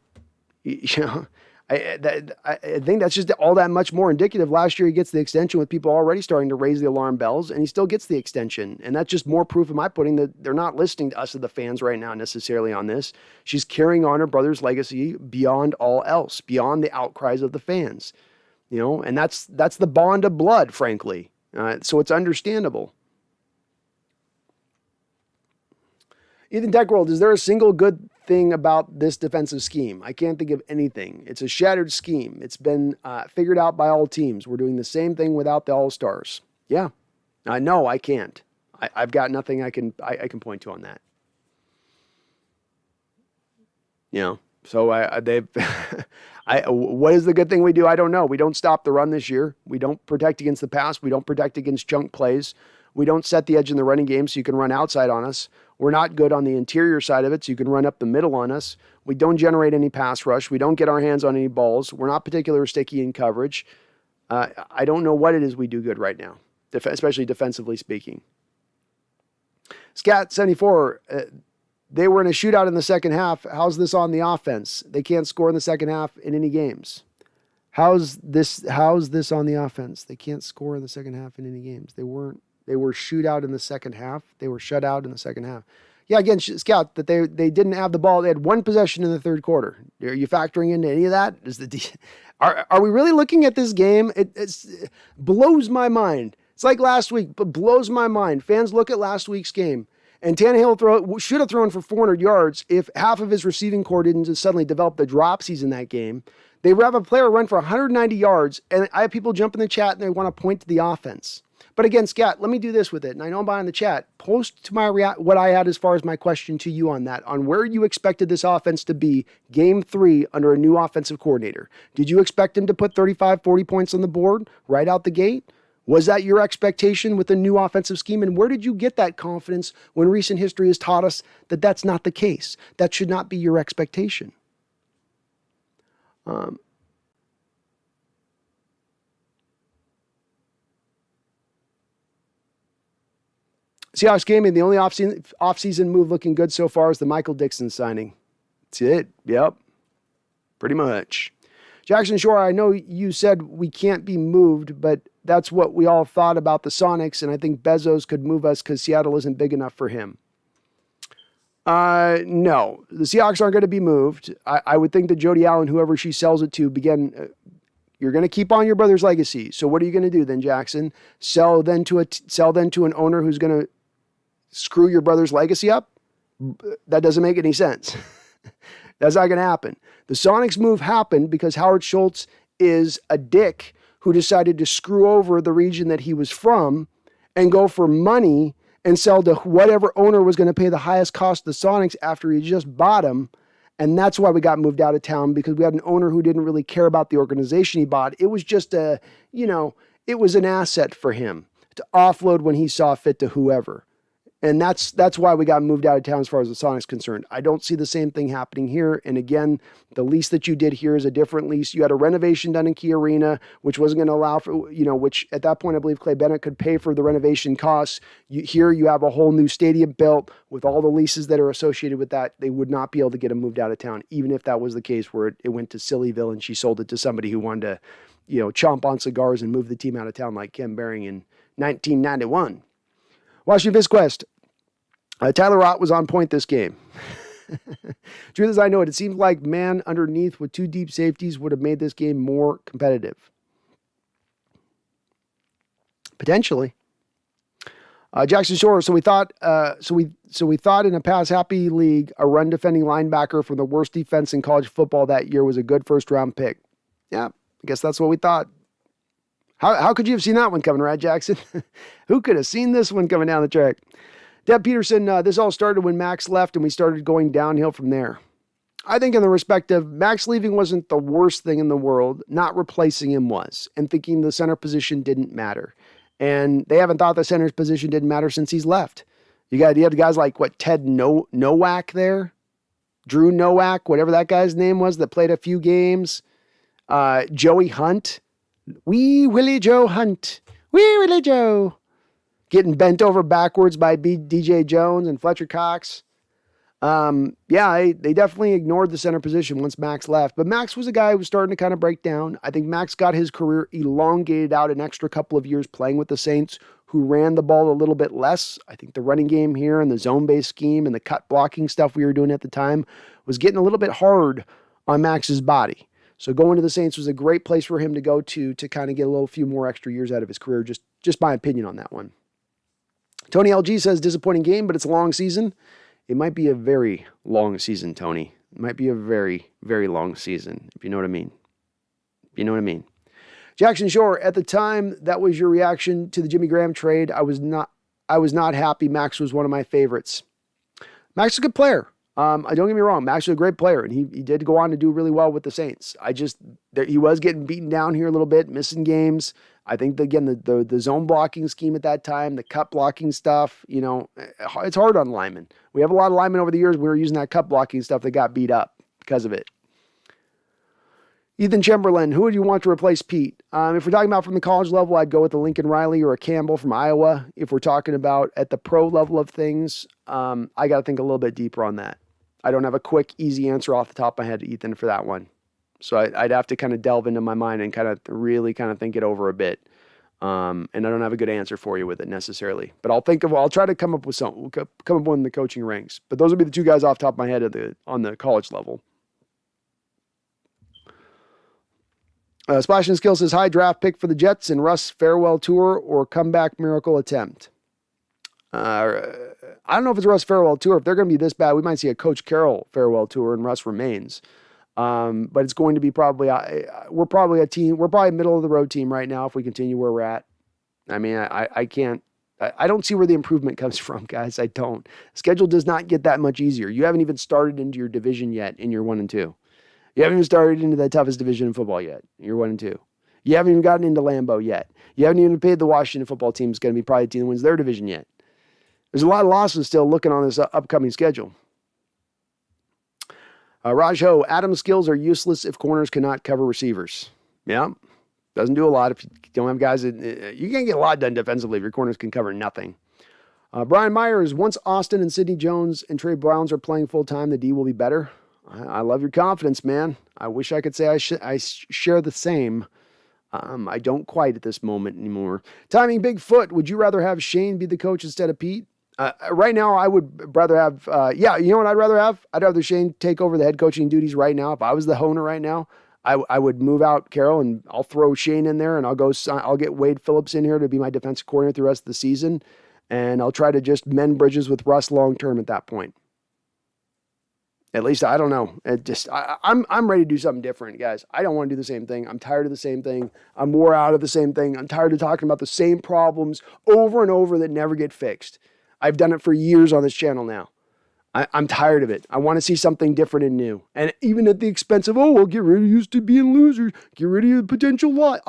I think that's just all that much more indicative. Last year he gets the extension with people already starting to raise the alarm bells, and he still gets the extension. And that's just more proof in my pudding that they're not listening to us as the fans right now necessarily on this. She's carrying on her brother's legacy beyond all else, beyond the outcries of the fans. And that's the bond of blood, frankly. So it's understandable. Ethan Techworld, is there a single good thing about this defensive scheme? I can't think of anything. It's a shattered scheme. It's been figured out by all teams. We're doing the same thing without the All-Stars. Yeah. No, I can't. I've got nothing I can point to on that. So they've. What is the good thing we do? I don't know. We don't stop the run this year. We don't protect against the pass. We don't protect against junk plays. We don't set the edge in the running game so you can run outside on us. We're not good on the interior side of it so you can run up the middle on us. We don't generate any pass rush. We don't get our hands on any balls. We're not particularly sticky in coverage. I don't know what it is we do good right now, especially defensively speaking. Scat74, they were in a shootout in the second half. How's this on the offense? They can't score in the second half in any games. How's this on the offense? They can't score in the second half in any games. They were shootout in the second half. They were shut out in the second half. Yeah, again, Scout, that they didn't have the ball. They had one possession in the third quarter. Are you factoring into any of that? Are we really looking at this game? It blows my mind. It's like last week, but blows my mind. Fans look at last week's game, and Tannehill should have thrown for 400 yards if half of his receiving core didn't just suddenly develop the dropsies in that game. They have a player run for 190 yards, and I have people jump in the chat and they want to point to the offense. But again, Scott, let me do this with it. And I know I'm behind the chat. Post to my what I had as far as my question to you on that, on where you expected this offense to be game 3 under a new offensive coordinator. Did you expect him to put 35, 40 points on the board right out the gate? Was that your expectation with the new offensive scheme? And where did you get that confidence when recent history has taught us that that's not the case? That should not be your expectation. Seahawks Gaming, the only off-season move looking good so far is the Michael Dixon signing. That's it. Yep. Pretty much. Jackson Shore, I know you said we can't be moved, but that's what we all thought about the Sonics, and I think Bezos could move us because Seattle isn't big enough for him. No. The Seahawks aren't going to be moved. I would think that Jody Allen, whoever she sells it to, you're going to keep on your brother's legacy. So what are you going to do then, Jackson? Sell then to an owner who's going to screw your brother's legacy up? That doesn't make any sense. That's not going to happen. The Sonics move happened because Howard Schultz is a dick who decided to screw over the region that he was from and go for money and sell to whatever owner was going to pay the highest cost of the Sonics after he just bought them. And that's why we got moved out of town, because we had an owner who didn't really care about the organization he bought. It was just it was an asset for him to offload when he saw fit to whoever. And that's why we got moved out of town as far as the Sonic's concerned. I don't see the same thing happening here. And again, the lease that you did here is a different lease. You had a renovation done in Key Arena, which wasn't going to allow for, which at that point, I believe Clay Bennett could pay for the renovation costs. Here you have a whole new stadium built with all the leases that are associated with that. They would not be able to get him moved out of town, even if that was the case where it went to Sillyville and she sold it to somebody who wanted to, chomp on cigars and move the team out of town like Ken Behring in 1991. Washington Visquest. Tyler Ott was on point this game. Truth as I know it, it seems like man underneath with 2 deep safeties would have made this game more competitive. Potentially. Jackson Shore. So we thought in a pass happy league, a run defending linebacker from the worst defense in college football that year was a good first round pick. Yeah, I guess that's what we thought. How could you have seen that one coming, right, Jackson? Who could have seen this one coming down the track? Deb Peterson, this all started when Max left and we started going downhill from there. I think in the respect of Max leaving wasn't the worst thing in the world. Not replacing him was, and thinking the center position didn't matter. And they haven't thought the center's position didn't matter since he's left. You had guys like Ted Nowak there, Drew Nowak, whatever that guy's name was that played a few games. Joey Hunt, Wee Willie Joe Hunt, Wee Willie Joe. Getting bent over backwards by DJ Jones and Fletcher Cox. They definitely ignored the center position once Max left. But Max was a guy who was starting to kind of break down. I think Max got his career elongated out an extra couple of years playing with the Saints, who ran the ball a little bit less. I think the running game here and the zone-based scheme and the cut blocking stuff we were doing at the time was getting a little bit hard on Max's body. So going to the Saints was a great place for him to go to kind of get a few more extra years out of his career. Just my opinion on that one. Tony LG says, disappointing game, but it's a long season. It might be a very long season, Tony. It might be a very, very long season, if you know what I mean. You know what I mean? Jackson Shore, at the time, that was your reaction to the Jimmy Graham trade. I was not happy. Max was one of my favorites. Max is a good player. Don't get me wrong. Max was a great player, and he did go on to do really well with the Saints. He was getting beaten down here a little bit, missing games. I think, again, the zone blocking scheme at that time, the cut blocking stuff, it's hard on linemen. We have a lot of linemen over the years. We were using that cut blocking stuff that got beat up because of it. Ethan Chamberlain, who would you want to replace Pete? If we're talking about from the college level, I'd go with a Lincoln Riley or a Campbell from Iowa. If we're talking about at the pro level of things, I got to think a little bit deeper on that. I don't have a quick, easy answer off the top of my head, Ethan, for that one. So I'd have to kind of delve into my mind and kind of really kind of think it over a bit. And I don't have a good answer for you with it necessarily, but I'll try to come up with something. We'll come up with the coaching ranks, but those would be the 2 guys off the top of my head on the college level. Splash and Skill says, high draft pick for the Jets and Russ farewell tour or comeback miracle attempt. I don't know if it's a Russ farewell tour. If they're going to be this bad, we might see a Coach Carroll farewell tour and Russ remains. But it's going to be we're probably a team. We're probably a middle of the road team right now if we continue where we're at. I mean, I don't see where the improvement comes from, guys. I don't. Schedule does not get that much easier. You haven't even started into your division yet in year 1 and 2. You haven't even started into the toughest division in football yet. Year 1 and 2. You haven't even gotten into Lambeau yet. You haven't even paid the Washington football team is going to be probably the team that wins their division yet. There's a lot of losses still looking on this upcoming schedule. Raj Ho, Adam's skills are useless if corners cannot cover receivers. Yeah, doesn't do a lot if you don't have guys that you can't get a lot done defensively if your corners can cover nothing. Brian Myers, once Austin and Sidney Jones and Trey Browns are playing full time, the D will be better. I love your confidence, man. I wish I could say I share the same. I don't quite at this moment anymore. Timing Bigfoot, would you rather have Shane be the coach instead of Pete? Right now, I would rather have, you know what I'd rather have? I'd rather Shane take over the head coaching duties right now. If I was the owner right now, I would move out Caroll and I'll throw Shane in there and I'll get Wade Phillips in here to be my defensive coordinator the rest of the season. And I'll try to just mend bridges with Russ long-term at that point. At least, I don't know. I'm ready to do something different, guys. I don't want to do the same thing. I'm tired of the same thing. I'm wore out of the same thing. I'm tired of talking about the same problems over and over that never get fixed. I've done it for years on this channel now. I'm tired of it. I want to see something different and new. And even at the expense of, we'll get rid of used to being losers, get rid of the potential loss.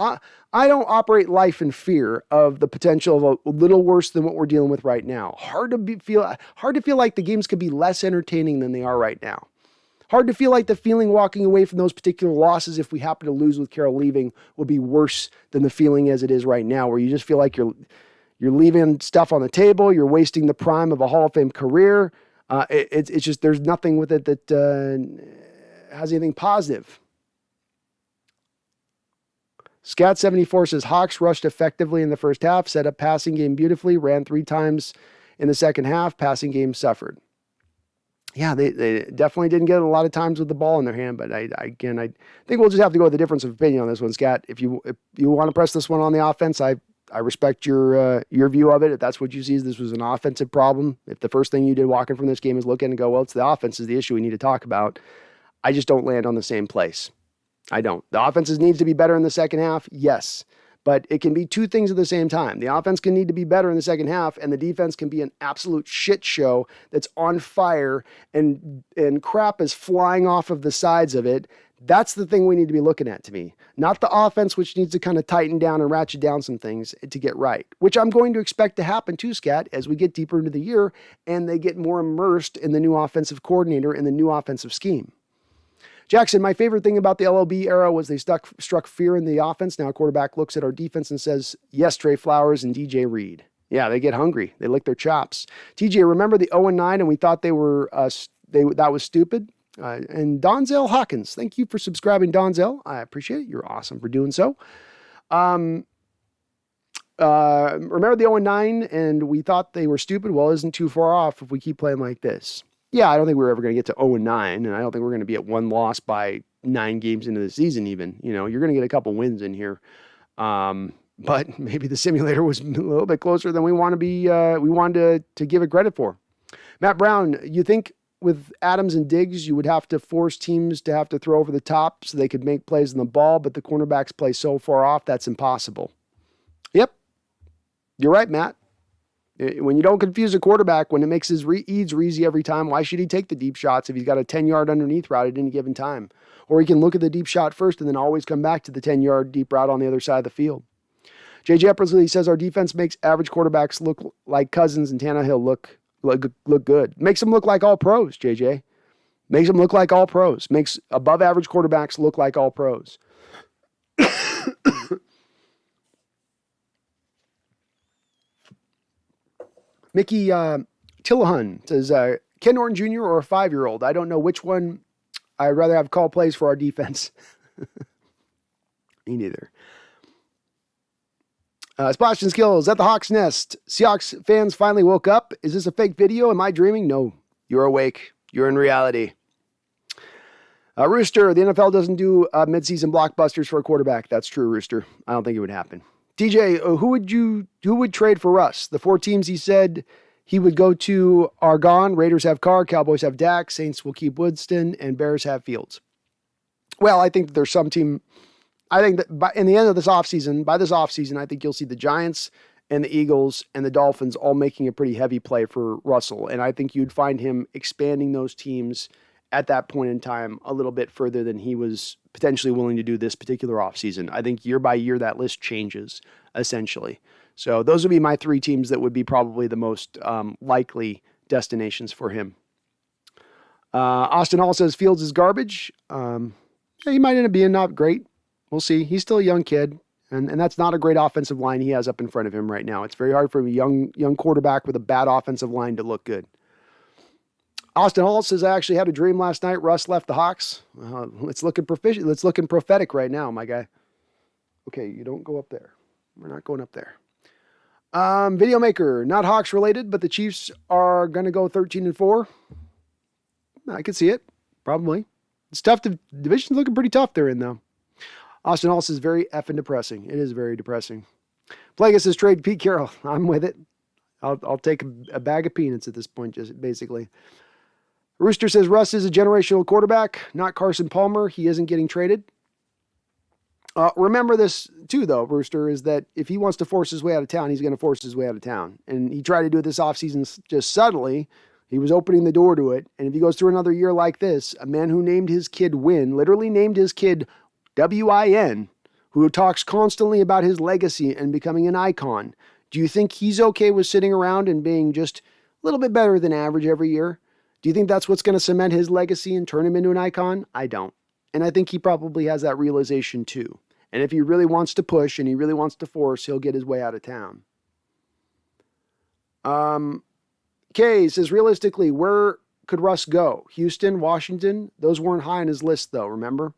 I don't operate life in fear of the potential of a little worse than what we're dealing with right now. Hard to feel like the games could be less entertaining than they are right now. Hard to feel like the feeling walking away from those particular losses, if we happen to lose with Caroll leaving, will be worse than the feeling as it is right now, where you just feel like you're leaving stuff on the table, you're wasting the prime of a Hall of Fame career. It's just, there's nothing with it that has anything positive. Scat74 says, Hawks rushed effectively in the first half, set up passing game beautifully, ran 3 times in the second half, passing game suffered. Yeah, they definitely didn't get a lot of times with the ball in their hand, but I think we'll just have to go with the difference of opinion on this one, Scat. If you want to press this one on the offense, I respect your view of it. If that's what you see as this was an offensive problem, if the first thing you did walking from this game is look in and go, well, it's the offense is the issue we need to talk about, I just don't land on the same place. I don't. The offense needs to be better in the second half, yes. But it can be 2 things at the same time. The offense can need to be better in the second half, and the defense can be an absolute shit show that's on fire and crap is flying off of the sides of it. That's the thing we need to be looking at to me. Not the offense, which needs to kind of tighten down and ratchet down some things to get right, which I'm going to expect to happen too, Scat, as we get deeper into the year and they get more immersed in the new offensive coordinator and the new offensive scheme. Jackson, my favorite thing about the LOB era was they struck fear in the offense. Now a quarterback looks at our defense and says, yes, Trey Flowers and DJ Reed. Yeah, they get hungry. They lick their chops. TJ, remember the 0-9 and we thought they were that was stupid? And Donzel Hawkins, thank you for subscribing, Donzel. I appreciate it. You're awesome for doing so. Remember the 0-9 and we thought they were stupid? Well, it isn't too far off if we keep playing like this. Yeah, I don't think we're ever going to get to 0-9, and I don't think we're going to be at 1 loss by 9 games into the season even. You know, you're going to get a couple wins in here. But maybe the simulator was a little bit closer than we want to be. We wanted to give it credit for. Matt Brown, you think with Adams and Diggs, you would have to force teams to have to throw over the top so they could make plays on the ball, but the cornerbacks play so far off, that's impossible. Yep. You're right, Matt. When you don't confuse a quarterback, when it makes his reads easy every time, why should he take the deep shots if he's got a 10-yard underneath route at any given time? Or he can look at the deep shot first and then always come back to the 10-yard deep route on the other side of the field. J.J. Eppersley says our defense makes average quarterbacks look like Cousins and Tannehill look good. Makes them look like all pros, JJ. Makes them look like all pros. Makes above average quarterbacks look like all pros. Mickey Tillahan says, Ken Norton Jr. or a 5-year-old? I don't know which one. I'd rather have call plays for our defense. Me neither. Splash and Skills at the Hawks Nest. Seahawks fans finally woke up. Is this a fake video? Am I dreaming? No, you're awake. You're in reality. Rooster, the NFL doesn't do midseason blockbusters for a quarterback. That's true, Rooster. I don't think it would happen. TJ, who would trade for Russ? The 4 teams he said he would go to are gone. Raiders have Carr, Cowboys have Dak, Saints will keep Woodston, and Bears have Fields. Well, I think there's some team. I think that by the end of this offseason, I think you'll see the Giants and the Eagles and the Dolphins all making a pretty heavy play for Russell. And I think you'd find him expanding those teams at that point in time a little bit further than he was potentially willing to do this particular offseason. I think year by year that list changes, essentially. So those would be my 3 teams that would be probably the most likely destinations for him. Austin Hall says Fields is garbage. He might end up being not great. We'll see. He's still a young kid, and that's not a great offensive line he has up in front of him right now. It's very hard for a young quarterback with a bad offensive line to look good. Austin Hall says, I actually had a dream last night. Russ left the Hawks. It's looking proficient. It's looking prophetic right now, my guy. Okay, you don't go up there. We're not going up there. Video Maker, not Hawks related, but the Chiefs are going to go 13-4. I could see it. Probably. It's tough. Division's looking pretty tough they're in, though. Austin Hall says, very effing depressing. It is very depressing. Plagueis says, trade Pete Carroll. I'm with it. I'll take a bag of peanuts at this point, just basically. Rooster says Russ is a generational quarterback, not Carson Palmer. He isn't getting traded. Remember this too, though, Rooster, is that if he wants to force his way out of town, he's going to force his way out of town. And he tried to do it this offseason just subtly, He was opening the door to it. And if he goes through another year like this, a man who named his kid Win, literally named his kid W-I-N, who talks constantly about his legacy and becoming an icon, do you think he's okay with sitting around and being just a little bit better than average every year? Do you think that's what's going to cement his legacy and turn him into an icon? I don't. And I think he probably has that realization too. And if he really wants to push and he really wants to force, he'll get his way out of town. Kay says, realistically, where could Russ go? Houston, Washington? Those weren't high on his list, though, remember?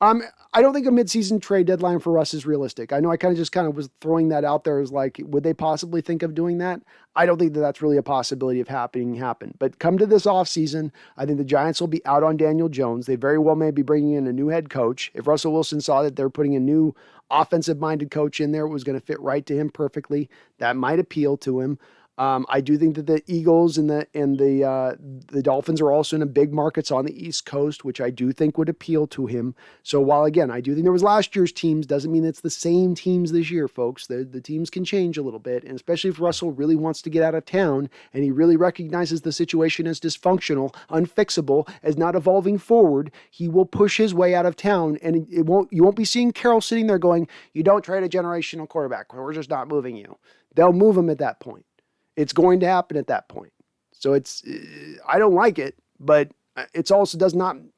I don't think a midseason trade deadline for Russ is realistic. I know I kind of was throwing that out there as like, would they possibly think of doing that? I don't think that that's really a possibility of happen. But come to this offseason, I think the Giants will be out on Daniel Jones. They very well may be bringing in a new head coach. If Russell Wilson saw that they're putting a new offensive-minded coach in there, it was going to fit right to him perfectly. That might appeal to him. I do think that the Eagles and the Dolphins are also in big markets on the East Coast, which I do think would appeal to him. So while, again, I do think there was last year's teams, doesn't mean it's the same teams this year, folks. The teams can change a little bit, and especially if Russell really wants to get out of town and he really recognizes the situation as dysfunctional, unfixable, as not evolving forward, he will push his way out of town, and you won't be seeing Carroll sitting there going, you don't trade a generational quarterback. We're just not moving you. They'll move him at that point. It's going to happen at that point. So I don't like it, but it's also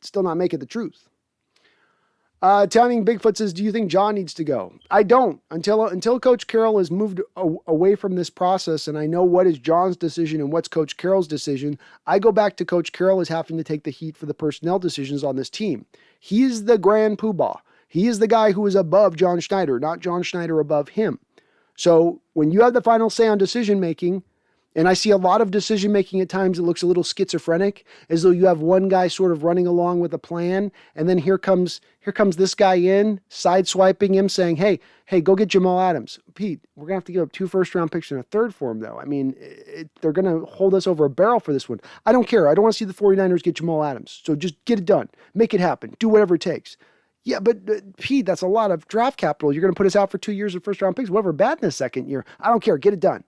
still not make it the truth. Timing Bigfoot says, do you think John needs to go? I don't. Until Coach Carroll has moved away from this process and I know what is John's decision and what's Coach Carroll's decision, I go back to Coach Carroll as having to take the heat for the personnel decisions on this team. He's the grand poobah. He is the guy who is above John Schneider, not John Schneider above him. So when you have the final say on decision-making, and I see a lot of decision-making at times that looks a little schizophrenic, as though you have one guy sort of running along with a plan, and then here comes this guy in, sideswiping him, saying, hey, go get Jamal Adams. Pete, we're going to have to give up 2 first-round picks and a third for him, though. I mean, they're going to hold us over a barrel for this one. I don't care. I don't want to see the 49ers get Jamal Adams. So just get it done. Make it happen. Do whatever it takes. Yeah, but Pete, that's a lot of draft capital. You're going to put us out for 2 years of first-round picks, whatever, bad in the second year. I don't care. Get it done.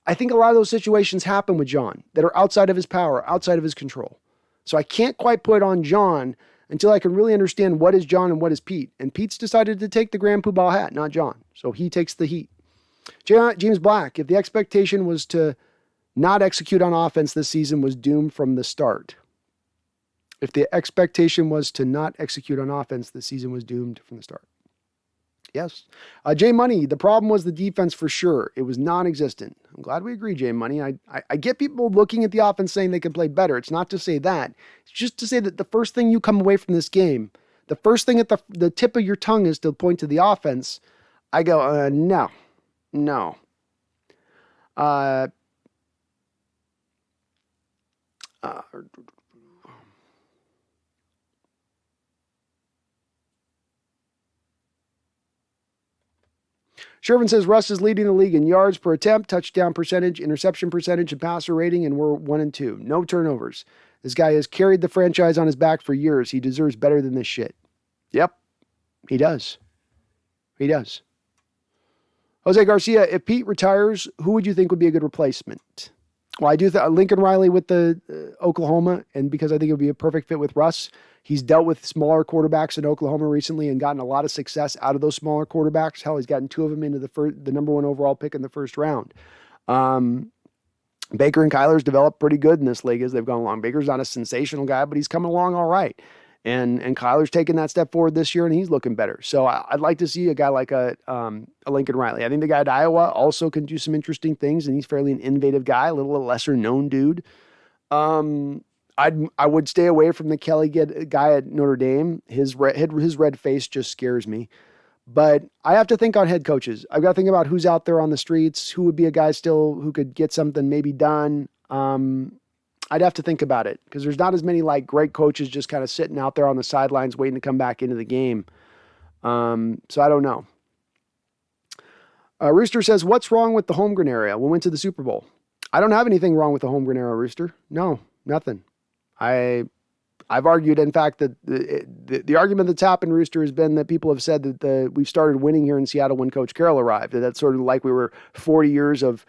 I think a lot of those situations happen with John that are outside of his power, outside of his control. So I can't quite put it on John until I can really understand what is John and what is Pete. And Pete's decided to take the grand poobah hat, not John. So he takes the heat. James Black, if the expectation was to not execute on offense this season, was doomed from the start. If the expectation was to not execute on offense, the season was doomed from the start. Yes. Jay Money, the problem was the defense for sure. It was non-existent. I'm glad we agree, Jay Money. I get people looking at the offense saying they can play better. It's not to say that. It's just to say that the first thing you come away from this game, the first thing at the tip of your tongue is to point to the offense. I go, no. Shervin says Russ is leading the league in yards per attempt, touchdown percentage, interception percentage, and passer rating, and we're 1 and 2. No turnovers. This guy has carried the franchise on his back for years. He deserves better than this shit. Yep, he does. He does. Jose Garcia, if Pete retires, who would you think would be a good replacement? Well, I do Lincoln Riley with the Oklahoma, and because I think it would be a perfect fit with Russ. He's dealt with smaller quarterbacks in Oklahoma recently and gotten a lot of success out of those smaller quarterbacks. Hell, he's gotten 2 of them into the number 1 overall pick in the first round. Baker and Kyler's developed pretty good in this league as they've gone along. Baker's not a sensational guy, but he's coming along all right. And Kyler's taken that step forward this year, and he's looking better. So I'd like to see a guy like a Lincoln Riley. I think the guy at Iowa also can do some interesting things, and he's fairly an innovative guy, a little lesser-known dude. I would stay away from the Kelly guy at Notre Dame. His red face just scares me. But I have to think on head coaches. I've got to think about who's out there on the streets, who would be a guy still who could get something maybe done. I'd have to think about it because there's not as many like great coaches just kind of sitting out there on the sidelines waiting to come back into the game. So I don't know. Rooster says, what's wrong with the Holmgren area? We went to the Super Bowl. I don't have anything wrong with the Holmgren area, Rooster. No, nothing. I've argued, in fact, that the argument that's happened, Rooster, has been that people have said that we've started winning here in Seattle when Coach Carroll arrived. That's sort of like we were 40 years of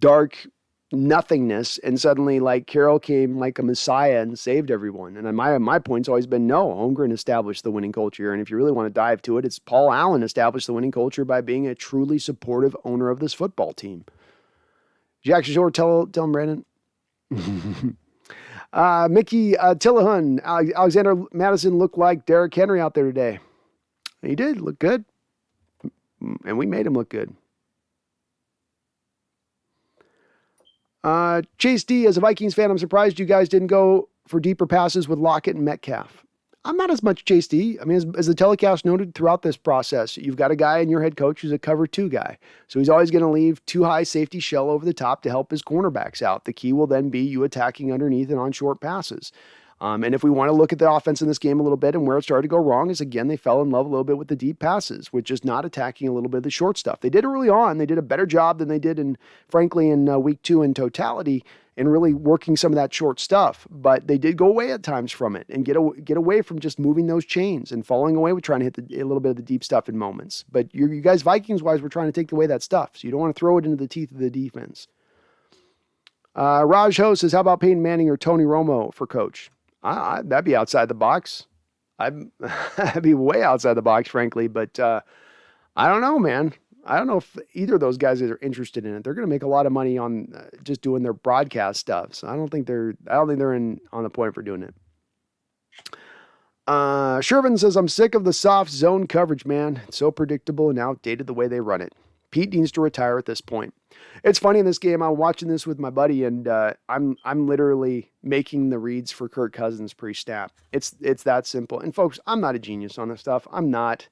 dark nothingness, and suddenly like Caroll came like a messiah and saved everyone. And my point's always been no, Holmgren established the winning culture. And if you really want to dive to it, it's Paul Allen established the winning culture by being a truly supportive owner of this football team. Jackson Shore, tell him, Brandon. Mickey Tillahun, Alexander Madison looked like Derrick Henry out there today. He did look good, and we made him look good. Chase D, as a Vikings fan, I'm surprised you guys didn't go for deeper passes with Lockett and Metcalf. I'm not as much Chase D. I mean, as the telecast noted throughout this process, you've got a guy in your head coach who's a cover 2 guy. So he's always going to leave too high safety shell over the top to help his cornerbacks out. The key will then be you attacking underneath and on short passes. And if we want to look at the offense in this game a little bit and where it started to go wrong is, again, they fell in love a little bit with the deep passes, with just not attacking a little bit of the short stuff. They did it early on. They did a better job than they did, frankly, in week 2 in totality, and really working some of that short stuff. But they did go away at times from it and get away from just moving those chains and falling away with trying to hit a little bit of the deep stuff in moments. But you guys, Vikings-wise, were trying to take away that stuff. So you don't want to throw it into the teeth of the defense. Raj Ho says, how about Peyton Manning or Tony Romo for coach? That'd be outside the box. I'd be way outside the box, frankly. But I don't know, man. I don't know if either of those guys are interested in it. They're going to make a lot of money on just doing their broadcast stuff. So I don't think they're on the point for doing it. Shervin says, I'm sick of the soft zone coverage, man. It's so predictable and outdated the way they run it. Pete needs to retire at this point. It's funny in this game. I'm watching this with my buddy, and I'm literally making the reads for Kirk Cousins pre-snap. It's that simple. And folks, I'm not a genius on this stuff. I'm not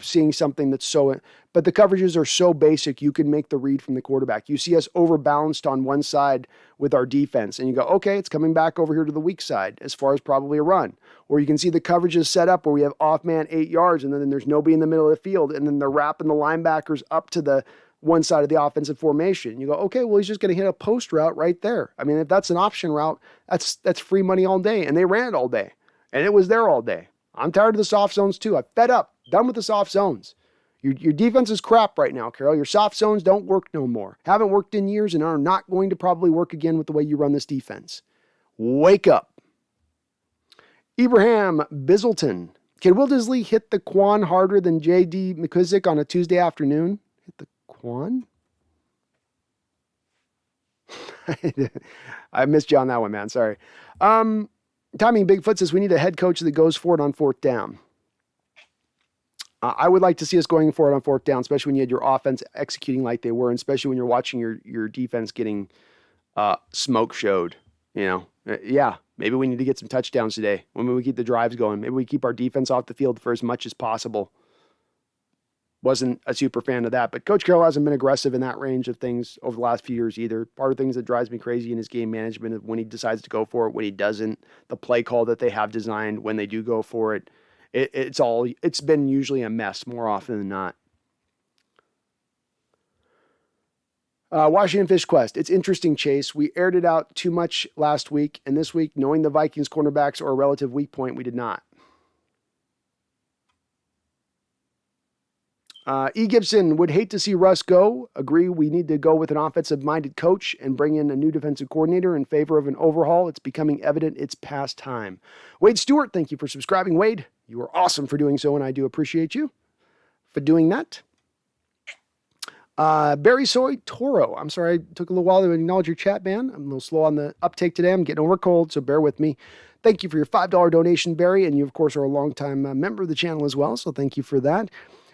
seeing something that's so, but the coverages are so basic, you can make the read from the quarterback. You see us overbalanced on one side with our defense, and you go, okay, it's coming back over here to the weak side as far as probably a run. Or you can see the coverages set up where we have off man 8 yards, and then there's nobody in the middle of the field, and then they're wrapping the linebackers up to the one side of the offensive formation. You go, okay, well, he's just going to hit a post route right there. I mean, if that's an option route, that's free money all day, and they ran it all day, and it was there all day. I'm tired of the soft zones too. I'm fed up. Done with the soft zones. Your defense is crap right now, Caroll. Your soft zones don't work no more. Haven't worked in years and are not going to probably work again with the way you run this defense. Wake up. Ibrahim Bizzleton. Can Will Disley hit the Quan harder than J.D. McKissick on a Tuesday afternoon? Hit the Quan? I missed you on that one, man. Sorry. Tommy Bigfoot says we need a head coach that goes for it on 4th down. I would like to see us going for it on 4th down, especially when you had your offense executing like they were, and especially when you're watching your defense getting smoke showed. Yeah, maybe we need to get some touchdowns today. When we keep the drives going, maybe we keep our defense off the field for as much as possible. Wasn't a super fan of that, but Coach Carroll hasn't been aggressive in that range of things over the last few years either. Part of things that drives me crazy in his game management is when he decides to go for it, when he doesn't, the play call that they have designed when they do go for it. It's been usually a mess more often than not. Washington Fish Quest. It's interesting, Chase. We aired it out too much last week, and this week, knowing the Vikings cornerbacks are a relative weak point, we did not. E. Gibson would hate to see Russ go. Agree we need to go with an offensive-minded coach and bring in a new defensive coordinator in favor of an overhaul. It's becoming evident it's past time. Wade Stewart, thank you for subscribing. Wade, you are awesome for doing so, and I do appreciate you for doing that. Barry Soy Toro. I'm sorry, I took a little while to acknowledge your chat, man. I'm a little slow on the uptake today. I'm getting over a cold, so bear with me. Thank you for your $5 donation, Barry, and you, of course, are a longtime member of the channel as well, so thank you for that.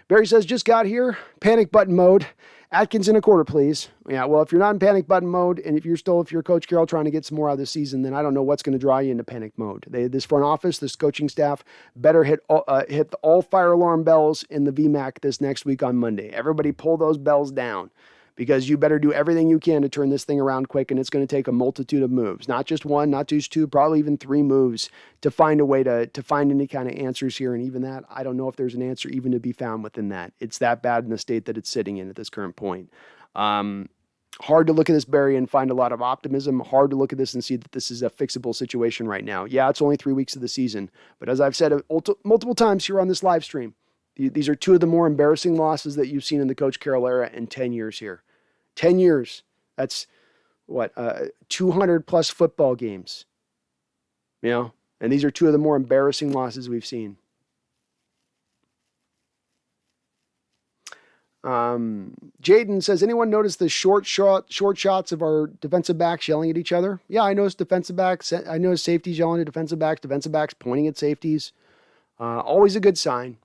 Barry says, just got here, panic button mode. Atkins in a quarter, please. Yeah, well, if you're not in panic button mode, and if you're Coach Carroll trying to get some more out of the season, then I don't know what's going to draw you into panic mode. This front office, this coaching staff, better hit all fire alarm bells in the VMAC this next week on Monday. Everybody pull those bells down, because you better do everything you can to turn this thing around quick, and it's going to take a multitude of moves. Not just one, not just two, probably even 3 moves to find a way to find any kind of answers here. And even that, I don't know if there's an answer even to be found within that. It's that bad in the state that it's sitting in at this current point. Hard to look at this, Barry, and find a lot of optimism. Hard to look at this and see that this is a fixable situation right now. Yeah, it's only 3 weeks of the season, but as I've said multiple times here on this live stream, these are 2 of the more embarrassing losses that you've seen in the Coach Carroll era in 10 years here. 10 years. That's what, 200 plus football games. You know, and these are two of the more embarrassing losses we've seen. Jaden says, anyone notice the short shots of our defensive backs yelling at each other? Yeah, I noticed defensive backs. I noticed safeties yelling at defensive backs pointing at safeties. Always a good sign.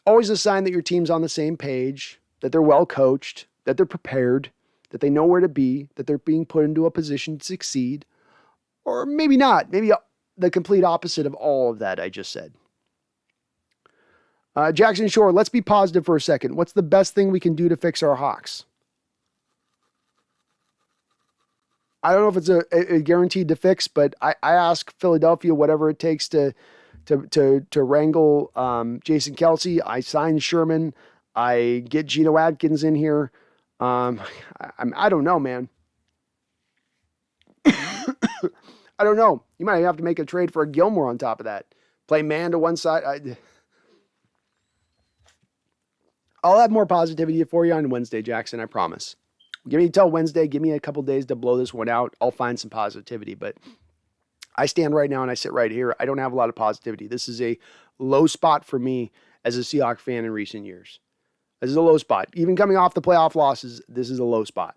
Always a sign that your team's on the same page, that they're well coached, that they're prepared, that they know where to be, that they're being put into a position to succeed. Or maybe not. Maybe the complete opposite of all of that I just said. Jackson Shore, let's be positive for a second. What's the best thing we can do to fix our Hawks? I don't know if it's a guaranteed to fix, but I ask Philadelphia whatever it takes to wrangle Jason Kelsey. I sign Sherman. I get Geno Atkins in here. I don't know, man. I don't know. You might have to make a trade for a Gilmore on top of that. Play man to one side. I'll have more positivity for you on Wednesday, Jackson, I promise. Give me till Wednesday. Give me a couple days to blow this one out. I'll find some positivity. But I stand right now and I sit right here. I don't have a lot of positivity. This is a low spot for me as a Seahawks fan in recent years. This is a low spot. Even coming off the playoff losses, this is a low spot.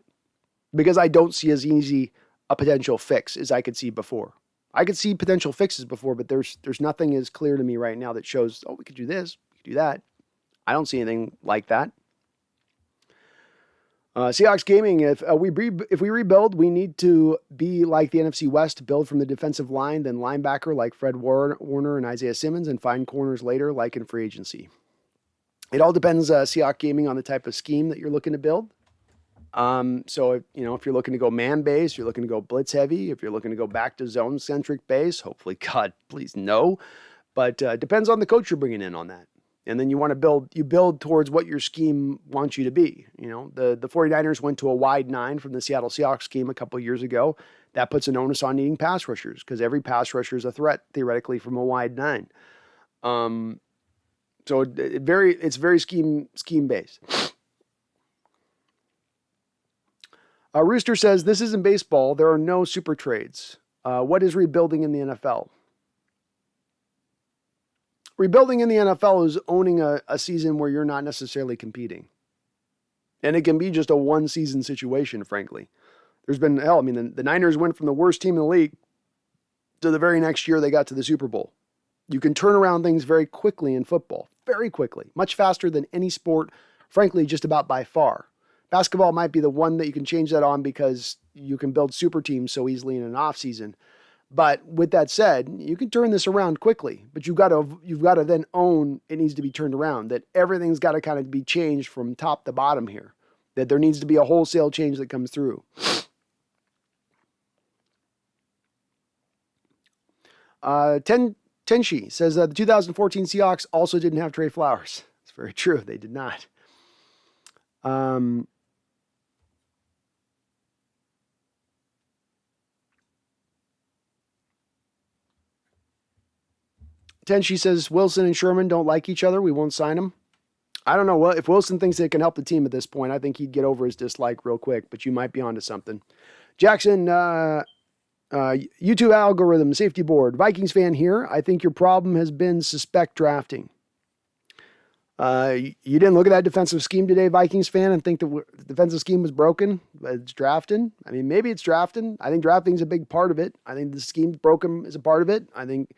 Because I don't see as easy a potential fix as I could see before. I could see potential fixes before, but there's nothing as clear to me right now that shows, oh, we could do this, we could do that. I don't see anything like that. Seahawks Gaming, if we rebuild, we need to be like the NFC West, build from the defensive line, then linebacker like Fred Warner and Isaiah Simmons, and find corners later like in free agency. It all depends, Seahawks Gaming, on the type of scheme that you're looking to build. So if you're looking to go man base, you're looking to go blitz heavy, if you're looking to go back to zone centric base, hopefully, God, please no. But depends on the coach you're bringing in on that. And then you build towards what your scheme wants you to be. You know, the 49ers went to a wide 9 from the Seattle Seahawks scheme a couple of years ago. That puts an onus on needing pass rushers because every pass rusher is a threat theoretically from a wide 9. So it's very scheme based. Rooster says, this isn't baseball. There are no super trades. What is rebuilding in the NFL? Rebuilding in the NFL is owning a season where you're not necessarily competing. And it can be just a one-season situation, frankly. There's been, the Niners went from the worst team in the league to the very next year they got to the Super Bowl. You can turn around things very quickly in football. Very quickly. Much faster than any sport, frankly, just about by far. Basketball might be the one that you can change that on because you can build super teams so easily in an offseason. But with that said, you can turn this around quickly, but you've got to then own it needs to be turned around, that everything's got to kind of be changed from top to bottom here, that there needs to be a wholesale change that comes through. Tenshi says the 2014 Seahawks also didn't have Trey Flowers. It's very true. They did not. Tenshi says Wilson and Sherman don't like each other. We won't sign them. I don't know. Well, if Wilson thinks it can help the team at this point, I think he'd get over his dislike real quick, but you might be onto something. Jackson, YouTube algorithm, safety board, Vikings fan here. I think your problem has been suspect drafting. You didn't look at that defensive scheme today, Vikings fan, and think the defensive scheme was broken. It's drafting. I mean, maybe it's drafting. I think drafting is a big part of it. I think the scheme broken is a part of it. I think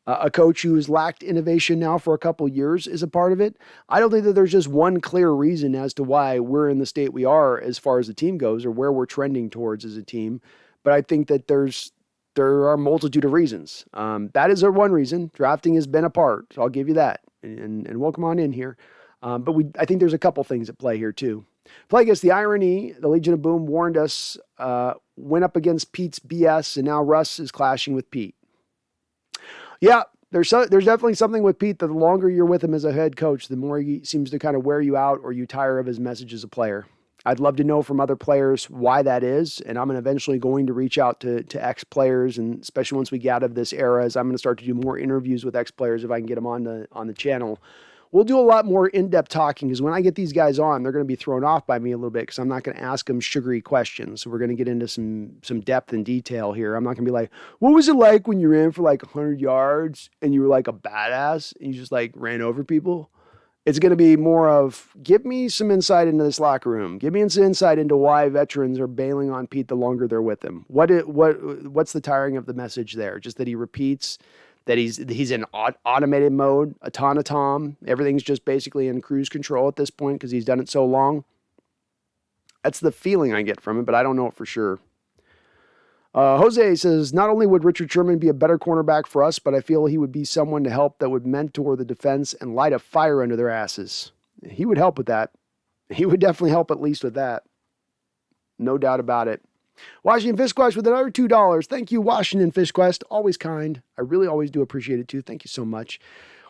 a coach who has lacked innovation now for a couple years is a part of it. I don't think that there's just one clear reason as to why we're in the state we are as far as the team goes or where we're trending towards as a team. But I think that there are a multitude of reasons. That is one reason. Drafting has been a part, so I'll give you that. And welcome on in here. But I think there's a couple things at play here too. Play against the irony. The Legion of Boom warned us, went up against Pete's BS, and now Russ is clashing with Pete. Yeah, there's definitely something with Pete that the longer you're with him as a head coach, the more he seems to kind of wear you out or you tire of his message as a player. I'd love to know from other players why that is, and I'm eventually going to reach out to ex-players, and especially once we get out of this era, as I'm going to start to do more interviews with ex-players if I can get them on the channel. we'll do a lot more in-depth talking because when I get these guys on, they're going to be thrown off by me a little bit because I'm not going to ask them sugary questions. So we're going to get into some depth and detail here. I'm not going to be like, what was it like when you ran for like 100 yards and you were like a badass and you just like ran over people? It's going to be more of, give me some insight into this locker room. Give me some insight into why veterans are bailing on Pete the longer they're with him. What's the tiring of the message there? Just that he repeats that he's in automated mode, automaton. Everything's just basically in cruise control at this point because he's done it so long. That's the feeling I get from it, but I don't know it for sure. Jose says, not only would Richard Sherman be a better cornerback for us, but I feel he would be someone to help that would mentor the defense and light a fire under their asses. He would help with that. He would definitely help at least with that. No doubt about it. Washington Fish Quest with another $2. Thank you, Washington Fish Quest. Always kind. I really always do appreciate it too. Thank you so much.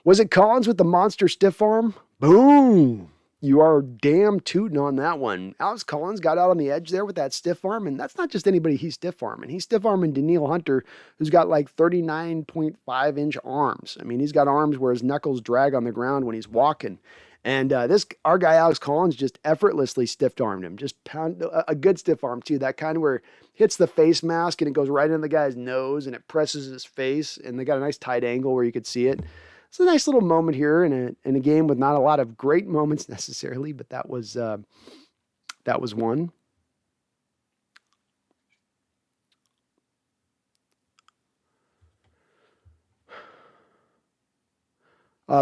Was it Collins with the monster stiff arm? Boom. You are damn tooting on that one. Alex Collins got out on the edge there with that stiff arm, and that's not just anybody he's stiff arming. He's stiff arming Daniil Hunter, who's got like 39.5-inch arms. I mean, he's got arms where his knuckles drag on the ground when he's walking. And our guy Alex Collins just effortlessly stiff armed him. Just pound a good stiff arm too. That kind where it hits the face mask and it goes right in the guy's nose and it presses his face. And they got a nice tight angle where you could see it. It's a nice little moment here in a game with not a lot of great moments necessarily, but that was one.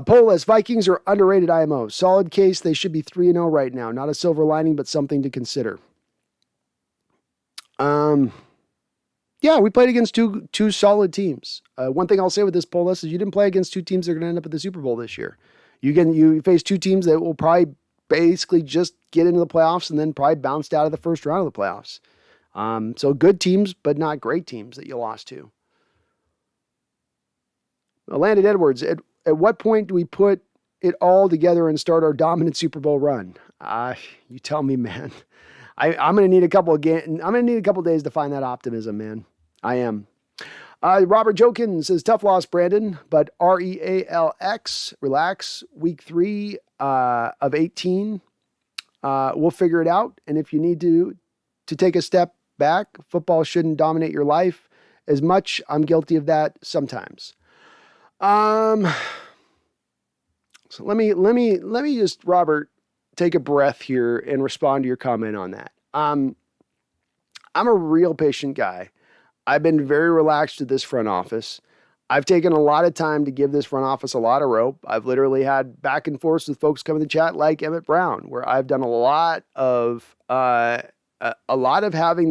Polis, Vikings are underrated IMO. Solid case. They should be 3-0 right now. Not a silver lining, but something to consider. Yeah, we played against two solid teams. One thing I'll say with this Polis is you didn't play against two teams that are going to end up at the Super Bowl this year. You face two teams that will probably basically just get into the playoffs and then probably bounced out of the first round of the playoffs. So good teams, but not great teams that you lost to. Landon Edwards, at what point do we put it all together and start our dominant Super Bowl run? You tell me, man. I'm going to need a couple of days to find that optimism, man. I am. Robert Jokins says, tough loss, Brandon, but REALX, relax, week 3 of 18. We'll figure it out. And if you need to take a step back, football shouldn't dominate your life as much. I'm guilty of that sometimes. So let me just, Robert, take a breath here and respond to your comment on that. I'm a real patient guy. I've been very relaxed to this front office. I've taken a lot of time to give this front office a lot of rope. I've literally had back and forth with folks coming to chat like Emmett Brown, where I've done a lot of having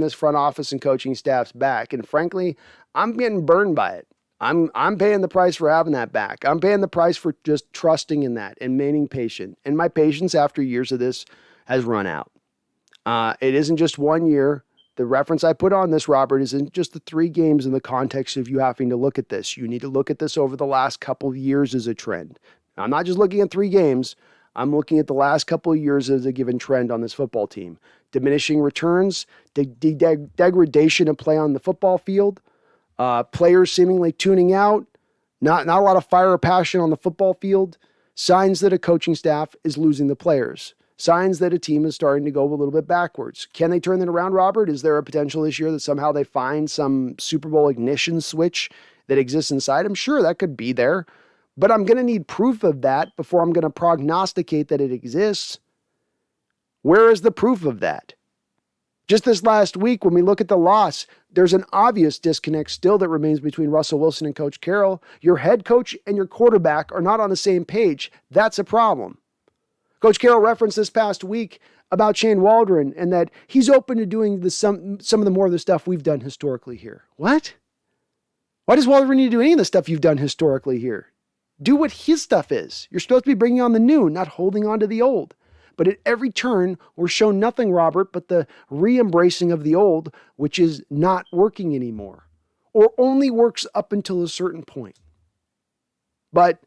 this front office and coaching staffs back. And frankly, I'm getting burned by it. I'm paying the price for having that back. I'm paying the price for just trusting in that and remaining patient. And my patience after years of this has run out. It isn't just 1 year. The reference I put on this, Robert, isn't just the 3 games in the context of you having to look at this. You need to look at this over the last couple of years as a trend. I'm not just looking at 3 games. I'm looking at the last couple of years as a given trend on this football team. Diminishing returns, degradation of play on the football field, players seemingly tuning out, not a lot of fire or passion on the football field, signs that a coaching staff is losing the players, signs that a team is starting to go a little bit backwards. Can they turn that around, Robert? Is there a potential this year that somehow they find some Super Bowl ignition switch that exists inside them? Sure, that could be there, but I'm going to need proof of that before I'm going to prognosticate that it exists. Where is the proof of that? Just this last week, when we look at the loss, there's an obvious disconnect still that remains between Russell Wilson and Coach Carroll. Your head coach and your quarterback are not on the same page. That's a problem. Coach Carroll referenced this past week about Shane Waldron and that he's open to doing some of the more of the stuff we've done historically here. What? Why does Waldron need to do any of the stuff you've done historically here? Do what his stuff is. You're supposed to be bringing on the new, not holding on to the old. But at every turn, we're shown nothing, Robert, but the re-embracing of the old, which is not working anymore, or only works up until a certain point. But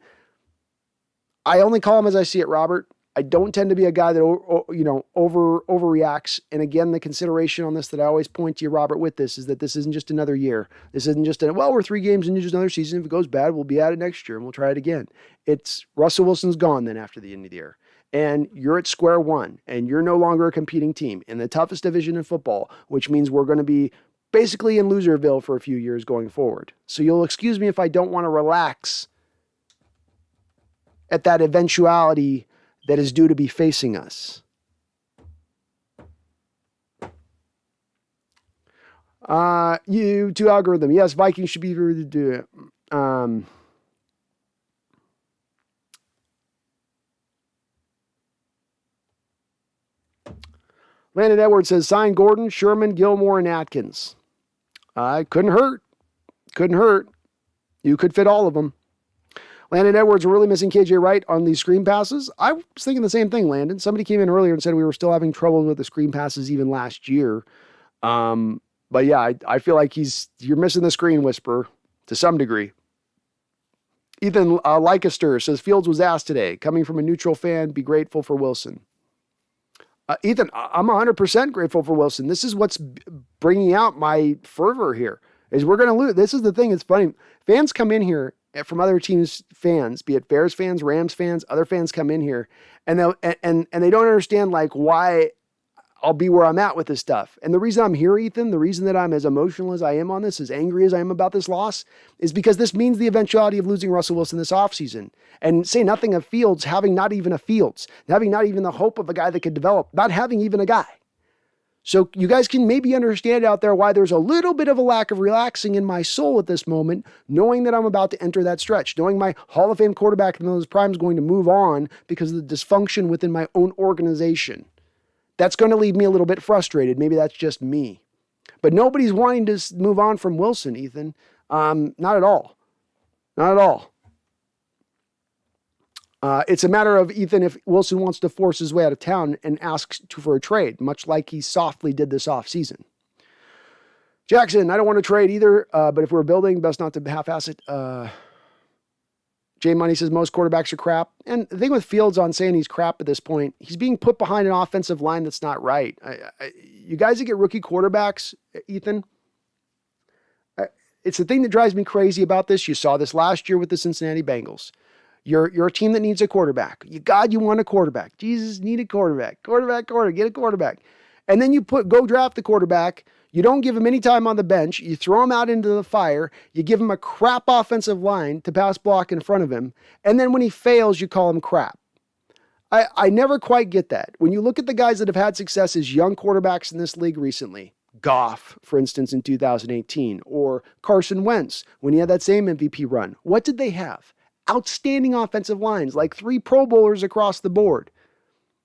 I only call them as I see it, Robert. I don't tend to be a guy that, overreacts. And again, the consideration on this that I always point to you, Robert, with this is that this isn't just another year. This isn't just we're 3 games into just another season. If it goes bad, we'll be at it next year and we'll try it again. It's Russell Wilson's gone then after the end of the year. And you're at square one and you're no longer a competing team in the toughest division in football, which means we're going to be basically in Loserville for a few years going forward. So you'll excuse me if I don't want to relax at that eventuality that is due to be facing us. YouTube algorithm. Yes, Vikings should be able to do it. Landon Edwards says, sign Gordon, Sherman, Gilmore, and Atkins. Couldn't hurt. Couldn't hurt. You could fit all of them. Landon Edwards, we're really missing KJ Wright on these screen passes. I was thinking the same thing, Landon. Somebody came in earlier and said we were still having trouble with the screen passes even last year. But yeah, I feel like you're missing the screen whisperer to some degree. Ethan Leicester says, Fields was asked today. Coming from a neutral fan, be grateful for Wilson. Ethan, I'm 100% grateful for Wilson. This is what's bringing out my fervor here, is we're going to lose. This is the thing. It's funny. Fans come in here from other teams' fans, be it Bears fans, Rams fans, other fans come in here and they don't understand like why I'll be where I'm at with this stuff. And the reason I'm here, Ethan, the reason that I'm as emotional as I am on this, as angry as I am about this loss, is because this means the eventuality of losing Russell Wilson this offseason. And say nothing of Fields, having not even a Fields, having not even the hope of a guy that could develop, not having even a guy. So you guys can maybe understand out there why there's a little bit of a lack of relaxing in my soul at this moment, knowing that I'm about to enter that stretch, knowing my Hall of Fame quarterback in his prime is going to move on because of the dysfunction within my own organization. That's going to leave me a little bit frustrated. Maybe that's just me. But nobody's wanting to move on from Wilson, Ethan. Not at all. Not at all. It's a matter of, Ethan, if Wilson wants to force his way out of town and asks for a trade, much like he softly did this offseason. Jackson, I don't want to trade either, but if we're building, best not to half-ass it. Jay Money says most quarterbacks are crap. And the thing with Fields on saying he's crap at this point, he's being put behind an offensive line that's not right. You guys that get rookie quarterbacks, Ethan, it's the thing that drives me crazy about this. You saw this last year with the Cincinnati Bengals. You're a team that needs a quarterback. You want a quarterback. Jesus, need a quarterback. Get a quarterback. And then you go draft the quarterback. You don't give him any time on the bench. You throw him out into the fire. You give him a crap offensive line to pass block in front of him. And then when he fails, you call him crap. I never quite get that. When you look at the guys that have had success as young quarterbacks in this league recently, Goff, for instance, in 2018, or Carson Wentz, when he had that same MVP run, what did they have? Outstanding offensive lines, like 3 Pro Bowlers across the board.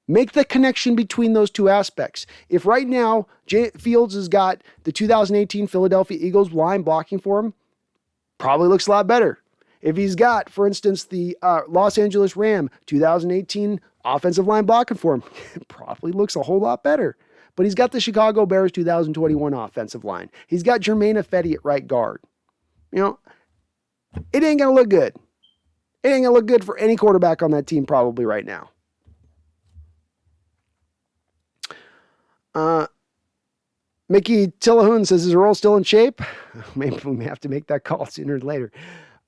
Make the connection between those two aspects. If right now Fields has got the 2018 Philadelphia Eagles line blocking for him, probably looks a lot better. If he's got, for instance, the Los Angeles Ram 2018 offensive line blocking for him, it probably looks a whole lot better. But he's got the Chicago Bears 2021 offensive line. He's got Jermaine Ifedi at right guard. You know, it ain't going to look good. It ain't going to look good for any quarterback on that team probably right now. Mickey Tillahoon says, is Earl still in shape? Maybe we may have to make that call sooner than later.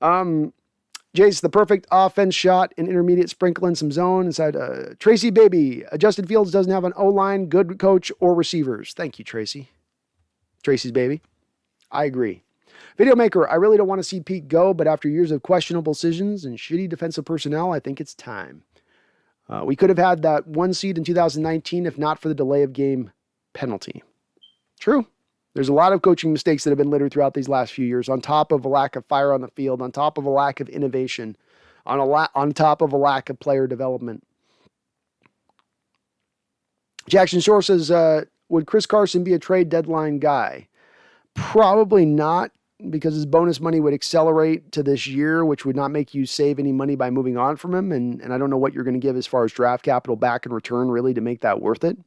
Jace, the perfect offense shot, an intermediate sprinkle in some zone inside. Tracy Baby, Justin Fields doesn't have an O-line, good coach, or receivers. Thank you, Tracy. Tracy's baby. I agree. Videomaker, I really don't want to see Pete go, but after years of questionable decisions and shitty defensive personnel, I think it's time. We could have had that 1 seed in 2019 if not for the delay of game penalty. True. There's a lot of coaching mistakes that have been littered throughout these last few years, on top of a lack of fire on the field, on top of a lack of innovation, on top of a lack of player development. Jackson Shore says, would Chris Carson be a trade deadline guy? Probably not, because his bonus money would accelerate to this year, which would not make you save any money by moving on from him. And I don't know what you're going to give as far as draft capital back in return, really, to make that worth it.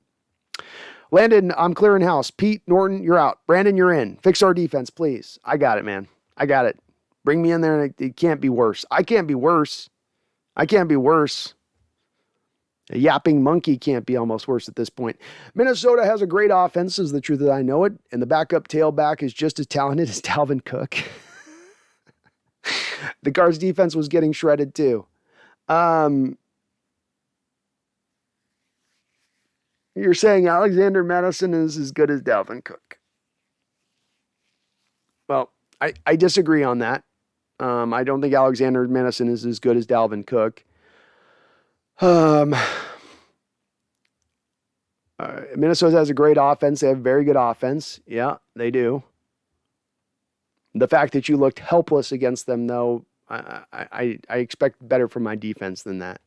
Landon, I'm clearing house. Pete, Norton, you're out. Brandon, you're in. Fix our defense, please. I got it, man. I got it. Bring me in there, and it can't be worse. I can't be worse. A yapping monkey can't be almost worse at this point. Minnesota has a great offense, is the truth that I know it, and the backup tailback is just as talented as Dalvin Cook. The Cards defense was getting shredded too. You're saying Alexander Madison is as good as Dalvin Cook. Well, I disagree on that. I don't think Alexander Madison is as good as Dalvin Cook. Minnesota has a great offense. They have very good offense. Yeah, they do. The fact that you looked helpless against them, though, I expect better from my defense than that.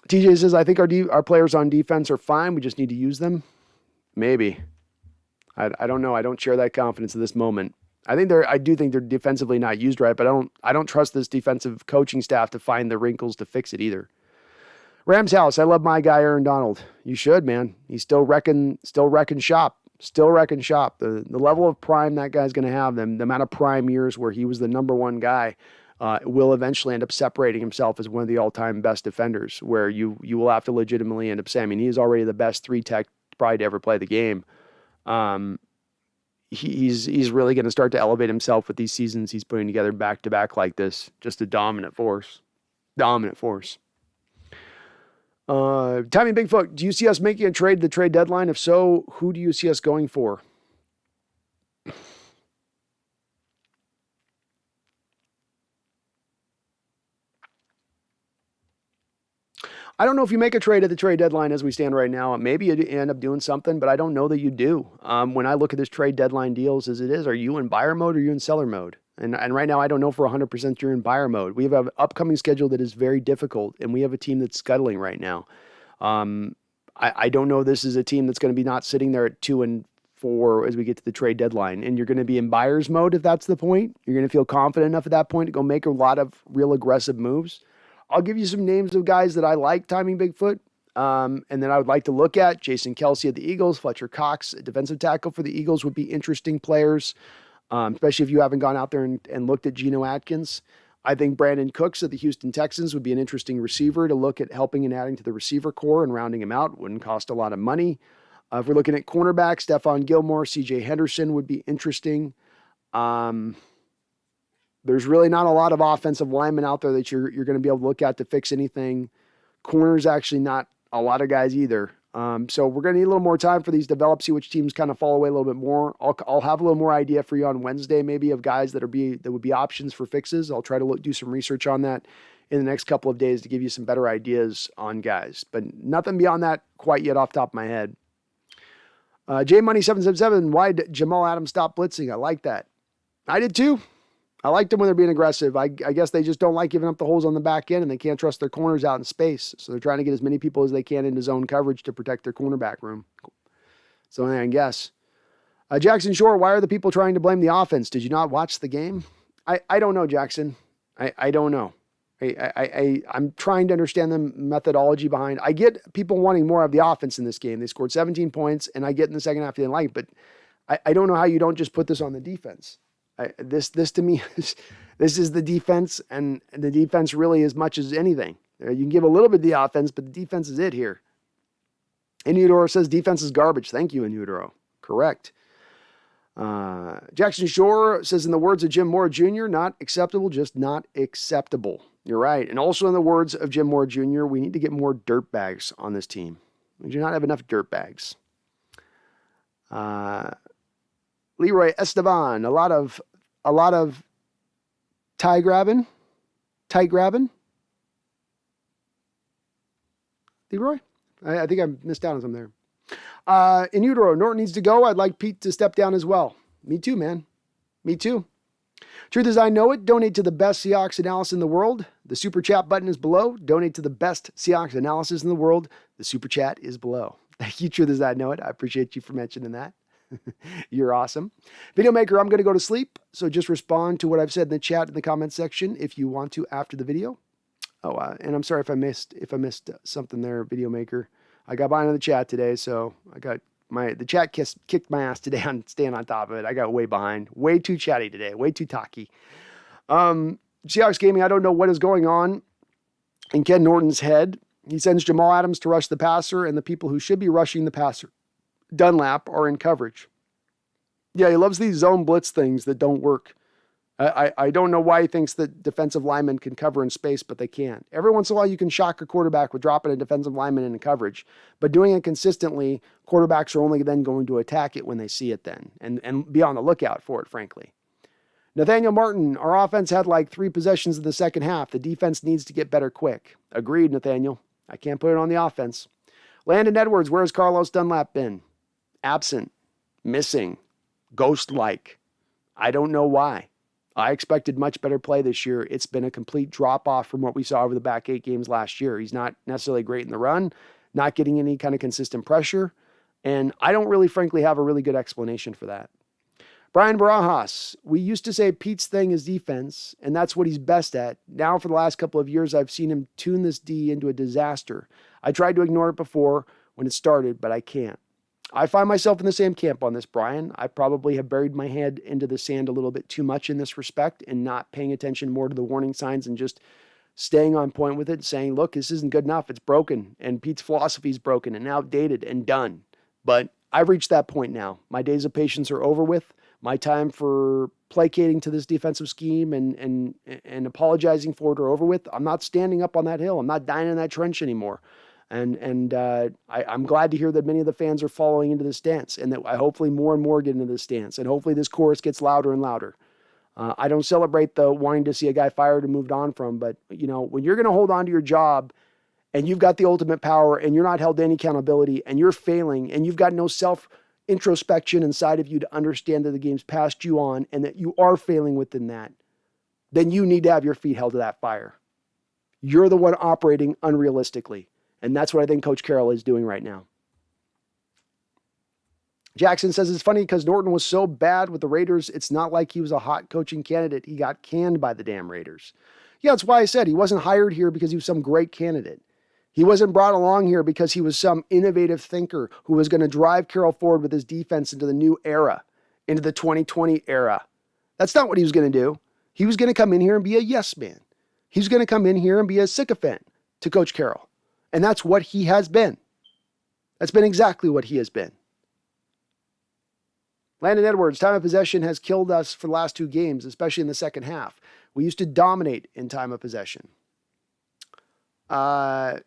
TJ says, I think our players on defense are fine. We just need to use them. Maybe. I don't know. I don't share that confidence at this moment. I do think they're defensively not used right, but I don't trust this defensive coaching staff to find the wrinkles to fix it either. Rams House, I love my guy Aaron Donald. You should, man. He's still wrecking shop. Still wrecking shop. The level of prime that guy's going to have, the amount of prime years where he was the number one guy, will eventually end up separating himself as one of the all-time best defenders, where you will have to legitimately end up saying, I mean, he's already the best 3-tech probably to ever play the game. He's really going to start to elevate himself with these seasons he's putting together back to back like this. Just a dominant force. Dominant force. Tommy Bigfoot, do you see us making a trade at the trade deadline? If so, who do you see us going for? I don't know if you make a trade at the trade deadline as we stand right now. Maybe you end up doing something, but I don't know that you do. When I look at this trade deadline deals as it is, are you in buyer mode or are you in seller mode? And right now, I don't know for 100% you're in buyer mode. We have an upcoming schedule that is very difficult, and we have a team that's scuttling right now. I don't know this is a team that's going to be not sitting there at 2-4 as we get to the trade deadline. And you're going to be in buyer's mode if that's the point. You're going to feel confident enough at that point to go make a lot of real aggressive moves. I'll give you some names of guys that I like, Timing Bigfoot, and then I would like to look at. Jason Kelsey at the Eagles, Fletcher Cox, a defensive tackle for the Eagles would be interesting players, especially if you haven't gone out there and looked at Geno Atkins. I think Brandon Cooks at the Houston Texans would be an interesting receiver to look at helping and adding to the receiver core and rounding him out. Wouldn't cost a lot of money. If we're looking at cornerback, Stephon Gilmore, CJ Henderson would be interesting. There's really not a lot of offensive linemen out there that you're going to be able to look at to fix anything. Corners actually not a lot of guys either. So we're going to need a little more time for these to develop, see which teams kind of fall away a little bit more. I'll have a little more idea for you on Wednesday, maybe of guys that would be options for fixes. I'll try to do some research on that in the next couple of days to give you some better ideas on guys, but nothing beyond that quite yet off the top of my head. JMoney777, why did Jamal Adams stop blitzing? I like that. I did too. I like them when they're being aggressive. I guess they just don't like giving up the holes on the back end, and they can't trust their corners out in space. So they're trying to get as many people as they can into zone coverage to protect their cornerback room. So I guess. Jackson Shore, why are the people trying to blame the offense? Did you not watch the game? I don't know, Jackson. I don't know. I'm trying to understand the methodology behind. I get people wanting more of the offense in this game. They scored 17 points, and I get in the second half they didn't like it, but I don't know how you don't just put this on the defense. This to me, this is the defense, and the defense really as much as anything. You can give a little bit of the offense, but the defense is it here. Inudoro says defense is garbage. Thank you, Inudoro. Correct. Jackson Shore says, in the words of Jim Moore Jr., not acceptable, just not acceptable. You're right. And also in the words of Jim Moore Jr., we need to get more dirt bags on this team. We do not have enough dirt bags. Leroy Esteban, a lot of tight grabbing. Leroy, I think I missed out on something there. In utero, Norton needs to go. I'd like Pete to step down as well. Me too, man. Me too. Truth is, I know it. Donate to the best Seahawks analysis in the world. The super chat button is below. Donate to the best Seahawks analysis in the world. The super chat is below. Thank you, Truth is, I know it. I appreciate you for mentioning that. You're awesome. Video maker, I'm going to go to sleep. So just respond to what I've said in the chat in the comment section if you want to after the video. Oh, and I'm sorry if I missed something there, video maker. I got behind on the chat today, so the chat kicked my ass today on staying on top of it. I got way behind, way too chatty today, way too talky. Seahawks gaming, I don't know what is going on in Ken Norton's head. He sends Jamal Adams to rush the passer, and the people who should be rushing the passer, Dunlap, are in coverage. Yeah, he loves these zone blitz things that don't work. I don't know why he thinks that defensive linemen can cover in space, but they can't. Every once in a while, you can shock a quarterback with dropping a defensive lineman in coverage, but doing it consistently, quarterbacks are only then going to attack it when they see it then, and be on the lookout for it, frankly. Nathaniel Martin, our offense had like 3 possessions in the second half. The defense needs to get better quick. Agreed, Nathaniel. I can't put it on the offense. Landon Edwards, where's Carlos Dunlap been? Absent. Missing. Ghost-like. I don't know why. I expected much better play this year. It's been a complete drop-off from what we saw over the back 8 games last year. He's not necessarily great in the run, not getting any kind of consistent pressure, and I don't really, frankly, have a really good explanation for that. Brian Barajas, we used to say Pete's thing is defense, and that's what he's best at. Now, for the last couple of years, I've seen him tune this D into a disaster. I tried to ignore it before when it started, but I can't. I find myself in the same camp on this, Brian. I probably have buried my head into the sand a little bit too much in this respect and not paying attention more to the warning signs and just staying on point with it, saying, look, this isn't good enough. It's broken, and Pete's philosophy is broken and outdated and done. But I've reached that point now. My days of patience are over with. My time for placating to this defensive scheme and apologizing for it are over with. I'm not standing up on that hill. I'm not dying in that trench anymore. And I'm glad to hear that many of the fans are following into this stance, and that I hopefully more and more get into this stance, and hopefully this chorus gets louder and louder. I don't celebrate the wanting to see a guy fired and moved on from, but you know, when you're going to hold on to your job and you've got the ultimate power and you're not held to any accountability and you're failing and you've got no self introspection inside of you to understand that the game's passed you on and that you are failing within that, then you need to have your feet held to that fire. You're the one operating unrealistically. And that's what I think Coach Carroll is doing right now. Jackson says it's funny because Norton was so bad with the Raiders, it's not like he was a hot coaching candidate. He got canned by the damn Raiders. Yeah, that's why I said he wasn't hired here because he was some great candidate. He wasn't brought along here because he was some innovative thinker who was going to drive Caroll forward with his defense into the new era, into the 2020 era. That's not what he was going to do. He was going to come in here and be a yes man. He was going to come in here and be a sycophant to Coach Carroll. And that's what he has been. That's been exactly what he has been. Landon Edwards, time of possession has killed us for the last 2 games, especially in the second half. We used to dominate in time of possession. Yeah,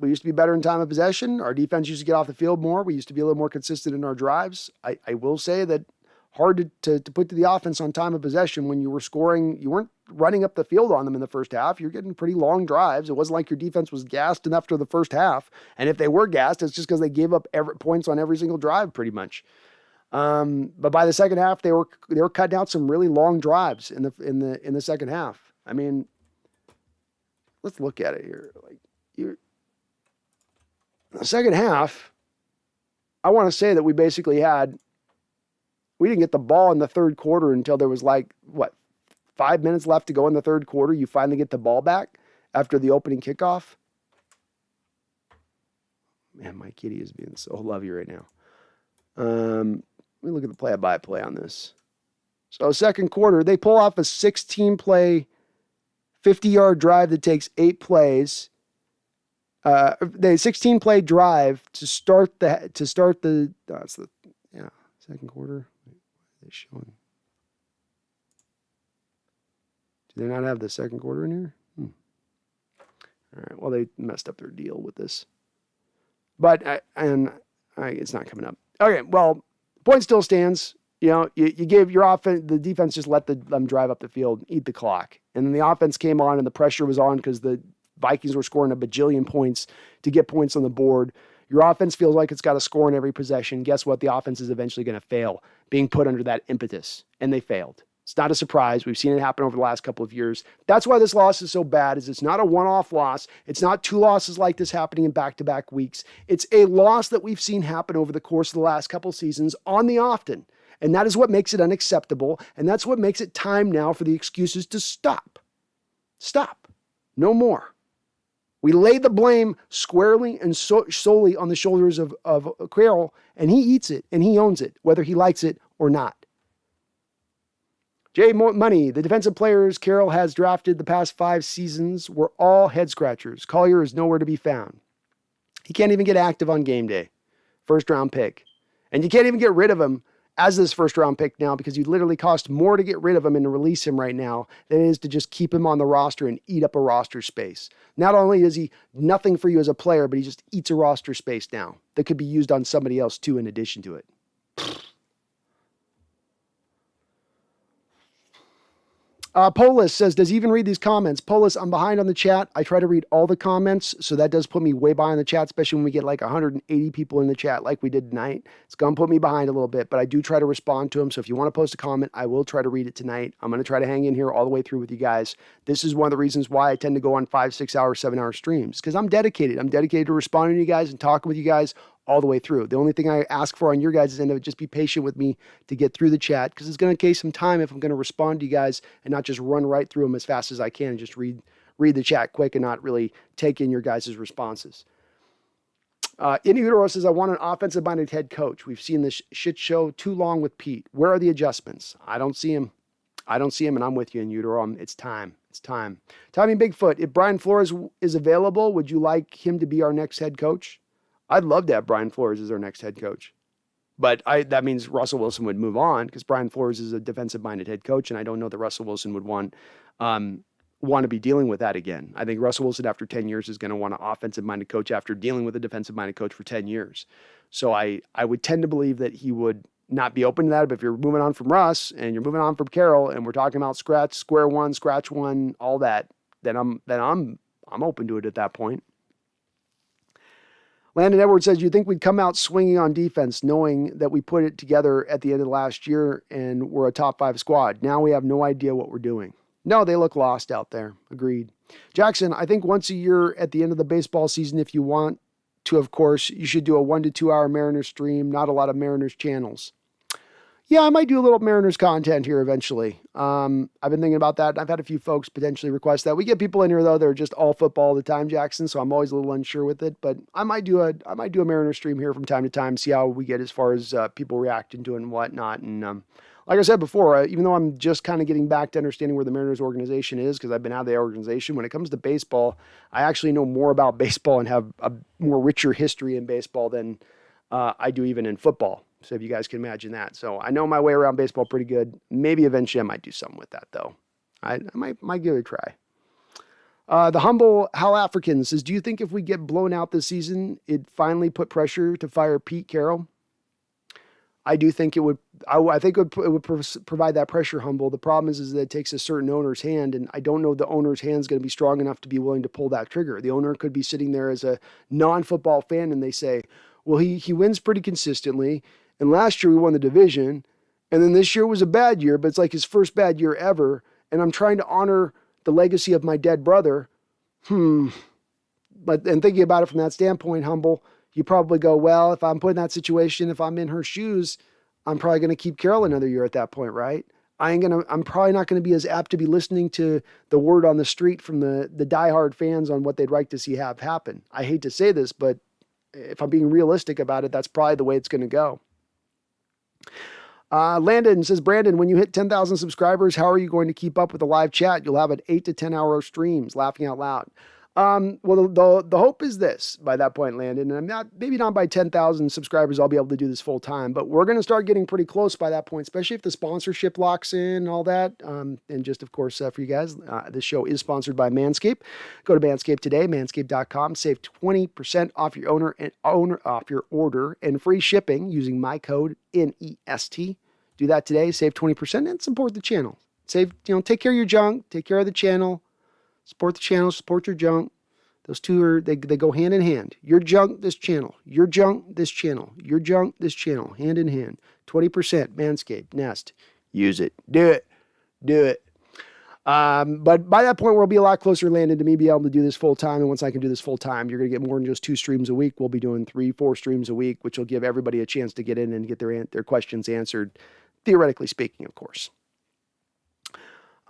we used to be better in time of possession. Our defense used to get off the field more. We used to be a little more consistent in our drives. I will say that hard to put to the offense on time of possession when you were scoring. You weren't running up the field on them in the first half. You're getting pretty long drives. It wasn't like your defense was gassed enough for the first half. And if they were gassed, it's just because they gave up points on every single drive pretty much. But by the second half, they were cutting out some really long drives in the second half. I mean, let's look at it here. The second half, I want to say that we didn't get the ball in the third quarter until there was 5 minutes left to go in the third quarter. You finally get the ball back after the opening kickoff. Man, my kitty is being so lovey right now. Let me look at the play-by-play on this. So second quarter, they pull off a 16-play, 50-yard drive that takes 8 plays. They 16-play drive to start the second quarter. What are they showing? Do they not have the second quarter in here? All right. Well, they messed up their deal with this, but it's not coming up. Okay. Well, point still stands. You know, you gave your offense, the defense just let them drive up the field, eat the clock, and then the offense came on and the pressure was on because the Vikings were scoring a bajillion points to get points on the board. Your offense feels like it's got to score in every possession. Guess what? The offense is eventually going to fail, being put under that impetus, and they failed. It's not a surprise. We've seen it happen over the last couple of years. That's why this loss is so bad, is it's not a one-off loss. It's not 2 losses like this happening in back-to-back weeks. It's a loss that we've seen happen over the course of the last couple of seasons on the often. And that is what makes it unacceptable, and that's what makes it time now for the excuses to stop. Stop. No more. We lay the blame squarely and solely on the shoulders of Caroll, and he eats it and he owns it, whether he likes it or not. Money, the defensive players Carroll has drafted the past 5 seasons were all head scratchers. Collier is nowhere to be found. He can't even get active on game day. First round pick. And you can't even get rid of him as this first round pick now because you literally cost more to get rid of him and to release him right now than it is to just keep him on the roster and eat up a roster space. Not only is he nothing for you as a player, but he just eats a roster space now that could be used on somebody else too in addition to it. Polis says, does he even read these comments? Polis, I'm behind on the chat. I try to read all the comments, so that does put me way behind the chat, especially when we get like 180 people in the chat like we did tonight. It's going to put me behind a little bit, but I do try to respond to them. So if you want to post a comment, I will try to read it tonight. I'm going to try to hang in here all the way through with you guys. This is one of the reasons why I tend to go on 5, 6 hour, 7 hour streams, because I'm dedicated. I'm dedicated to responding to you guys and talking with you guys all the way through. The only thing I ask for on your guys' end of it, just be patient with me to get through the chat, because it's going to take some time if I'm going to respond to you guys and not just run right through them as fast as I can and just read the chat quick and not really take in your guys' responses. In Utero says, I want an offensive-minded head coach. We've seen this shit show too long with Pete. Where are the adjustments? I don't see him. And I'm with you in Utero. It's time. It's time. Tommy Bigfoot, if Brian Flores is available, would you like him to be our next head coach? I'd love to have Brian Flores as our next head coach. But that means Russell Wilson would move on because Brian Flores is a defensive-minded head coach, and I don't know that Russell Wilson would want to be dealing with that again. I think Russell Wilson, after 10 years, is going to want an offensive-minded coach after dealing with a defensive-minded coach for 10 years. So I would tend to believe that he would not be open to that. But if you're moving on from Russ and you're moving on from Caroll, and we're talking about square one, scratch one, all that, then I'm open to it at that point. Landon Edwards says, you think we'd come out swinging on defense knowing that we put it together at the end of last year and we're a top 5 squad. Now we have no idea what we're doing. No, they look lost out there. Agreed. Jackson, I think once a year at the end of the baseball season, if you want to, of course, you should do a 1 to 2 hour Mariners stream, not a lot of Mariners channels. Yeah, I might do a little Mariners content here eventually. I've been thinking about that. I've had a few folks potentially request that. We get people in here though that are just all football all the time, Jackson. So I'm always a little unsure with it. But I might do a Mariners stream here from time to time, see how we get as far as people reacting to it and whatnot. And like I said before, even though I'm just kind of getting back to understanding where the Mariners organization is, because I've been out of the organization, when it comes to baseball, I actually know more about baseball and have a more richer history in baseball than I do even in football. So if you guys can imagine that. So I know my way around baseball pretty good. Maybe eventually I might do something with that though. I might give it a try. The humble Hal African says, do you think if we get blown out this season, it finally put pressure to fire Pete Carroll? I do think it would. I think it would provide that pressure, humble. The problem is that it takes a certain owner's hand, and I don't know the owner's hand is going to be strong enough to be willing to pull that trigger. The owner could be sitting there as a non-football fan, and they say, well, he wins pretty consistently. And last year we won the division, and then this year was a bad year, but it's like his first bad year ever. And I'm trying to honor the legacy of my dead brother. But thinking about it from that standpoint, humble, you probably go, well, if I'm put in that situation, if I'm in her shoes, I'm probably going to keep Caroll another year at that point, right? I'm probably not going to be as apt to be listening to the word on the street from the diehard fans on what they'd like to see have happen. I hate to say this, but if I'm being realistic about it, that's probably the way it's going to go. Landon says, Brandon, when you hit 10,000 subscribers, how are you going to keep up with the live chat? You'll have an 8 to 10 hour streams, laughing out loud. Well, the hope is this by that point, Landon, and maybe not by 10,000 subscribers, I'll be able to do this full time, but we're going to start getting pretty close by that point, especially if the sponsorship locks in and all that. And just, of course, for you guys, this show is sponsored by Manscaped. Go to Manscaped today, manscaped.com, save 20% off your off your order and free shipping using my code NEST. Do that today, save 20% and support the channel. Take care of your junk, take care of the channel. Support the channel, support your junk. Those two they go hand in hand. Your junk, this channel. Your junk, this channel. Your junk, this channel. Hand in hand. 20%, Manscaped, Nest. Use it. Do it. Do it. But by that point, we'll be a lot closer, Landon, to me being able to do this full time. And once I can do this full time, you're going to get more than just 2 streams a week. We'll be doing 3, 4 streams a week, which will give everybody a chance to get in and get their questions answered, theoretically speaking, of course.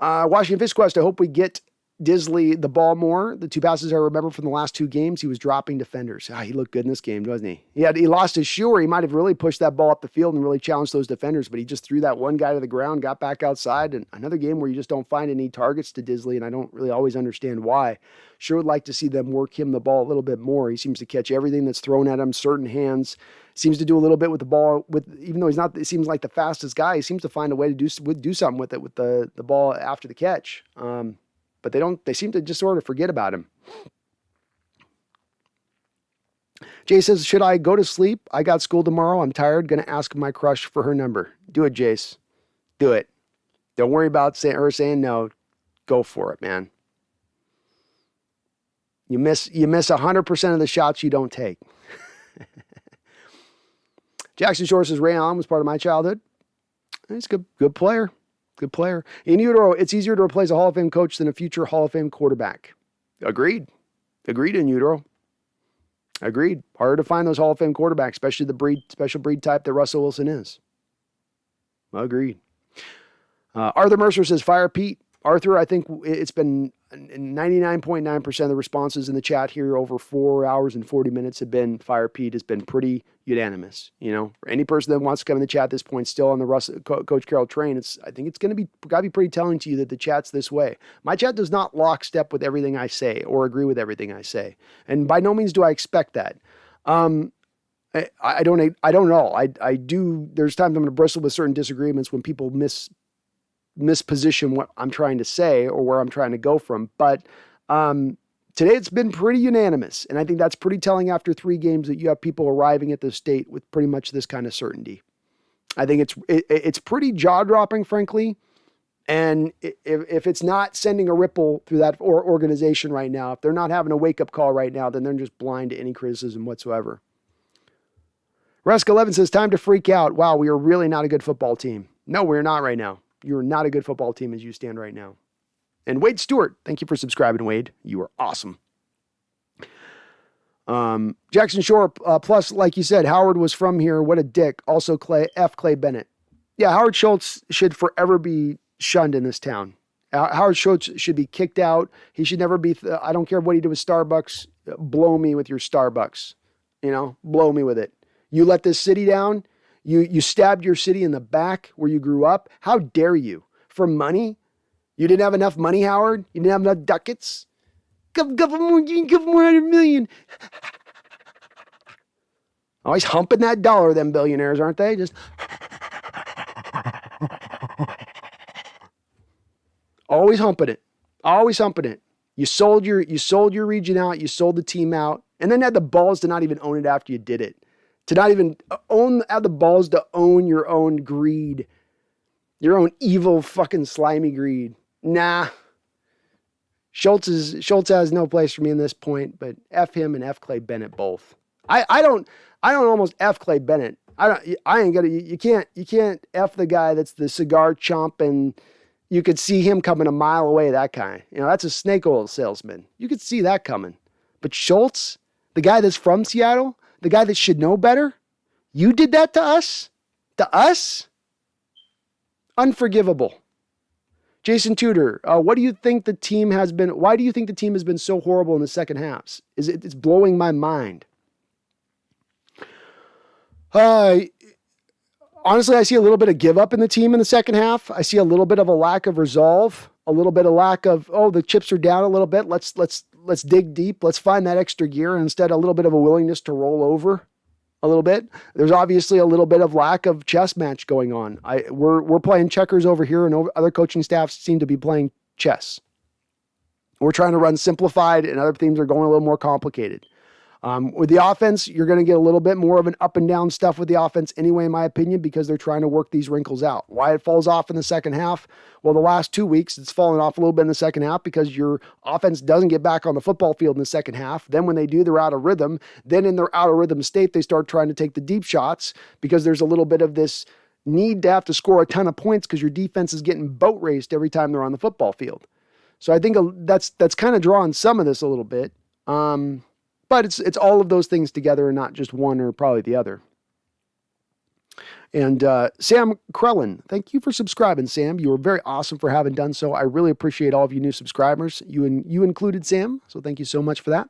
Washington Fish Quest, I hope we get Disley the ball more. The 2 passes I remember from the last 2 games, he was dropping defenders. He looked good in this game, doesn't he? He lost his shoe, or he might have really pushed that ball up the field and really challenged those defenders, but he just threw that one guy to the ground, got back outside, and another game where you just don't find any targets to Disley, and I don't really always understand why. Sure would like to see them work him the ball a little bit more. He seems to catch everything that's thrown at him, certain hands. Seems to do a little bit with the ball, even though he's not, it seems like the fastest guy, he seems to find a way to do something with it, with the ball after the catch. But they seem to just sort of forget about him. Jay says, should I go to sleep? I got school tomorrow. I'm tired. Going to ask my crush for her number. Do it, Jace. Do it. Don't worry about her saying no. Go for it, man. You miss 100% of the shots you don't take. Jackson Shore says, Ray Allen was part of my childhood. He's a good player. Good player. In utero, it's easier to replace a Hall of Fame coach than a future Hall of Fame quarterback. Agreed. Agreed in utero. Agreed. Harder to find those Hall of Fame quarterbacks, especially the special breed type that Russell Wilson is. Agreed. Arthur Mercer says, fire Pete. Arthur, I think it's been 99.9% of the responses in the chat here over 4 hours and 40 minutes have been fire Pete, has been pretty unanimous. For any person that wants to come in the chat at this point, still on the Coach Carroll train, I think it's got to be pretty telling to you that the chat's this way. My chat does not lockstep with everything I say or agree with everything I say. And by no means do I expect that. I don't know. I do. There's times I'm going to bristle with certain disagreements when people misposition what I'm trying to say or where I'm trying to go from. But today it's been pretty unanimous. And I think that's pretty telling after 3 games that you have people arriving at this state with pretty much this kind of certainty. I think it's pretty jaw-dropping, frankly. And if it's not sending a ripple through that organization right now, if they're not having a wake-up call right now, then they're just blind to any criticism whatsoever. Rusk 11 says, time to freak out. Wow, we are really not a good football team. No, we're not right now. You're not a good football team as you stand right now. And Wade Stewart, thank you for subscribing, Wade. You are awesome. Jackson Shore, plus, like you said, Howard was from here. What a dick. Also, Clay Bennett. Yeah, Howard Schultz should forever be shunned in this town. Howard Schultz should be kicked out. He should never be, I don't care what he did with Starbucks. Blow me with your Starbucks. Blow me with it. You let this city down. You stabbed your city in the back where you grew up. How dare you? For money? You didn't have enough money, Howard? You didn't have enough ducats? Give more, you can give more 100 million. Always humping that dollar, them billionaires, aren't they? Just always humping it. Always humping it. You sold your region out. You sold the team out. And then had the balls to not even own it after you did it. To not even have the balls to own your own greed. Your own evil fucking slimy greed. Nah. Schultz has no place for me in this point, but F him and F Clay Bennett both. I don't almost F Clay Bennett. You can't F the guy that's the cigar chomp and you could see him coming a mile away, that guy. That's a snake oil salesman. You could see that coming. But Schultz, the guy that's from Seattle, the guy that should know better, you did that to us? To us? Unforgivable. Jason Tudor, why do you think the team has been so horrible in the second halves? It's blowing my mind. Honestly, I see a little bit of give up in the team in the second half. I see a little bit of a lack of resolve, a little bit of lack of, the chips are down a little bit. Let's dig deep. Let's find that extra gear. And instead, a little bit of a willingness to roll over a little bit. There's obviously a little bit of lack of chess match going on. We're playing checkers over here, and other coaching staffs seem to be playing chess. We're trying to run simplified, and other teams are going a little more complicated. With the offense, you're going to get a little bit more of an up and down stuff with the offense anyway, in my opinion, because they're trying to work these wrinkles out. Why it falls off in the second half? Well, the last 2 weeks, it's fallen off a little bit in the second half because your offense doesn't get back on the football field in the second half. Then when they do, they're out of rhythm. Then in their out of rhythm state, they start trying to take the deep shots because there's a little bit of this need to have to score a ton of points because your defense is getting boat raced every time they're on the football field. So I think that's kind of drawing some of this a little bit. But it's all of those things together and not just one or probably the other. And Sam Krellin, thank you for subscribing, Sam. You were very awesome for having done so. I really appreciate all of you new subscribers. You included, Sam, so thank you so much for that.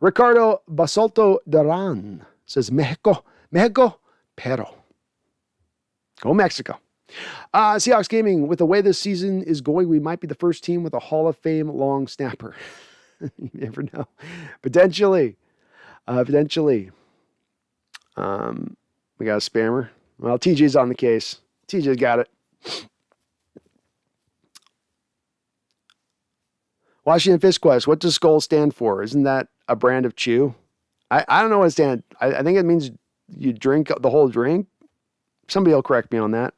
Ricardo Basalto Duran says, Mexico, pero. Go Mexico. Seahawks Gaming, with the way this season is going, we might be the first team with a Hall of Fame long snapper. You never know. Potentially. We got a spammer. Well, TJ's on the case. TJ's got it. Washington Fish Quest, what does Skull stand for? Isn't that a brand of chew? I don't know what it stands. I think it means you drink the whole drink. Somebody will correct me on that.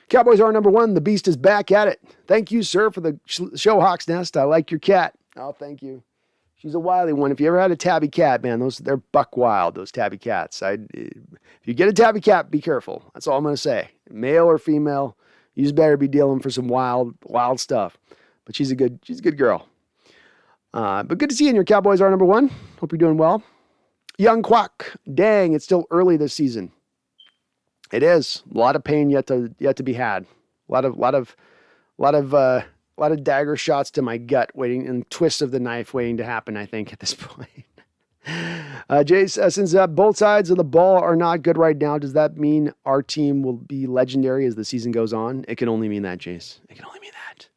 Cowboys are number one. The beast is back at it. Thank you, sir, for the show, Hawks Nest. I like your cat. Oh, thank you. She's a wily one. If you ever had a tabby cat, man, they're buck wild, those tabby cats. If you get a tabby cat, be careful. That's all I'm going to say. Male or female, you just better be dealing for some wild stuff. But she's a good girl. But good to see you, and your Cowboys are number one. Hope you're doing well. Young Quack, dang, it's still early this season. It is. A lot of pain yet to be had. A lot of dagger shots to my gut waiting, and twists of the knife waiting to happen, I think, at this point. Jace, since both sides of the ball are not good right now, does that mean our team will be legendary as the season goes on? It can only mean that, Jace. It can only mean that.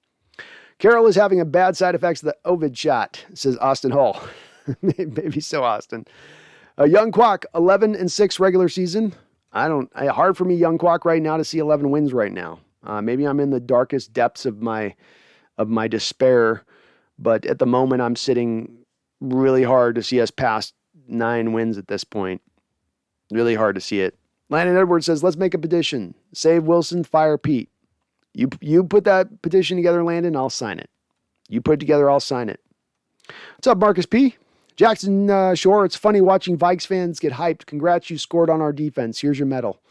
Caroll is having a bad side effects of the Ovid shot, says Austin Hall. Maybe so, Austin. Young Quack, 11-6 regular season. Hard for me, Young Quack, right now to see 11 wins right now. Maybe I'm in the darkest depths of my despair, but at the moment I'm sitting really hard to see us past 9 wins at this point. Really hard to see it. Landon Edwards says, let's make a petition. Save Wilson, fire Pete. You put that petition together, Landon, I'll sign it. You put it together, I'll sign it. What's up, Marcus P? Jackson Shore, it's funny watching Vikes fans get hyped. Congrats, you scored on our defense. Here's your medal.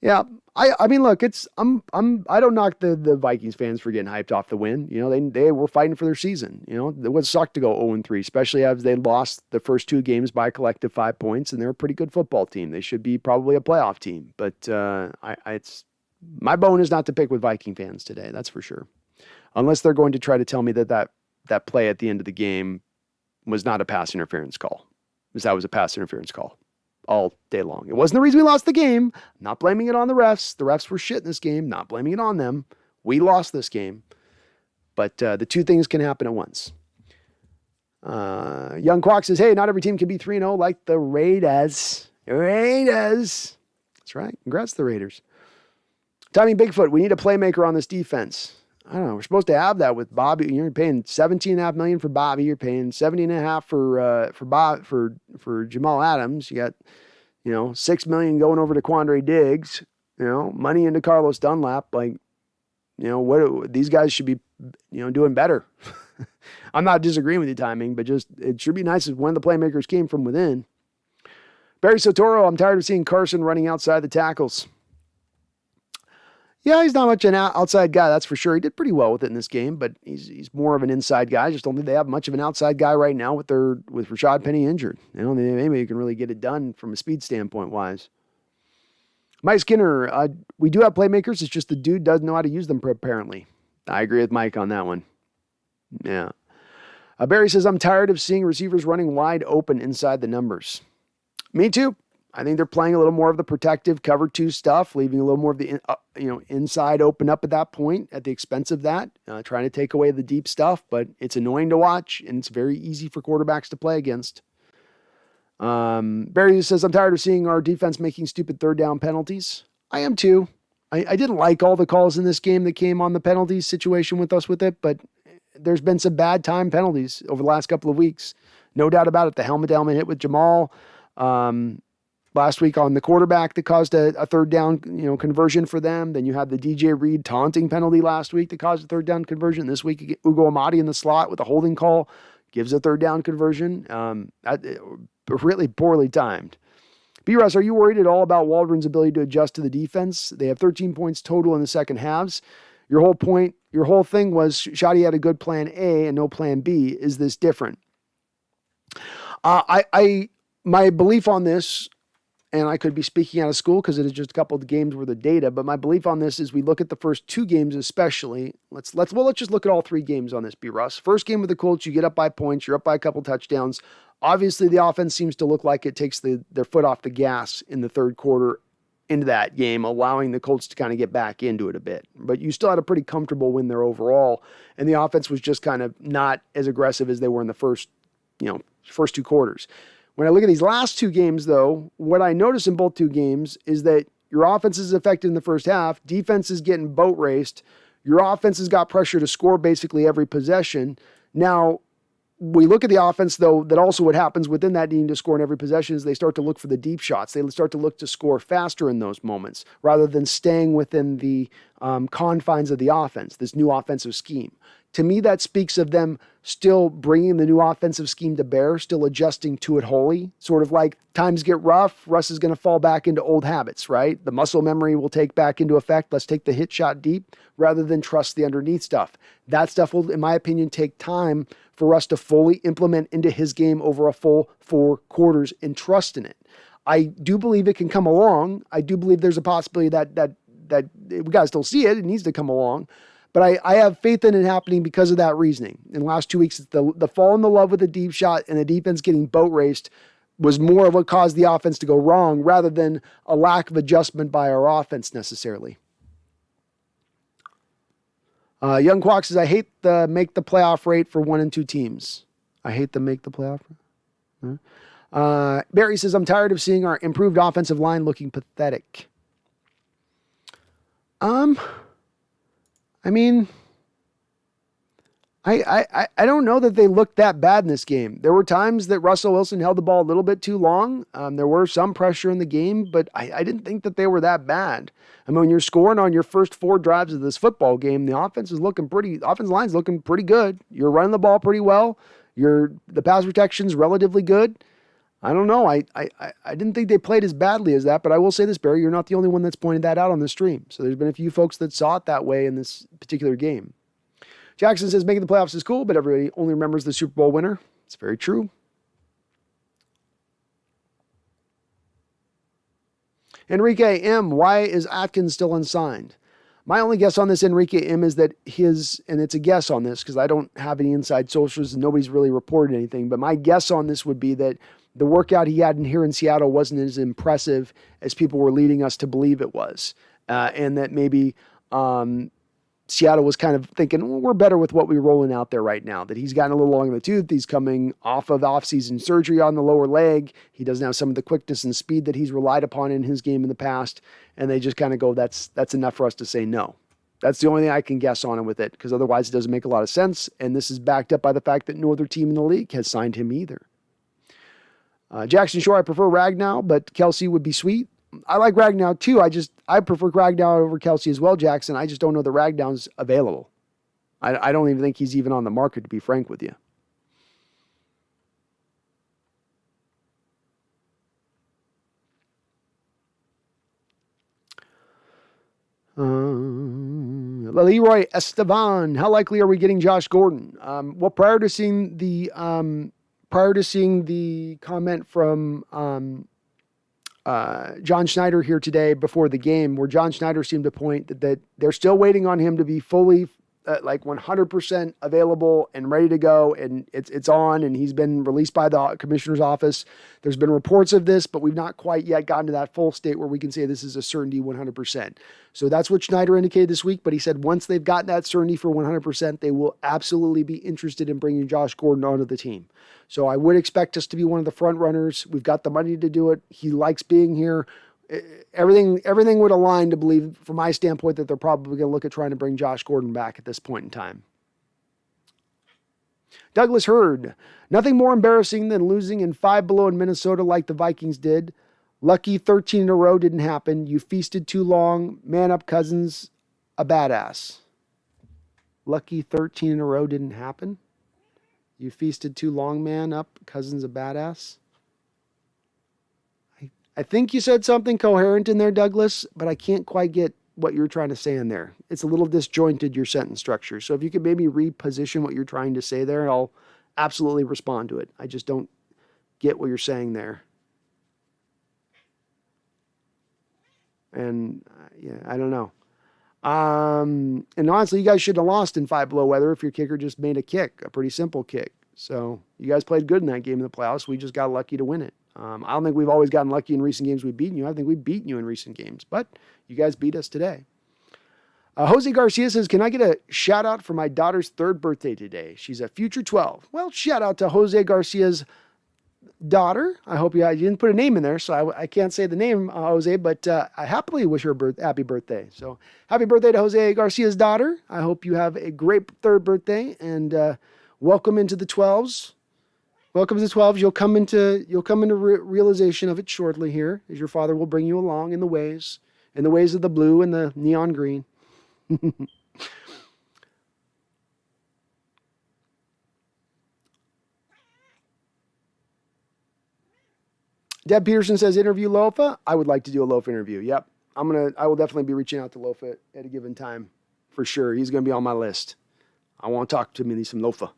Yeah, I mean, look, I don't knock the Vikings fans for getting hyped off the win. You know, they were fighting for their season. You know, it would suck to go 0-3, especially as they lost the first 2 games by a collective 5 points, and they're a pretty good football team. They should be probably a playoff team. But it's my bone is not to pick with Viking fans today. That's for sure. Unless they're going to try to tell me that play at the end of the game was not a pass interference call, because that was a pass interference call all day long. It wasn't the reason we lost the game. I'm not blaming it on the refs. The refs were shit in this game. Not blaming it on them. We lost this game. But the 2 things can happen at once. Young Quack says, hey, not every team can be 3-0 like the Raiders. Raiders. That's right. Congrats to the Raiders. Tommy Bigfoot, we need a playmaker on this defense. I don't know. We're supposed to have that with Bobby. You're paying $17.5 million for Bobby. You're paying $70.5 for Jamal Adams. You got, $6 million going over to Quandre Diggs. Money into Carlos Dunlap. Like, what these guys should be, doing better. I'm not disagreeing with the timing, but just it should be nice if one of the playmakers came from within. Barry Sotoro, I'm tired of seeing Carson running outside the tackles. Yeah, he's not much an outside guy, that's for sure. He did pretty well with it in this game, but he's more of an inside guy. I just don't think they have much of an outside guy right now with Rashad Penny injured. Maybe you can really get it done from a speed standpoint wise. Mike Skinner, we do have playmakers. It's just the dude doesn't know how to use them apparently. I agree with Mike on that one. Yeah. Barry says, I'm tired of seeing receivers running wide open inside the numbers. Me too. I think they're playing a little more of the protective cover 2 stuff, leaving a little more of the inside open up at that point at the expense of that, trying to take away the deep stuff, but it's annoying to watch and it's very easy for quarterbacks to play against. Barry says, I'm tired of seeing our defense making stupid 3rd down penalties. I am too. I didn't like all the calls in this game that came on the penalties situation with us with it, but there's been some bad time penalties over the last couple of weeks. No doubt about it. The helmet hit with Jamal, last week on the quarterback that caused a 3rd down, conversion for them. Then you had the DJ Reed taunting penalty last week that caused a 3rd down conversion. This week, Ugo Amadi in the slot with a holding call gives a 3rd down conversion. Really poorly timed. B-Russ, are you worried at all about Waldron's ability to adjust to the defense? They have 13 points total in the second halves. Your whole thing was Shadi had a good plan A and no plan B. Is this different? My belief on this, and I could be speaking out of school because it is just a couple of games worth of data, but my belief on this is we look at the first two games especially. Let's just look at all three games on this, B. Russ. First game with the Colts, you get up by points, you're up by a couple touchdowns. Obviously, the offense seems to look like it takes their foot off the gas in the third quarter into that game, allowing the Colts to kind of get back into it a bit. But you still had a pretty comfortable win there overall, and the offense was just kind of not as aggressive as they were in the first two quarters. When I look at these last two games, though, what I notice in both two games is that your offense is affected in the first half, defense is getting boat raced, your offense has got pressure to score basically every possession. Now, we look at the offense, though, that also what happens within that needing to score in every possession is they start to look for the deep shots. They start to look to score faster in those moments rather than staying within the confines of the offense, this new offensive scheme. To me, that speaks of them still bringing the new offensive scheme to bear, still adjusting to it wholly. Sort of like times get rough, Russ is going to fall back into old habits, right? The muscle memory will take back into effect. Let's take the hit shot deep rather than trust the underneath stuff. That stuff will, in my opinion, take time for Russ to fully implement into his game over a full 4 quarters and trust in it. I do believe it can come along. I do believe there's a possibility that we got to still see it. It needs to come along. But I have faith in it happening because of that reasoning. In the last 2 weeks, the fall in the love with the deep shot and the defense getting boat raced was more of what caused the offense to go wrong rather than a lack of adjustment by our offense necessarily. Young Quack says, I hate the make the playoff rate for 1 and 2 teams. I hate the make the playoff rate. Barry says, I'm tired of seeing our improved offensive line looking pathetic. I mean, I don't know that they looked that bad in this game. There were times that Russell Wilson held the ball a little bit too long. There were some pressure in the game, but I didn't think that they were that bad. I mean, when you're scoring on your first 4 drives of this football game, the offensive line's looking pretty good. You're running the ball pretty well. The pass protection's relatively good. I don't know. I didn't think they played as badly as that, but I will say this, Barry, you're not the only one that's pointed that out on the stream. So there's been a few folks that saw it that way in this particular game. Jackson says making the playoffs is cool, but everybody only remembers the Super Bowl winner. It's very true. Enrique M., why is Atkins still unsigned? My only guess on this, Enrique M., is that and it's a guess on this because I don't have any inside sources and nobody's really reported anything, but my guess on this would be that the workout he had here in Seattle wasn't as impressive as people were leading us to believe it was. And that maybe Seattle was kind of thinking, well, we're better with what we're rolling out there right now, that he's gotten a little long in the tooth. He's coming off of off-season surgery on the lower leg. He doesn't have some of the quickness and speed that he's relied upon in his game in the past. And they just kind of go, that's enough for us to say no. That's the only thing I can guess on it with it, because otherwise it doesn't make a lot of sense. And this is backed up by the fact that no other team in the league has signed him either. Jackson Shore, I prefer Ragnow, but Kelsey would be sweet. I like Ragnow too. I prefer Ragnow over Kelsey as well, Jackson. I just don't know that Ragnow's available. I don't even think he's even on the market, to be frank with you. Leroy Esteban, how likely are we getting Josh Gordon? Well, prior to seeing the comment from John Schneider here today before the game, where John Schneider seemed to point that they're still waiting on him to be fully 100% available and ready to go, and it's on, and he's been released by the commissioner's office. There's been reports of this, but we've not quite yet gotten to that full state where we can say this is a certainty 100%. So that's what Schneider indicated this week, but he said once they've gotten that certainty for 100%, they will absolutely be interested in bringing Josh Gordon onto the team. So I would expect us to be one of the front runners. We've got the money to do it. He likes being here. Everything would align to believe, from my standpoint, that they're probably going to look at trying to bring Josh Gordon back at this point in time. Douglas Hurd, nothing more embarrassing than losing in 5 below in Minnesota like the Vikings did. Lucky 13 in a row didn't happen. You feasted too long. Man up, Cousins, a badass. Lucky 13 in a row didn't happen. You feasted too long, man up, Cousins, a badass. I think you said something coherent in there, Douglas, but I can't quite get what you're trying to say in there. It's a little disjointed, your sentence structure. So if you could maybe reposition what you're trying to say there, I'll absolutely respond to it. I just don't get what you're saying there. And yeah, I don't know. And honestly, you guys should have lost in 5 below weather if your kicker just made a kick, a pretty simple kick. So you guys played good in that game in the playoffs. We just got lucky to win it. I don't think we've always gotten lucky in recent games we've beaten you. I think we've beaten you in recent games, but you guys beat us today. Jose Garcia says, can I get a shout out for my daughter's 3rd birthday today? She's a future 12. Well, shout out to Jose Garcia's daughter. I hope you didn't put a name in there, so I can't say the name, Jose, but I happily wish her happy birthday. So happy birthday to Jose Garcia's daughter. I hope you have a great 3rd birthday, and welcome into the 12s. Welcome to the 12s. You'll come into realization of it shortly here, as your father will bring you along in the ways of the blue and the neon green. Deb Peterson says, interview Lofa. I would like to do a Lofa interview. Yep. I will definitely be reaching out to Lofa at a given time for sure. He's going to be on my list. I want to talk to me some Lofa.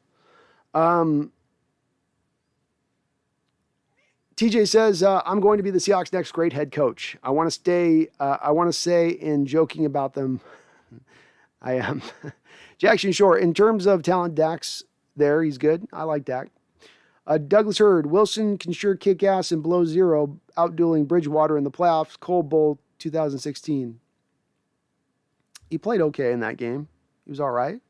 TJ says, I'm going to be the Seahawks' next great head coach. I want to say in joking about them, I am. Jackson Shore, in terms of talent, Dak's there. He's good. I like Dak. Douglas Hurd, Wilson can sure kick ass and below zero, outdueling Bridgewater in the playoffs, Cold Bowl 2016. He played okay in that game. He was all right.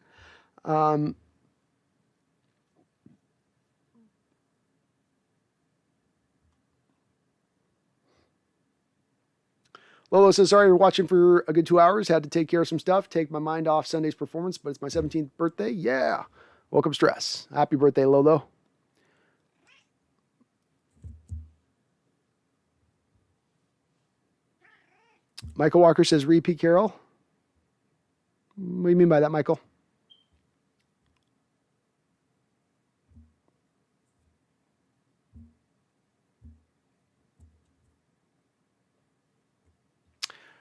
Lolo says, sorry, we're watching for a good 2 hours. Had to take care of some stuff, take my mind off Sunday's performance, but it's my 17th birthday. Yeah. Welcome, stress. Happy birthday, Lolo. Michael Walker says, repeat Caroll. What do you mean by that, Michael?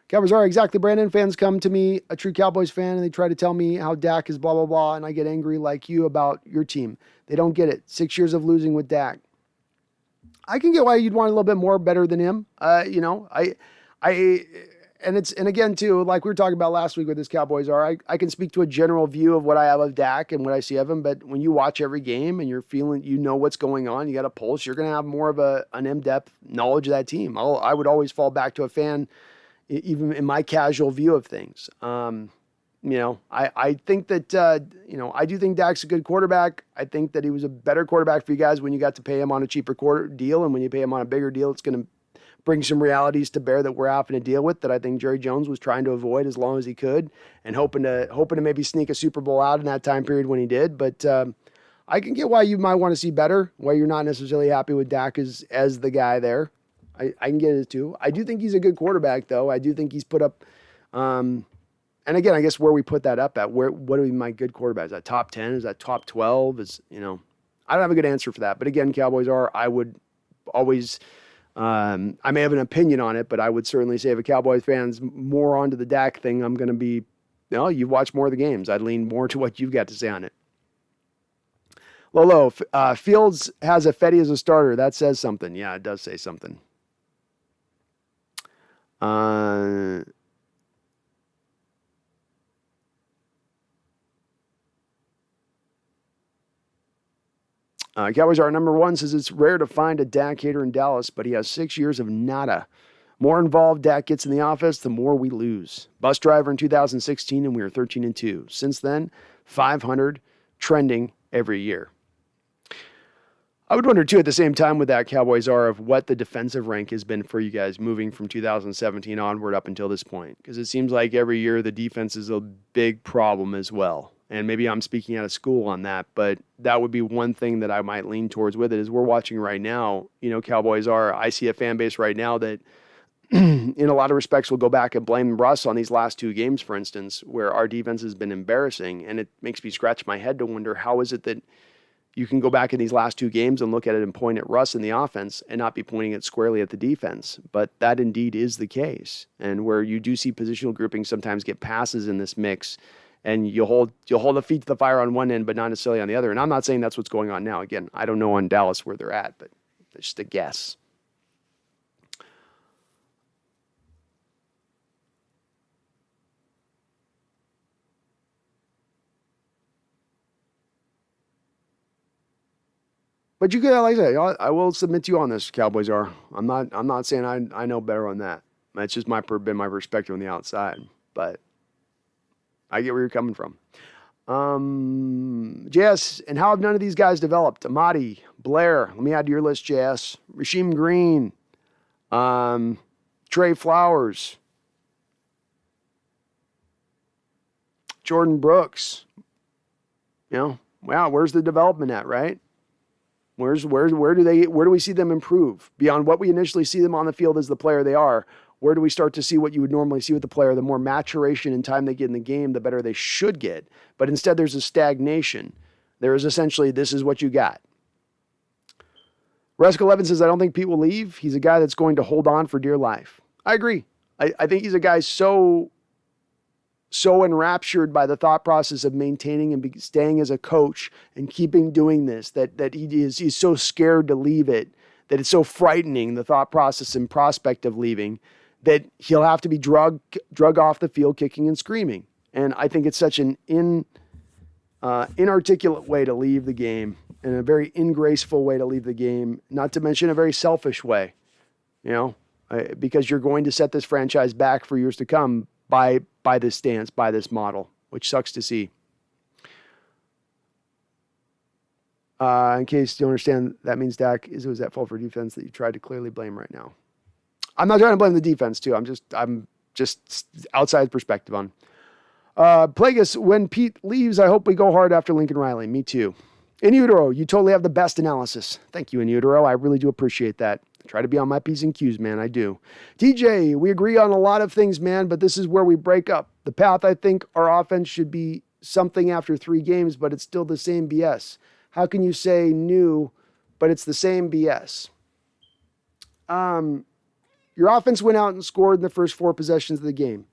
Cowboys are exactly, Brandon. Fans come to me, a true Cowboys fan, and they try to tell me how Dak is blah, blah, blah, and I get angry like you about your team. They don't get it. 6 years of losing with Dak. I can get why you'd want a little bit more better than him. And again, too, like we were talking about last week with this Cowboys are, I can speak to a general view of what I have of Dak and what I see of him, but when you watch every game and you're feeling, you know what's going on, you got a pulse, you're going to have more of an in-depth knowledge of that team. I would always fall back to a fan, even in my casual view of things. I think that, I do think Dak's a good quarterback. I think that he was a better quarterback for you guys when you got to pay him on a cheaper deal. And when you pay him on a bigger deal, it's going to bring some realities to bear that we're having to deal with that I think Jerry Jones was trying to avoid as long as he could and hoping to maybe sneak a Super Bowl out in that time period when he did. But I can get why you might want to see better, why you're not necessarily happy with Dak as the guy there. I can get it too. I do think he's a good quarterback, though. I do think he's put up, and again, I guess where we put that up at, what are my good quarterbacks? Is that top 10? Is that top 12? I don't have a good answer for that. But again, Cowboys are, I would always, I may have an opinion on it, but I would certainly say if a Cowboys fan's more onto the Dak thing, I'm going to be, you've watched more of the games. I'd lean more to what you've got to say on it. Lolo, Fields has a Fetty as a starter. That says something. Yeah, it does say something. Cowboys are number one, says it's rare to find a Dak hater in Dallas, but he has 6 years of nada. More involved Dak gets in the office, the more we lose. Bus driver in 2016, and we were 13-2. Since then, 500, trending every year. I would wonder, too, at the same time with that, Cowboys are, of what the defensive rank has been for you guys moving from 2017 onward up until this point. Because it seems like every year the defense is a big problem as well. And maybe I'm speaking out of school on that, but that would be one thing that I might lean towards with it is we're watching right now, Cowboys are, I see a fan base right now that in a lot of respects will go back and blame Russ on these last 2 games, for instance, where our defense has been embarrassing. And it makes me scratch my head to wonder how is it that you can go back in these last 2 games and look at it and point at Russ in the offense and not be pointing it squarely at the defense. But that indeed is the case. And where you do see positional grouping sometimes get passes in this mix, and you'll hold the feet to the fire on one end, but not necessarily on the other. And I'm not saying that's what's going on now. Again, I don't know on Dallas where they're at, but It's just a guess. But you could, like I said, I will submit to you on this. Cowboys are. I'm not saying I know better on that. That's just been my perspective on the outside. But I get where you're coming from. JS, and how have none of these guys developed? Amadi, Blair, let me add to your list, JS. Rasheem Green, Trey Flowers, Jordan Brooks. Wow, where's the development at, right? Where do we see them improve beyond what we initially see them on the field as the player they are? Where do we start to see what you would normally see with the player? The more maturation and time they get in the game, the better they should get. But instead, there's a stagnation. There is essentially, this is what you got. Resco Levin says, I don't think Pete will leave. He's a guy that's going to hold on for dear life. I agree. I think he's a guy so enraptured by the thought process of maintaining and staying as a coach and keeping doing this, that he's so scared to leave it, that it's so frightening, the thought process and prospect of leaving, that he'll have to be drug off the field kicking and screaming. And I think it's such an inarticulate way to leave the game, and a very ingraceful way to leave the game, not to mention a very selfish way, because you're going to set this franchise back for years to come by this stance, by this model, which sucks to see. In case you don't understand, that means Dak was at fault for defense that you tried to clearly blame right now. I'm not trying to blame the defense too. I'm just outside perspective on. Plagueis, when Pete leaves, I hope we go hard after Lincoln Riley. Me too. In Utero, you totally have the best analysis. Thank you, In Utero. I really do appreciate that. I try to be on my P's and Q's, man. I do. TJ, we agree on a lot of things, man, but this is where we break up. The path, I think our offense should be something after 3 games, but it's still the same BS. How can you say new, but it's the same BS? Your offense went out and scored in the first 4 possessions of the game.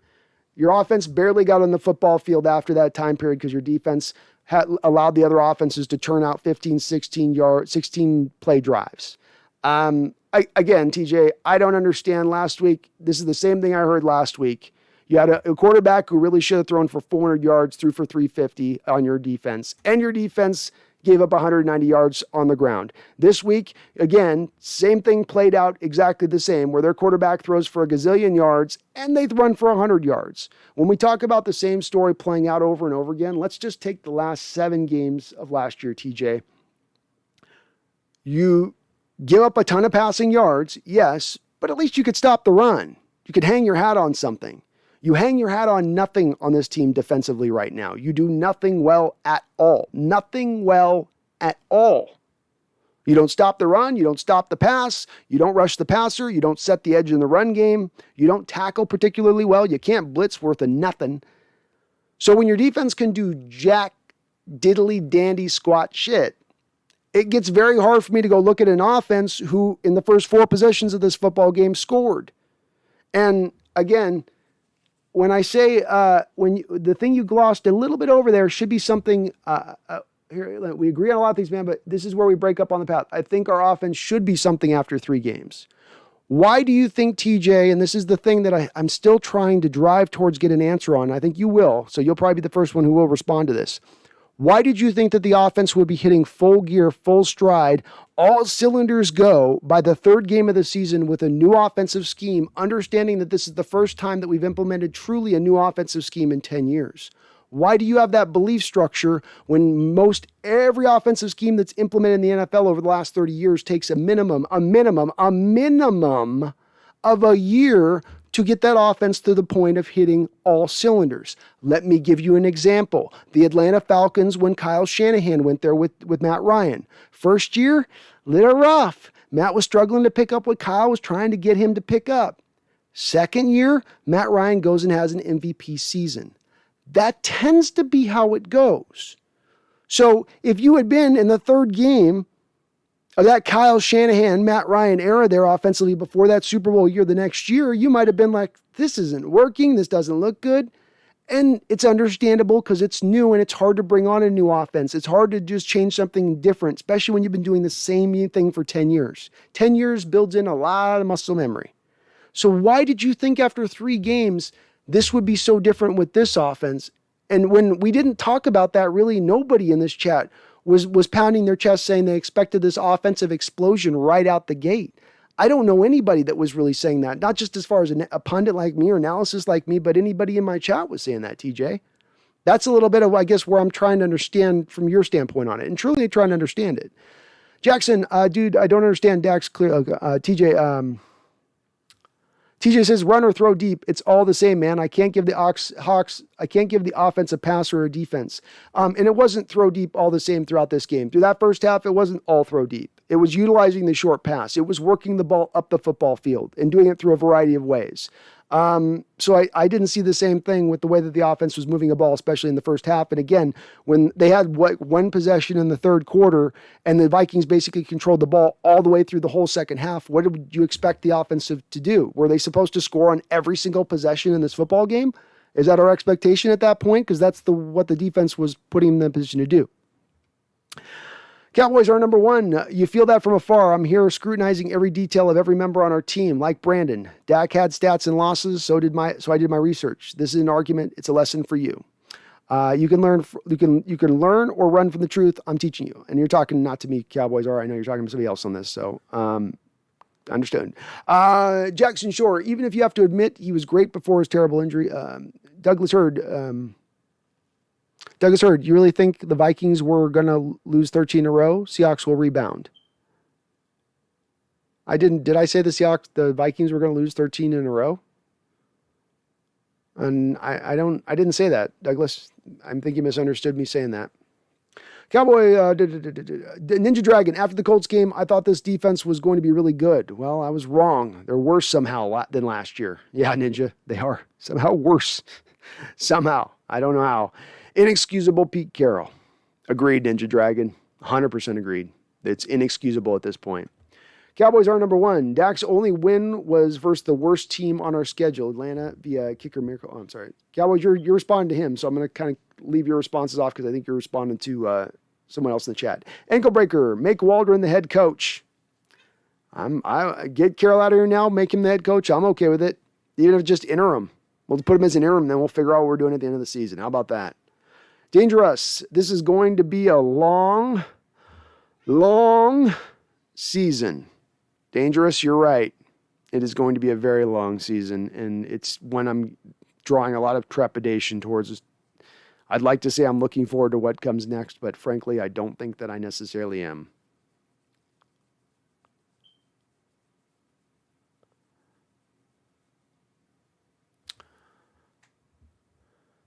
Your offense barely got on the football field after that time period because your defense had allowed the other offenses to turn out 15, 16 play drives. Again, TJ, I don't understand last week. This is the same thing I heard last week. You had a quarterback who really should have thrown for 400 yards, threw for 350 on your defense, and your defense gave up 190 yards on the ground. This week, again, same thing played out exactly the same, where their quarterback throws for a gazillion yards and they run for 100 yards. When we talk about the same story playing out over and over again, let's just take the last 7 games of last year, TJ. You give up a ton of passing yards, yes, but at least you could stop the run. You could hang your hat on something. You hang your hat on nothing on this team defensively right now. You do nothing well at all. Nothing well at all. You don't stop the run. You don't stop the pass. You don't rush the passer. You don't set the edge in the run game. You don't tackle particularly well. You can't blitz worth of nothing. So when your defense can do jack diddly dandy squat shit, it gets very hard for me to go look at an offense who in the first 4 possessions of this football game scored. And again, when I say the thing you glossed a little bit over there should be something, here, we agree on a lot of things, man, but this is where we break up on the path. I think our offense should be something after 3 games. Why do you think, TJ, and this is the thing that I'm still trying to drive towards get an answer on, I think you will, so you'll probably be the first one who will respond to this. Why did you think that the offense would be hitting full gear, full stride, all cylinders go by the 3rd game of the season with a new offensive scheme, understanding that this is the first time that we've implemented truly a new offensive scheme in 10 years? Why do you have that belief structure when most every offensive scheme that's implemented in the NFL over the last 30 years takes a minimum of a year to get that offense to the point of hitting all cylinders? Let me give you an example. The Atlanta Falcons, when Kyle Shanahan went there with Matt Ryan. First year, little rough. Matt was struggling to pick up what Kyle was trying to get him to pick up. Second year, Matt Ryan goes and has an MVP season. That tends to be how it goes. So if you had been in the 3rd game of that Kyle Shanahan, Matt Ryan era there offensively before that Super Bowl year the next year, you might have been like, this isn't working. This doesn't look good. And it's understandable because it's new and it's hard to bring on a new offense. It's hard to just change something different, especially when you've been doing the same thing for 10 years. 10 years builds in a lot of muscle memory. So why did you think after 3 games this would be so different with this offense? And when we didn't talk about that, really nobody in this chat was pounding their chest saying they expected this offensive explosion right out the gate. I don't know anybody that was really saying that, not just as far as a pundit like me or analysis like me, but anybody in my chat was saying that, TJ. That's a little bit of, I guess, where I'm trying to understand from your standpoint on it, and truly trying to understand it. Jackson, dude, I don't understand Dak's clear. TJ, TJ says, run or throw deep. It's all the same, man. I can't give the Hawks, I can't give the offense a pass or a defense. And it wasn't throw deep all the same throughout this game. Through that first half, it wasn't all throw deep. It was utilizing the short pass. It was working the ball up the football field and doing it through a variety of ways. So I didn't see the same thing with the way that the offense was moving the ball, especially in the first half. And again, when they had one possession in the third quarter and the Vikings basically controlled the ball all the way through the whole second half, what did you expect the offensive to do? Were they supposed to score on every single possession in this football game? Is that our expectation at that point? Because that's what the defense was putting them in the position to do. Cowboys are number 1. You feel that from afar. I'm here scrutinizing every detail of every member on our team, like Brandon. Dak had stats and losses, so I did my research. This is an argument. It's a lesson for you. You can learn or run from the truth. I'm teaching you. And you're talking not to me, Cowboys are. I know you're talking to somebody else on this, so understood. Jackson Shore, even if you have to admit he was great before his terrible injury. Douglas Hurd, you really think the Vikings were going to lose 13 in a row? Seahawks will rebound. Did I say the Vikings were going to lose 13 in a row? And I didn't say that, Douglas. I think you misunderstood me saying that. Cowboy, Ninja Dragon, after the Colts game, I thought this defense was going to be really good. Well, I was wrong. They're worse somehow than last year. Yeah, Ninja, they are somehow worse. Somehow. I don't know how. Inexcusable Pete Carroll. Agreed, Ninja Dragon. 100% agreed. It's inexcusable at this point. Cowboys are number 1. Dak's only win was versus the worst team on our schedule, Atlanta, via kicker miracle. Oh, I'm sorry. Cowboys, you're responding to him, so I'm going to kind of leave your responses off because I think you're responding to someone else in the chat. Ankle breaker, make Waldron the head coach. I get Caroll out of here now, make him the head coach. I'm okay with it. Even if it's just interim. We'll put him as an interim, then we'll figure out what we're doing at the end of the season. How about that? Dangerous. This is going to be a long season. Dangerous, you're right. It is going to be a very long season, and it's when I'm drawing a lot of trepidation towards this. I'd like to say I'm looking forward to what comes next, but frankly, I don't think that I necessarily am.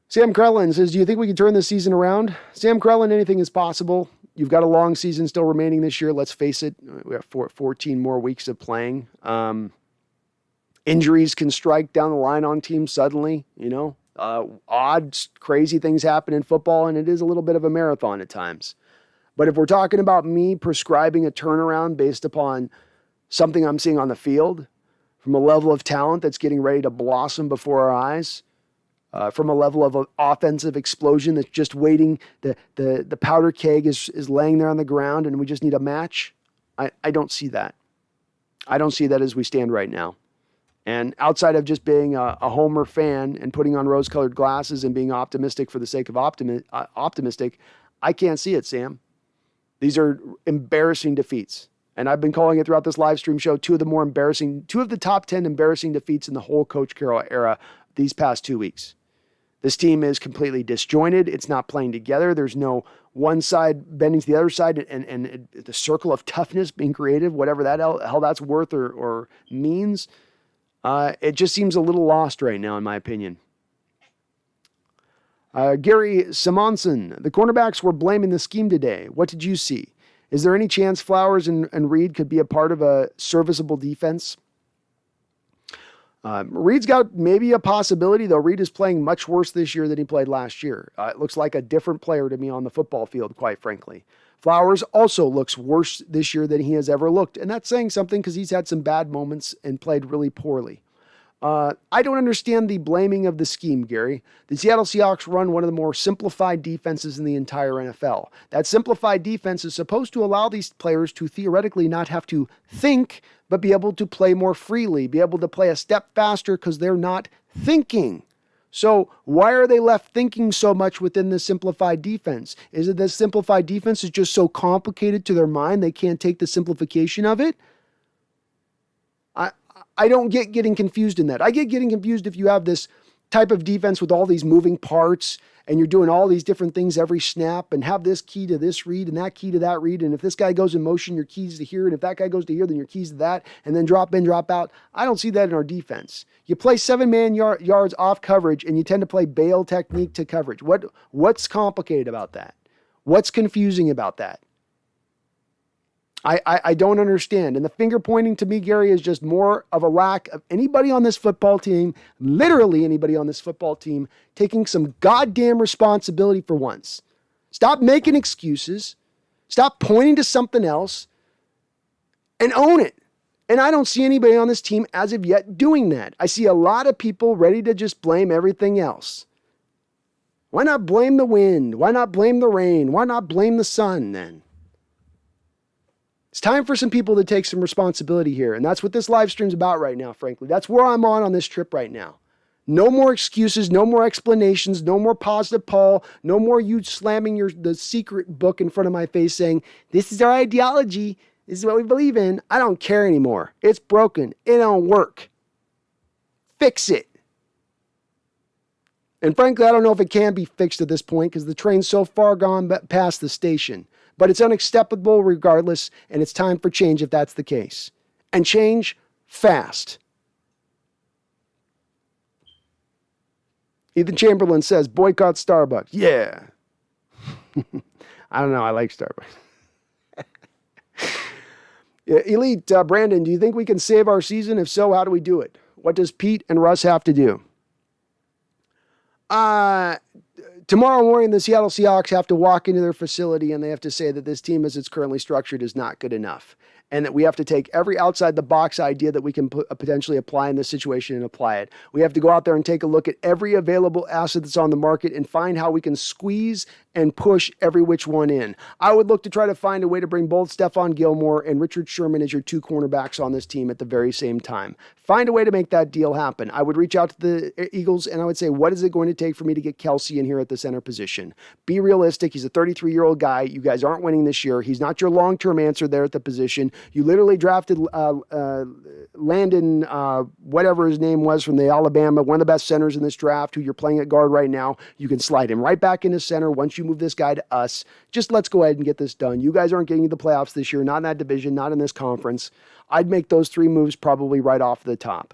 Sam Krellin says, do you think we can turn this season around? Sam Krellin, anything is possible. You've got a long season still remaining this year. Let's face it. We have 14 more weeks of playing. Injuries can strike down the line on teams suddenly, odd, crazy things happen in football, and it is a little bit of a marathon at times. But if we're talking about me prescribing a turnaround based upon something I'm seeing on the field, from a level of talent that's getting ready to blossom before our eyes, from a level of offensive explosion that's just waiting. The powder keg is laying there on the ground and we just need a match. I don't see that. I don't see that as we stand right now. And outside of just being a Homer fan and putting on rose-colored glasses and being optimistic for the sake of optimistic, I can't see it, Sam. These are embarrassing defeats. And I've been calling it throughout this live stream show, two of the top 10 embarrassing defeats in the whole Coach Carroll era these past 2 weeks. This team is completely disjointed. It's not playing together. There's no one side bending to the other side and the circle of toughness being created, whatever that hell that's worth or means. It just seems a little lost right now, in my opinion. Gary Simonson, the cornerbacks were blaming the scheme today. What did you see? Is there any chance Flowers and Reed could be a part of a serviceable defense? Reed's got maybe a possibility, though. Reed is playing much worse this year than he played last year. It looks like a different player to me on the football field, quite frankly. Flowers also looks worse this year than he has ever looked. And that's saying something because he's had some bad moments and played really poorly. I don't understand the blaming of the scheme, Gary. The Seattle Seahawks run one of the more simplified defenses in the entire NFL. That simplified defense is supposed to allow these players to theoretically not have to think, but be able to play more freely, be able to play a step faster because they're not thinking. So why are they left thinking so much within the simplified defense? Is it that simplified defense is just so complicated to their mind they can't take the simplification of it? I don't get getting confused in that. I get getting confused if you have this type of defense with all these moving parts and you're doing all these different things every snap and have this key to this read and that key to that read. And if this guy goes in motion, your keys to here. And if that guy goes to here, then your keys to that. And then drop in, drop out. I don't see that in our defense. You play 7-man yards off coverage and you tend to play bail technique to coverage. What's complicated about that? What's confusing about that? I don't understand. And the finger pointing to me, Gary, is just more of a lack of anybody on this football team, literally anybody on this football team, taking some goddamn responsibility for once. Stop making excuses. Stop pointing to something else and own it. And I don't see anybody on this team as of yet doing that. I see a lot of people ready to just blame everything else. Why not blame the wind? Why not blame the rain? Why not blame the sun then? It's time for some people to take some responsibility here. And that's what this live stream's about right now, frankly. That's where I'm on this trip right now. No more excuses, no more explanations, no more positive Paul, no more you slamming the secret book in front of my face saying, this is our ideology, this is what we believe in. I don't care anymore. It's broken. It don't work. Fix it. And frankly, I don't know if it can be fixed at this point because the train's so far gone past the station. But it's unacceptable regardless, and it's time for change if that's the case. And change fast. Ethan Chamberlain says, boycott Starbucks. Yeah. I don't know. I like Starbucks. Elite, Brandon, do you think we can save our season? If so, how do we do it? What does Pete and Russ have to do? Tomorrow morning, the Seattle Seahawks have to walk into their facility and they have to say that this team as it's currently structured is not good enough. And that we have to take every outside the box idea that we can potentially apply in this situation and apply it. We have to go out there and take a look at every available asset that's on the market and find how we can squeeze and push every which one in. I would look to try to find a way to bring both Stephon Gilmore and Richard Sherman as your two cornerbacks on this team at the very same time. Find a way to make that deal happen. I would reach out to the Eagles and I would say, what is it going to take for me to get Kelsey in here at the center position? Be realistic. He's a 33-year-old guy. You guys aren't winning this year. He's not your long-term answer there at the position. You literally drafted Landon, whatever his name was from the Alabama, one of the best centers in this draft, who you're playing at guard right now. You can slide him right back into center once you move this guy to us. Just let's go ahead and get this done. You guys aren't getting to the playoffs this year, not in that division, not in this conference. I'd make those three moves probably right off the top.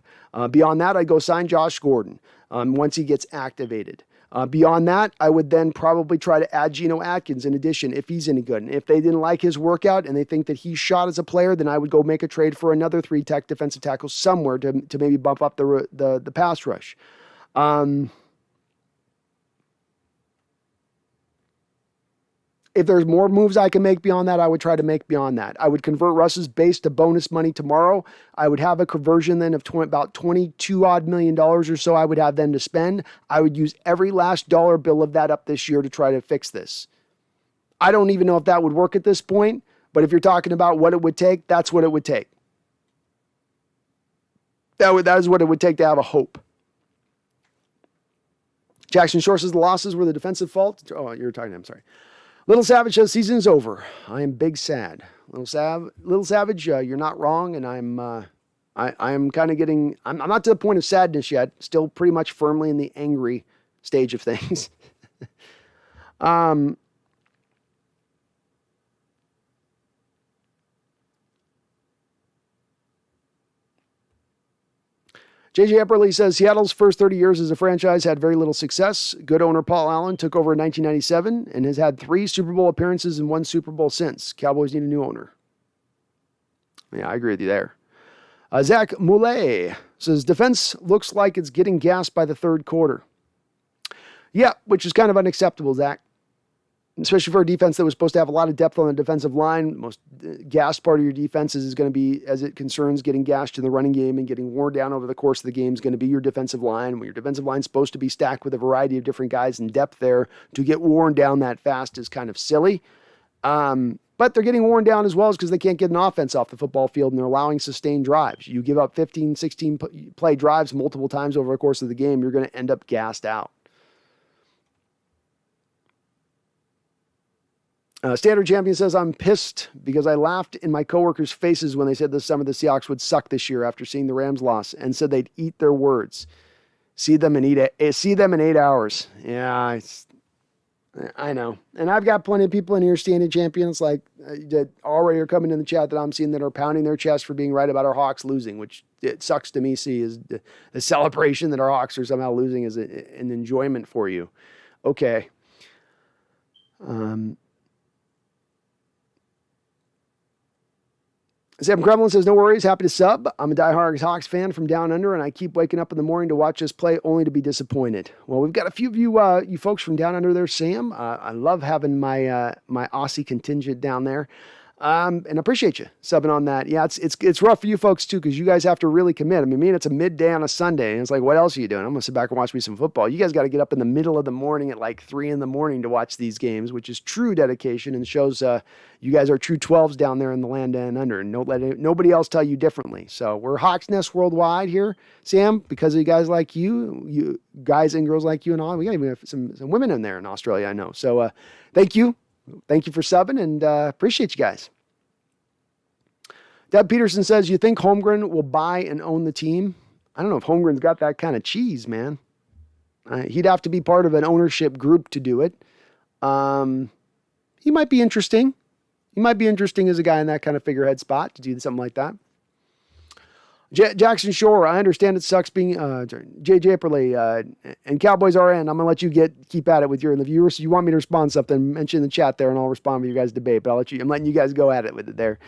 Beyond that, I'd go sign Josh Gordon once he gets activated. Beyond that, I would then probably try to add Geno Atkins in addition if he's any good. And if they didn't like his workout and they think that he's shot as a player, then I would go make a trade for another 3-tech defensive tackle somewhere to maybe bump up the pass rush. If there's more moves I can make beyond that, I would try to make beyond that. I would convert Russ's base to bonus money tomorrow. I would have a conversion then of about $22 million or so I would have then to spend. I would use every last dollar bill of that up this year to try to fix this. I don't even know if that would work at this point, but if you're talking about what it would take, that's what it would take. That is what it would take to have a hope. Jackson Shore says the losses were the defensive fault. Oh, you're talking to him, sorry. Little Savage says season is over. I am big sad. Little Savage, you're not wrong, and I am kind of getting. I'm not to the point of sadness yet. Still pretty much firmly in the angry stage of things. JJ Epperly says Seattle's first 30 years as a franchise had very little success. Good owner Paul Allen took over in 1997 and has had 3 Super Bowl appearances and 1 Super Bowl since. Cowboys need a new owner. Yeah, I agree with you there. Zach Moulet says defense looks like it's getting gassed by the third quarter. Yeah, which is kind of unacceptable, Zach. especially for a defense that was supposed to have a lot of depth on the defensive line. Most gassed part of your defense is going to be, as it concerns getting gashed in the running game and getting worn down over the course of the game, is going to be your defensive line. When your defensive line is supposed to be stacked with a variety of different guys in depth there, to get worn down that fast is kind of silly. But they're getting worn down as well as because they can't get an offense off the football field, and they're allowing sustained drives. You give up 15, 16 play drives multiple times over the course of the game, you're going to end up gassed out. Standard Champion says, I'm pissed because I laughed in my coworkers' faces when they said this summer the Seahawks would suck this year after seeing the Rams loss, and said they'd eat their words. See them in 8 hours. Yeah, I know. And I've got plenty of people in here, Standard Champions, like that already are coming in the chat that I'm seeing that are pounding their chest for being right about our Hawks losing, which it sucks to me see is the celebration that our Hawks are somehow losing is an enjoyment for you. Okay. Sam Kremlin says, no worries, happy to sub. I'm a diehard Hawks fan from down under, and I keep waking up in the morning to watch us play only to be disappointed. Well, we've got a few of you folks from down under there, Sam. I love having my my Aussie contingent down there. And I appreciate you subbing on that. Yeah, it's rough for you folks too, because you guys have to really commit. I mean, it's a midday on a Sunday, and it's like, what else are you doing? I'm gonna sit back and watch me some football. You guys got to get up in the middle of the morning at like 3 a.m. to watch these games, which is true dedication and shows you guys are true 12s down there in the land down under, and don't let nobody else tell you differently. So we're Hawks Nest worldwide here, Sam, because of you guys like you guys and girls like you and all. We got even have some women in there in Australia, I know. So thank you for subbing, and appreciate you guys. Deb Peterson says, you think Holmgren will buy and own the team? I don't know if Holmgren's got that kind of cheese, man. He'd have to be part of an ownership group to do it. He might be interesting. He might be interesting as a guy in that kind of figurehead spot to do something like that. Jackson Shore, I understand it sucks being JJ Epperle and Cowboys RN. I'm gonna let you keep at it with the viewers. So you want me to respond to something? Mention in the chat there, and I'll respond with your guys' debate. But I'm letting you guys go at it with it there.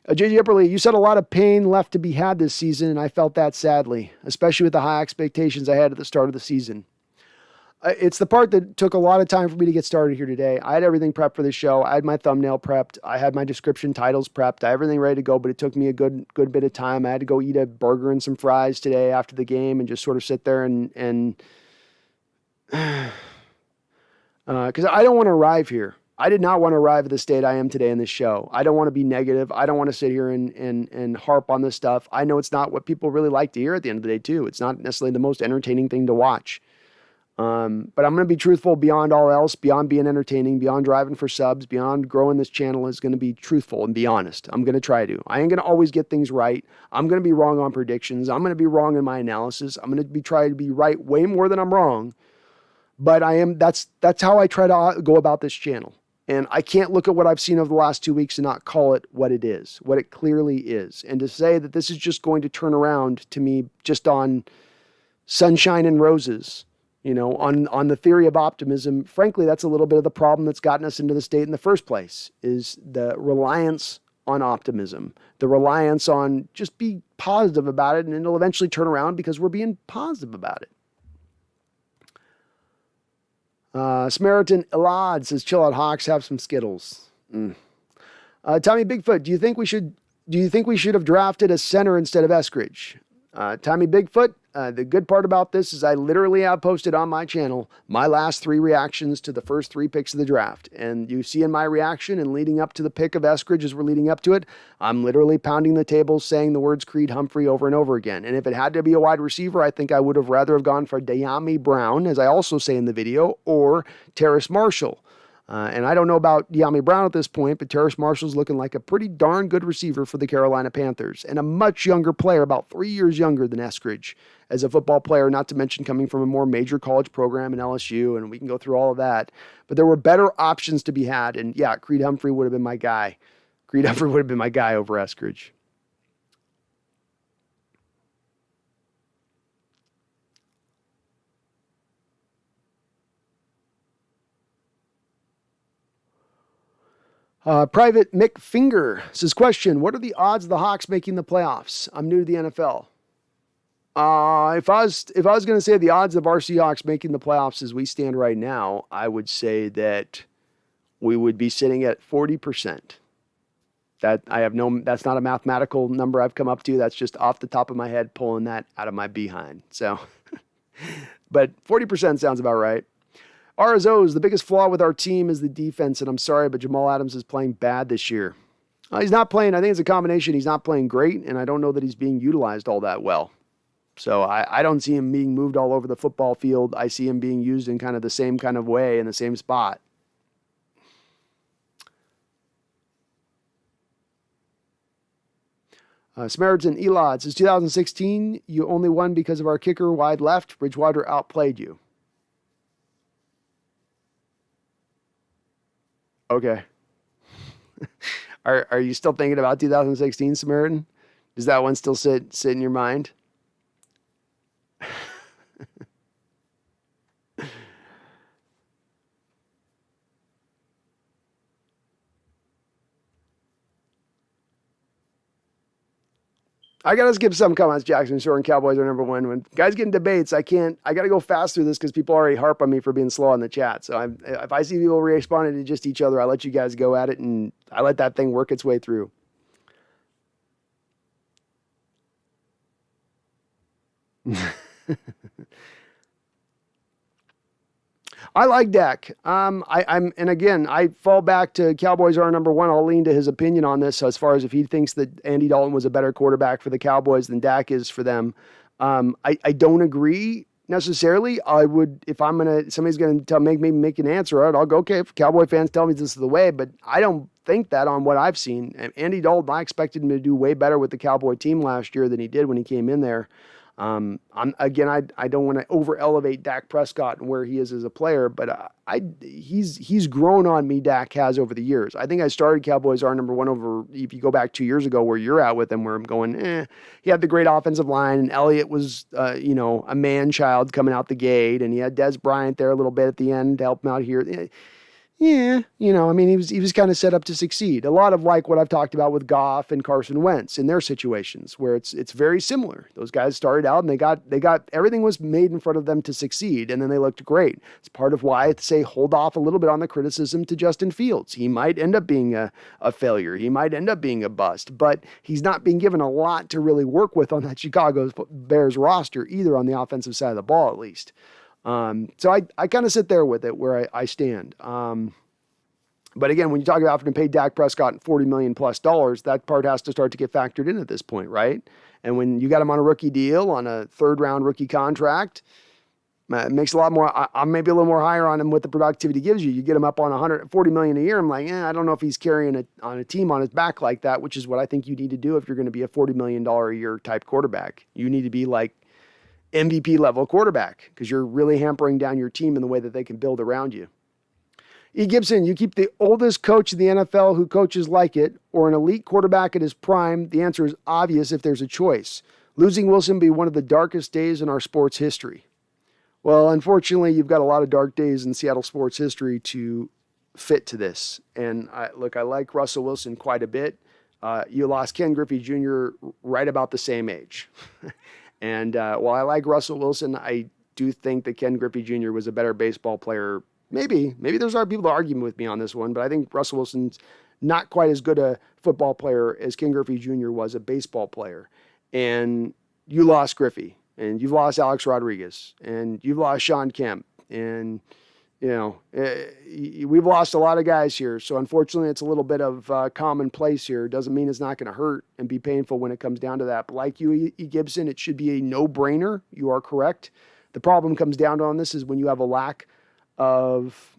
JJ Epperle, you said a lot of pain left to be had this season, and I felt that sadly, especially with the high expectations I had at the start of the season. It's the part that took a lot of time for me to get started here today. I had everything prepped for the show. I had my thumbnail prepped. I had my description titles prepped. I had everything ready to go, but it took me a good bit of time. I had to go eat a burger and some fries today after the game and just sort of sit there and because I don't want to arrive here. I did not want to arrive at the state I am today in this show. I don't want to be negative. I don't want to sit here and harp on this stuff. I know it's not what people really like to hear at the end of the day, too. It's not necessarily the most entertaining thing to watch. But I'm going to be truthful beyond all else, beyond being entertaining, beyond driving for subs, beyond growing this channel is going to be truthful and be honest. I'm going to try to. I ain't going to always get things right. I'm going to be wrong on predictions. I'm going to be wrong in my analysis. I'm going to be trying to be right way more than I'm wrong. But that's how I try to go about this channel. And I can't look at what I've seen over the last 2 weeks and not call it what it is, what it clearly is. And to say that this is just going to turn around to me just on sunshine and roses, on the theory of optimism, frankly, that's a little bit of the problem that's gotten us into the state in the first place, is the reliance on optimism, the reliance on just be positive about it, and it'll eventually turn around because we're being positive about it. Samaritan Elad says, chill out, Hawks, have some Skittles. Tommy Bigfoot, do you think we should have drafted a center instead of Eskridge? Tommy Bigfoot, the good part about this is I literally have posted on my channel my last 3 reactions to the first 3 picks of the draft. And you see in my reaction and leading up to the pick of Eskridge as we're leading up to it, I'm literally pounding the table saying the words Creed Humphrey over and over again. And if it had to be a wide receiver, I think I would have rather have gone for De'Ami Brown, as I also say in the video, or Terrace Marshall. And I don't know about De'Ami Brown at this point, but Terrace Marshall's looking like a pretty darn good receiver for the Carolina Panthers, and a much younger player, about 3 years younger than Eskridge as a football player, not to mention coming from a more major college program in LSU, and we can go through all of that. But there were better options to be had, and yeah, Creed Humphrey would have been my guy. Creed Humphrey would have been my guy over Eskridge. Private Mick Finger says, question, what are the odds of the Hawks making the playoffs? I'm new to the NFL. If I was going to say the odds of our Seahawks making the playoffs as we stand right now, I would say that we would be sitting at 40%. That's not a mathematical number I've come up to. That's just off the top of my head, pulling that out of my behind. So, but 40% sounds about right. RSOs, the biggest flaw with our team is the defense, and I'm sorry, but Jamal Adams is playing bad this year. He's not playing, I think it's a combination. He's not playing great, and I don't know that he's being utilized all that well. So I don't see him being moved all over the football field. I see him being used in kind of the same kind of way in the same spot. Samaritan Elod says, 2016, you only won because of our kicker wide left. Bridgewater outplayed you. Okay. Are you still thinking about 2016, Samaritan? Does that one still sit in your mind? I got to skip some comments, Jackson Shore and Cowboys are number one. When guys get in debates, I got to go fast through this because people already harp on me for being slow in the chat. So if I see people responding to just each other, I let you guys go at it and I let that thing work its way through. I like Dak. And again, I fall back to Cowboys are number one. I'll lean to his opinion on this as far as if he thinks that Andy Dalton was a better quarterback for the Cowboys than Dak is for them. I don't agree necessarily. I would, if somebody's going to make me make an answer out, I'll go, okay, if Cowboy fans tell me this is the way, but I don't think that on what I've seen. And Andy Dalton, I expected him to do way better with the Cowboy team last year than he did when he came in there. I don't want to over elevate Dak Prescott and where he is as a player, but he's grown on me. Dak has over the years. I think I started Cowboys are number one over. If you go back 2 years ago, where you're at with him, where I'm going, he had the great offensive line, and Elliott was, a man child coming out the gate, and he had Des Bryant there a little bit at the end to help him out here. Yeah, he was kind of set up to succeed. A lot of like what I've talked about with Goff and Carson Wentz in their situations, where it's very similar. Those guys started out and they got everything was made in front of them to succeed, and then they looked great. It's part of why I say hold off a little bit on the criticism to Justin Fields. He might end up being a failure. He might end up being a bust, but he's not being given a lot to really work with on that Chicago Bears roster, either on the offensive side of the ball, at least. So I kind of sit there with it where I stand. But again, when you talk about having to pay Dak Prescott $40 million plus, that part has to start to get factored in at this point, right? And when you got him on a rookie deal, on a third round rookie contract, it makes a lot more. I'm maybe a little more higher on him what the productivity gives you. You get him up on $140 million a year. I'm like, I don't know if he's carrying on a team on his back like that, which is what I think you need to do if you're going to be a $40 million a year type quarterback. You need to be like MVP level quarterback because you're really hampering down your team in the way that they can build around you. E. Gibson, you keep the oldest coach in the NFL who coaches like it, or an elite quarterback at his prime. The answer is obvious if there's a choice. Losing Wilson would be one of the darkest days in our sports history. Well, unfortunately, you've got a lot of dark days in Seattle sports history to fit to this. And I like Russell Wilson quite a bit. You lost Ken Griffey Jr. right about the same age. And while I like Russell Wilson, I do think that Ken Griffey Jr. was a better baseball player. Maybe there's people that argue with me on this one, but I think Russell Wilson's not quite as good a football player as Ken Griffey Jr. was a baseball player. And you lost Griffey, and you've lost Alex Rodriguez, and you've lost Sean Kemp, and we've lost a lot of guys here. So unfortunately, it's a little bit of commonplace here. Doesn't mean it's not going to hurt and be painful when it comes down to that. But like you, E. Gibson, it should be a no-brainer. You are correct. The problem comes down to on this is when you have a lack of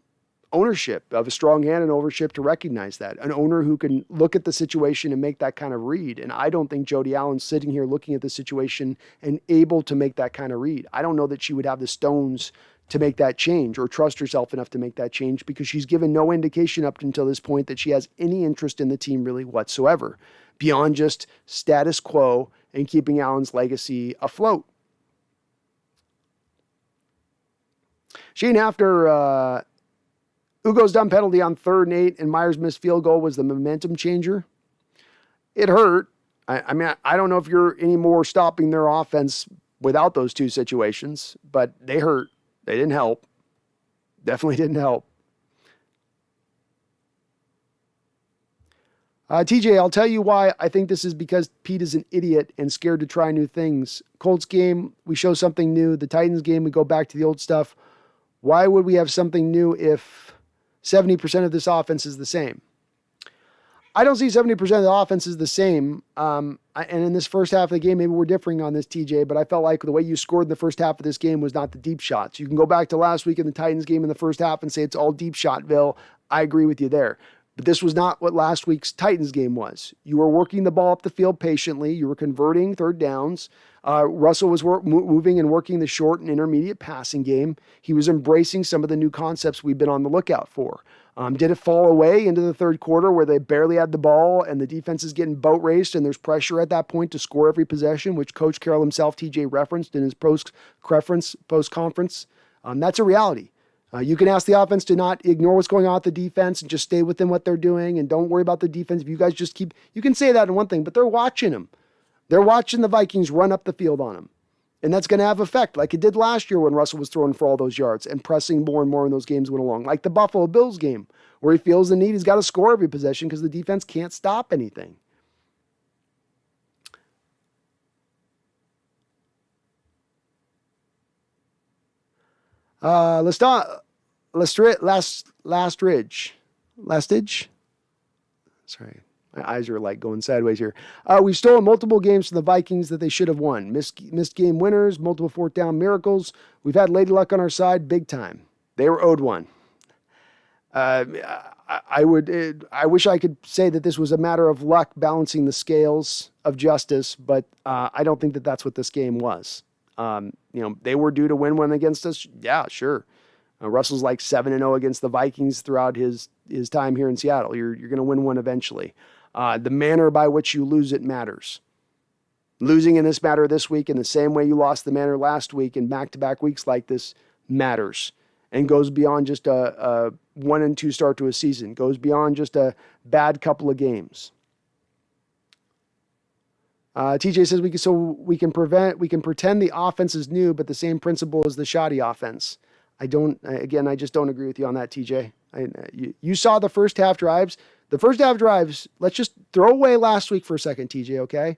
ownership, of a strong hand and ownership to recognize that. An owner who can look at the situation and make that kind of read. And I don't think Jody Allen's sitting here looking at the situation and able to make that kind of read. I don't know that she would have the stones to make that change or trust herself enough to make that change because she's given no indication up until this point that she has any interest in the team really whatsoever, beyond just status quo and keeping Allen's legacy afloat. Shane, after Ugo's dumb penalty on 3rd and 8 and Myers' missed field goal was the momentum changer. It hurt. I mean, I don't know if you're any more stopping their offense without those two situations, but they hurt. They didn't help. Definitely didn't help. TJ, I'll tell you why I think this is because Pete is an idiot and scared to try new things. Colts game, we show something new. The Titans game, we go back to the old stuff. Why would we have something new if 70% of this offense is the same? I don't see 70% of the offense is the same. And in this first half of the game, maybe we're differing on this, TJ, but I felt like the way you scored in the first half of this game was not the deep shots. You can go back to last week in the Titans game in the first half and say it's all deep shotville. I agree with you there. But this was not what last week's Titans game was. You were working the ball up the field patiently. You were converting third downs. Russell was moving and working the short and intermediate passing game. He was embracing some of the new concepts we've been on the lookout for. Did it fall away into the third quarter where they barely had the ball and the defense is getting boat raced and there's pressure at that point to score every possession, which Coach Carroll himself, TJ, referenced in his post-conference? That's a reality. You can ask the offense to not ignore what's going on with the defense and just stay within what they're doing and don't worry about the defense. If you guys just you can say that in one thing, but they're watching them. They're watching the Vikings run up the field on them. And that's going to have effect like it did last year when Russell was throwing for all those yards and pressing more and more when those games went along. Like the Buffalo Bills game where he feels the need. He's got to score every possession because the defense can't stop anything. Lastage. Sorry, my eyes are like going sideways here. We've stolen multiple games from the Vikings that they should have won. Missed game winners, multiple fourth down miracles. We've had lady luck on our side big time. They were owed one. I wish I could say that this was a matter of luck balancing the scales of justice, but I don't think that that's what this game was. They were due to win one against us. Yeah, sure. Russell's like 7-0 against the Vikings throughout his time here in Seattle. You're going to win one eventually. The manner by which you lose it matters. Losing in this matter this week in the same way you lost the manner last week in back-to-back weeks like this matters and goes beyond just a 1-2 start to a season. Goes beyond just a bad couple of games. TJ says we can pretend the offense is new, but the same principle as the shoddy offense. I just don't agree with you on that, TJ. You saw the first half drives. The first half drives, let's just throw away last week for a second, TJ, okay?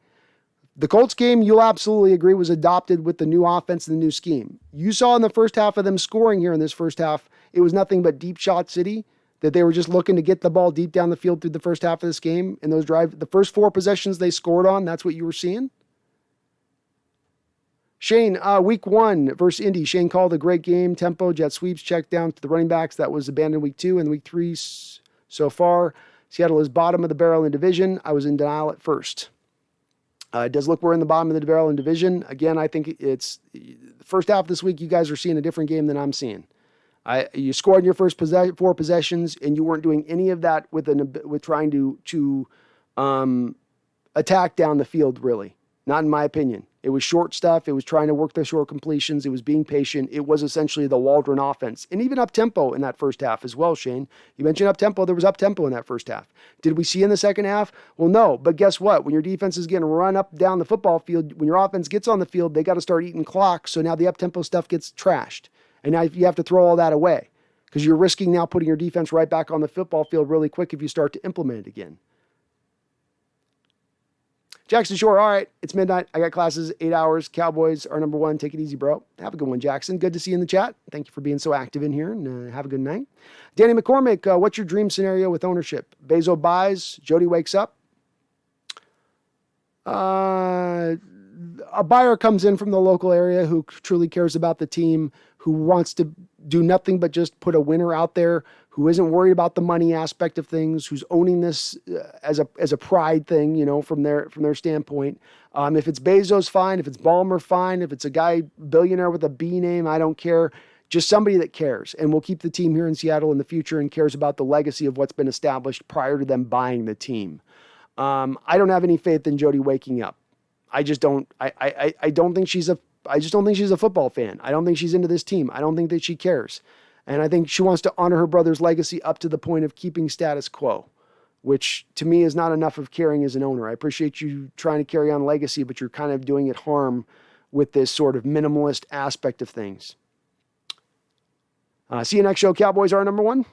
The Colts game, you'll absolutely agree, was adopted with the new offense and the new scheme. You saw in the first half of them scoring here in this first half, it was nothing but deep shot city, that they were just looking to get the ball deep down the field through the first half of this game. And those drives, the first 4 possessions they scored on, that's what you were seeing? Shane, week 1 versus Indy. Shane called a great game. Tempo, jet sweeps, check down to the running backs. That was abandoned week 2 and week 3 so far. Seattle is bottom of the barrel in division. I was in denial at first. It does look we're in the bottom of the barrel in division. Again, I think it's the first half of this week. You guys are seeing a different game than I'm seeing. You scored in your first 4 possessions, and you weren't doing any of that with trying to attack down the field. Really, not in my opinion. It was short stuff. It was trying to work the short completions. It was being patient. It was essentially the Waldron offense. And even up-tempo in that first half as well, Shane. You mentioned up-tempo. There was up-tempo in that first half. Did we see in the second half? Well, no. But guess what? When your defense is getting run up down the football field, when your offense gets on the field, they got to start eating clock. So now the up-tempo stuff gets trashed. And now you have to throw all that away because you're risking now putting your defense right back on the football field really quick if you start to implement it again. Jackson Shore, all right, it's midnight. I got classes, 8 hours. Cowboys are number 1. Take it easy, bro. Have a good one, Jackson. Good to see you in the chat. Thank you for being so active in here, and have a good night. Danny McCormick, what's your dream scenario with ownership? Bezo buys, Jody wakes up. A buyer comes in from the local area who truly cares about the team, who wants to do nothing but just put a winner out there, who isn't worried about the money aspect of things, who's owning this as a pride thing, from their standpoint. If it's Bezos, fine. If it's Ballmer, fine. If it's a guy billionaire with a B name, I don't care. Just somebody that cares and will keep the team here in Seattle in the future and cares about the legacy of what's been established prior to them buying the team. I don't have any faith in Jody waking up. I just don't. I don't think she's a. I just don't think she's a football fan. I don't think she's into this team. I don't think that she cares. And I think she wants to honor her brother's legacy up to the point of keeping status quo, which to me is not enough of caring as an owner. I appreciate you trying to carry on legacy, but you're kind of doing it harm with this sort of minimalist aspect of things. See you next show. Cowboys are number 1.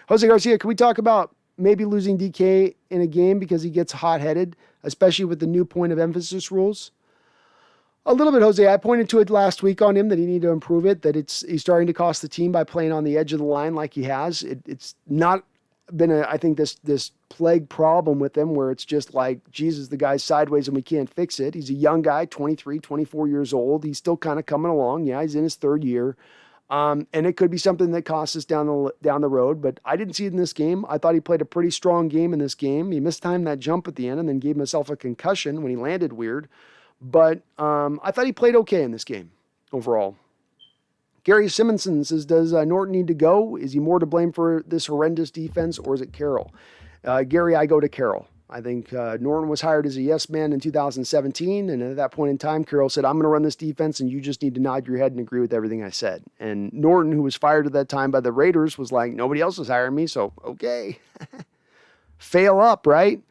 Jose Garcia, can we talk about maybe losing DK in a game because he gets hot-headed, especially with the new point of emphasis rules. A little bit, Jose. I pointed to it last week on him that he needed to improve it, that he's starting to cost the team by playing on the edge of the line like he has. It's not been, I think, this plague problem with him where it's just like, Jesus, the guy's sideways and we can't fix it. He's a young guy, 23, 24 years old. He's still kind of coming along. Yeah, he's in his third year. And it could be something that costs us down the road, but I didn't see it in this game. I thought he played a pretty strong game in this game. He mistimed that jump at the end and then gave himself a concussion when he landed weird. But I thought he played okay in this game overall. Gary Simonson says, does Norton need to go? Is he more to blame for this horrendous defense, or is it Caroll? Gary, I go to Caroll. I think Norton was hired as a yes man in 2017, and at that point in time, Caroll said, I'm going to run this defense, and you just need to nod your head and agree with everything I said. And Norton, who was fired at that time by the Raiders, was like, nobody else is hiring me, so okay. Fail up, right?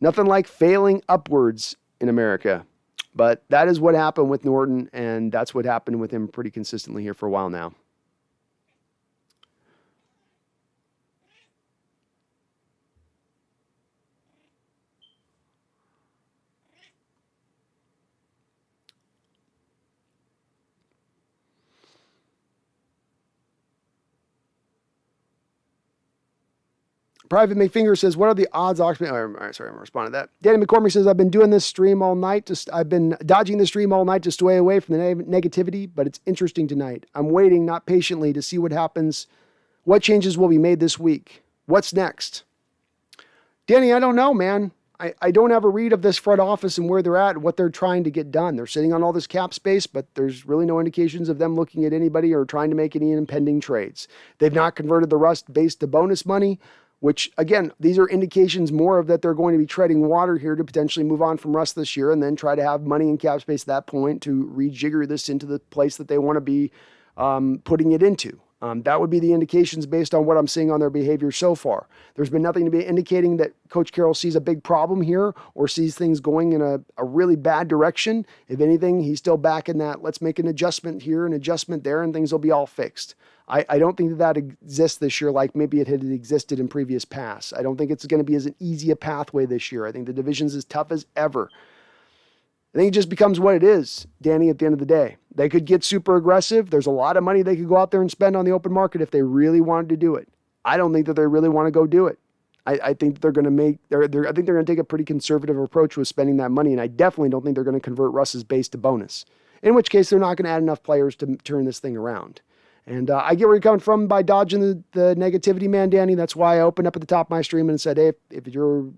Nothing like failing upwards in America. But that is what happened with Norton, and that's what happened with him pretty consistently here for a while now. Private McFinger says, what are the odds? Sorry, I'm responding to that. Danny McCormick says, I've been doing this stream all night. I've been dodging the stream all night to stay away from the negativity, but it's interesting tonight. I'm waiting, not patiently, to see what happens. What changes will be made this week? What's next? Danny, I don't know, man. I don't have a read of this front office and where they're at and what they're trying to get done. They're sitting on all this cap space, but there's really no indications of them looking at anybody or trying to make any impending trades. They've not converted the rust base to bonus money, which, again, these are indications more of that they're going to be treading water here to potentially move on from Russ this year and then try to have money in cap space at that point to rejigger this into the place that they want to be putting it into. That would be the indications based on what I'm seeing on their behavior so far. There's been nothing to be indicating that Coach Carroll sees a big problem here or sees things going in a really bad direction. If anything, he's still back in that, let's make an adjustment here, an adjustment there, and things will be all fixed. I don't think that exists this year like maybe it had existed in previous past. I don't think it's going to be as an easy a pathway this year. I think the division's as tough as ever. I think it just becomes what it is, Danny, at the end of the day. They could get super aggressive. There's a lot of money they could go out there and spend on the open market if they really wanted to do it. I don't think that they really want to go do it. I think they're going to I think they're going to take a pretty conservative approach with spending that money, and I definitely don't think they're going to convert Russ's base to bonus, in which case they're not going to add enough players to turn this thing around. And I get where you're coming from by dodging the negativity, man, Danny. That's why I opened up at the top of my stream and said, hey, if you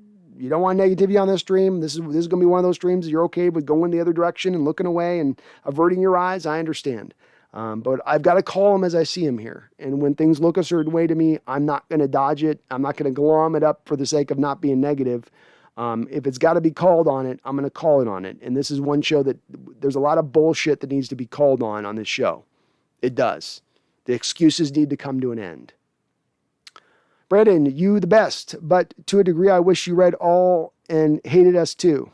don't want negativity on this stream, this is going to be one of those streams that you're okay with going the other direction and looking away and averting your eyes. I understand. But I've got to call them as I see them here. And when things look a certain way to me, I'm not going to dodge it. I'm not going to glom it up for the sake of not being negative. If it's got to be called on it, I'm going to call it on it. And this is one show that there's a lot of bullshit that needs to be called on this show. It does. The excuses need to come to an end. Brandon, you the best, but to a degree, I wish you read all and hated us too.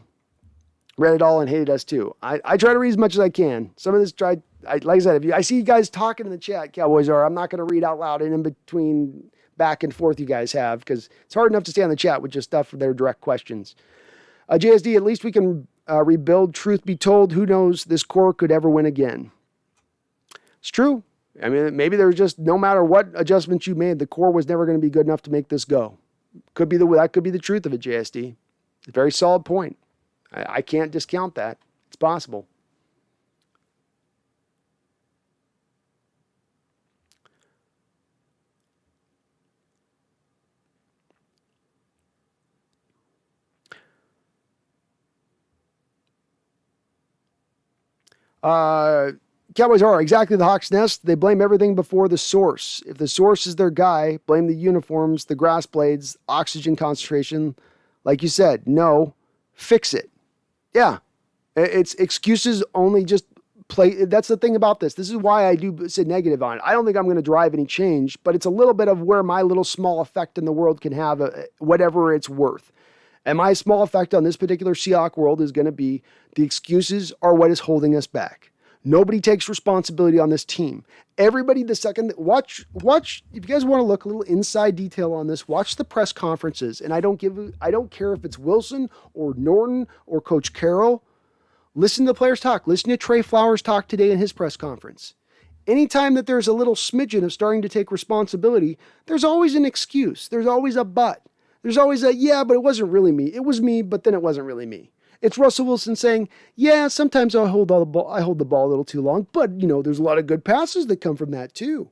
Read it all and hated us too. I try to read as much as I can. Some of this, like I said, I see you guys talking in the chat, Cowboys are, I'm not going to read out loud and in between back and forth you guys have, because it's hard enough to stay on the chat with just stuff for their direct questions. JSD, at least we can rebuild. Truth be told, who knows this core could ever win again. It's true. I mean, maybe there's just, no matter what adjustments you made, the core was never going to be good enough to make this go. That could be the truth of it, JSD. It's a very solid point. I can't discount that. It's possible. Cowboys are exactly the Hawks' nest. They blame everything before the source. If the source is their guy, blame the uniforms, the grass blades, oxygen concentration. Like you said, no, fix it. Yeah, it's excuses only just play. That's the thing about this. This is why I do say negative on it. I don't think I'm going to drive any change, but it's a little bit of where my little small effect in the world can have whatever it's worth. And my small effect on this particular Seahawk world is going to be the excuses are what is holding us back. Nobody takes responsibility on this team. Everybody, the second, watch, if you guys want to look a little inside detail on this, watch the press conferences. And I don't care if it's Wilson or Norton or Coach Carroll. Listen to the players talk. Listen to Trey Flowers talk today in his press conference. Anytime that there's a little smidgen of starting to take responsibility, there's always an excuse. There's always a but. There's always a, yeah, but it wasn't really me. It was me, but then it wasn't really me. It's Russell Wilson saying, yeah, sometimes I hold the ball a little too long, but there's a lot of good passes that come from that too.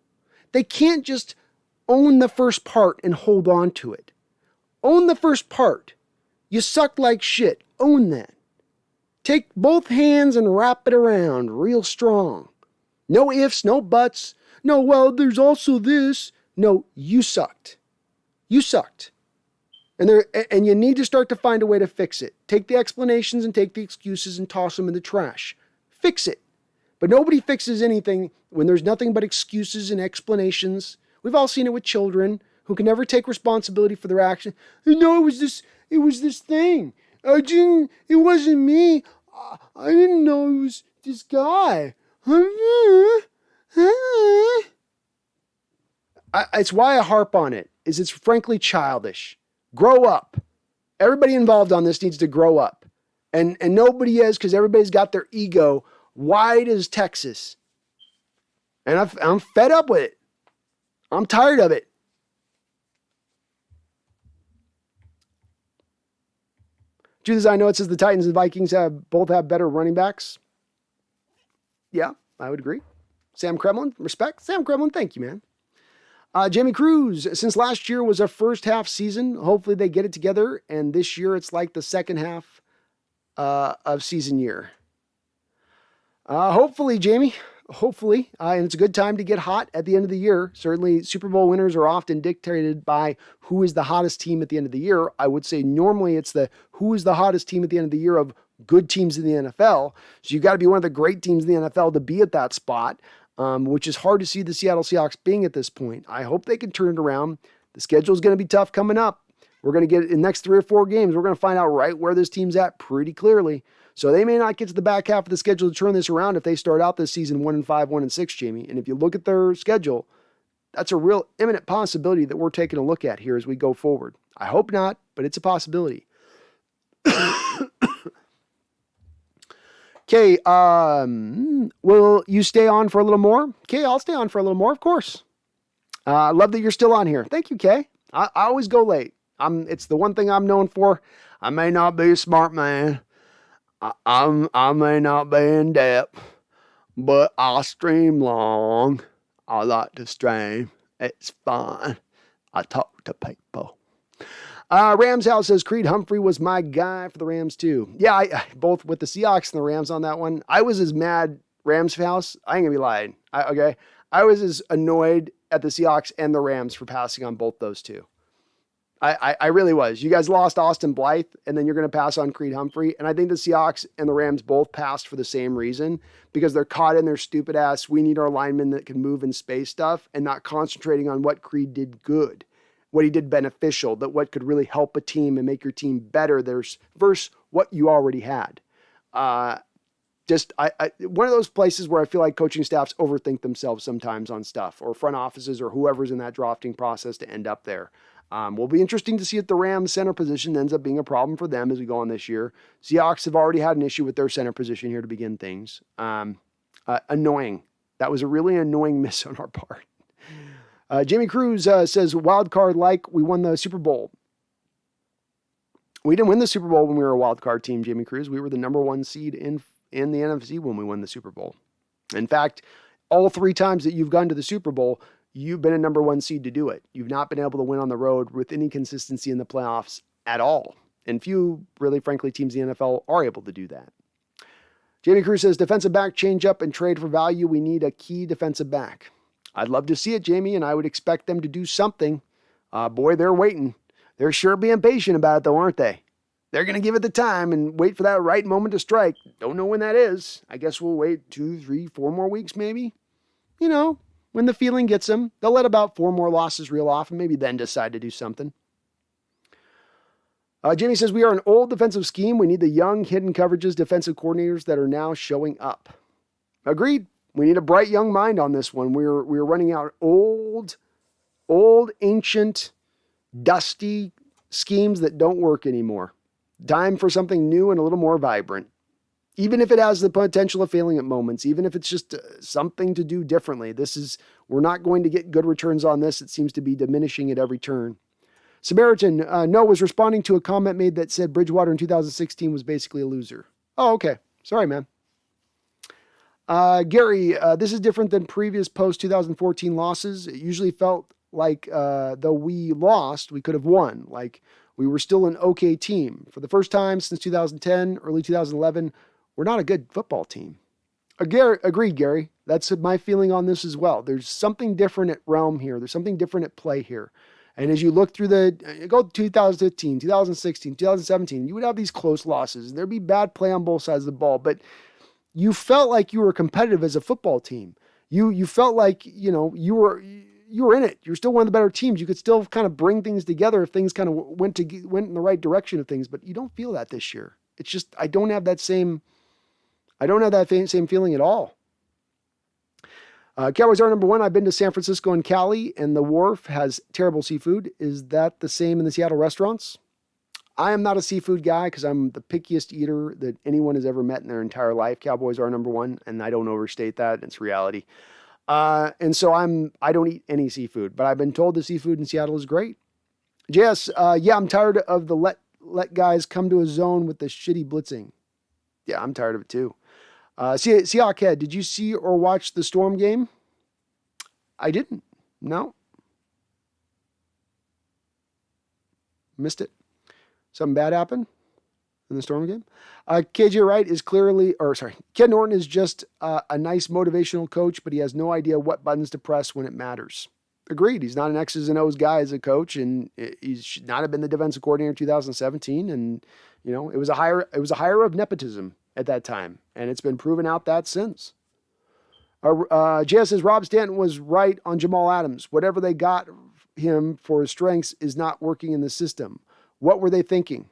They can't just own the first part and hold on to it. Own the first part. You suck like shit. Own that. Take both hands and wrap it around real strong. No ifs, no buts. No, well, there's also this. No, you sucked. You sucked. And you need to start to find a way to fix it. Take the explanations and take the excuses and toss them in the trash. Fix it. But nobody fixes anything when there's nothing but excuses and explanations. We've all seen it with children who can never take responsibility for their action. No, it was this thing. It wasn't me. I didn't know it was this guy. It's why I harp on it, is it's frankly childish. Grow up. Everybody involved on this needs to grow up. And nobody is, because everybody's got their ego wide as Texas. And I'm fed up with it. I'm tired of it. Judas, I know it says the Titans and Vikings both have better running backs. Yeah, I would agree. Sam Kremlin, respect. Sam Kremlin, thank you, man. Jamie Cruz, since last year was a first half season, hopefully they get it together. And this year it's like the second half of season year. Hopefully, Jamie, hopefully. And it's a good time to get hot at the end of the year. Certainly, Super Bowl winners are often dictated by who is the hottest team at the end of the year. I would say normally it's who is the hottest team at the end of the year of good teams in the NFL. So you got to be one of the great teams in the NFL to be at that spot. Which is hard to see the Seattle Seahawks being at this point. I hope they can turn it around. The schedule is going to be tough coming up. We're going to get in the next 3 or 4 games. We're going to find out right where this team's at pretty clearly. So they may not get to the back half of the schedule to turn this around if they start out this season 1-5, 1-6, Jamie. And if you look at their schedule, that's a real imminent possibility that we're taking a look at here as we go forward. I hope not, but it's a possibility. Okay, will you stay on for a little more? Okay, I'll stay on for a little more, of course. I love that you're still on here. Thank you, Kay. I always go late. It's the one thing I'm known for. I may not be a smart man. I may not be in depth, but I'll stream long. I like to stream. It's fun. I talk to people. Rams House says Creed Humphrey was my guy for the Rams too. Yeah, I both with the Seahawks and the Rams on that one. I was as mad, Rams House. I ain't gonna be lying. Okay. I was as annoyed at the Seahawks and the Rams for passing on both those two. I really was. You guys lost Austin Blythe, and then you're going to pass on Creed Humphrey. And I think the Seahawks and the Rams both passed for the same reason, because they're caught in their stupid ass, we need our linemen that can move in space stuff, and not concentrating on what Creed did good, what he did beneficial, that what could really help a team and make your team better versus what you already had. One of those places where I feel like coaching staffs overthink themselves sometimes on stuff, or front offices or whoever's in that drafting process to end up there. Will be interesting to see if the Rams center position ends up being a problem for them as we go on this year. Seahawks have already had an issue with their center position here to begin things. Annoying. That was a really annoying miss on our part. Jamie Cruz says, wild card like we won the Super Bowl. We didn't win the Super Bowl when we were a wild card team, Jamie Cruz. We were the number 1 seed in the NFC when we won the Super Bowl. In fact, all 3 times that you've gone to the Super Bowl, you've been a number 1 seed to do it. You've not been able to win on the road with any consistency in the playoffs at all. And few, really, frankly, teams in the NFL are able to do that. Jamie Cruz says, defensive back change up and trade for value. We need a key defensive back. I'd love to see it, Jamie, and I would expect them to do something. Boy, they're waiting. They're sure being patient about it, though, aren't they? They're going to give it the time and wait for that right moment to strike. Don't know when that is. I guess we'll wait 2, 3, 4 more weeks, maybe. You know, when the feeling gets them, they'll let about 4 more losses reel off and maybe then decide to do something. Jamie says, we are an old defensive scheme. We need the young hidden coverages defensive coordinators that are now showing up. Agreed. We need a bright young mind on this one. We're running out old, ancient, dusty schemes that don't work anymore. Time for something new and a little more vibrant. Even if it has the potential of failing at moments, even if it's just something to do differently. We're not going to get good returns on this. It seems to be diminishing at every turn. Samaritan, no, was responding to a comment made that said Bridgewater in 2016 was basically a loser. Oh, okay. Sorry, man. Gary, this is different than previous post-2014 losses. It usually felt like though we lost, we could have won. Like we were still an okay team. For the first time since 2010, early 2011, we're not a good football team. Agreed, Gary. That's my feeling on this as well. There's something different at realm here. There's something different at play here. And as you look through go 2015, 2016, 2017, you would have these close losses. And there'd be bad play on both sides of the ball. But you felt like you were competitive as a football team. You felt like, you were in it. You're still one of the better teams. You could still kind of bring things together if things kind of went in the right direction of things. But you don't feel that this year. It's just I don't have that same feeling at all. Cowboys are number one. I've been to San Francisco and Cali, and the Wharf has terrible seafood. Is that the same in the Seattle restaurants? I am not a seafood guy because I'm the pickiest eater that anyone has ever met in their entire life. Cowboys are number one, and I don't overstate that. It's reality. And so I don't eat any seafood, but I've been told the seafood in Seattle is great. JS, yeah, I'm tired of the let guys come to a zone with the shitty blitzing. Yeah, I'm tired of it too. Seahawk Head, did you see or watch the Storm game? I didn't. No. Missed it. Something bad happened in the Storm game? KJ Wright is Ken Norton is just a nice motivational coach, but he has no idea what buttons to press when it matters. Agreed. He's not an X's and O's guy as a coach, and he should not have been the defensive coordinator in 2017. And, it was a hire of nepotism at that time, and it's been proven out that since. JS says Rob Stanton was right on Jamal Adams. Whatever they got him for his strengths is not working in the system. What were they thinking?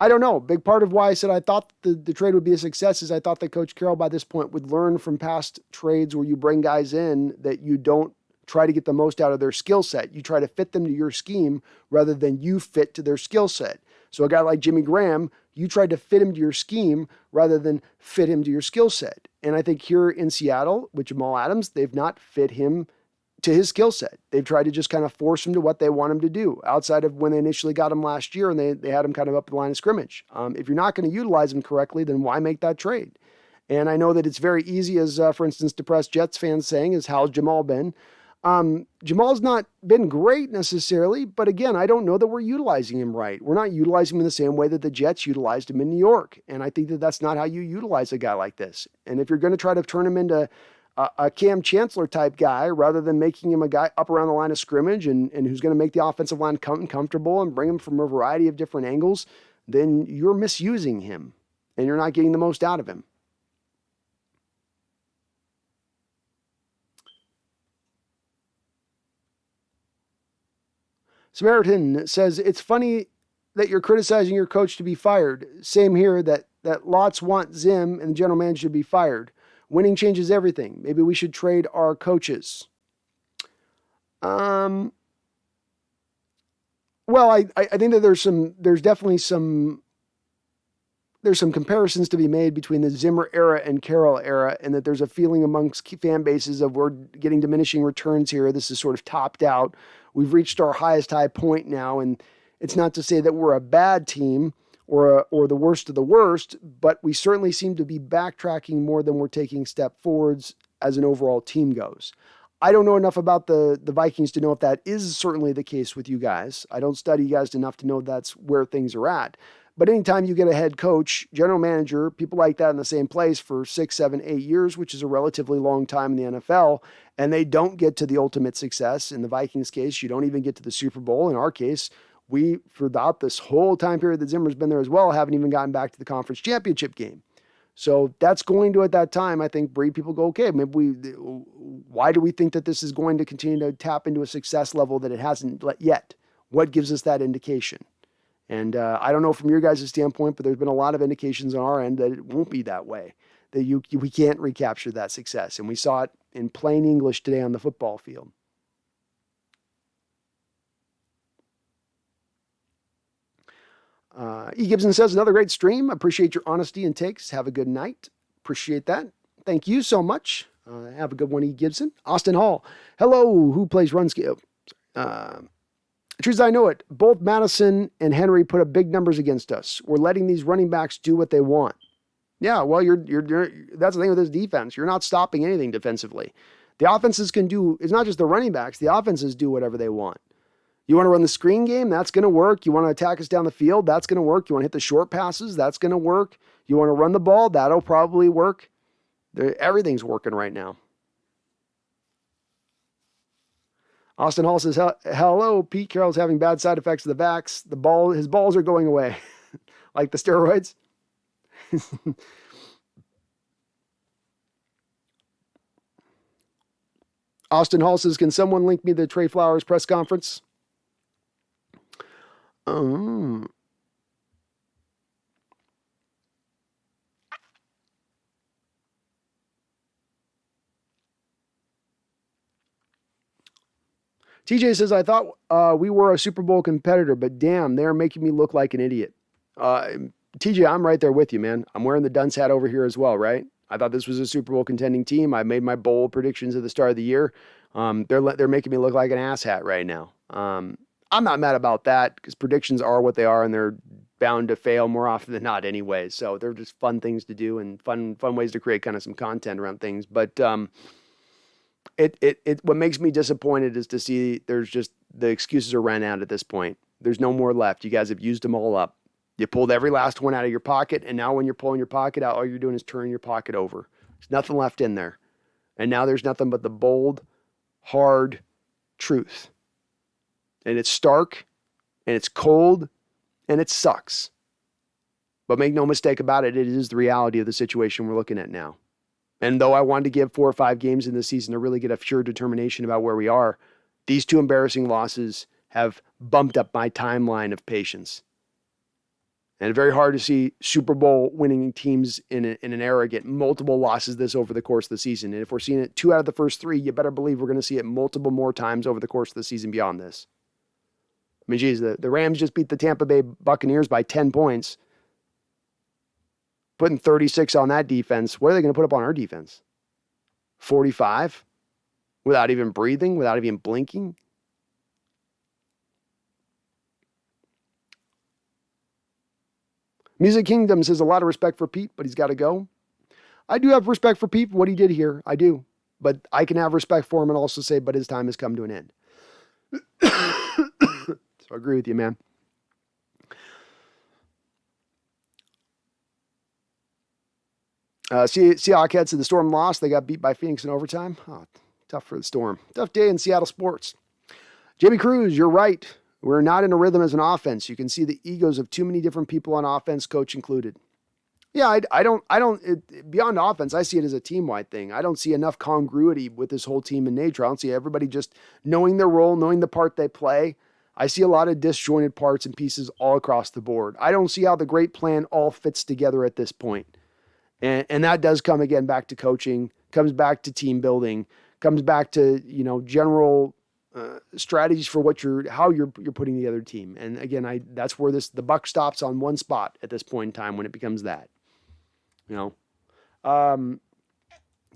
I don't know. Big part of why I said I thought the trade would be a success is I thought that Coach Carroll by this point would learn from past trades where you bring guys in that you don't try to get the most out of their skill set. You try to fit them to your scheme rather than you fit to their skill set. So a guy like Jimmy Graham, you tried to fit him to your scheme rather than fit him to your skill set. And I think here in Seattle with Jamal Adams, they've not fit him to his skill set. They've tried to just kind of force him to what they want him to do outside of when they initially got him last year and they had him kind of up the line of scrimmage. If you're not going to utilize him correctly, then why make that trade? And I know that it's very easy as, for instance, depressed Jets fans saying is how's Jamal been? Jamal's not been great necessarily, but again, I don't know that we're utilizing him right. We're not utilizing him in the same way that the Jets utilized him in New York. And I think that that's not how you utilize a guy like this. And if you're going to try to turn him into a Cam Chancellor type guy, rather than making him a guy up around the line of scrimmage and who's going to make the offensive line comfortable and bring him from a variety of different angles, then you're misusing him and you're not getting the most out of him. Samaritan says, it's funny that you're criticizing your coach to be fired. Same here, that lots want Zim and the general manager to be fired. Winning changes everything. Maybe we should trade our coaches. Well, I think that there's definitely some comparisons to be made between the Zimmer era and Caroll era, and that there's a feeling amongst fan bases of we're getting diminishing returns here. This is sort of topped out. We've reached our highest high point now, and it's not to say that we're a bad team or the worst of the worst, but we certainly seem to be backtracking more than we're taking step forwards as an overall team goes. I don't know enough about the Vikings to know if that is certainly the case with you guys. I don't study you guys enough to know that's where things are at. But anytime you get a head coach, general manager, people like that in the same place for 6, 7, 8 years, which is a relatively long time in the NFL, and they don't get to the ultimate success. In the Vikings case, you don't even get to the Super Bowl. In our case, we, throughout this whole time period that Zimmer's been there as well, haven't even gotten back to the conference championship game. So that's going to, at that time, I think, breed people go, okay, why do we think that this is going to continue to tap into a success level that it hasn't yet? What gives us that indication? And I don't know from your guys' standpoint, but there's been a lot of indications on our end that it won't be that way. that we can't recapture that success. And we saw it in plain English today on the football field. E. Gibson says, another great stream. Appreciate your honesty and takes. Have a good night. Appreciate that. Thank you so much. Have a good one, E. Gibson. Austin Hall. Hello. Who plays run skill? Truth is, I know it. Both Madison and Henry put up big numbers against us. We're letting these running backs do what they want. Yeah, well, that's the thing with this defense. You're not stopping anything defensively. The offenses can do, it's not just the running backs, the offenses do whatever they want. You want to run the screen game? That's going to work. You want to attack us down the field? That's going to work. You want to hit the short passes? That's going to work. You want to run the ball? That'll probably work. Everything's working right now. Austin Hall says, hello, Pete Carroll's having bad side effects of the vax. His balls are going away. Like the steroids. Austin Hall says, can someone link me to the Trey Flowers press conference? TJ says, I thought we were a Super Bowl competitor, but damn, they're making me look like an idiot. TJ, I'm right there with you, man. I'm wearing the dunce hat over here as well, right? I thought this was a Super Bowl contending team. I made my bold predictions at the start of the year. They're making me look like an asshat right now. I'm not mad about that because predictions are what they are and they're bound to fail more often than not anyway. So they're just fun things to do and fun ways to create kind of some content around things. But what makes me disappointed is to see there's just the excuses are ran out at this point. There's no more left. You guys have used them all up. You pulled every last one out of your pocket, and now when you're pulling your pocket out, all you're doing is turning your pocket over. There's nothing left in there. And now there's nothing but the bold, hard truth. And it's stark, and it's cold, and it sucks. But make no mistake about it, it is the reality of the situation we're looking at now. And though I wanted to give 4 or 5 games in the season to really get a sure determination about where we are, these 2 embarrassing losses have bumped up my timeline of patience. And very hard to see Super Bowl winning teams in an era get multiple losses this over the course of the season. And if we're seeing it 2 out of the first 3, you better believe we're going to see it multiple more times over the course of the season beyond this. I mean, geez, the Rams just beat the Tampa Bay Buccaneers by 10 points. Putting 36 on that defense. What are they going to put up on our defense? 45? Without even breathing, without even blinking? Music Kingdom says a lot of respect for Pete, but he's got to go. I do have respect for Pete for what he did here. I do. But I can have respect for him and also say, but his time has come to an end. So I agree with you, man. Seahawks heads to the Storm lost. They got beat by Phoenix in overtime. Oh, tough for the Storm. Tough day in Seattle sports. Jamie Cruz, you're right. We're not in a rhythm as an offense. You can see the egos of too many different people on offense, coach included. Yeah, beyond offense, I see it as a team-wide thing. I don't see enough congruity with this whole team in nature. I don't see everybody just knowing their role, knowing the part they play. I see a lot of disjointed parts and pieces all across the board. I don't see how the great plan all fits together at this point. And that does come again back to coaching, comes back to team building, comes back to, general strategies for how you're putting together a team. And again, that's where the buck stops on one spot at this point in time when it becomes that.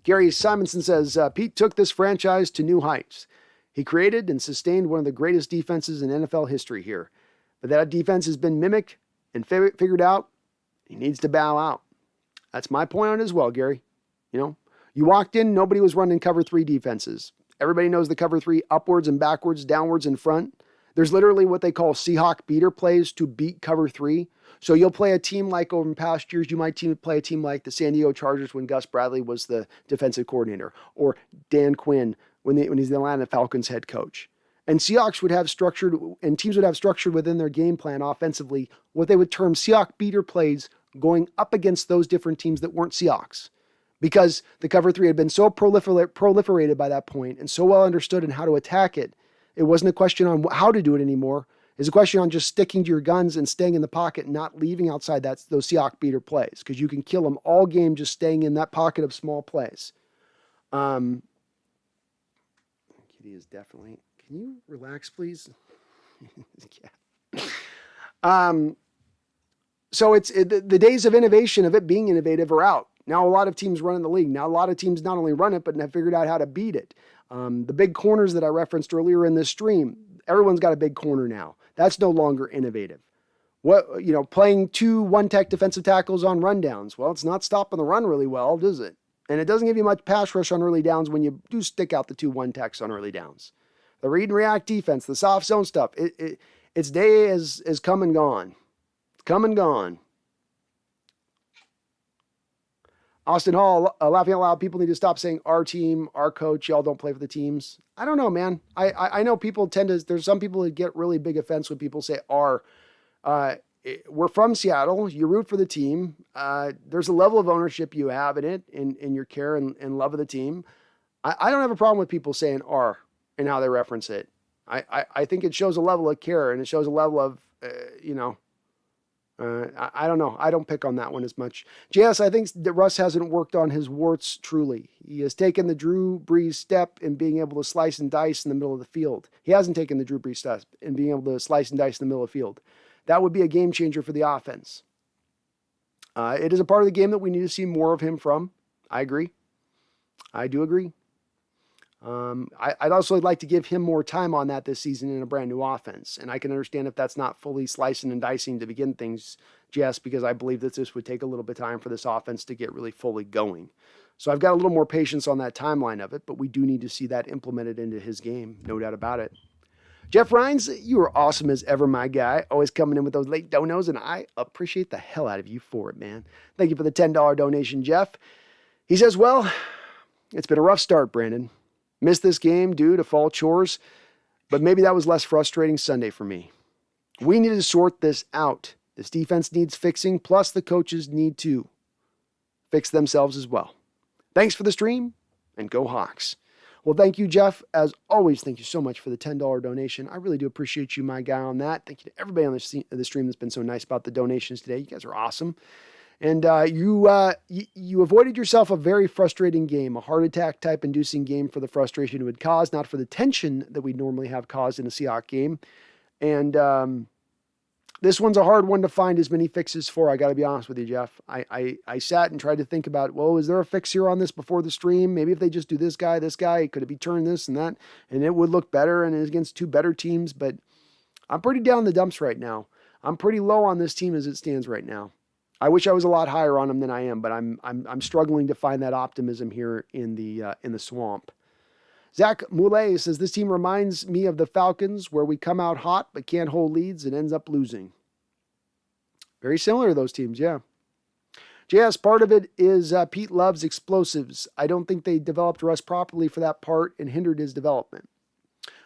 Gary Simonson says, Pete took this franchise to new heights. He created and sustained one of the greatest defenses in NFL history here. But that defense has been mimicked and figured out. He needs to bow out. That's my point on it as well, Gary. You walked in, nobody was running cover 3 defenses. Everybody knows the cover 3 upwards and backwards, downwards and front. There's literally what they call Seahawk beater plays to beat cover 3. So you'll play a team like over in past years, you might play a team like the San Diego Chargers when Gus Bradley was the defensive coordinator, or Dan Quinn when he's the Atlanta Falcons head coach. And Seahawks would have structured, and teams would have structured within their game plan offensively what they would term Seahawk beater plays going up against those different teams that weren't Seahawks. Because the cover 3 had been so proliferated by that point and so well understood in how to attack it, it wasn't a question on how to do it anymore. is a question on just sticking to your guns and staying in the pocket and not leaving outside those Seahawks beater plays, because you can kill them all game just staying in that pocket of small plays. Kitty is definitely... Can you relax, please? So the days of innovation, of it being innovative, are out. Now a lot of teams run in the league. Now a lot of teams not only run it, but have figured out how to beat it. The big corners that I referenced earlier in this stream, everyone's got a big corner now. That's no longer innovative. Playing 2 one-tech defensive tackles on rundowns. Well, it's not stopping the run really well, does it? And it doesn't give you much pass rush on early downs when you do stick out the 2 one-techs on early downs. The read and react defense, the soft zone stuff, its day is come and gone. It's come and gone. Austin Hall, laughing out loud, people need to stop saying our team, our coach, y'all don't play for the teams. I don't know, man. I know people there's some people that get really big offense when people say our. We're from Seattle. You root for the team. There's a level of ownership you have in it, in your care and love of the team. I don't have a problem with people saying our and how they reference it. I think it shows a level of care, and it shows a level of, I don't know. I don't pick on that one as much. JS, I think that Russ hasn't worked on his warts truly. He has taken the Drew Brees step in being able to slice and dice in the middle of the field. He hasn't taken the Drew Brees step in being able to slice and dice in the middle of the field. That would be a game changer for the offense. It is a part of the game that we need to see more of him from. I agree. I do agree. I'd also like to give him more time on that this season in a brand new offense. And I can understand if that's not fully slicing and dicing to begin things, Jess, because I believe that this would take a little bit of time for this offense to get really fully going. So I've got a little more patience on that timeline of it, but we do need to see that implemented into his game. No doubt about it. Jeff Rhines, you are awesome as ever, my guy. Always coming in with those late donos, and I appreciate the hell out of you for it, man. Thank you for the $10 donation, Jeff. He says, well, it's been a rough start, Brandon. Missed this game due to fall chores, but maybe that was less frustrating Sunday for me. We need to sort this out. This defense needs fixing, plus the coaches need to fix themselves as well. Thanks for the stream, and go Hawks. Well, thank you, Jeff. As always, thank you so much for the $10 donation. I really do appreciate you, my guy, on that. Thank you to everybody on the stream that's been so nice about the donations today. You guys are awesome. And you avoided yourself a very frustrating game, a heart attack type inducing game for the frustration it would cause, not for the tension that we normally have caused in a Seahawks game. And this one's a hard one to find as many fixes for. I got to be honest with you, Jeff. I sat and tried to think about, well, is there a fix here on this before the stream? Maybe if they just do this guy, could it be turned this and that? And it would look better and it's against 2 better teams. But I'm pretty down in the dumps right now. I'm pretty low on this team as it stands right now. I wish I was a lot higher on them than I am, but I'm struggling to find that optimism here in the swamp. Zach Moulet says, this team reminds me of the Falcons, where we come out hot but can't hold leads and ends up losing. Very similar to those teams, yeah. JS, part of it is Pete loves explosives. I don't think they developed Russ properly for that part and hindered his development.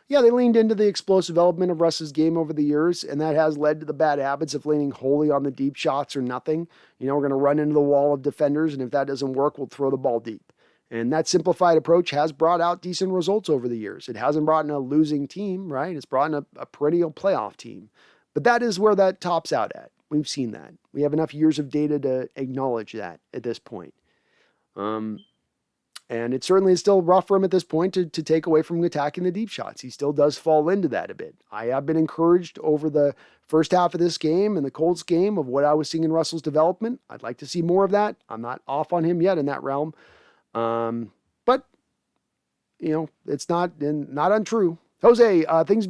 Yeah, they leaned into the explosive element of Russ's game over the years, and that has led to the bad habits of leaning wholly on the deep shots or nothing. We're going to run into the wall of defenders, and if that doesn't work, we'll throw the ball deep. And that simplified approach has brought out decent results over the years. It hasn't brought in a losing team, right? It's brought in a perennial playoff team. But that is where that tops out at. We've seen that. We have enough years of data to acknowledge that at this point. And it certainly is still rough for him at this point to take away from attacking the deep shots. He still does fall into that a bit. I have been encouraged over the first half of this game and the Colts game of what I was seeing in Russell's development. I'd like to see more of that. I'm not off on him yet in that realm. But, it's not untrue. Jose, things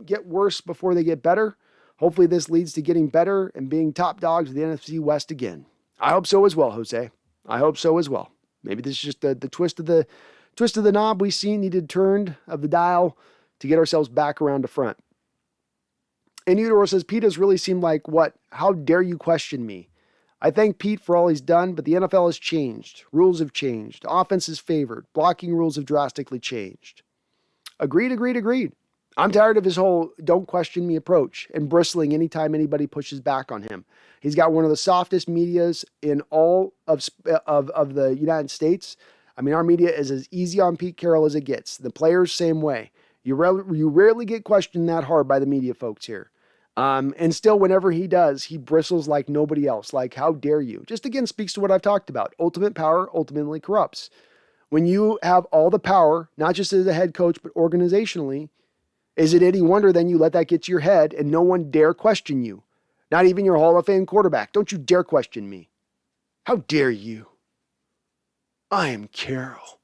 get worse before they get better. Hopefully this leads to getting better and being top dogs of the NFC West again. I hope so as well, Jose. I hope so as well. Maybe this is just the twist of the knob we see needed turned of the dial to get ourselves back around to front. And Eudor says, Pete has really seemed like what? How dare you question me? I thank Pete for all he's done, but the NFL has changed. Rules have changed. Offense is favored. Blocking rules have drastically changed. Agreed. I'm tired of his whole don't question me approach and bristling anytime anybody pushes back on him. He's got one of the softest medias in all of the United States. I mean, our media is as easy on Pete Carroll as it gets. The players, same way. You rarely get questioned that hard by the media folks here. And still, whenever he does, he bristles like nobody else. Like, how dare you? Just again speaks to what I've talked about. Ultimate power ultimately corrupts. When you have all the power, not just as a head coach, but organizationally, is it any wonder then you let that get to your head and no one dare question you? Not even your Hall of Fame quarterback. Don't you dare question me. How dare you? I am Carroll.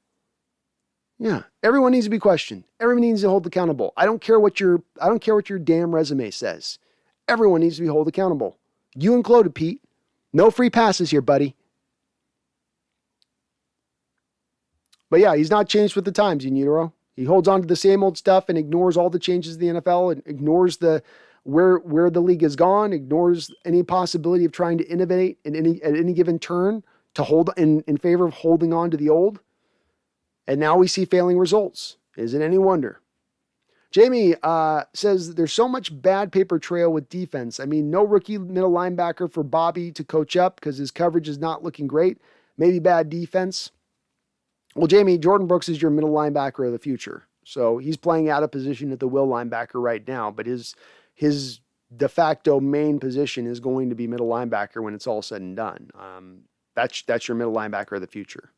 Yeah, everyone needs to be questioned. Everyone needs to hold accountable. I don't care what your damn resume says. Everyone needs to be held accountable. You included, Pete. No free passes here, buddy. But yeah, he's not changed with the times, in utero. He holds on to the same old stuff and ignores all the changes in the NFL and ignores the where the league has gone, ignores any possibility of trying to innovate at any given turn to hold in favor of holding on to the old. And now we see failing results. Isn't any wonder. Jamie says there's so much bad paper trail with defense. I mean, no rookie middle linebacker for Bobby to coach up because his coverage is not looking great. Maybe bad defense. Well, Jamie, Jordan Brooks is your middle linebacker of the future. So he's playing out of position at the will linebacker right now, but his de facto main position is going to be middle linebacker when it's all said and done. That's your middle linebacker of the future.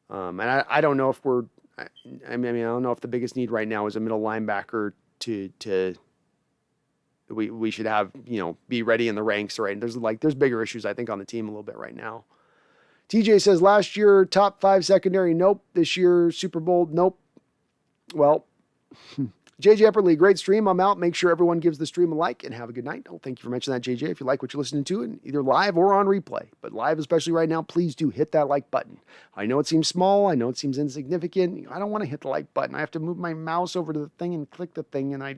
And I don't know if I don't know if the biggest need right now is a middle linebacker we should have, be ready in the ranks, right? There's bigger issues, I think, on the team a little bit right now. TJ says last year, top 5 secondary. Nope. This year, Super Bowl. Nope. Well, JJ Epperly, great stream. I'm out. Make sure everyone gives the stream a like and have a good night. Oh, thank you for mentioning that, JJ. If you like what you're listening to, and either live or on replay, but live, especially right now, please do hit that like button. I know it seems small. I know it seems insignificant. I don't want to hit the like button. I have to move my mouse over to the thing and click the thing. And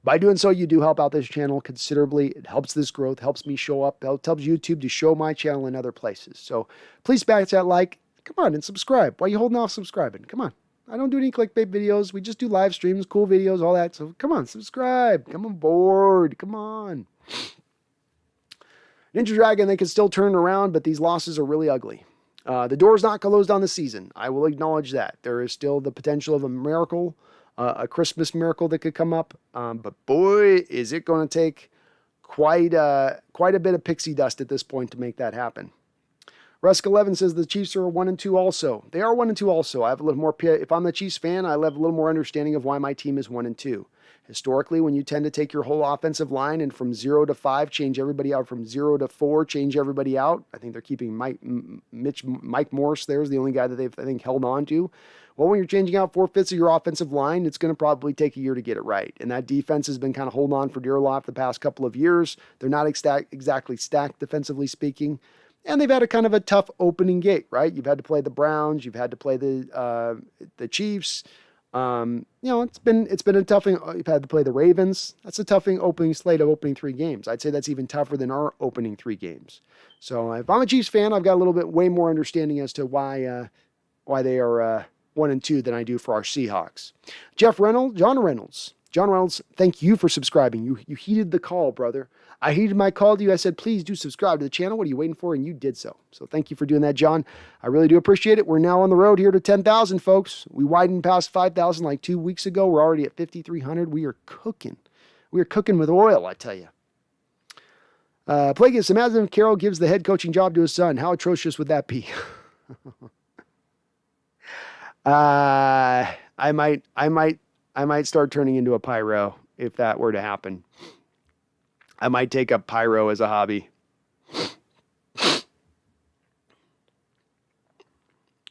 by doing so, you do help out this channel considerably. It helps this growth, helps me show up. It helps YouTube to show my channel in other places. So please smash that like. Come on and subscribe. Why are you holding off subscribing? Come on. I don't do any clickbait videos. We just do live streams, cool videos, all that. So come on, subscribe. Come on board. Come on. Ninja Dragon, they can still turn around, but these losses are really ugly. The door's not closed on the season. I will acknowledge that. There is still the potential of a miracle, a Christmas miracle that could come up. But boy, is it going to take quite a bit of pixie dust at this point to make that happen. Rusk11 says the Chiefs are 1-2 also. They are 1-2 also. I have a little more, if I'm the Chiefs fan, I have a little more understanding of why my team is 1-2. Historically, when you tend to take your whole offensive line and from 0 to 5, change everybody out, from 0 to 4, change everybody out. I think they're keeping Mike Morse there is the only guy that they've, I think, held on to. Well, when you're changing out 4/5 of your offensive line, it's going to probably take a year to get it right. And that defense has been kind of holding on for dear life the past couple of years. They're not exactly stacked defensively speaking. And they've had a kind of a tough opening gate, right? You've had to play the Browns. You've had to play the Chiefs. It's been a tough thing. You've had to play the Ravens. That's a tough thing, opening slate of opening 3 games. I'd say that's even tougher than our opening 3 games. So if I'm a Chiefs fan, I've got a little bit way more understanding as to why they are 1-2 than I do for our Seahawks. John Reynolds, thank you for subscribing. You heeded the call, brother. I heeded my call to you. I said, please do subscribe to the channel. What are you waiting for? And you did so. So thank you for doing that, John. I really do appreciate it. We're now on the road here to 10,000, folks. We widened past 5,000 like 2 weeks ago. We're already at 5,300. We are cooking. We are cooking with oil, I tell you. Plagueis, imagine if Caroll gives the head coaching job to his son. How atrocious would that be? I might start turning into a pyro if that were to happen. I might take up pyro as a hobby.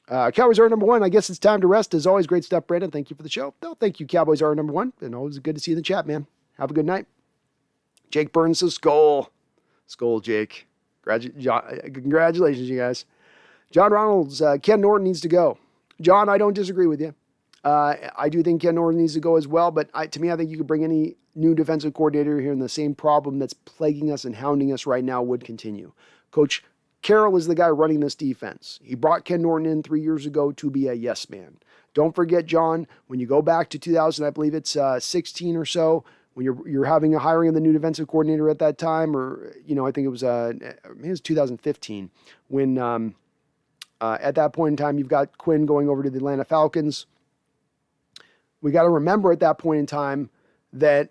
Cowboys are number 1. I guess it's time to rest. As always, great stuff, Brandon. Thank you for the show. No, thank you. Cowboys are number 1. And always good to see you in the chat, man. Have a good night. Jake Burns says skull. Skull, Jake. Congratulations, you guys. John Ronalds, Ken Norton needs to go. John, I don't disagree with you. I do think Ken Norton needs to go as well, but to me, I think you could bring any new defensive coordinator here and the same problem that's plaguing us and hounding us right now would continue. Coach Carroll is the guy running this defense. He brought Ken Norton in 3 years ago to be a yes man. Don't forget, John, when you go back to 2000, I believe it's 16 or so, when you're having a hiring of the new defensive coordinator at that time, or, I think it was 2015, when at that point in time, you've got Quinn going over to the Atlanta Falcons. We got to remember at that point in time that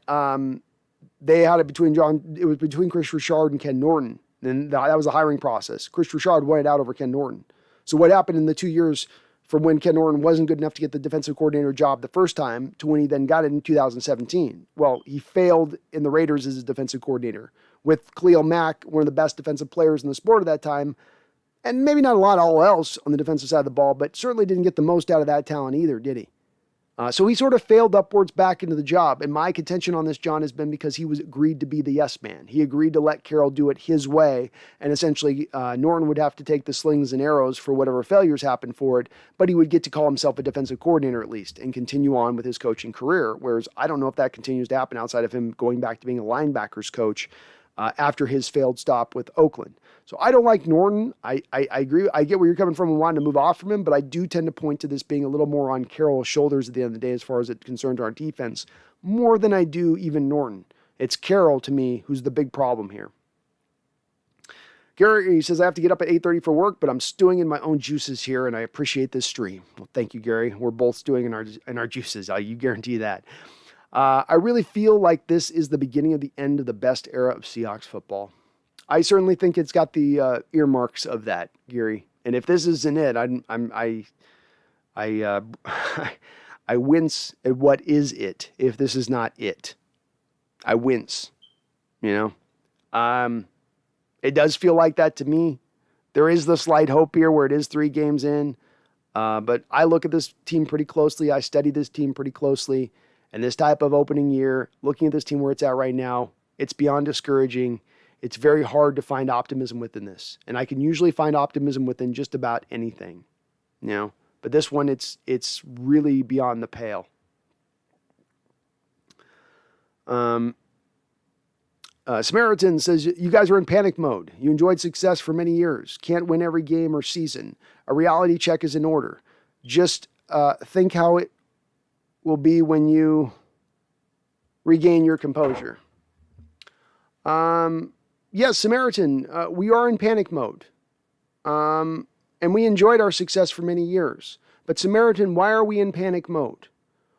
they had it between Chris Richard and Ken Norton. And that was a hiring process. Chris Richard wanted out over Ken Norton. So what happened in the 2 years from when Ken Norton wasn't good enough to get the defensive coordinator job the first time to when he then got it in 2017? Well, he failed in the Raiders as a defensive coordinator with Khalil Mack, one of the best defensive players in the sport at that time, and maybe not a lot all else on the defensive side of the ball, but certainly didn't get the most out of that talent either, did he? So he sort of failed upwards back into the job. And my contention on this, John, has been because he was agreed to be the yes man. He agreed to let Carroll do it his way. And essentially, Norton would have to take the slings and arrows for whatever failures happened for it. But he would get to call himself a defensive coordinator at least and continue on with his coaching career. Whereas I don't know if that continues to happen outside of him going back to being a linebackers coach after his failed stop with Oakland. So I don't like Norton. I agree. I get where you're coming from and wanting to move off from him, but I do tend to point to this being a little more on Carroll's shoulders at the end of the day as far as it concerns our defense, more than I do even Norton. It's Carroll, to me, who's the big problem here. Gary, he says, I have to get up at 8:30 for work, but I'm stewing in my own juices here, and I appreciate this stream. Well, thank you, Gary. We're both stewing in our juices. You guarantee that. I really feel like this is the beginning of the end of the best era of Seahawks football. I certainly think it's got the earmarks of that, Gary. And if this isn't it, I wince at what is it. If this is not it, I wince. You know, it does feel like that to me. There is the slight hope here where it is 3 games in, but I look at this team pretty closely. I study this team pretty closely, and this type of opening year, looking at this team where it's at right now, it's beyond discouraging. It's very hard to find optimism within this. And I can usually find optimism within just about anything, you know, but this one, it's really beyond the pale. Samaritan says, you guys are in panic mode. You enjoyed success for many years. Can't win every game or season. A reality check is in order. Just think how it will be when you regain your composure. Yes, Samaritan, we are in panic mode. And we enjoyed our success for many years. But Samaritan, why are we in panic mode?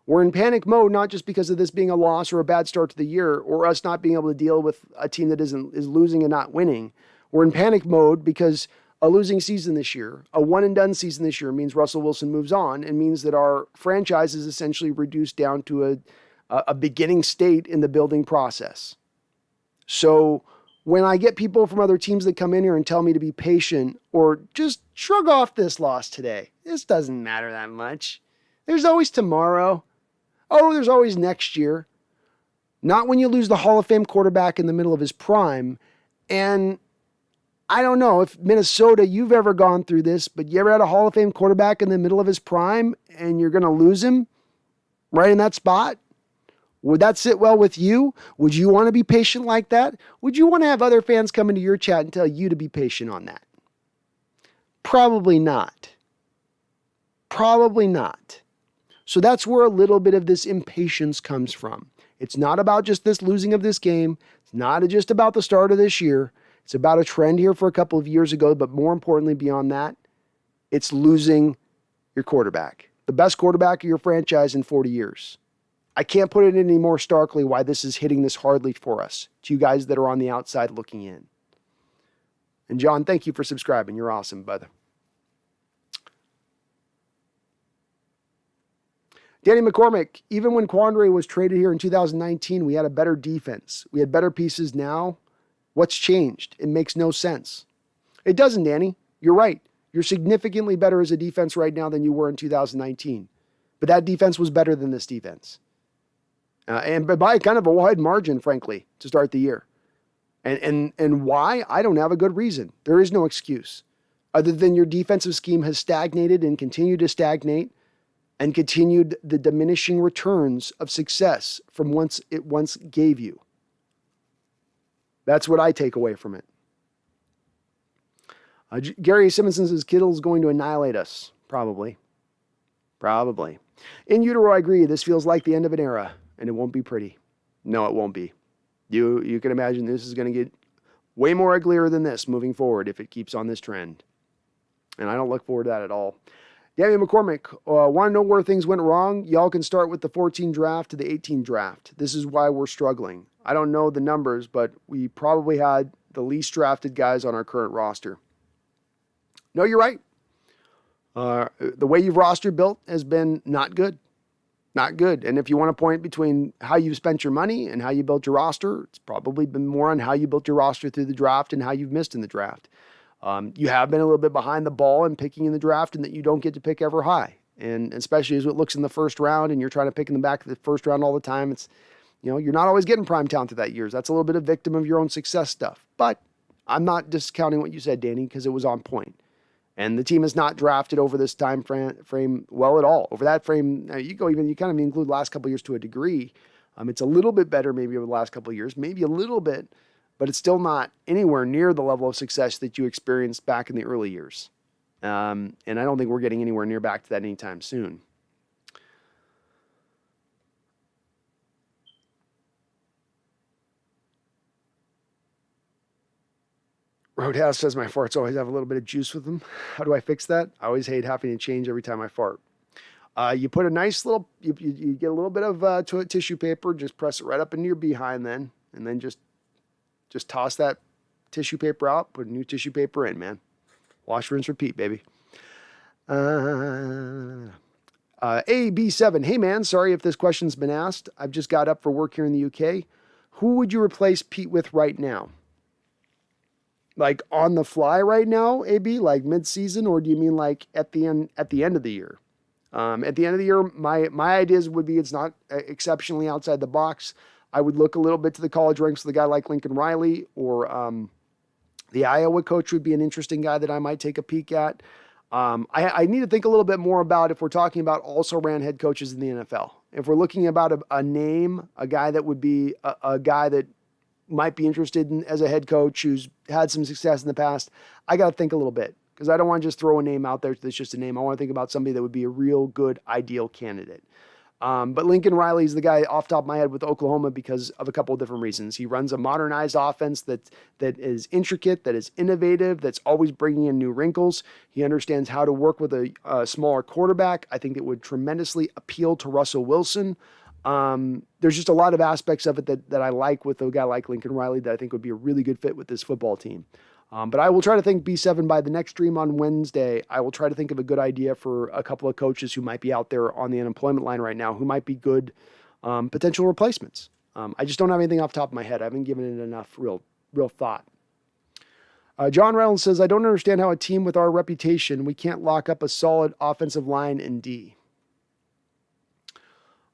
We're in panic mode not just because of this being a loss or a bad start to the year or us not being able to deal with a team that is losing and not winning. We're in panic mode because a losing season this year, a one-and-done season this year means Russell Wilson moves on and means that our franchise is essentially reduced down to a beginning state in the building process. So when I get people from other teams that come in here and tell me to be patient or just shrug off this loss today, this doesn't matter that much. There's always tomorrow. Oh, there's always next year. Not when you lose the Hall of Fame quarterback in the middle of his prime. And I don't know if Minnesota, you've ever gone through this, but you ever had a Hall of Fame quarterback in the middle of his prime and you're going to lose him right in that spot? Would that sit well with you? Would you want to be patient like that? Would you want to have other fans come into your chat and tell you to be patient on that? Probably not. Probably not. So that's where a little bit of this impatience comes from. It's not about just this losing of this game. It's not just about the start of this year. It's about a trend here for a couple of years ago, but more importantly beyond that, it's losing your quarterback. The best quarterback of your franchise in 40 years. I can't put it any more starkly why this is hitting this hardly for us, to you guys that are on the outside looking in. And John, thank you for subscribing. You're awesome, brother. Danny McCormick, even when Quandre was traded here in 2019, we had a better defense. We had better pieces now. What's changed? It makes no sense. It doesn't, Danny. You're right. You're significantly better as a defense right now than you were in 2019. But that defense was better than this defense. And by kind of a wide margin, frankly, to start the year. And why? I don't have a good reason. There is no excuse. Other than your defensive scheme has stagnated and continued to stagnate and continued the diminishing returns of success from once it once gave you. That's what I take away from it. Gary Simonson says Kittle's going to annihilate us. Probably. In utero, I agree. This feels like the end of an era, and it won't be pretty. No, it won't be. You can imagine this is going to get way more uglier than this moving forward if it keeps on this trend. And I don't look forward to that at all. Danny McCormick, want to know where things went wrong? Y'all can start with the 14 draft to the 18 draft. This is why we're struggling. I don't know the numbers, but we probably had the least drafted guys on our current roster. No, you're right. The way you've roster built has been not good. Not good. And if you want to point between how you've spent your money and how you built your roster, it's probably been more on how you built your roster through the draft and how you've missed in the draft. You have been a little bit behind the ball in picking in the draft and that you don't get to pick ever high. And especially as it looks in the first round and you're trying to pick in the back of the first round all the time, it's, you're not always getting prime talent through that years. That's a little bit of victim of your own success stuff. But I'm not discounting what you said, Danny, because it was on point. And the team has not drafted over this time frame well at all. Over that frame, you kind of include the last couple of years to a degree. It's a little bit better maybe over the last couple of years, maybe a little bit, but it's still not anywhere near the level of success that you experienced back in the early years. And I don't think we're getting anywhere near back to that anytime soon. Roadhouse says my farts always have a little bit of juice with them. How do I fix that? I always hate having to change every time I fart. You put a nice little, you get a little bit of toilet tissue paper, just press it right up into your behind then, and then just toss that tissue paper out, put a new tissue paper in, man. Wash, rinse, repeat, baby. AB7, hey man, sorry if this question's been asked. I've just got up for work here in the UK. Who would you replace Pete with right now? Like on the fly right now, AB, like mid-season, or do you mean like at the end of the year? At the end of the year, my ideas would be it's not exceptionally outside the box. I would look a little bit to the college ranks with a guy like Lincoln Riley, or the Iowa coach would be an interesting guy that I might take a peek at. I need to think a little bit more about if we're talking about also ran head coaches in the NFL. If we're looking about a name, a guy that would be a guy that might be interested in as a head coach who's had some success in the past, I got to think a little bit because I don't want to just throw a name out there that's just a name. I want to think about somebody that would be a real good, ideal candidate. But Lincoln Riley is the guy off the top of my head with Oklahoma because of a couple of different reasons. He runs a modernized offense that is intricate, that is innovative, that's always bringing in new wrinkles. He understands how to work with a smaller quarterback. I think it would tremendously appeal to Russell Wilson. There's just a lot of aspects of it that I like with a guy like Lincoln Riley that I think would be a really good fit with this football team. But I will try to think B7 by the next stream on Wednesday. I will try to think of a good idea for a couple of coaches who might be out there on the unemployment line right now, who might be good potential replacements. I just don't have anything off the top of my head. I haven't given it enough real thought. John Reynolds says, I don't understand how a team with our reputation, we can't lock up a solid offensive line in D.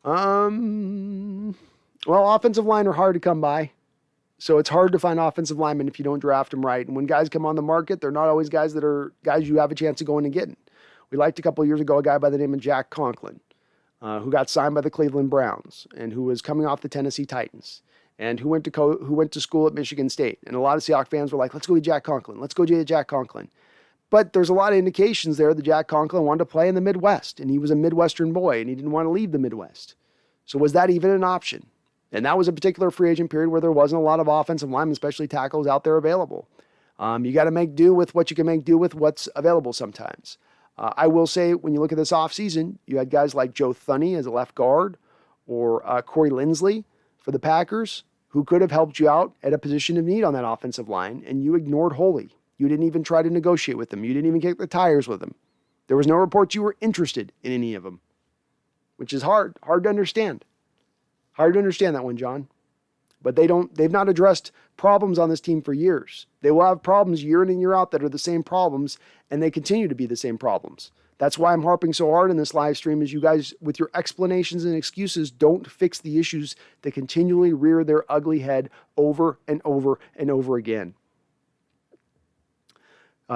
Well, offensive line are hard to come by. So it's hard to find offensive linemen if you don't draft them right. And when guys come on the market, they're not always guys that are guys you have a chance of going and getting. We liked a couple of years ago a guy by the name of Jack Conklin, who got signed by the Cleveland Browns and who was coming off the Tennessee Titans and who went to school at Michigan State. And a lot of Seahawks fans were like, let's go get Jack Conklin. Let's go get Jack Conklin. But there's a lot of indications there that Jack Conklin wanted to play in the Midwest, and he was a Midwestern boy, and he didn't want to leave the Midwest. So was that even an option? And that was a particular free agent period where there wasn't a lot of offensive linemen, especially tackles, out there available. You got to make do with what you can make do with what's available sometimes. I will say, when you look at this offseason, you had guys like Joe Thuney as a left guard or Corey Linsley for the Packers who could have helped you out at a position of need on that offensive line, and you ignored wholly. You didn't even try to negotiate with them. You didn't even kick the tires with them. There was no reports you were interested in any of them, which is hard to understand. Hard to understand that one, John. But they've not addressed problems on this team for years. They will have problems year in and year out that are the same problems, and they continue to be the same problems. That's why I'm harping so hard in this live stream is you guys, with your explanations and excuses, don't fix the issues that continually rear their ugly head over and over and over again.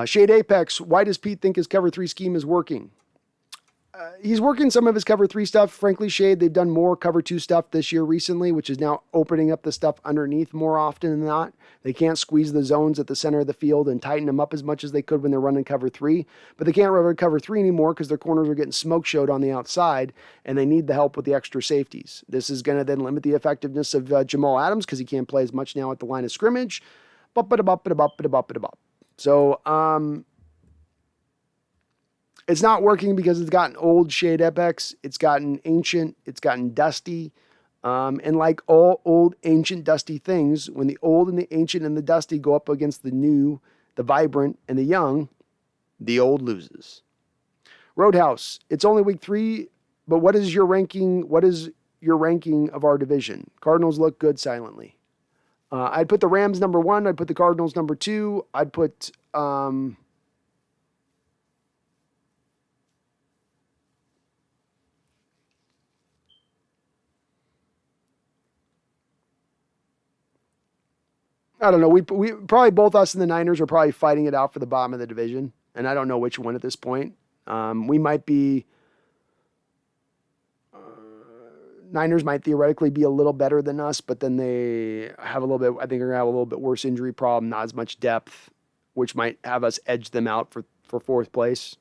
Shade Apex, why does Pete think his cover 3 scheme is working? He's working some of his cover 3 stuff. Frankly, Shade, they've done more cover 2 stuff this year recently, which is now opening up the stuff underneath more often than not. They can't squeeze the zones at the center of the field and tighten them up as much as they could when they're running cover 3. But they can't run cover 3 anymore because their corners are getting smoke showed on the outside, and they need the help with the extra safeties. This is going to then limit the effectiveness of Jamal Adams because he can't play as much now at the line of scrimmage. So, It's not working because it's gotten old shade epics. It's gotten ancient. It's gotten dusty. And like all old, ancient, dusty things, when the old and the ancient and the dusty go up against the new, the vibrant, and the young, the old loses. Roadhouse, it's only week 3, but what is your ranking? What is your ranking of our division? Cardinals look good silently. I'd put the Rams number 1. I'd put the Cardinals number 2. I'd put I don't know. We probably both us and the Niners are probably fighting it out for the bottom of the division, and I don't know which one at this point. We might be. Niners might theoretically be a little better than us, but then they have a little bit. I think they're gonna have a little bit worse injury problem, not as much depth, which might have us edge them out for 4th place.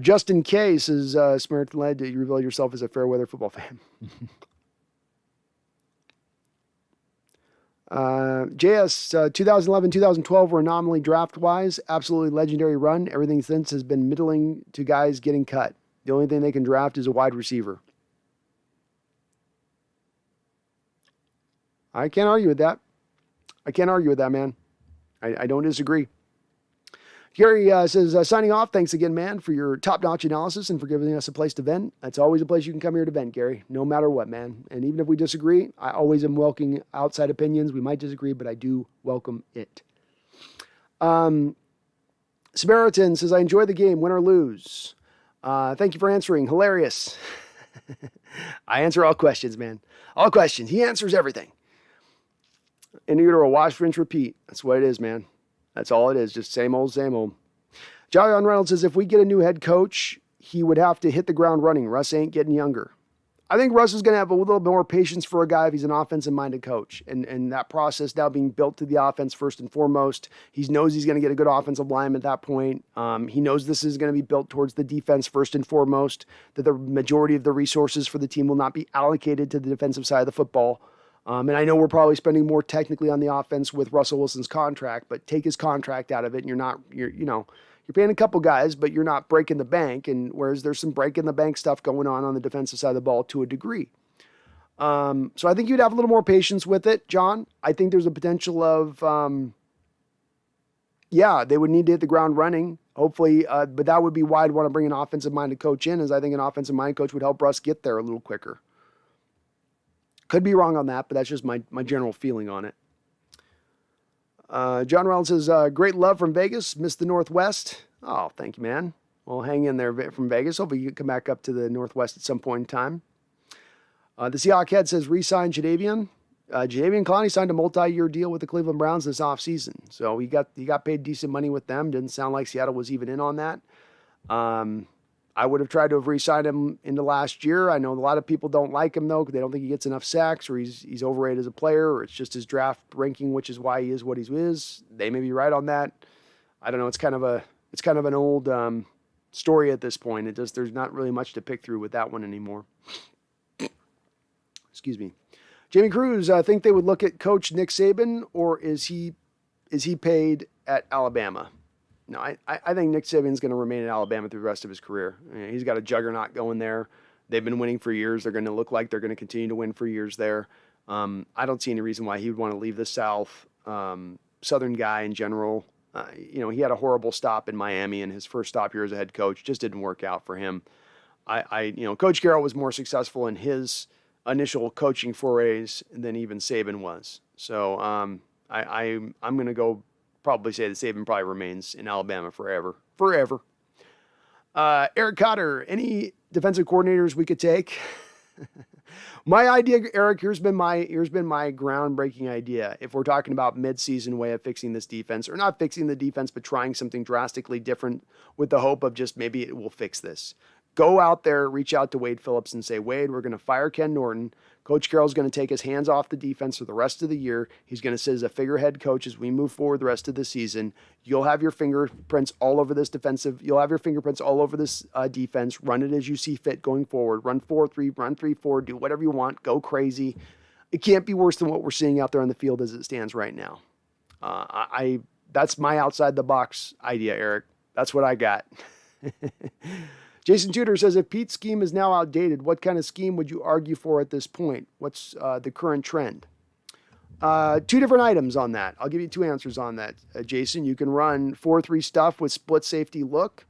Justin K says, "Smart led, you reveal yourself as a fair weather football fan." JS, 2011, 2012 were anomaly draft-wise. Absolutely legendary run. Everything since has been middling to guys getting cut. The only thing they can draft is a wide receiver. I can't argue with that. I can't argue with that, man. I don't disagree. Gary says, signing off. Thanks again, man, for your top-notch analysis and for giving us a place to vent. That's always a place you can come here to vent, Gary, no matter what, man. And even if we disagree, I always am welcoming outside opinions. We might disagree, but I do welcome it. Samaritan says, I enjoy the game, win or lose. Thank you for answering. Hilarious. I answer all questions, man. All questions. He answers everything. In utero, wash, rinse, repeat. That's what it is, man. That's all it is. Just same old, same old. John Reynolds says, if we get a new head coach, he would have to hit the ground running. Russ ain't getting younger. I think Russ is going to have a little bit more patience for a guy if he's an offensive-minded coach. And that process now being built to the offense first and foremost. He knows he's going to get a good offensive line at that point. He knows this is going to be built towards the defense first and foremost, that the majority of the resources for the team will not be allocated to the defensive side of the football. And I know we're probably spending more technically on the offense with Russell Wilson's contract, but take his contract out of it, and you're paying a couple guys, but you're not breaking the bank. And whereas there's some breaking the bank stuff going on the defensive side of the ball to a degree. So I think you'd have a little more patience with it, John. I think there's a potential of, they would need to hit the ground running, hopefully. But that would be why I'd want to bring an offensive-minded coach in, as I think an offensive-minded coach would help Russ get there a little quicker. Could be wrong on that, but that's just my general feeling on it. John Reynolds says, great love from Vegas. Missed the Northwest. Oh, thank you, man. Well, hang in there from Vegas. Hopefully you can come back up to the Northwest at some point in time. The Seahawk head says, re-sign Jadeveon. Jadeveon Clowney signed a multi-year deal with the Cleveland Browns this offseason. So he got paid decent money with them. Didn't sound like Seattle was even in on that. I would have tried to have re-signed him into last year. I know a lot of people don't like him, though, because they don't think he gets enough sacks, or he's overrated as a player, or it's just his draft ranking, which is why he is what he is. They may be right on that. I don't know. It's kind of an old story at this point. There's not really much to pick through with that one anymore. Excuse me. Jamie Cruz, I think they would look at Coach Nick Saban, or is he paid at Alabama? No, I think Nick Saban's going to remain at Alabama through the rest of his career. He's got a juggernaut going there. They've been winning for years. They're going to look like they're going to continue to win for years there. I don't see any reason why he would want to leave the South. Southern guy in general. He had a horrible stop in Miami, and his first stop here as a head coach just didn't work out for him. Coach Carroll was more successful in his initial coaching forays than even Saban was. So I'm going to go probably say that Saban probably remains in Alabama forever. Eric Cotter, any defensive coordinators we could take? My idea, Eric, here's been my groundbreaking idea. If we're talking about mid-season way of fixing this defense, or not fixing the defense, but trying something drastically different with the hope of just maybe it will fix this. Go out there, reach out to Wade Phillips and say, Wade, we're going to fire Ken Norton. Coach Carroll's going to take his hands off the defense for the rest of the year. He's going to sit as a figurehead coach as we move forward the rest of the season. You'll have your fingerprints all over this defensive. You'll have your fingerprints all over this defense. Run it as you see fit going forward. Run 4-3, run 3-4, do whatever you want. Go crazy. It can't be worse than what we're seeing out there on the field as it stands right now. That's my outside the box idea, Eric. That's what I got. Jason Tudor says, if Pete's scheme is now outdated, what kind of scheme would you argue for at this point? What's the current trend? Two different items on that. I'll give you two answers on that, Jason. You can run 4-3 stuff with split safety look.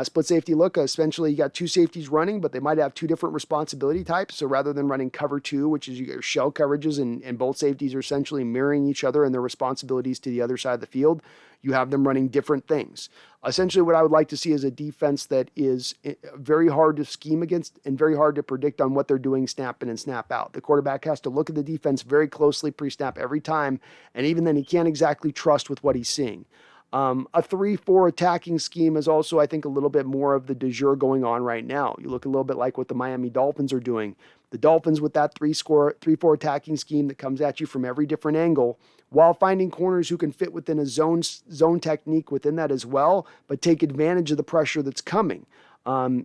Split safety look, essentially you got two safeties running, but they might have two different responsibility types. So rather than running cover two, which is you get your shell coverages and both safeties are essentially mirroring each other and their responsibilities to the other side of the field, you have them running different things. Essentially what I would like to see is a defense that is very hard to scheme against and very hard to predict on what they're doing snap in and snap out. The quarterback has to look at the defense very closely pre-snap every time, and even then he can't exactly trust with what he's seeing. A 3-4 attacking scheme is also, I think, a little bit more of the de jour going on right now. You look a little bit like what the Miami Dolphins are doing. The Dolphins with that 3-4 attacking scheme that comes at you from every different angle, while finding corners who can fit within a zone technique within that as well, but take advantage of the pressure that's coming.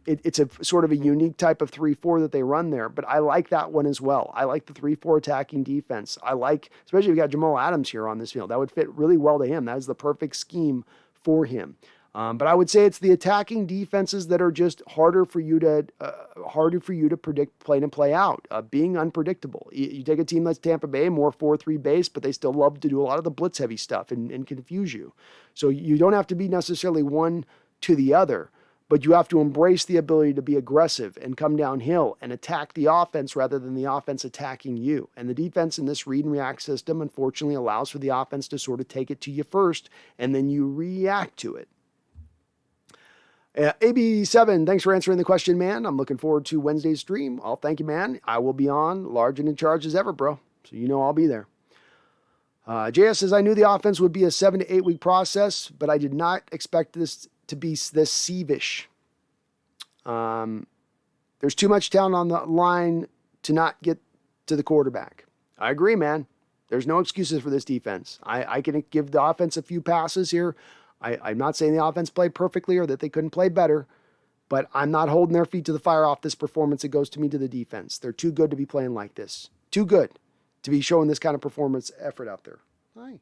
It's a sort of a unique type of 3-4 that they run there, but I like that one as well. I like the 3-4 attacking defense. I like, especially if you got Jamal Adams here on this field, that would fit really well to him. That is the perfect scheme for him. But I would say it's the attacking defenses that are just harder for you to predict, play in and play out, being unpredictable. You take a team like Tampa Bay, more 4-3 base, but they still love to do a lot of the blitz heavy stuff and confuse you. So you don't have to be necessarily one to the other, but you have to embrace the ability to be aggressive and come downhill and attack the offense rather than the offense attacking you. And the defense in this read and react system, unfortunately, allows for the offense to sort of take it to you first, and then you react to it. AB7, thanks for answering the question, man. I'm looking forward to Wednesday's stream. I'll thank you, man. I will be on, large and in charge as ever, bro. So you know I'll be there. JS says, I knew the offense would be a 7 to 8 week process, but I did not expect this to be this Seavish. There's too much talent on the line to not get to the quarterback. I agree, man. There's no excuses for this defense. I can give the offense a few passes here. I'm not saying the offense played perfectly or that they couldn't play better, but I'm not holding their feet to the fire off this performance. It goes to me to the defense. They're too good to be playing like this. Too good to be showing this kind of performance effort out there. Hi.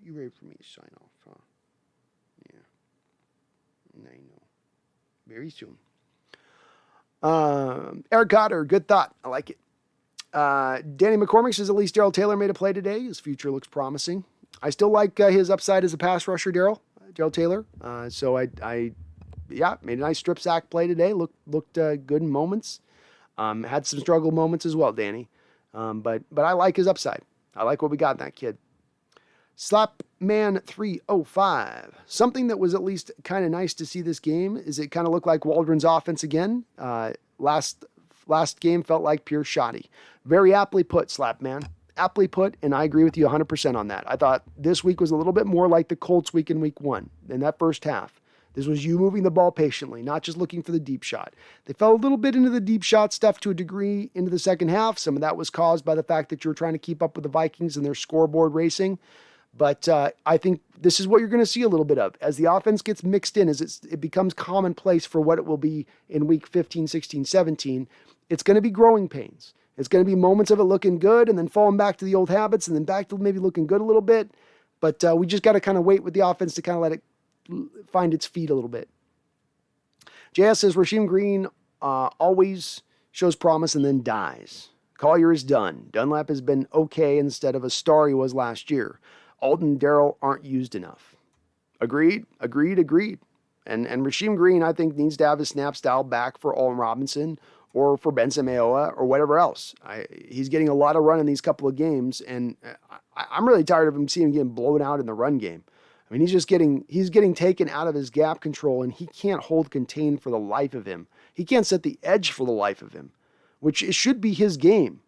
You ready for me to sign off, huh? Yeah. I know. Very soon. Eric Cotter, good thought. I like it. Danny McCormick says at least Darrell Taylor made a play today. His future looks promising. I still like his upside as a pass rusher, Darrell Taylor. So I made a nice strip sack play today. Looked good in moments. Had some struggle moments as well, Danny. But I like his upside. I like what we got in that kid. Slapman305. Something that was at least kind of nice to see this game is it kind of looked like Waldron's offense again. Last game felt like pure shoddy. Very aptly put, Slapman. Aptly put, and I agree with you 100% on that. I thought this week was a little bit more like the Colts week in week 1 in that first half. This was you moving the ball patiently, not just looking for the deep shot. They fell a little bit into the deep shot stuff to a degree into the second half. Some of that was caused by the fact that you were trying to keep up with the Vikings and their scoreboard racing. But I think this is what you're going to see a little bit of. As the offense gets mixed in, as it becomes commonplace for what it will be in week 15, 16, 17, it's going to be growing pains. It's going to be moments of it looking good and then falling back to the old habits and then back to maybe looking good a little bit. But we just got to kind of wait with the offense to kind of let it find its feet a little bit. JS says Rasheem Green always shows promise and then dies. Collier is done. Dunlap has been okay instead of a star he was last year. Alden and Darrell aren't used enough. Agreed. And Rasheem Green, I think, needs to have his snap style back for Allen Robinson or for Benson Mayowa or whatever else. He's getting a lot of run in these couple of games, and I'm really tired of him seeing him getting blown out in the run game. I mean, he's getting taken out of his gap control, and he can't hold contained for the life of him. He can't set the edge for the life of him, which it should be his game.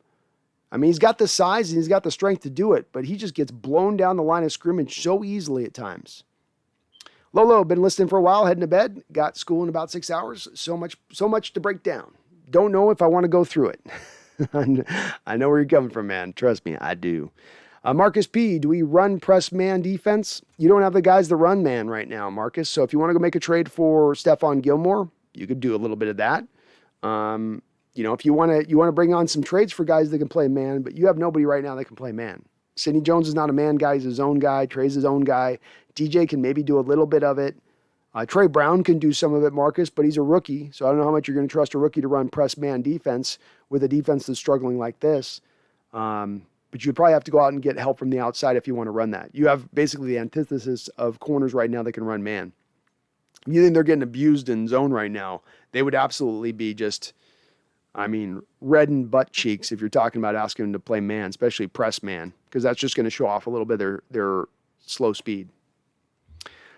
I mean, he's got the size and he's got the strength to do it, but he just gets blown down the line of scrimmage so easily at times. Lolo, been listening for a while, heading to bed. Got school in about 6 hours. So much to break down. Don't know if I want to go through it. I know where you're coming from, man. Trust me, I do. Marcus P., do we run press man defense? You don't have the guys that run man right now, Marcus. So if you want to go make a trade for Stephon Gilmore, you could do a little bit of that. If you want to bring on some trades for guys that can play man, but you have nobody right now that can play man. Sidney Jones is not a man guy. He's his own guy. Trey's his own guy. DJ can maybe do a little bit of it. Trey Brown can do some of it, Marcus, but he's a rookie, so I don't know how much you're going to trust a rookie to run press man defense with a defense that's struggling like this. But you'd probably have to go out and get help from the outside if you want to run that. You have basically the antithesis of corners right now that can run man. You think they're getting abused in zone right now, they would absolutely be just, red and butt cheeks if you're talking about asking them to play man, especially press man, because that's just going to show off a little bit of their slow speed.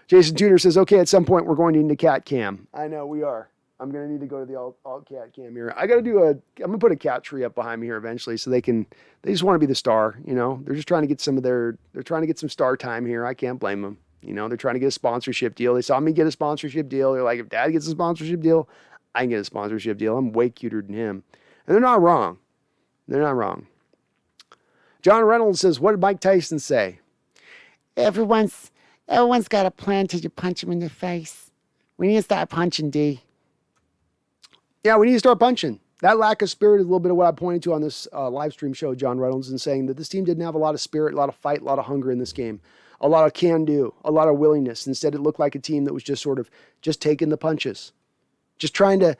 Jason Tudor says, okay, at some point we're going to need a cat cam. I know we are. I'm going to need to go to the alt cat cam here. I'm going to put a cat tree up behind me here eventually so they just want to be the star. They're just trying to get they're trying to get some star time here. I can't blame them. They're trying to get a sponsorship deal. They saw me get a sponsorship deal. They're like, if dad gets a sponsorship deal, I can get a sponsorship deal. I'm way cuter than him. And they're not wrong. They're not wrong. John Reynolds says, what did Mike Tyson say? Everyone's got a plan till you punch him in the face. We need to start punching, D. Yeah, we need to start punching. That lack of spirit is a little bit of what I pointed to on this live stream show, John Reynolds, and saying that this team didn't have a lot of spirit, a lot of fight, a lot of hunger in this game, a lot of can-do, a lot of willingness. Instead, it looked like a team that was just sort of just taking the punches, just trying to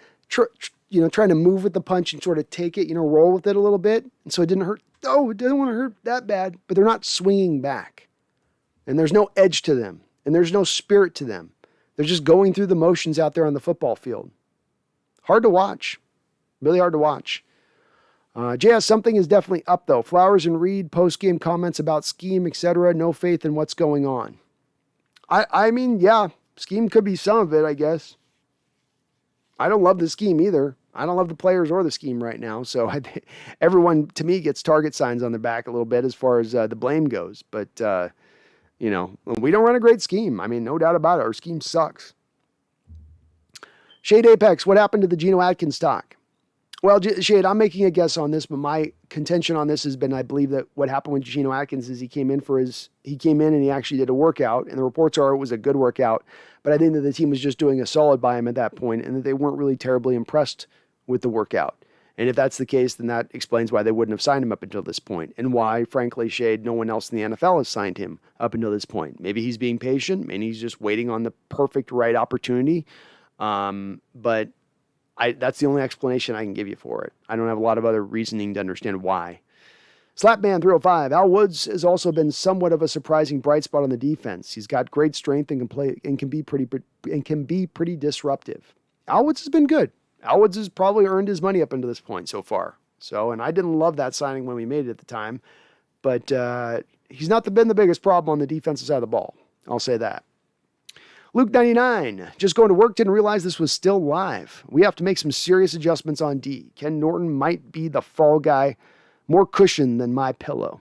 move with the punch and sort of take it, roll with it a little bit. And so it didn't hurt. Oh, it didn't want to hurt that bad, but they're not swinging back. And there's no edge to them, and there's no spirit to them. They're just going through the motions out there on the football field. Hard to watch. Really hard to watch. JS, something is definitely up, though. Flowers and Reed post-game comments about scheme, etc. No faith in what's going on. Yeah, scheme could be some of it, I guess. I don't love the scheme either. I don't love the players or the scheme right now. So everyone, to me, gets target signs on their back a little bit as far as the blame goes. But, we don't run a great scheme. No doubt about it. Our scheme sucks. Shade Apex, what happened to the Geno Atkins stock? Well, Shade, I'm making a guess on this, but my contention on this has been, I believe that what happened with Geno Atkins is he came in and he actually did a workout, and the reports are it was a good workout, but I think that the team was just doing a solid by him at that point, and that they weren't really terribly impressed with the workout. And if that's the case, then that explains why they wouldn't have signed him up until this point, and why, frankly, Shade, no one else in the NFL has signed him up until this point. Maybe he's being patient, maybe he's just waiting on the perfect right opportunity. But that's the only explanation I can give you for it. I don't have a lot of other reasoning to understand why. Slapman 305. Al Woods has also been somewhat of a surprising bright spot on the defense. He's got great strength and can be pretty disruptive. Al Woods has been good. Al Woods has probably earned his money up until this point so far. And I didn't love that signing when we made it at the time, but he's not been the biggest problem on the defensive side of the ball. I'll say that. Luke 99, just going to work, didn't realize this was still live. We have to make some serious adjustments on D. Ken Norton might be the fall guy, more cushion than my pillow.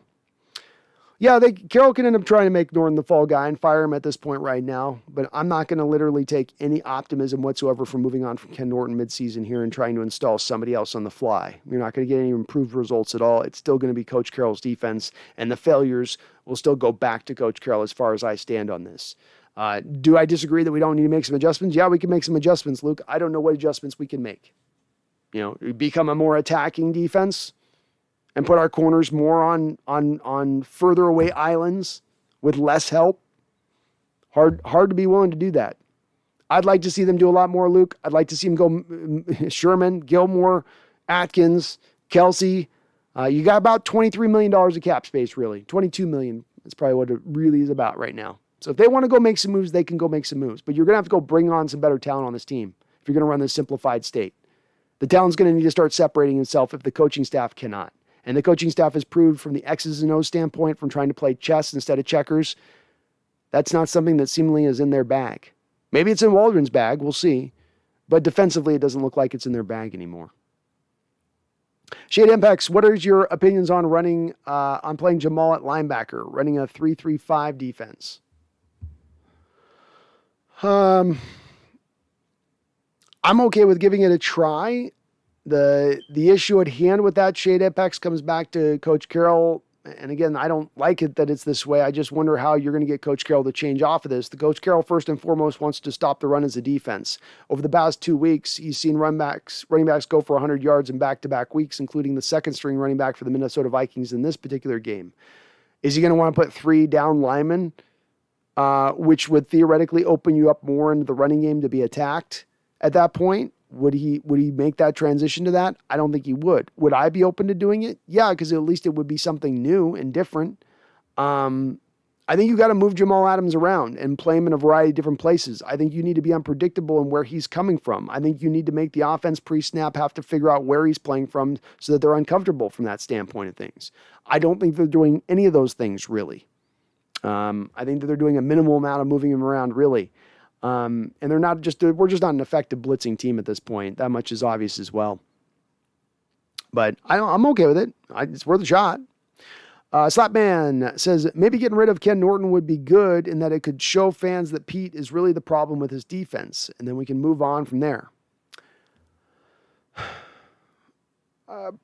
Yeah, Caroll can end up trying to make Norton the fall guy and fire him at this point right now, but I'm not going to literally take any optimism whatsoever from moving on from Ken Norton midseason here and trying to install somebody else on the fly. You're not going to get any improved results at all. It's still going to be Coach Carroll's defense, and the failures will still go back to Coach Carroll as far as I stand on this. Do I disagree that we don't need to make some adjustments? Yeah, we can make some adjustments, Luke. I don't know what adjustments we can make. Become a more attacking defense and put our corners more on further away islands with less help. Hard to be willing to do that. I'd like to see them do a lot more, Luke. I'd like to see them go Sherman, Gilmore, Atkins, Kelsey. You got about $23 million of cap space, really. $22 million is probably what it really is about right now. So if they want to go make some moves, they can go make some moves. But you're going to have to go bring on some better talent on this team if you're going to run this simplified state. The talent's going to need to start separating itself if the coaching staff cannot. And the coaching staff has proved from the X's and O's standpoint, from trying to play chess instead of checkers, that's not something that seemingly is in their bag. Maybe it's in Waldron's bag, we'll see. But defensively, it doesn't look like it's in their bag anymore. Shade Impacts, what are your opinions on playing Jamal at linebacker, running a 3-3-5 defense? I'm okay with giving it a try. The issue at hand with that, Shade Apex, comes back to Coach Carroll. And again, I don't like it that it's this way. I just wonder how you're going to get Coach Carroll to change off of this. The Coach Carroll, first and foremost, wants to stop the run as a defense. Over the past 2 weeks, he's seen running backs go for 100 yards in back-to-back weeks, including the second-string running back for the Minnesota Vikings in this particular game. Is he going to want to put 3 down linemen which would theoretically open you up more into the running game to be attacked at that point. Would he make that transition to that? I don't think he would. Would I be open to doing it? Yeah, because at least it would be something new and different. I think you got to move Jamal Adams around and play him in a variety of different places. I think you need to be unpredictable in where he's coming from. I think you need to make the offense pre-snap have to figure out where he's playing from so that they're uncomfortable from that standpoint of things. I don't think they're doing any of those things really. I think that they're doing a minimal amount of moving him around really. And we're just not an effective blitzing team at this point. That much is obvious as well. But I'm okay with it. It's worth a shot. Slapman says, maybe getting rid of Ken Norton would be good in that it could show fans that Pete is really the problem with his defense, and then we can move on from there.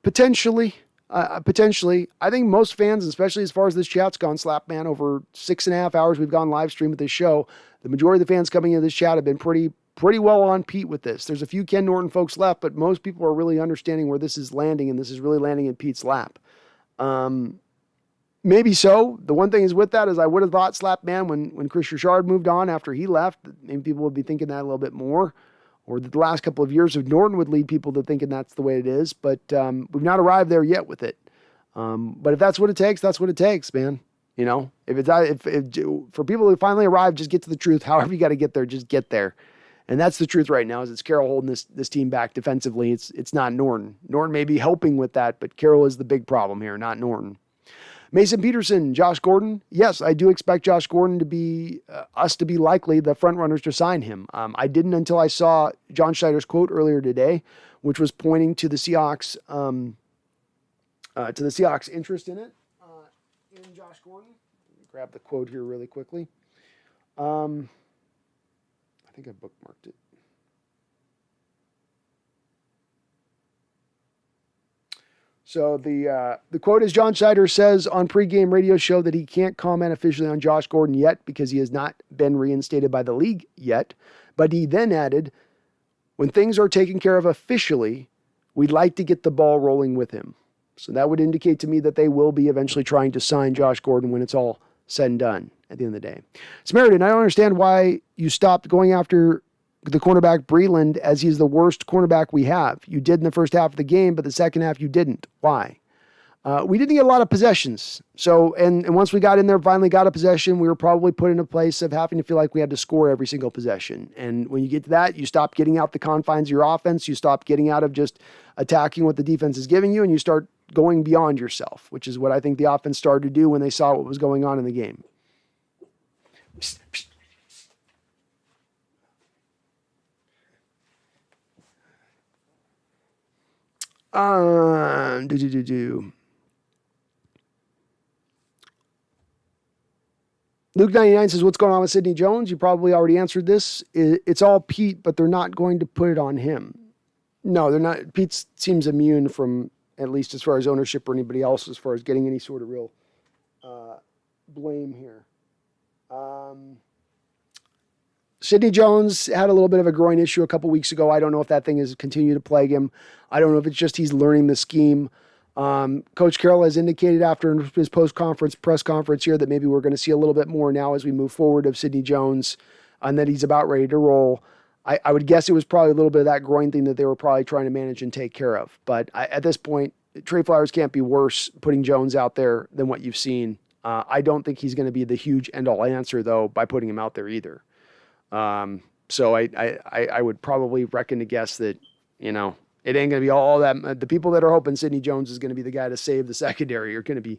Potentially. I think most fans, especially as far as this chat's gone, Slapman, over 6.5 hours we've gone live stream with this show, the majority of the fans coming into this chat have been pretty well on Pete with this. There's a few Ken Norton folks left, but most people are really understanding where this is landing, and this is really landing in Pete's lap. Maybe so. The one thing is with that is I would have thought Slapman when Chris Richard moved on after he left, maybe people would be thinking that a little bit more, or that the last couple of years of Norton would lead people to thinking that's the way it is. But we've not arrived there yet with it. But if that's what it takes, that's what it takes, man. You know, if for people who finally arrive, just get to the truth. However you got to get there, just get there. And that's the truth right now is it's Caroll holding this team back defensively. It's not Norton. Norton may be helping with that, but Caroll is the big problem here, not Norton. Mason Peterson, Josh Gordon. Yes, I do expect Josh Gordon to be us to be likely the front runners to sign him. I didn't until I saw John Schneider's quote earlier today, which was pointing to the Seahawks interest in it in Josh Gordon. Let me grab the quote here really quickly. I think I bookmarked it. So the quote is John Schneider says on pregame radio show that he can't comment officially on Josh Gordon yet because he has not been reinstated by the league yet. But he then added, when things are taken care of officially, we'd like to get the ball rolling with him. So that would indicate to me that they will be eventually trying to sign Josh Gordon when it's all said and done at the end of the day. Samaritan, I don't understand why you stopped going after the cornerback Breland as he's the worst cornerback we have. You did in the first half of the game, but the second half you didn't. Why? We didn't get a lot of possessions. So, and once we got in there, finally got a possession, we were probably put in a place of having to feel like we had to score every single possession. And when you get to that, you stop getting out the confines of your offense. You stop getting out of just attacking what the defense is giving you, and you start going beyond yourself, which is what I think the offense started to do when they saw what was going on in the game. Psst, psst. Luke 99 says, what's going on with Sidney Jones? You probably already answered this. It's all Pete, but they're not going to put it on him. No, they're not. Pete seems immune from, at least as far as ownership or anybody else, as far as getting any sort of real blame here. Sidney Jones had a little bit of a groin issue a couple weeks ago. I don't know if that thing has continued to plague him. I don't know if it's just he's learning the scheme. Coach Carroll has indicated after his post-conference press conference here that maybe we're going to see a little bit more now as we move forward of Sidney Jones and that he's about ready to roll. I would guess it was probably a little bit of that groin thing that they were probably trying to manage and take care of. But at this point, Trey Flowers can't be worse putting Jones out there than what you've seen. I don't think he's going to be the huge end-all answer, though, by putting him out there either. So I would probably reckon to guess that, you know, it ain't going to be all that. The people that are hoping Sidney Jones is going to be the guy to save the secondary are going to be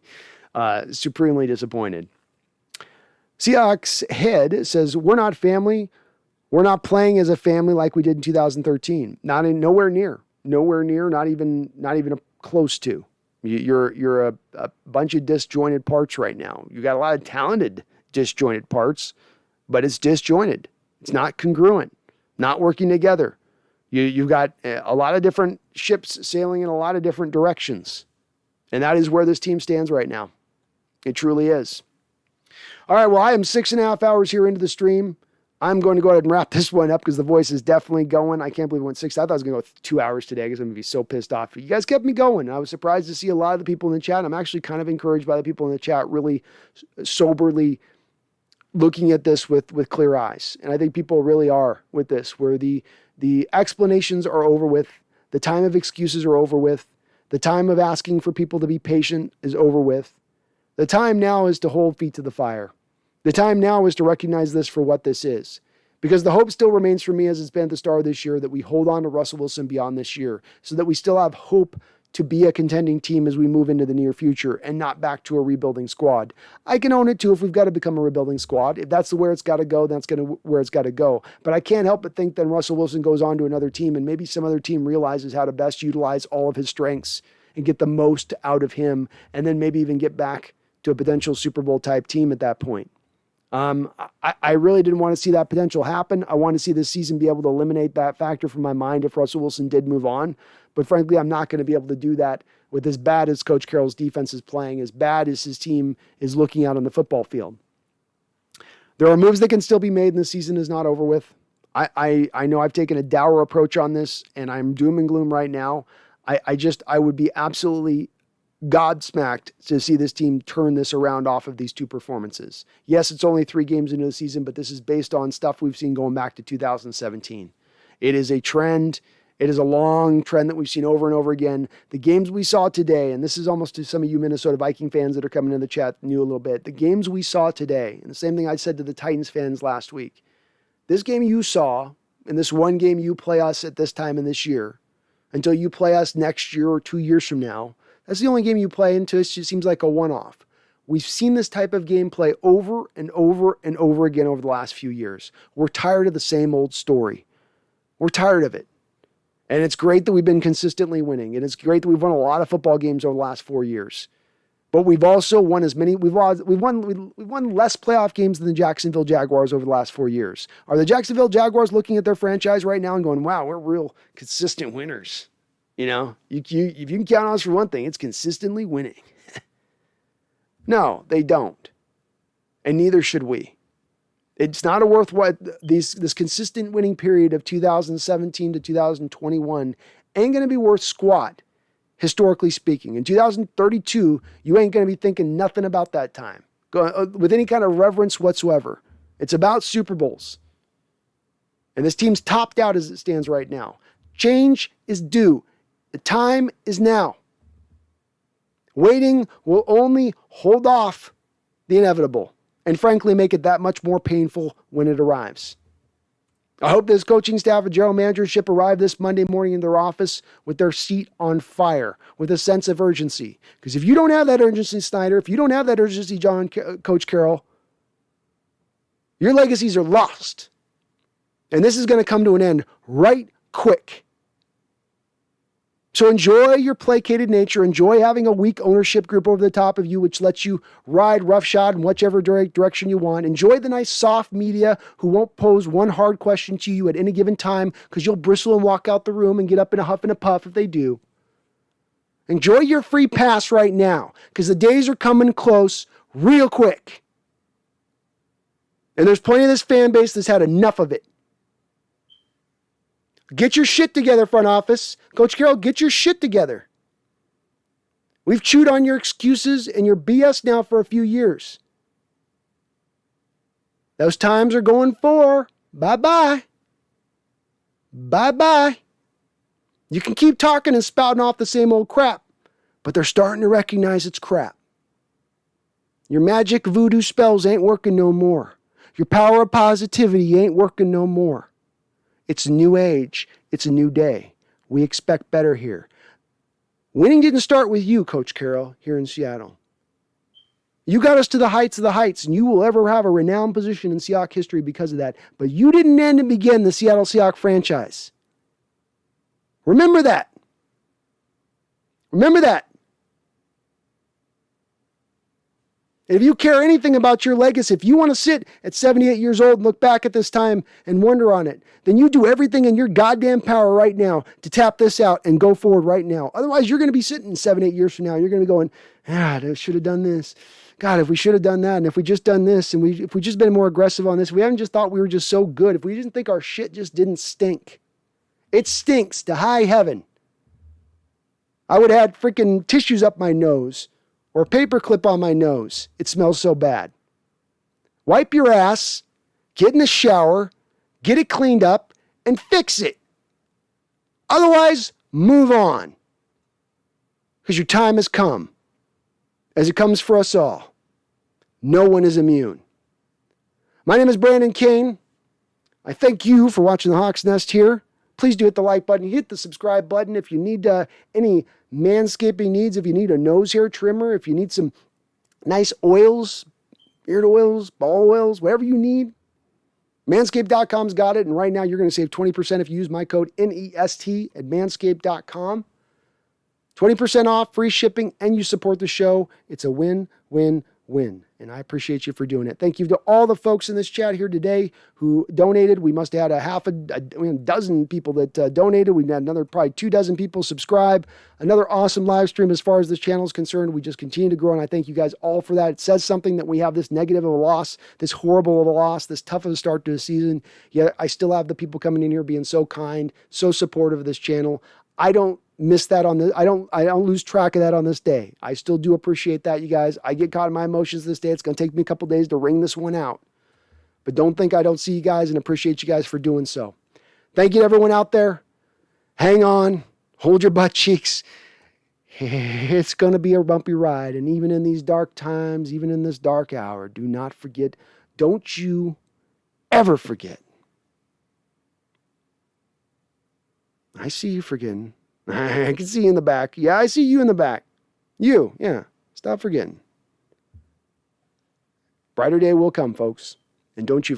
supremely disappointed. Seahawks head says, we're not family. We're not playing as a family like we did in 2013. Nowhere near, not even close to. You're a bunch of disjointed parts right now. You got a lot of talented disjointed parts, but it's disjointed. It's not congruent, not working together. You've got a lot of different ships sailing in a lot of different directions. And that is where this team stands right now. It truly is. All right, well, I am 6.5 hours here into the stream. I'm going to go ahead and wrap this one up because the voice is definitely going. I can't believe it went 6. I thought I was going to go 2 hours today because I'm going to be so pissed off. But you guys kept me going. I was surprised to see a lot of the people in the chat. I'm actually kind of encouraged by the people in the chat really soberly looking at this with clear eyes. And I think people really are with this, where the explanations are over with. The time of excuses are over with. The time of asking for people to be patient is over with. The time now is to hold feet to the fire. The time now is to recognize this for what this is. Because the hope still remains for me, as it's been at the start of this year, that we hold on to Russell Wilson beyond this year so that we still have hope to be a contending team as we move into the near future and not back to a rebuilding squad. I can own it too if we've got to become a rebuilding squad. If that's where it's got to go, that's where it's got to go. But I can't help but think that Russell Wilson goes on to another team and maybe some other team realizes how to best utilize all of his strengths and get the most out of him, and then maybe even get back to a potential Super Bowl type team at that point. I really didn't want to see that potential happen. I want to see this season be able to eliminate that factor from my mind if Russell Wilson did move on. But frankly, I'm not going to be able to do that with as bad as Coach Carroll's defense is playing, as bad as his team is looking out on the football field. There are moves that can still be made, and the season is not over with. I know I've taken a dour approach on this, and I'm doom and gloom right now. I would be absolutely godsmacked to see this team turn this around off of these two performances. Yes, it's only 3 games into the season, but this is based on stuff we've seen going back to 2017. It is a trend. It is a long trend that we've seen over and over again. The games we saw today, and this is almost to some of you Minnesota Viking fans that are coming in the chat knew a little bit. The games we saw today, and the same thing I said to the Titans fans last week. This game you saw, and this one game you play us at this time in this year, until you play us next year or 2 years from now, that's the only game you play until it seems like a one-off. We've seen this type of gameplay over and over and over again over the last few years. We're tired of the same old story. We're tired of it. And it's great that we've been consistently winning. And it's great that we've won a lot of football games over the last 4 years. But we've also won we've won less playoff games than the Jacksonville Jaguars over the last 4 years. Are the Jacksonville Jaguars looking at their franchise right now and going, wow, we're real consistent winners? You know, if you can count on us for one thing, it's consistently winning. No, they don't. And neither should we. It's not worthwhile. This consistent winning period of 2017 to 2021 ain't going to be worth squat, historically speaking. In 2032, you ain't going to be thinking nothing about that time with any kind of reverence whatsoever. It's about Super Bowls. And this team's topped out as it stands right now. Change is due. The time is now. Waiting will only hold off the inevitable and frankly make it that much more painful when it arrives. I hope this coaching staff and general managership arrive this Monday morning in their office with their seat on fire, with a sense of urgency. Because if you don't have that urgency, Snyder, if you don't have that urgency, Coach Carroll, your legacies are lost. And this is going to come to an end right quick. So enjoy your placated nature. Enjoy having a weak ownership group over the top of you, which lets you ride roughshod in whichever direction you want. Enjoy the nice soft media who won't pose one hard question to you at any given time because you'll bristle and walk out the room and get up in a huff and a puff if they do. Enjoy your free pass right now because the days are coming close real quick. And there's plenty of this fan base that's had enough of it. Get your shit together, front office. Coach Carroll, get your shit together. We've chewed on your excuses and your BS now for a few years. Those times are going for. Bye-bye. Bye-bye. You can keep talking and spouting off the same old crap, but they're starting to recognize it's crap. Your magic voodoo spells ain't working no more. Your power of positivity ain't working no more. It's a new age. It's a new day. We expect better here. Winning didn't start with you, Coach Carroll, here in Seattle. You got us to the heights of the heights, and you will ever have a renowned position in Seahawks history because of that. But you didn't end and begin the Seattle Seahawks franchise. Remember that. Remember that. If you care anything about your legacy, if you want to sit at 78 years old and look back at this time and wonder on it, then you do everything in your goddamn power right now to tap this out and go forward right now. Otherwise, you're going to be sitting 7-8 years from now. You're going to be going, I should have done this. God, if we should have done that, and if we just done this, and if we just been more aggressive on this, we haven't just thought we were just so good. If we didn't think our shit just didn't stink. It stinks to high heaven. I would have had freaking tissues up my nose or a paper clip on my nose. It smells so bad. wipe your ass, get in the shower, get it cleaned up, and fix it. Otherwise, move on. Because your time has come, as it comes for us all. No one is immune. My name is Brandon Kane. I thank you for watching the Hawk's Nest here. Please do hit the like button. Hit the subscribe button if you need any manscaping needs, if you need a nose hair trimmer, if you need some nice oils, beard oils, ball oils, whatever you need. Manscaped.com's got it. And right now you're going to save 20% if you use my code NEST at manscaped.com. 20% off, free shipping, and you support the show. It's a win, win, win. And I appreciate you for doing it. Thank you to all the folks in this chat here today who donated. We must have had a dozen people that donated. We had another probably 24 people subscribe. Another awesome live stream as far as this channel is concerned. We just continue to grow, and I thank you guys all for that. It says something that we have this negative of a loss, this horrible of a loss, this tough of a start to the season. Yet I still have the people coming in here being so kind, so supportive of this channel. I don't miss that on the I don't lose track of that on this day. I still do appreciate that, you guys. I get caught in my emotions this day. It's going to take me a couple days to wring this one out. But don't think I don't see you guys and appreciate you guys for doing so. Thank you to everyone out there. Hang on. Hold your butt cheeks. It's going to be a bumpy ride. And even in these dark times, even in this dark hour, do not forget. Don't you ever forget. I see you forgetting. I can see you in the back. Yeah, I see you in the back. You, yeah. Stop forgetting. Brighter day will come, folks. And don't you